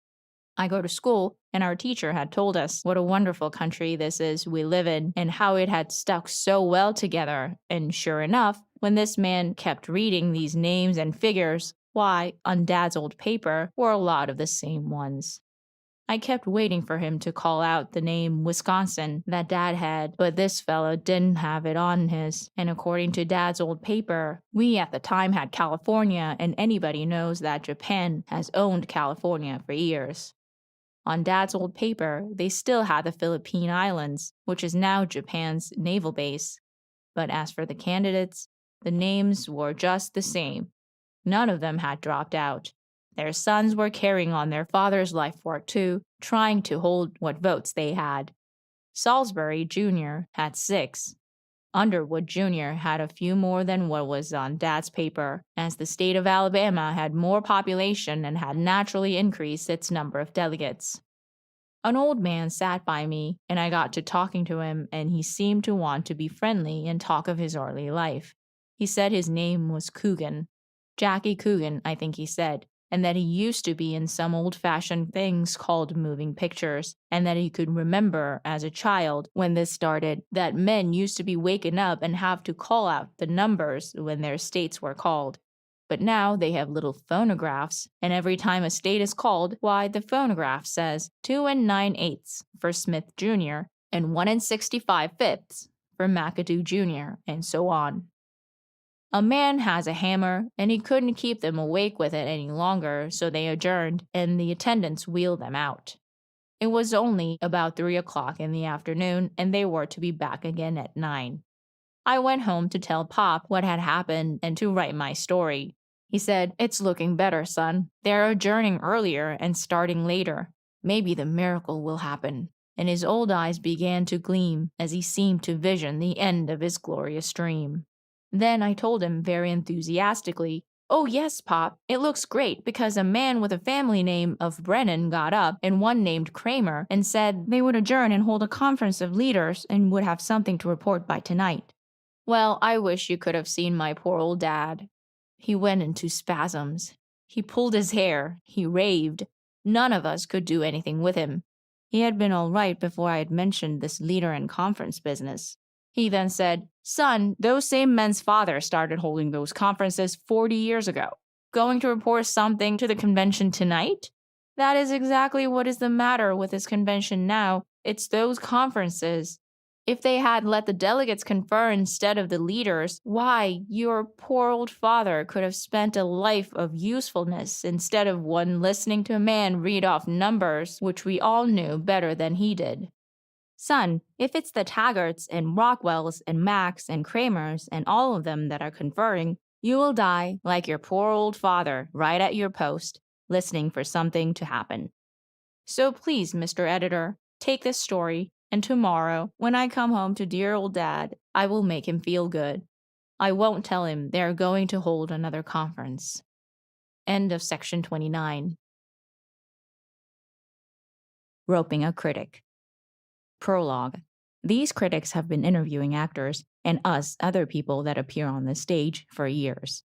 I go to school, and our teacher had told us what a wonderful country this is we live in, and how it had stuck so well together, and sure enough, when this man kept reading these names and figures, why, on Dad's old paper were a lot of the same ones. I kept waiting for him to call out the name Wisconsin that Dad had, but this fellow didn't have it on his, and according to Dad's old paper, we at the time had California, and anybody knows that Japan has owned California for years. On Dad's old paper, they still had the Philippine Islands, which is now Japan's naval base. But as for the candidates, the names were just the same. None of them had dropped out. Their sons were carrying on their father's life work too, trying to hold what votes they had. Salisbury Jr. had 6. Underwood Jr. had a few more than what was on Dad's paper, as the state of Alabama had more population and had naturally increased its number of delegates. An old man sat by me, and I got to talking to him, and he seemed to want to be friendly and talk of his early life. He said his name was Coogan. Jackie Coogan, I think he said, and that he used to be in some old fashioned things called moving pictures, and that he could remember as a child when this started that men used to be waking up and have to call out the numbers when their states were called. But now they have little phonographs, and every time a state is called, why, the phonograph says 2 and 9/8 for Smith Jr. and 1 and 65/5 for McAdoo Jr., and so on. A man has a hammer, and he couldn't keep them awake with it any longer, so they adjourned, and the attendants wheeled them out. It was only about 3 o'clock in the afternoon, and they were to be back again at 9. I went home to tell Pop what had happened and to write my story. He said, "It's looking better, son. They're adjourning earlier and starting later. Maybe the miracle will happen." And his old eyes began to gleam as he seemed to vision the end of his glorious dream. Then I told him very enthusiastically, "Oh, yes, Pop, it looks great because a man with a family name of Brennan got up and one named Kramer and said they would adjourn and hold a conference of leaders and would have something to report by tonight." Well, I wish you could have seen my poor old dad. He went into spasms. He pulled his hair. He raved. None of us could do anything with him. He had been all right before I had mentioned this leader and conference business. He then said, "Son, those same men's father started holding those conferences 40 years ago. Going to report something to the convention tonight? That is exactly what is the matter with this convention now. It's those conferences. If they had let the delegates confer instead of the leaders, why, your poor old father could have spent a life of usefulness instead of one listening to a man read off numbers which we all knew better than he did. Son, if it's the Taggarts and Rockwells and Macks and Kramers and all of them that are conferring, you will die like your poor old father right at your post, listening for something to happen. So please, Mr. Editor, take this story, and tomorrow, when I come home to dear old Dad, I will make him feel good. I won't tell him they're going to hold another conference. End of section 29. Roping a critic. Prologue. These critics have been interviewing actors and us other people that appear on the stage for years.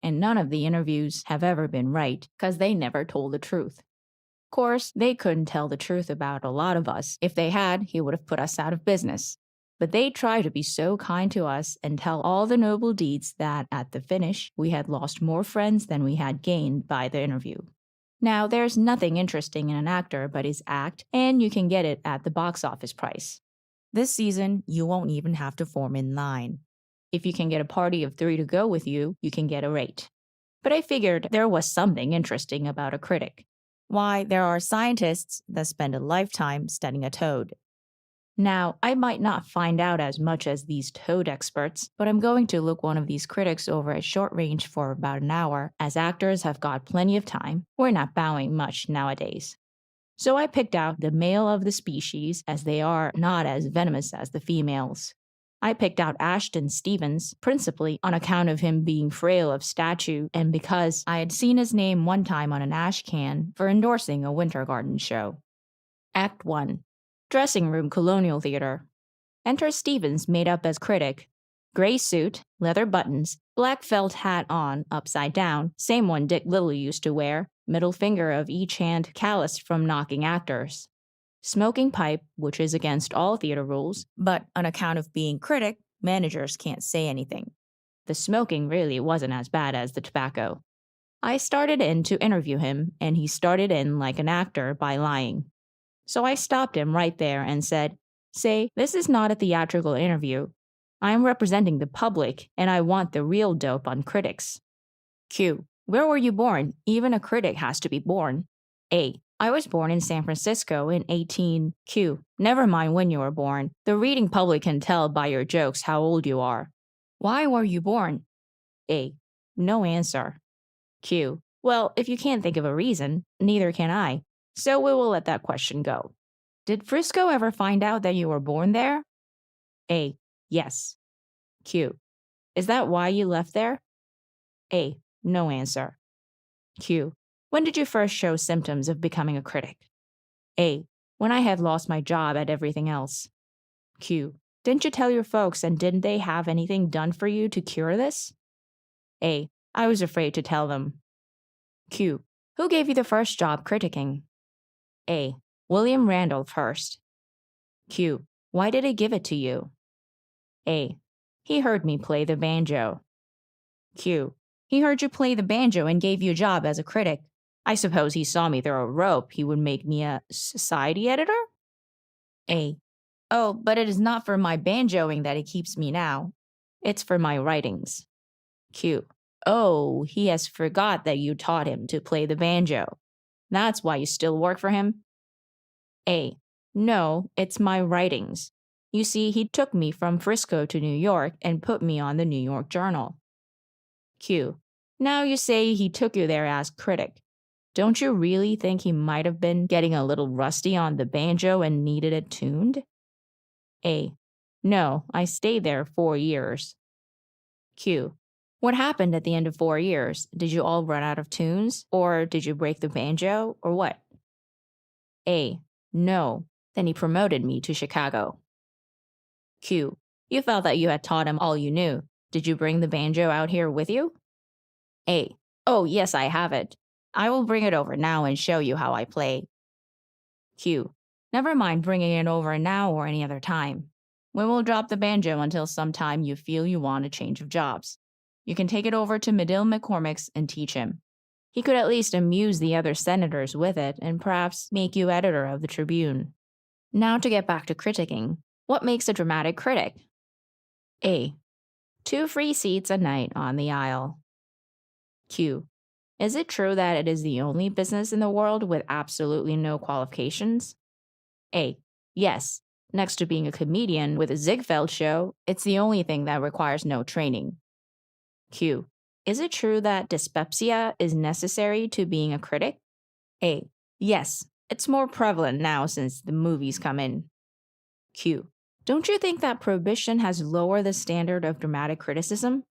And none of the interviews have ever been right because they never told the truth. Of course, they couldn't tell the truth about a lot of us. If they had, he would have put us out of business. But they try to be so kind to us and tell all the noble deeds that, at the finish, we had lost more friends than we had gained by the interview. Now, there's nothing interesting in an actor but his act, and you can get it at the box office price. This season, you won't even have to form in line. If you can get a party of 3 to go with you, you can get a rate. But I figured there was something interesting about a critic. Why, there are scientists that spend a lifetime studying a toad. Now, I might not find out as much as these toad experts, but I'm going to look one of these critics over at short range for about an hour, as actors have got plenty of time. We're not bowing much nowadays. So I picked out the male of the species, as they are not as venomous as the females. I picked out Ashton Stevens, principally on account of him being frail of stature and because I had seen his name one time on an ash can for endorsing a winter garden show. Act 1. Dressing Room Colonial Theater. Enter Stevens made up as critic. Gray suit, leather buttons, black felt hat on, upside down, same one Dick Little used to wear, middle finger of each hand calloused from knocking actors. Smoking pipe, which is against all theater rules, but on account of being critic, managers can't say anything. The smoking really wasn't as bad as the tobacco. I started in to interview him, and he started in like an actor by lying. So I stopped him right there and said, "Say, this is not a theatrical interview. I am representing the public, and I want the real dope on critics." Q. Where were you born? Even a critic has to be born. A. I was born in San Francisco in 18 Q. Never mind when you were born. The reading public can tell by your jokes how old you are. Why were you born? A. No answer. Q. Well, if you can't think of a reason, neither can I. So we will let that question go. Did Frisco ever find out that you were born there? A. Yes. Q. Is that why you left there? A. No answer. Q. When did you first show symptoms of becoming a critic? A. when I had lost my job at everything else. Q. Didn't you tell your folks, and didn't they have anything done for you to cure this? A. I was afraid to tell them. Q. Who gave you the first job critiquing? A. William Randolph Hearst. Q. Why did he give it to you? A. He heard me play the banjo. Q. He heard you play the banjo and gave you a job as a critic. I suppose he saw me throw a rope. He would make me a society editor? A. Oh, but it is not for my banjoing that he keeps me now. It's for my writings. Q. Oh, he has forgot that you taught him to play the banjo. That's why you still work for him? A. No, it's my writings. You see, he took me from Frisco to New York and put me on the New York Journal. Q. Now you say he took you there as critic. Don't you really think he might have been getting a little rusty on the banjo and needed it tuned? A. No, I stayed there 4 years. Q. What happened at the end of 4 years? Did you all run out of tunes? Or did you break the banjo? Or what? A. No. Then he promoted me to Chicago. Q. You felt that you had taught him all you knew. Did you bring the banjo out here with you? A. Oh, yes, I have it. I will bring it over now and show you how I play. Q. Never mind bringing it over now or any other time. We will drop the banjo until some time you feel you want a change of jobs. You can take it over to Medill McCormick's and teach him. He could at least amuse the other senators with it and perhaps make you editor of the Tribune. Now to get back to critiquing. What makes a dramatic critic? A. 2 free seats a night on the aisle. Q. Is it true that it is the only business in the world with absolutely no qualifications? A. Yes. Next to being a comedian with a Ziegfeld show, it's the only thing that requires no training. Q. Is it true that dyspepsia is necessary to being a critic? A. Yes. It's more prevalent now since the movies come in. Q. Don't you think that prohibition has lowered the standard of dramatic criticism?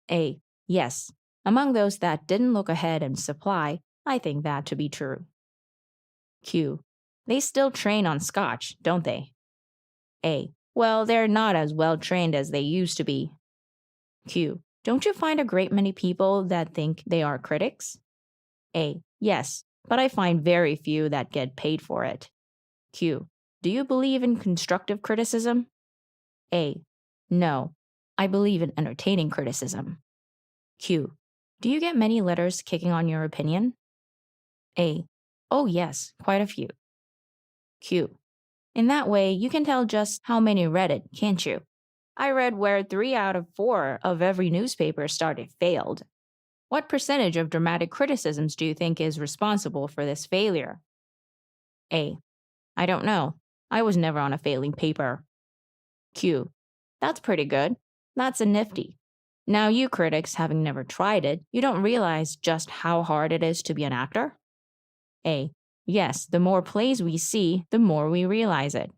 A. Yes. Among those that didn't look ahead and supply, I think that to be true. Q. They still train on Scotch, don't they? A. Well, they're not as well trained as they used to be. Q. Don't you find a great many people that think they are critics? A. Yes, but I find very few that get paid for it. Q. Do you believe in constructive criticism? A. No, I believe in entertaining criticism. Q. Do you get many letters kicking on your opinion? A. Oh yes, quite a few. Q. In that way, you can tell just how many read it, can't you? I read where 3 out of 4 of every newspaper started failed. What percentage of dramatic criticisms do you think is responsible for this failure? A. I don't know. I was never on a failing paper. Q. That's pretty good. That's a nifty. Now you critics, having never tried it, you don't realize just how hard it is to be an actor? A. Yes, the more plays we see, the more we realize it.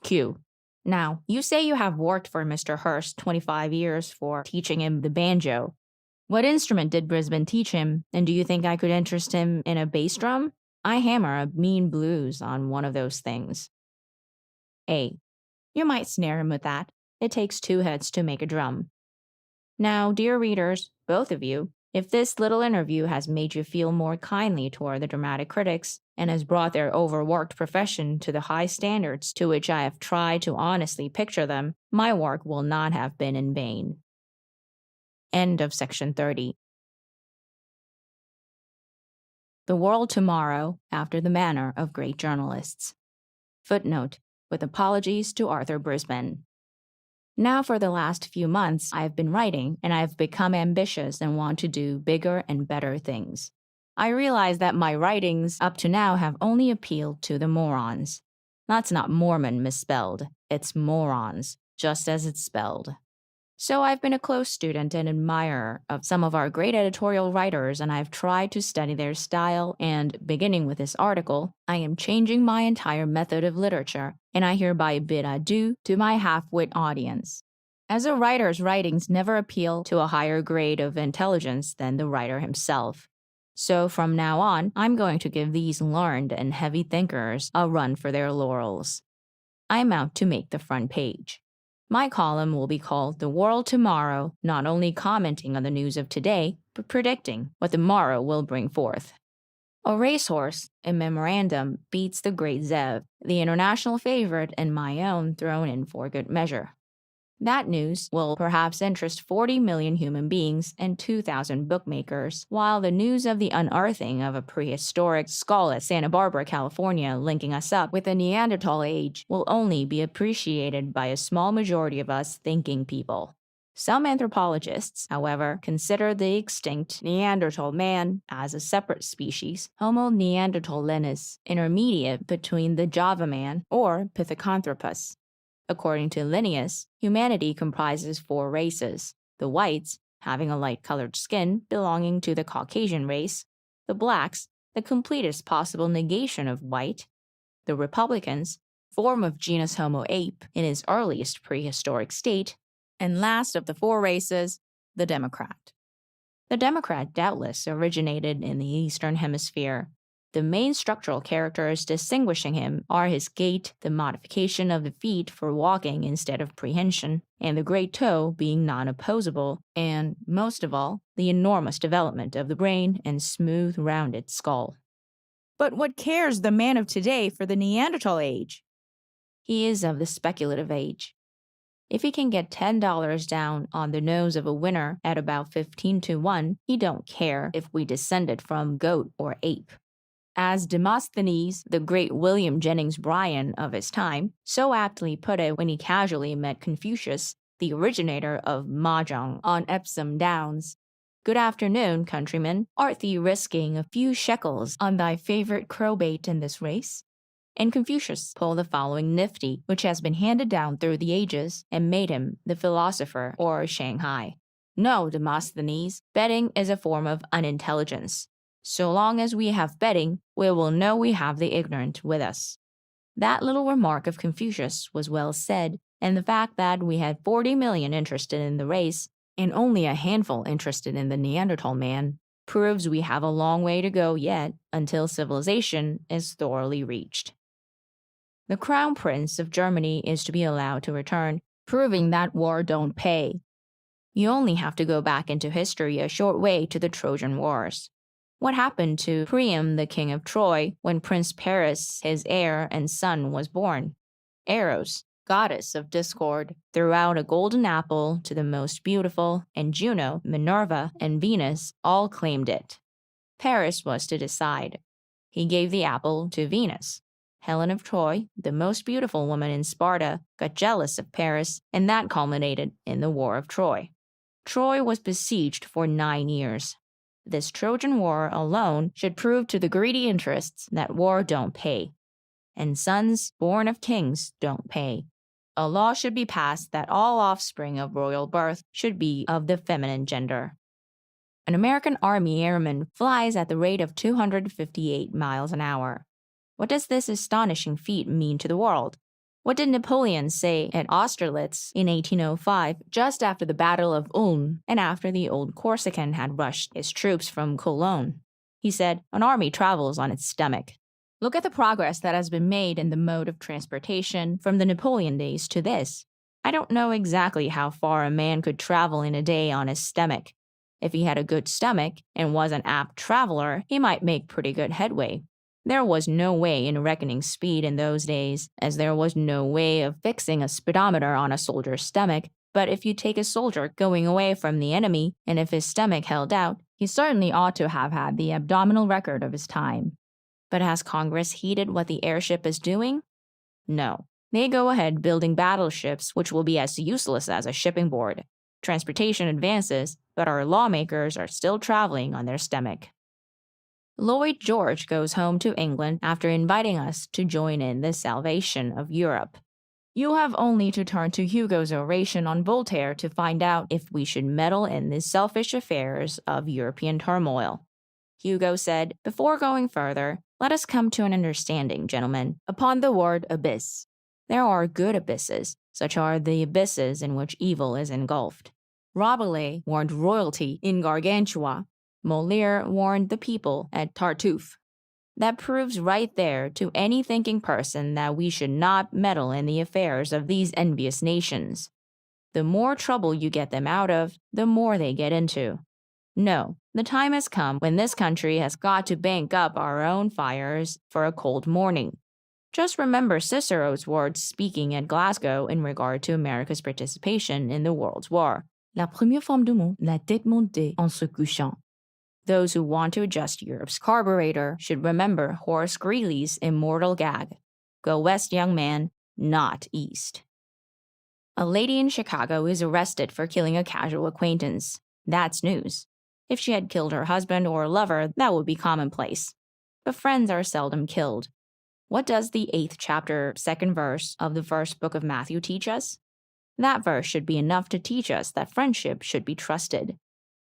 Q. Now, you say you have worked for Mr. Hearst 25 years for teaching him the banjo. What instrument did Brisbane teach him, and do you think I could interest him in a bass drum? I hammer a mean blues on one of those things. A. You might snare him with that. It takes 2 heads to make a drum. Now, dear readers, both of you, if this little interview has made you feel more kindly toward the dramatic critics and has brought their overworked profession to the high standards to which I have tried to honestly picture them, my work will not have been in vain. End of section 30. The World Tomorrow, after the manner of great journalists. Footnote, with apologies to Arthur Brisbane. Now for the last few months, I have been writing, and I have become ambitious and want to do bigger and better things. I realize that my writings up to now have only appealed to the morons. That's not Mormon misspelled, it's morons, just as it's spelled. So I've been a close student and admirer of some of our great editorial writers, and I've tried to study their style, and, beginning with this article, I am changing my entire method of literature, and I hereby bid adieu to my half-wit audience. As a writer's writings never appeal to a higher grade of intelligence than the writer himself. So from now on, I'm going to give these learned and heavy thinkers a run for their laurels. I'm out to make the front page. My column will be called The World Tomorrow, not only commenting on the news of today, but predicting what the morrow will bring forth. A racehorse, in memorandum, beats the great Zev, the international favorite and my own thrown in for good measure. That news will perhaps interest 40 million human beings and 2,000 bookmakers, while the news of the unearthing of a prehistoric skull at Santa Barbara, California, linking us up with the Neanderthal age will only be appreciated by a small majority of us thinking people. Some anthropologists, however, consider the extinct Neanderthal man as a separate species, Homo neanderthalensis, intermediate between the Java man or Pithecanthropus. According to Linnaeus, humanity comprises 4 races: the whites, having a light-colored skin belonging to the Caucasian race; the blacks, the completest possible negation of white; the republicans, form of genus Homo ape in its earliest prehistoric state; and last of the 4 races, the Democrat. The Democrat doubtless originated in the Eastern Hemisphere. The main structural characters distinguishing him are his gait, the modification of the feet for walking instead of prehension, and the great toe being non-opposable, and, most of all, the enormous development of the brain and smooth, rounded skull. But what cares the man of today for the Neanderthal age? He is of the speculative age. If he can get $10 down on the nose of a winner at about 15 to 1, he don't care if we descended from goat or ape. As Demosthenes, the great William Jennings Bryan of his time, so aptly put it when he casually met Confucius, the originator of mahjong, on Epsom Downs: "Good afternoon, countryman. Art thee risking a few shekels on thy favorite crowbait in this race?" And Confucius pulled the following nifty, which has been handed down through the ages and made him the philosopher or Shanghai. "No, Demosthenes, betting is a form of unintelligence. So long as we have betting, we will know we have the ignorant with us." That little remark of Confucius was well said, and the fact that we had 40 million interested in the race, and only a handful interested in the Neanderthal man, proves we have a long way to go yet until civilization is thoroughly reached. The Crown Prince of Germany is to be allowed to return, proving that war don't pay. You only have to go back into history a short way to the Trojan Wars. What happened to Priam, the king of Troy, when Prince Paris, his heir and son, was born? Eros, goddess of discord, threw out a golden apple to the most beautiful, and Juno, Minerva, and Venus all claimed it. Paris was to decide. He gave the apple to Venus. Helen of Troy, the most beautiful woman in Sparta, got jealous of Paris, and that culminated in the War of Troy. Troy was besieged for 9 years. This Trojan War alone should prove to the greedy interests that war don't pay, and sons born of kings don't pay. A law should be passed that all offspring of royal birth should be of the feminine gender. An American Army airman flies at the rate of 258 miles an hour. What does this astonishing feat mean to the world? What did Napoleon say at Austerlitz in 1805, just after the Battle of Ulm and after the old Corsican had rushed his troops from Cologne? He said, "An army travels on its stomach." Look at the progress that has been made in the mode of transportation from the Napoleon days to this. I don't know exactly how far a man could travel in a day on his stomach. If he had a good stomach and was an apt traveler, he might make pretty good headway. There was no way in reckoning speed in those days, as there was no way of fixing a speedometer on a soldier's stomach, but if you take a soldier going away from the enemy, and if his stomach held out, he certainly ought to have had the abdominal record of his time. But has Congress heeded what the airship is doing? No. They go ahead building battleships which will be as useless as a shipping board. Transportation advances, but our lawmakers are still traveling on their stomach. Lloyd George goes home to England after inviting us to join in the salvation of Europe. You have only to turn to Hugo's oration on Voltaire to find out if we should meddle in the selfish affairs of European turmoil. Hugo said, "Before going further, let us come to an understanding, gentlemen, upon the word abyss. There are good abysses, such are the abysses in which evil is engulfed. Rabelais warned royalty in Gargantua. Molière warned the people at Tartuffe. That proves right there to any thinking person that we should not meddle in the affairs of these envious nations. The more trouble you get them out of, the more they get into. No, the time has come when this country has got to bank up our own fires for a cold morning. Just remember Cicero's words speaking at Glasgow in regard to America's participation in the World's War. La première femme du monde, la tête montée en se couchant. Those who want to adjust Europe's carburetor should remember Horace Greeley's immortal gag. Go west, young man, not east. A lady in Chicago is arrested for killing a casual acquaintance. That's news. If she had killed her husband or lover, that would be commonplace. But friends are seldom killed. What does the 8th chapter, 2nd verse of the first book of Matthew teach us? That verse should be enough to teach us that friendship should be trusted.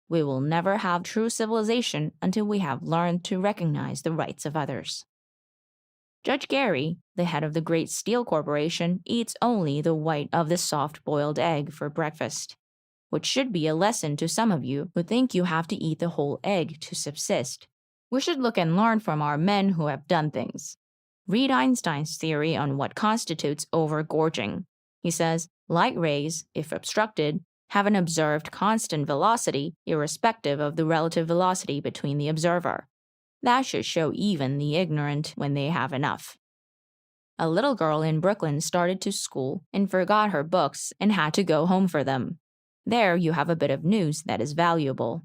We will never have true civilization until we have learned to recognize the rights of others. Judge Gary, the head of the Great Steel Corporation, eats only the white of the soft-boiled egg for breakfast, which should be a lesson to some of you who think you have to eat the whole egg to subsist. We should look and learn from our men who have done things. Read Einstein's theory on what constitutes overgorging. He says, light rays, if obstructed, have an observed constant velocity irrespective of the relative velocity between the observer. That should show even the ignorant when they have enough. A little girl in Brooklyn started to school and forgot her books and had to go home for them. There you have a bit of news that is valuable.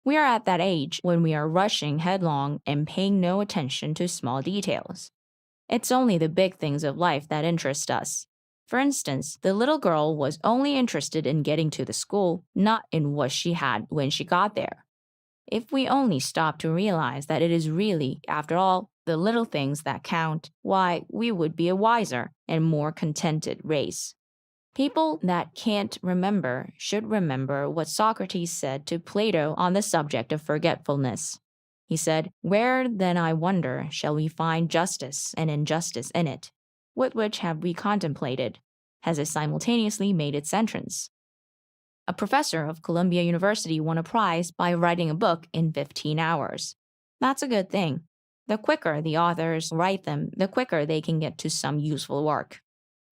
We are at that age when we are rushing headlong and paying no attention to small details. It's only the big things of life that interest us. For instance, the little girl was only interested in getting to the school, not in what she had when she got there. If we only stop to realize that it is really, after all, the little things that count, why, we would be a wiser and more contented race. People that can't remember should remember what Socrates said to Plato on the subject of forgetfulness. He said, "Where then, I wonder, shall we find justice and injustice in it? With which have we contemplated? Has it simultaneously made its entrance?" A professor of Columbia University won a prize by writing a book in 15 hours. That's a good thing. The quicker the authors write them, the quicker they can get to some useful work.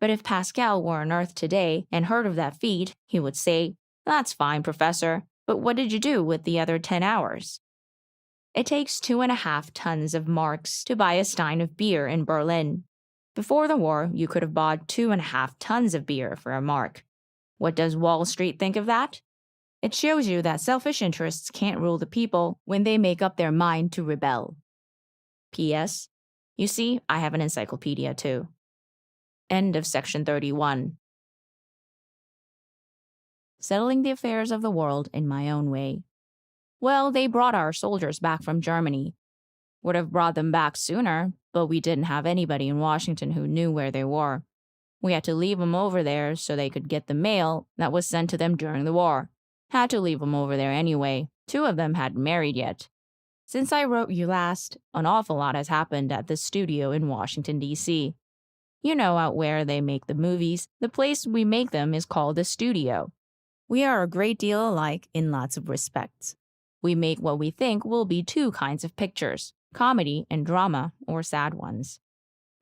But if Pascal were on Earth today and heard of that feat, he would say, "That's fine, professor, but what did you do with the other 10 hours? It takes 2.5 tons of marks to buy a stein of beer in Berlin. Before the war, you could have bought 2.5 tons of beer for a mark. What does Wall Street think of that? It shows you that selfish interests can't rule the people when they make up their mind to rebel. P.S. You see, I have an encyclopedia too. End of section 31. Settling the affairs of the world in my own way. Well, they brought our soldiers back from Germany. Would have brought them back sooner, but we didn't have anybody in Washington who knew where they were. We had to leave them over there so they could get the mail that was sent to them during the war. Had to leave them over there anyway. 2 of them hadn't married yet. Since I wrote you last, an awful lot has happened at the studio in Washington, D.C. You know, out where they make the movies, the place we make them is called the studio. We are a great deal alike in lots of respects. We make what we think will be 2 kinds of pictures, comedy and drama, or sad ones.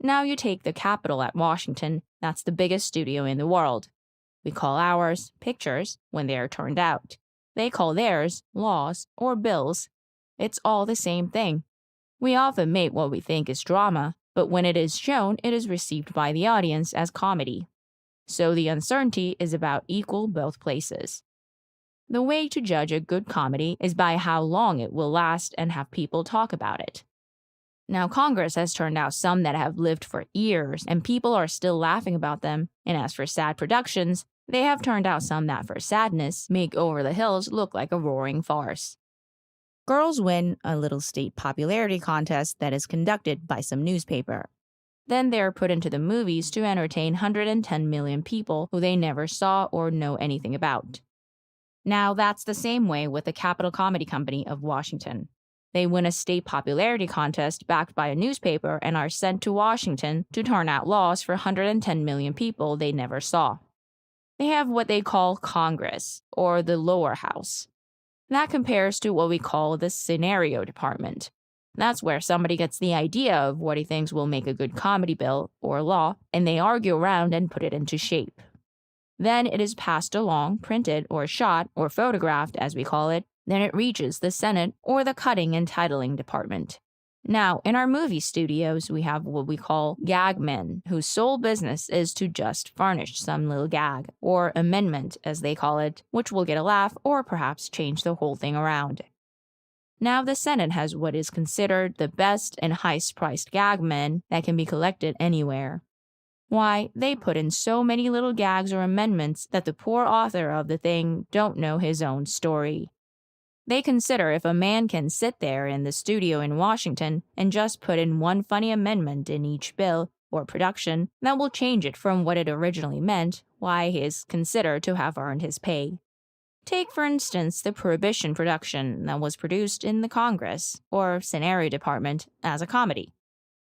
Now you take the Capitol at Washington, that's the biggest studio in the world. We call ours pictures when they are turned out. They call theirs laws or bills. It's all the same thing. We often make what we think is drama, but when it is shown, it is received by the audience as comedy. So the uncertainty is about equal both places. The way to judge a good comedy is by how long it will last and have people talk about it. Now, Congress has turned out some that have lived for years and people are still laughing about them, and as for sad productions, they have turned out some that for sadness make Over the Hills look like a roaring farce. Girls win a little state popularity contest that is conducted by some newspaper. Then they are put into the movies to entertain 110 million people who they never saw or know anything about. Now, that's the same way with the Capitol Comedy Company of Washington. They win a state popularity contest backed by a newspaper and are sent to Washington to turn out laws for 110 million people they never saw. They have what they call Congress, or the lower house. That compares to what we call the scenario department. That's where somebody gets the idea of what he thinks will make a good comedy bill or law, and they argue around and put it into shape. Then it is passed along, printed, or shot, or photographed, as we call it. Then it reaches the Senate or the cutting and titling department. Now, in our movie studios, we have what we call gag men, whose sole business is to just furnish some little gag, or amendment, as they call it, which will get a laugh or perhaps change the whole thing around. Now, the Senate has what is considered the best and highest priced gag men that can be collected anywhere. Why, they put in so many little gags or amendments that the poor author of the thing don't know his own story. They consider if a man can sit there in the studio in Washington and just put in one funny amendment in each bill or production that will change it from what it originally meant, why he is considered to have earned his pay. Take, for instance, the Prohibition production that was produced in the Congress, or Scenario Department, as a comedy.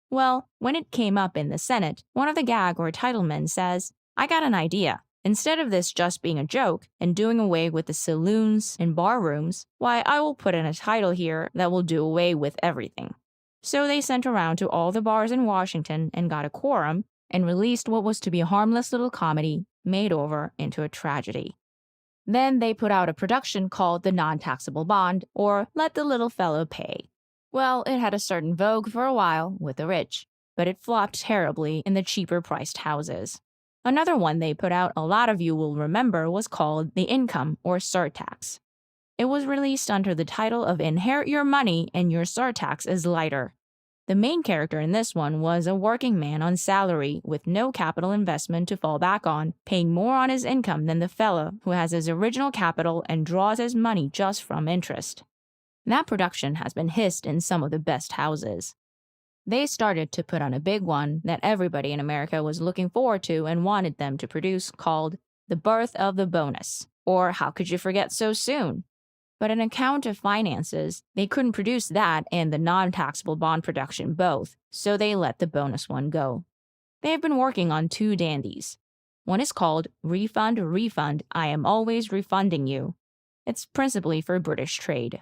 Well, when it came up in the Senate, one of the gag or title men says, "I got an idea. Instead of this just being a joke and doing away with the saloons and bar rooms, why, I will put in a title here that will do away with everything." So they sent around to all the bars in Washington and got a quorum and released what was to be a harmless little comedy made over into a tragedy. Then they put out a production called The Non-Taxable Bond, or Let the Little Fellow Pay. Well, it had a certain vogue for a while with the rich, but it flopped terribly in the cheaper priced houses. Another one they put out a lot of you will remember was called The Income or Surtax. It was released under the title of Inherit Your Money and Your Surtax is Lighter. The main character in this one was a working man on salary with no capital investment to fall back on, paying more on his income than the fellow who has his original capital and draws his money just from interest. That production has been hissed in some of the best houses. They started to put on a big one that everybody in America was looking forward to and wanted them to produce called The Birth of the Bonus, or How Could You Forget So Soon? But on account of finances, they couldn't produce that and the non-taxable bond production both, so they let the bonus one go. They have been working on two dandies. One is called Refund, Refund, I Am Always Refunding You. It's principally for British trade.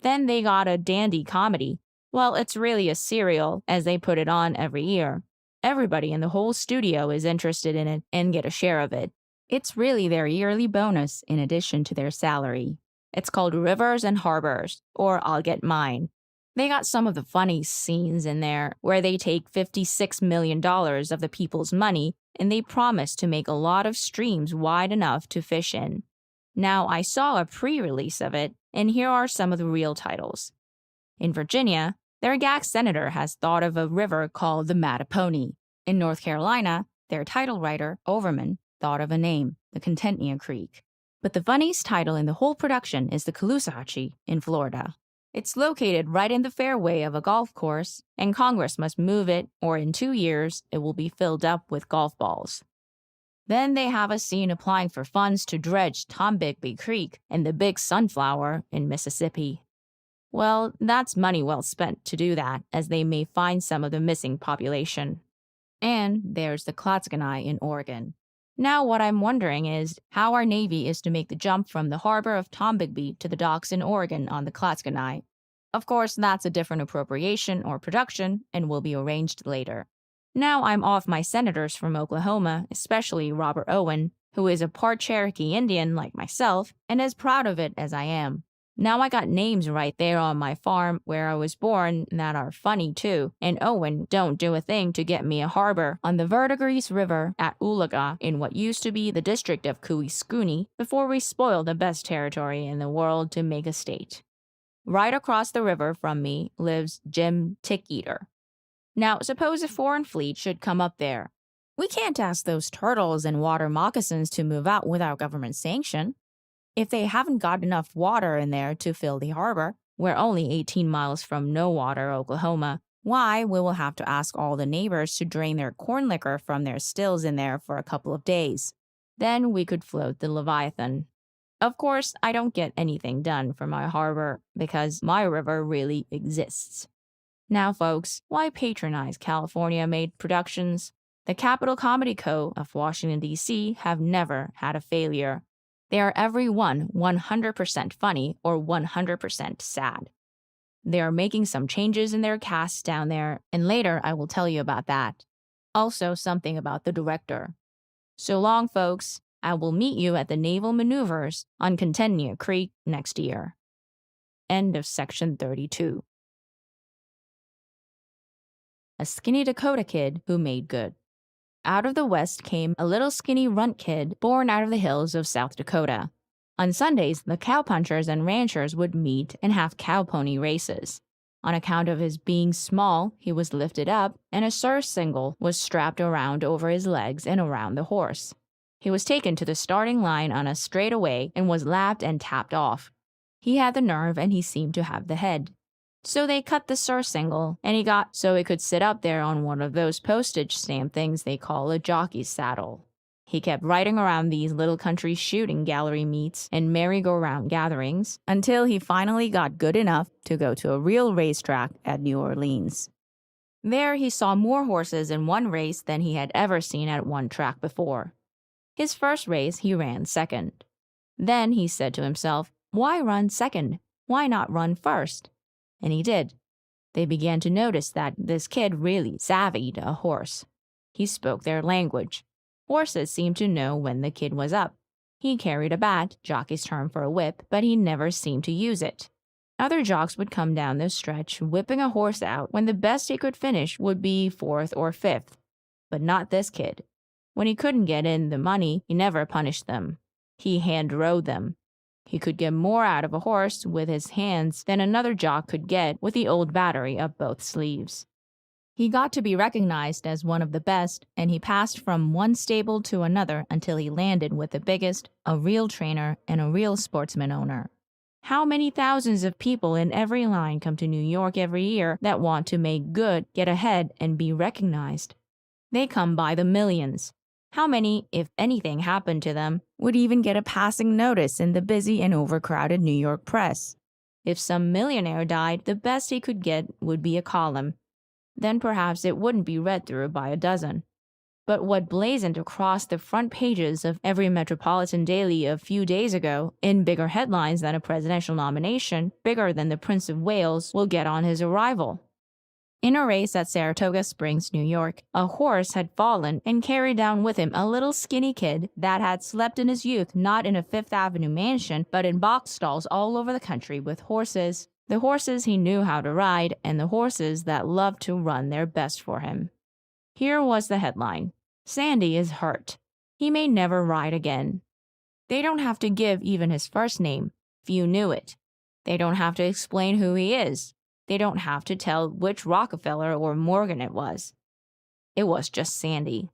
Then they got a dandy comedy. Well, it's really a serial, as they put it on every year. Everybody in the whole studio is interested in it and get a share of it. It's really their yearly bonus in addition to their salary. It's called Rivers and Harbors, or I'll Get Mine. They got some of the funny scenes in there where they take $56 million of the people's money and they promise to make a lot of streams wide enough to fish in. Now, I saw a pre-release of it, and here are some of the real titles. In Virginia, their gag senator has thought of a river called the Mattapony. In North Carolina, their title writer, Overman, thought of a name, the Contentnia Creek. But the funniest title in the whole production is the Caloosahatchee in Florida. It's located right in the fairway of a golf course, and Congress must move it, or in 2 years, it will be filled up with golf balls. Then they have a scene applying for funds to dredge Tombigbee Creek and the Big Sunflower in Mississippi. Well, that's money well spent to do that, as they may find some of the missing population. And there's the Clatskanie in Oregon. Now what I'm wondering is how our Navy is to make the jump from the harbor of Tombigbee to the docks in Oregon on the Clatskanie. Of course, that's a different appropriation or production and will be arranged later. Now I'm off my senators from Oklahoma, especially Robert Owen, who is a part Cherokee Indian like myself and as proud of it as I am. Now I got names right there on my farm where I was born that are funny too, and Owen don't do a thing to get me a harbor on the Verdigris River at Oolaga in what used to be the district of Kuiskuni before we spoiled the best territory in the world to make a state. Right across the river from me lives Jim Tick Eater. Now suppose a foreign fleet should come up there. We can't ask those turtles and water moccasins to move out without government sanction. If they haven't got enough water in there to fill the harbor, we're only 18 miles from no water, Oklahoma. Why, we will have to ask all the neighbors to drain their corn liquor from their stills in there for a couple of days. Then we could float the Leviathan. Of course, I don't get anything done for my harbor because my river really exists. Now, folks, why patronize California-made productions? The Capital Comedy Co. of Washington, D.C. have never had a failure. They are every one 100% funny or 100% sad. They are making some changes in their cast down there, and later I will tell you about that. Also, something about the director. So long, folks. I will meet you at the naval maneuvers on Contentnia Creek next year. End of section 32. A skinny Dakota kid who made good. Out of the West came a little skinny runt kid born out of the hills of South Dakota. On Sundays, the cowpunchers and ranchers would meet and have cow-pony races. On account of his being small, he was lifted up, and a surcingle was strapped around over his legs and around the horse. He was taken to the starting line on a straightaway and was lapped and tapped off. He had the nerve and he seemed to have the head. So they cut the surcingle, and he got so he could sit up there on one of those postage stamp things they call a jockey's saddle. He kept riding around these little country shooting gallery meets and merry-go-round gatherings until he finally got good enough to go to a real racetrack at New Orleans. There he saw more horses in one race than he had ever seen at one track before. His first race he ran second. Then he said to himself, "Why run second? Why not run first?" And he did. They began to notice that this kid really savvied a horse. He spoke their language. Horses seemed to know when the kid was up. He carried a bat, jockey's term for a whip, but he never seemed to use it. Other jocks would come down the stretch whipping a horse out when the best he could finish would be fourth or fifth. But not this kid. When he couldn't get in the money, he never punished them. He hand-rode them. He could get more out of a horse with his hands than another jock could get with the old battery up both sleeves. He got to be recognized as one of the best, and he passed from one stable to another until he landed with the biggest, a real trainer and a real sportsman owner. How many thousands of people in every line come to New York every year that want to make good, get ahead, and be recognized? They come by the millions. How many, if anything happened to them, would even get a passing notice in the busy and overcrowded New York press? If some millionaire died, the best he could get would be a column. Then perhaps it wouldn't be read through by a dozen. But what blazoned across the front pages of every metropolitan daily a few days ago, in bigger headlines than a presidential nomination, bigger than the Prince of Wales will get on his arrival? In a race at Saratoga Springs, New York, a horse had fallen and carried down with him a little skinny kid that had slept in his youth not in a Fifth Avenue mansion, but in box stalls all over the country with horses. The horses he knew how to ride, and the horses that loved to run their best for him. Here was the headline: "Sandy is hurt. He may never ride again." They don't have to give even his first name. Few knew it. They don't have to explain who he is. They don't have to tell which Rockefeller or Morgan it was. It was just Sandy.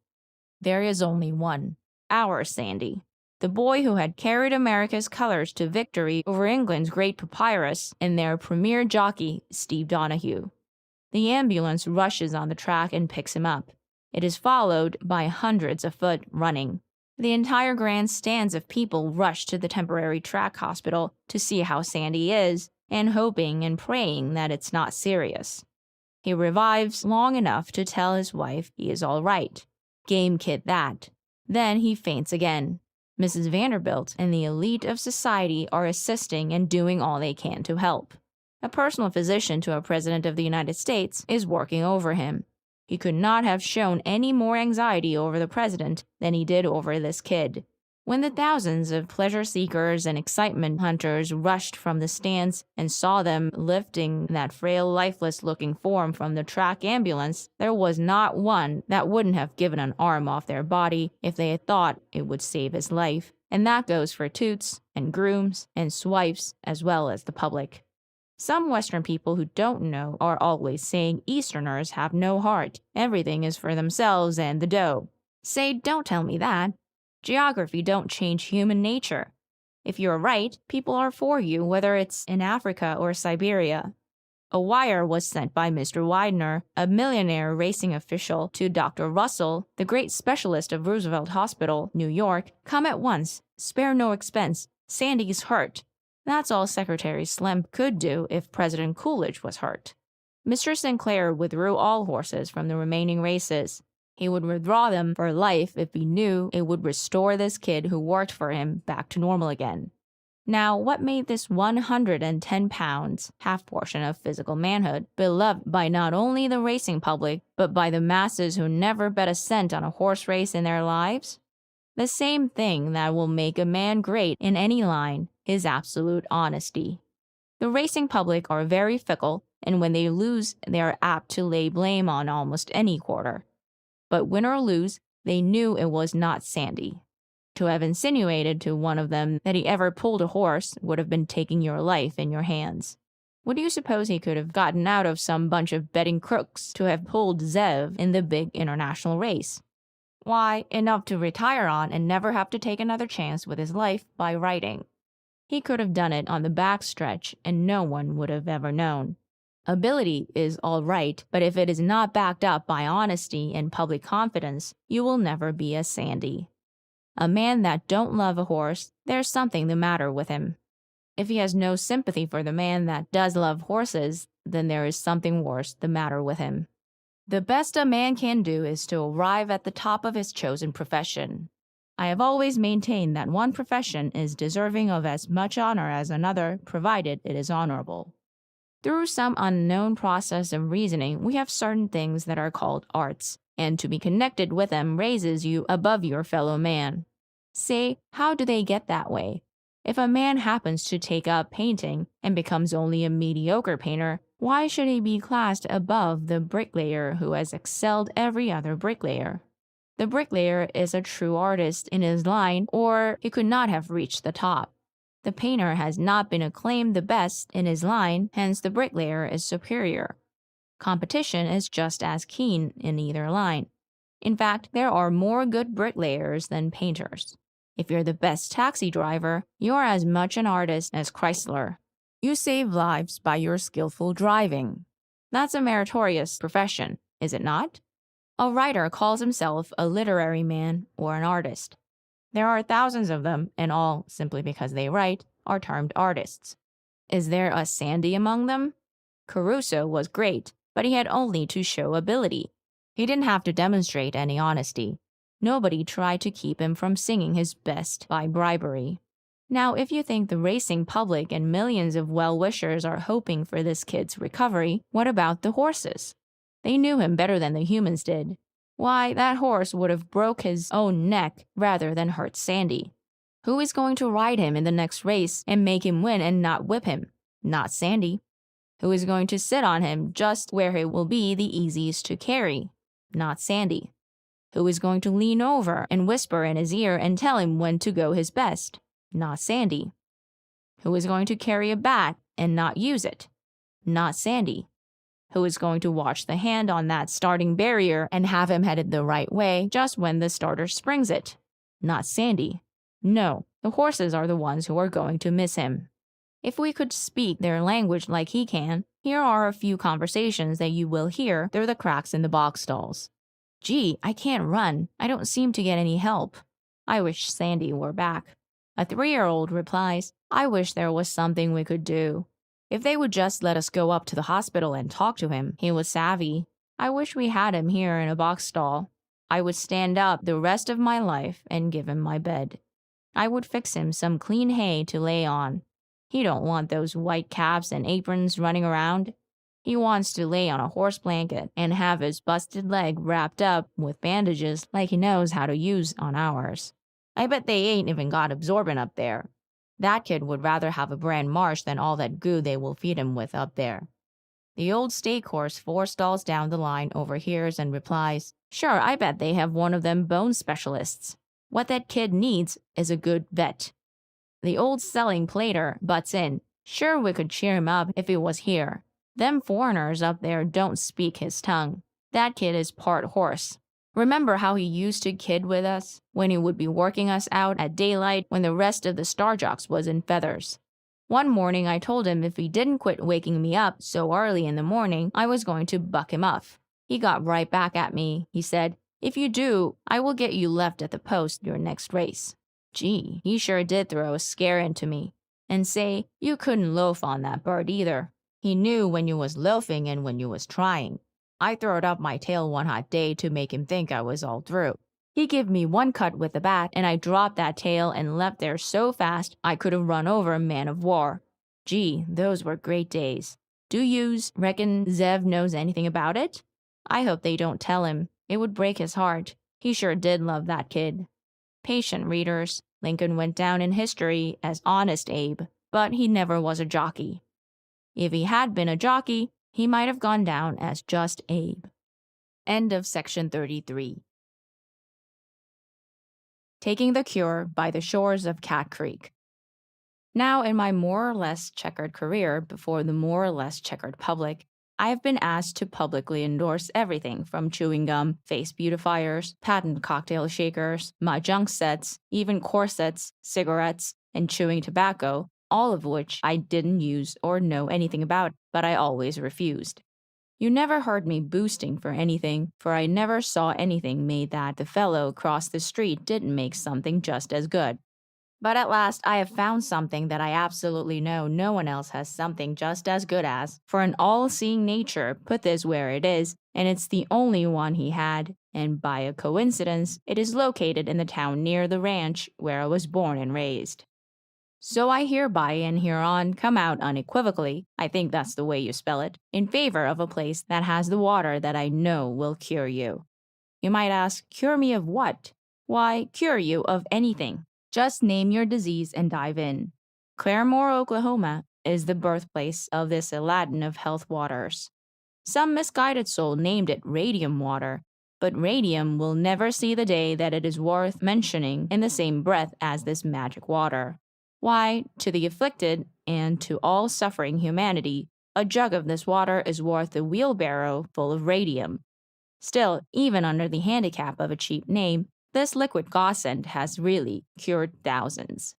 There is only one. Our Sandy. The boy who had carried America's colors to victory over England's great papyrus and their premier jockey, Steve Donahue. The ambulance rushes on the track and picks him up. It is followed by hundreds afoot running. The entire grandstands of people rush to the temporary track hospital to see how Sandy is, and hoping and praying that it's not serious. He revives long enough to tell his wife he is all right. Game kid that. Then he faints again. Mrs. Vanderbilt and the elite of society are assisting and doing all they can to help. A personal physician to a president of the United States is working over him. He could not have shown any more anxiety over the president than he did over this kid. When the thousands of pleasure seekers and excitement hunters rushed from the stands and saw them lifting that frail, lifeless-looking form from the track ambulance, there was not one that wouldn't have given an arm off their body if they had thought it would save his life. And that goes for toots and grooms and swipes as well as the public. Some Western people who don't know are always saying Easterners have no heart. Everything is for themselves and the dough. Say, don't tell me that. Geography don't change human nature. If you're right, people are for you, whether it's in Africa or Siberia. A wire was sent by Mr. Widener, a millionaire racing official, to Dr. Russell, the great specialist of Roosevelt Hospital, New York. Come at once. Spare no expense. Sandy's hurt. That's all Secretary Slemp could do if President Coolidge was hurt. Mr. Sinclair withdrew all horses from the remaining races. He would withdraw them for life if he knew it would restore this kid who worked for him back to normal again. Now, what made this 110 pounds, half portion of physical manhood, beloved by not only the racing public, but by the masses who never bet a cent on a horse race in their lives? The same thing that will make a man great in any line is absolute honesty. The racing public are very fickle, and when they lose, they are apt to lay blame on almost any quarter. But win or lose, they knew it was not Sandy. To have insinuated to one of them that he ever pulled a horse would have been taking your life in your hands. What do you suppose he could have gotten out of some bunch of betting crooks to have pulled Zev in the big international race? Why, enough to retire on and never have to take another chance with his life by writing. He could have done it on the back stretch and no one would have ever known. Ability is all right, but if it is not backed up by honesty and public confidence, you will never be a Sandy. A man that don't love a horse, there's something the matter with him. If he has no sympathy for the man that does love horses, then there is something worse the matter with him. The best a man can do is to arrive at the top of his chosen profession. I have always maintained that one profession is deserving of as much honor as another, provided it is honorable. Through some unknown process of reasoning, we have certain things that are called arts, and to be connected with them raises you above your fellow man. Say, how do they get that way? If a man happens to take up painting and becomes only a mediocre painter, why should he be classed above the bricklayer who has excelled every other bricklayer? The bricklayer is a true artist in his line, or he could not have reached the top. The painter has not been acclaimed the best in his line, hence the bricklayer is superior. Competition is just as keen in either line. In fact, there are more good bricklayers than painters. If you're the best taxi driver, you're as much an artist as Chrysler. You save lives by your skillful driving. That's a meritorious profession, is it not? A writer calls himself a literary man or an artist. There are thousands of them, and all, simply because they write, are termed artists. Is there a Sandy among them? Caruso was great, but he had only to show ability. He didn't have to demonstrate any honesty. Nobody tried to keep him from singing his best by bribery. Now, if you think the racing public and millions of well-wishers are hoping for this kid's recovery, what about the horses? They knew him better than the humans did. Why, that horse would have broke his own neck rather than hurt Sandy. Who is going to ride him in the next race and make him win and not whip him? Not Sandy. Who is going to sit on him just where he will be the easiest to carry? Not Sandy. Who is going to lean over and whisper in his ear and tell him when to go his best? Not Sandy. Who is going to carry a bat and not use it? Not Sandy. Who is going to watch the hand on that starting barrier and have him headed the right way just when the starter springs it? Not Sandy. No, the horses are the ones who are going to miss him. If we could speak their language like he can, here are a few conversations that you will hear through the cracks in the box stalls. Gee, I can't run. I don't seem to get any help. I wish Sandy were back. A 3-year-old replies, I wish there was something we could do. If they would just let us go up to the hospital and talk to him, he was savvy. I wish we had him here in a box stall. I would stand up the rest of my life and give him my bed. I would fix him some clean hay to lay on. He don't want those white caps and aprons running around. He wants to lay on a horse blanket and have his busted leg wrapped up with bandages like he knows how to use on ours. I bet they ain't even got absorbent up there. That kid would rather have a bran marsh than all that goo they will feed him with up there. The old stake horse 4 stalls down the line overhears and replies, Sure, I bet they have one of them bone specialists. What that kid needs is a good vet. The old selling plater butts in. Sure, we could cheer him up if he was here. Them foreigners up there don't speak his tongue. That kid is part horse. Remember how he used to kid with us when he would be working us out at daylight when the rest of the star jocks was in feathers? One morning I told him if he didn't quit waking me up so early in the morning, I was going to buck him up. He got right back at me. He said, If you do, I will get you left at the post your next race. Gee, he sure did throw a scare into me. And say, you couldn't loaf on that bird either. He knew when you was loafing and when you was trying. I throwed up my tail one hot day to make him think I was all through. He gave me one cut with the bat, and I dropped that tail and left there so fast I could have run over a man of war. Gee, those were great days. Do yous reckon Zev knows anything about it? I hope they don't tell him. It would break his heart. He sure did love that kid. Patient readers, Lincoln went down in history as Honest Abe, but he never was a jockey. If he had been a jockey, he might have gone down as just Abe. End of section 33. Taking the Cure by the Shores of Cat Creek. Now, in my more or less checkered career before the more or less checkered public, I have been asked to publicly endorse everything from chewing gum, face beautifiers, patent cocktail shakers, mahjong sets, even corsets, cigarettes, and chewing tobacco, all of which I didn't use or know anything about, but I always refused. You never heard me boosting for anything, for I never saw anything made that the fellow across the street didn't make something just as good. But at last I have found something that I absolutely know no one else has something just as good as, for an all-seeing nature put this where it is, and it's the only one he had, and by a coincidence, it is located in the town near the ranch where I was born and raised. So I hereby and hereon come out unequivocally, I think that's the way you spell it, in favor of a place that has the water that I know will cure you. You might ask, cure me of what? Why, cure you of anything. Just name your disease and dive in. Claremore, Oklahoma, is the birthplace of this Aladdin of health waters. Some misguided soul named it radium water, but radium will never see the day that it is worth mentioning in the same breath as this magic water. Why, to the afflicted and to all suffering humanity, a jug of this water is worth a wheelbarrow full of radium. Still, even under the handicap of a cheap name, this liquid godsend has really cured thousands.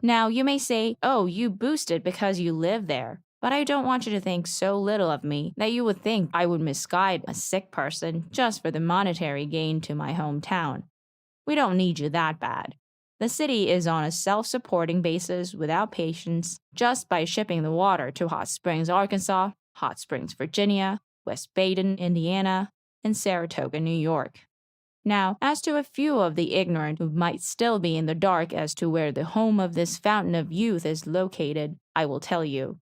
Now, you may say, oh, you boosted because you live there, but I don't want you to think so little of me that you would think I would misguide a sick person just for the monetary gain to my hometown. We don't need you that bad. The city is on a self-supporting basis without patience just by shipping the water to Hot Springs, Arkansas, Hot Springs, Virginia, West Baden, Indiana, and Saratoga, New York. Now, as to a few of the ignorant who might still be in the dark as to where the home of this fountain of youth is located, I will tell you.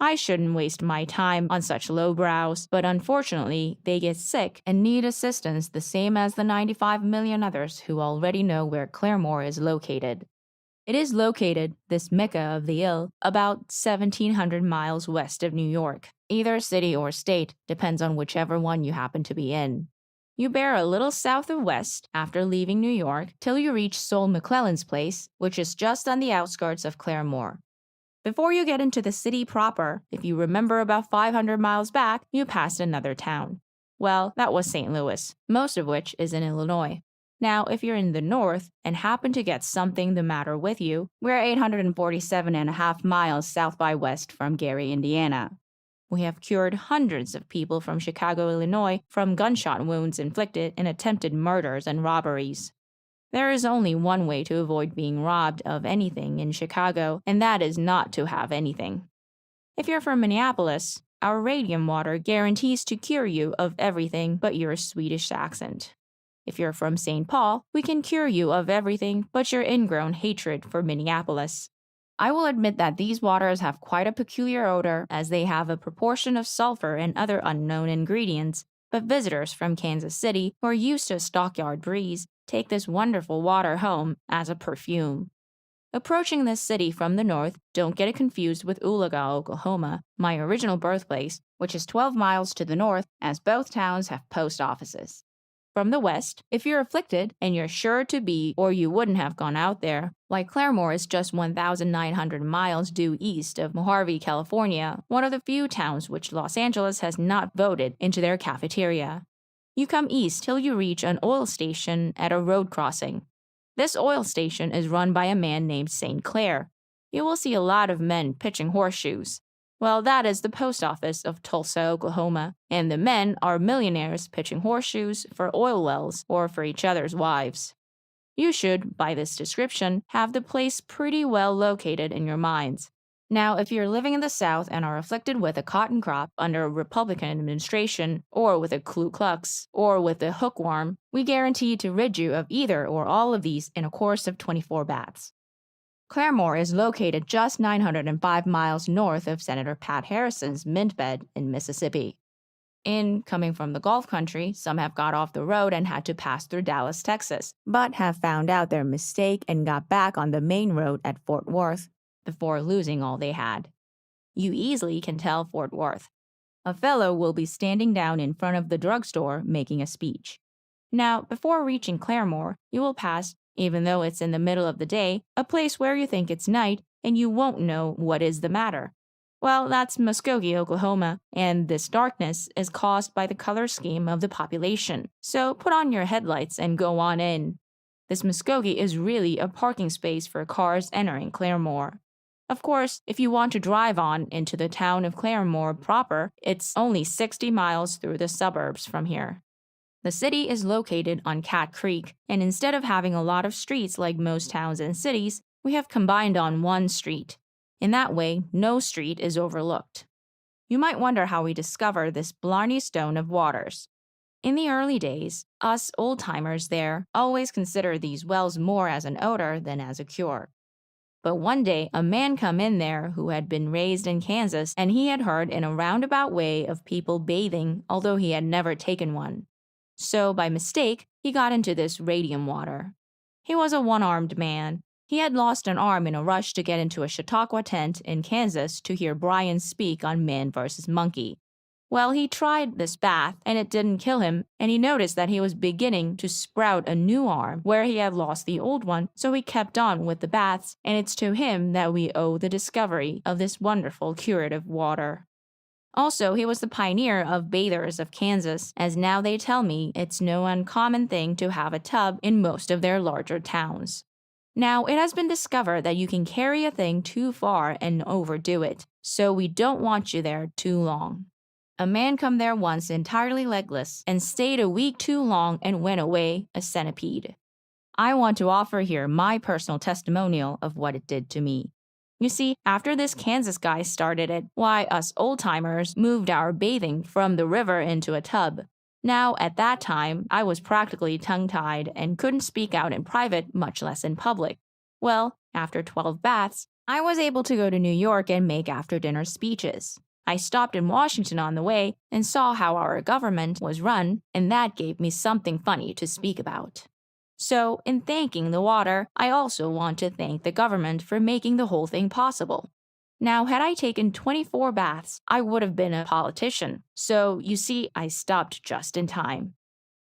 I shouldn't waste my time on such lowbrows, but unfortunately, they get sick and need assistance the same as the 95 million others who already know where Claremore is located. It is located, this Mecca of the ill, about 1,700 miles west of New York. Either city or state, depends on whichever one you happen to be in. You bear a little south of west after leaving New York till you reach Sol McClellan's place, which is just on the outskirts of Claremore. Before you get into the city proper, if you remember about 500 miles back, you pass another town. Well, that was St. Louis, most of which is in Illinois. Now, if you're in the north and happen to get something the matter with you, we're 847.5 miles south by west from Gary, Indiana. We have cured hundreds of people from Chicago, Illinois, from gunshot wounds inflicted in attempted murders and robberies. There is only one way to avoid being robbed of anything in Chicago, and that is not to have anything. If you're from Minneapolis, our radium water guarantees to cure you of everything but your Swedish accent. If you're from St. Paul, we can cure you of everything but your ingrown hatred for Minneapolis. I will admit that these waters have quite a peculiar odor, as they have a proportion of sulfur and other unknown ingredients, but visitors from Kansas City who are used to a stockyard breeze take this wonderful water home as a perfume. Approaching this city from the north, don't get it confused with Oologah, Oklahoma, my original birthplace, which is 12 miles to the north, as both towns have post offices. From the west, if you're afflicted, and you're sure to be or you wouldn't have gone out there, like Claremore is just 1,900 miles due east of Mojave, California, one of the few towns which Los Angeles has not voted into their cafeteria. You come east till you reach an oil station at a road crossing. This oil station is run by a man named St. Clair. You will see a lot of men pitching horseshoes. Well, that is the post office of Tulsa, Oklahoma, and the men are millionaires pitching horseshoes for oil wells or for each other's wives. You should, by this description, have the place pretty well located in your minds. Now, if you're living in the South and are afflicted with a cotton crop under a Republican administration, or with a Ku Klux, or with a hookworm, we guarantee to rid you of either or all of these in a course of 24 baths. Claremore is located just 905 miles north of Senator Pat Harrison's mint bed in Mississippi. Coming from the Gulf country, some have got off the road and had to pass through Dallas, Texas, but have found out their mistake and got back on the main road at Fort Worth before losing all they had. You easily can tell Fort Worth. A fellow will be standing down in front of the drugstore making a speech. Now, before reaching Claremore, you will pass, even though it's in the middle of the day, a place where you think it's night and you won't know what is the matter. Well, that's Muskogee, Oklahoma, and this darkness is caused by the color scheme of the population. So put on your headlights and go on in. This Muskogee is really a parking space for cars entering Claremore. Of course, if you want to drive on into the town of Claremore proper, it's only 60 miles through the suburbs from here. The city is located on Cat Creek, and instead of having a lot of streets like most towns and cities, we have combined on one street. In that way, no street is overlooked. You might wonder how we discover this Blarney Stone of waters. In the early days, us old-timers there always consider these wells more as an odor than as a cure. But one day, a man come in there who had been raised in Kansas, and he had heard in a roundabout way of people bathing, although he had never taken one. So, by mistake, he got into this radium water. He was a one-armed man. He had lost an arm in a rush to get into a Chautauqua tent in Kansas to hear Brian speak on Man vs. Monkey. Well, he tried this bath, and it didn't kill him, and he noticed that he was beginning to sprout a new arm where he had lost the old one, so he kept on with the baths, and it's to him that we owe the discovery of this wonderful curative water. Also, he was the pioneer of bathers of Kansas, as now they tell me it's no uncommon thing to have a tub in most of their larger towns. Now, it has been discovered that you can carry a thing too far and overdo it, so we don't want you there too long. A man come there once entirely legless and stayed a week too long and went away a centipede. I want to offer here my personal testimonial of what it did to me. You see, after this Kansas guy started it, why, us old-timers moved our bathing from the river into a tub. Now, at that time, I was practically tongue-tied and couldn't speak out in private, much less in public. Well, after 12 baths, I was able to go to New York and make after-dinner speeches. I stopped in Washington on the way and saw how our government was run, and that gave me something funny to speak about. So, in thanking the water, I also want to thank the government for making the whole thing possible. Now, had I taken 24 baths, I would have been a politician, so you see, I stopped just in time.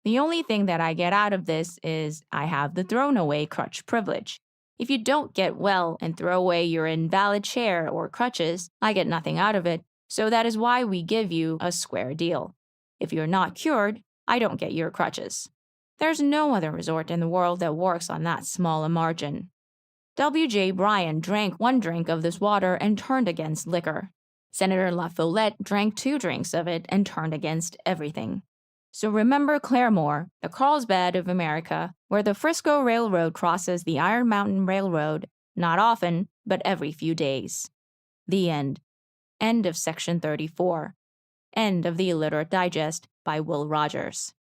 The only thing that I get out of this is I have the thrown-away crutch privilege. If you don't get well and throw away your invalid chair or crutches, I get nothing out of it, so that is why we give you a square deal. If you're not cured, I don't get your crutches. There's no other resort in the world that works on that small a margin. W.J. Bryan drank one drink of this water and turned against liquor. Senator La Follette drank 2 drinks of it and turned against everything. So remember Claremore, the Carlsbad of America, where the Frisco Railroad crosses the Iron Mountain Railroad, not often, but every few days. The end. End of section 34. End of the Illiterate Digest by Will Rogers.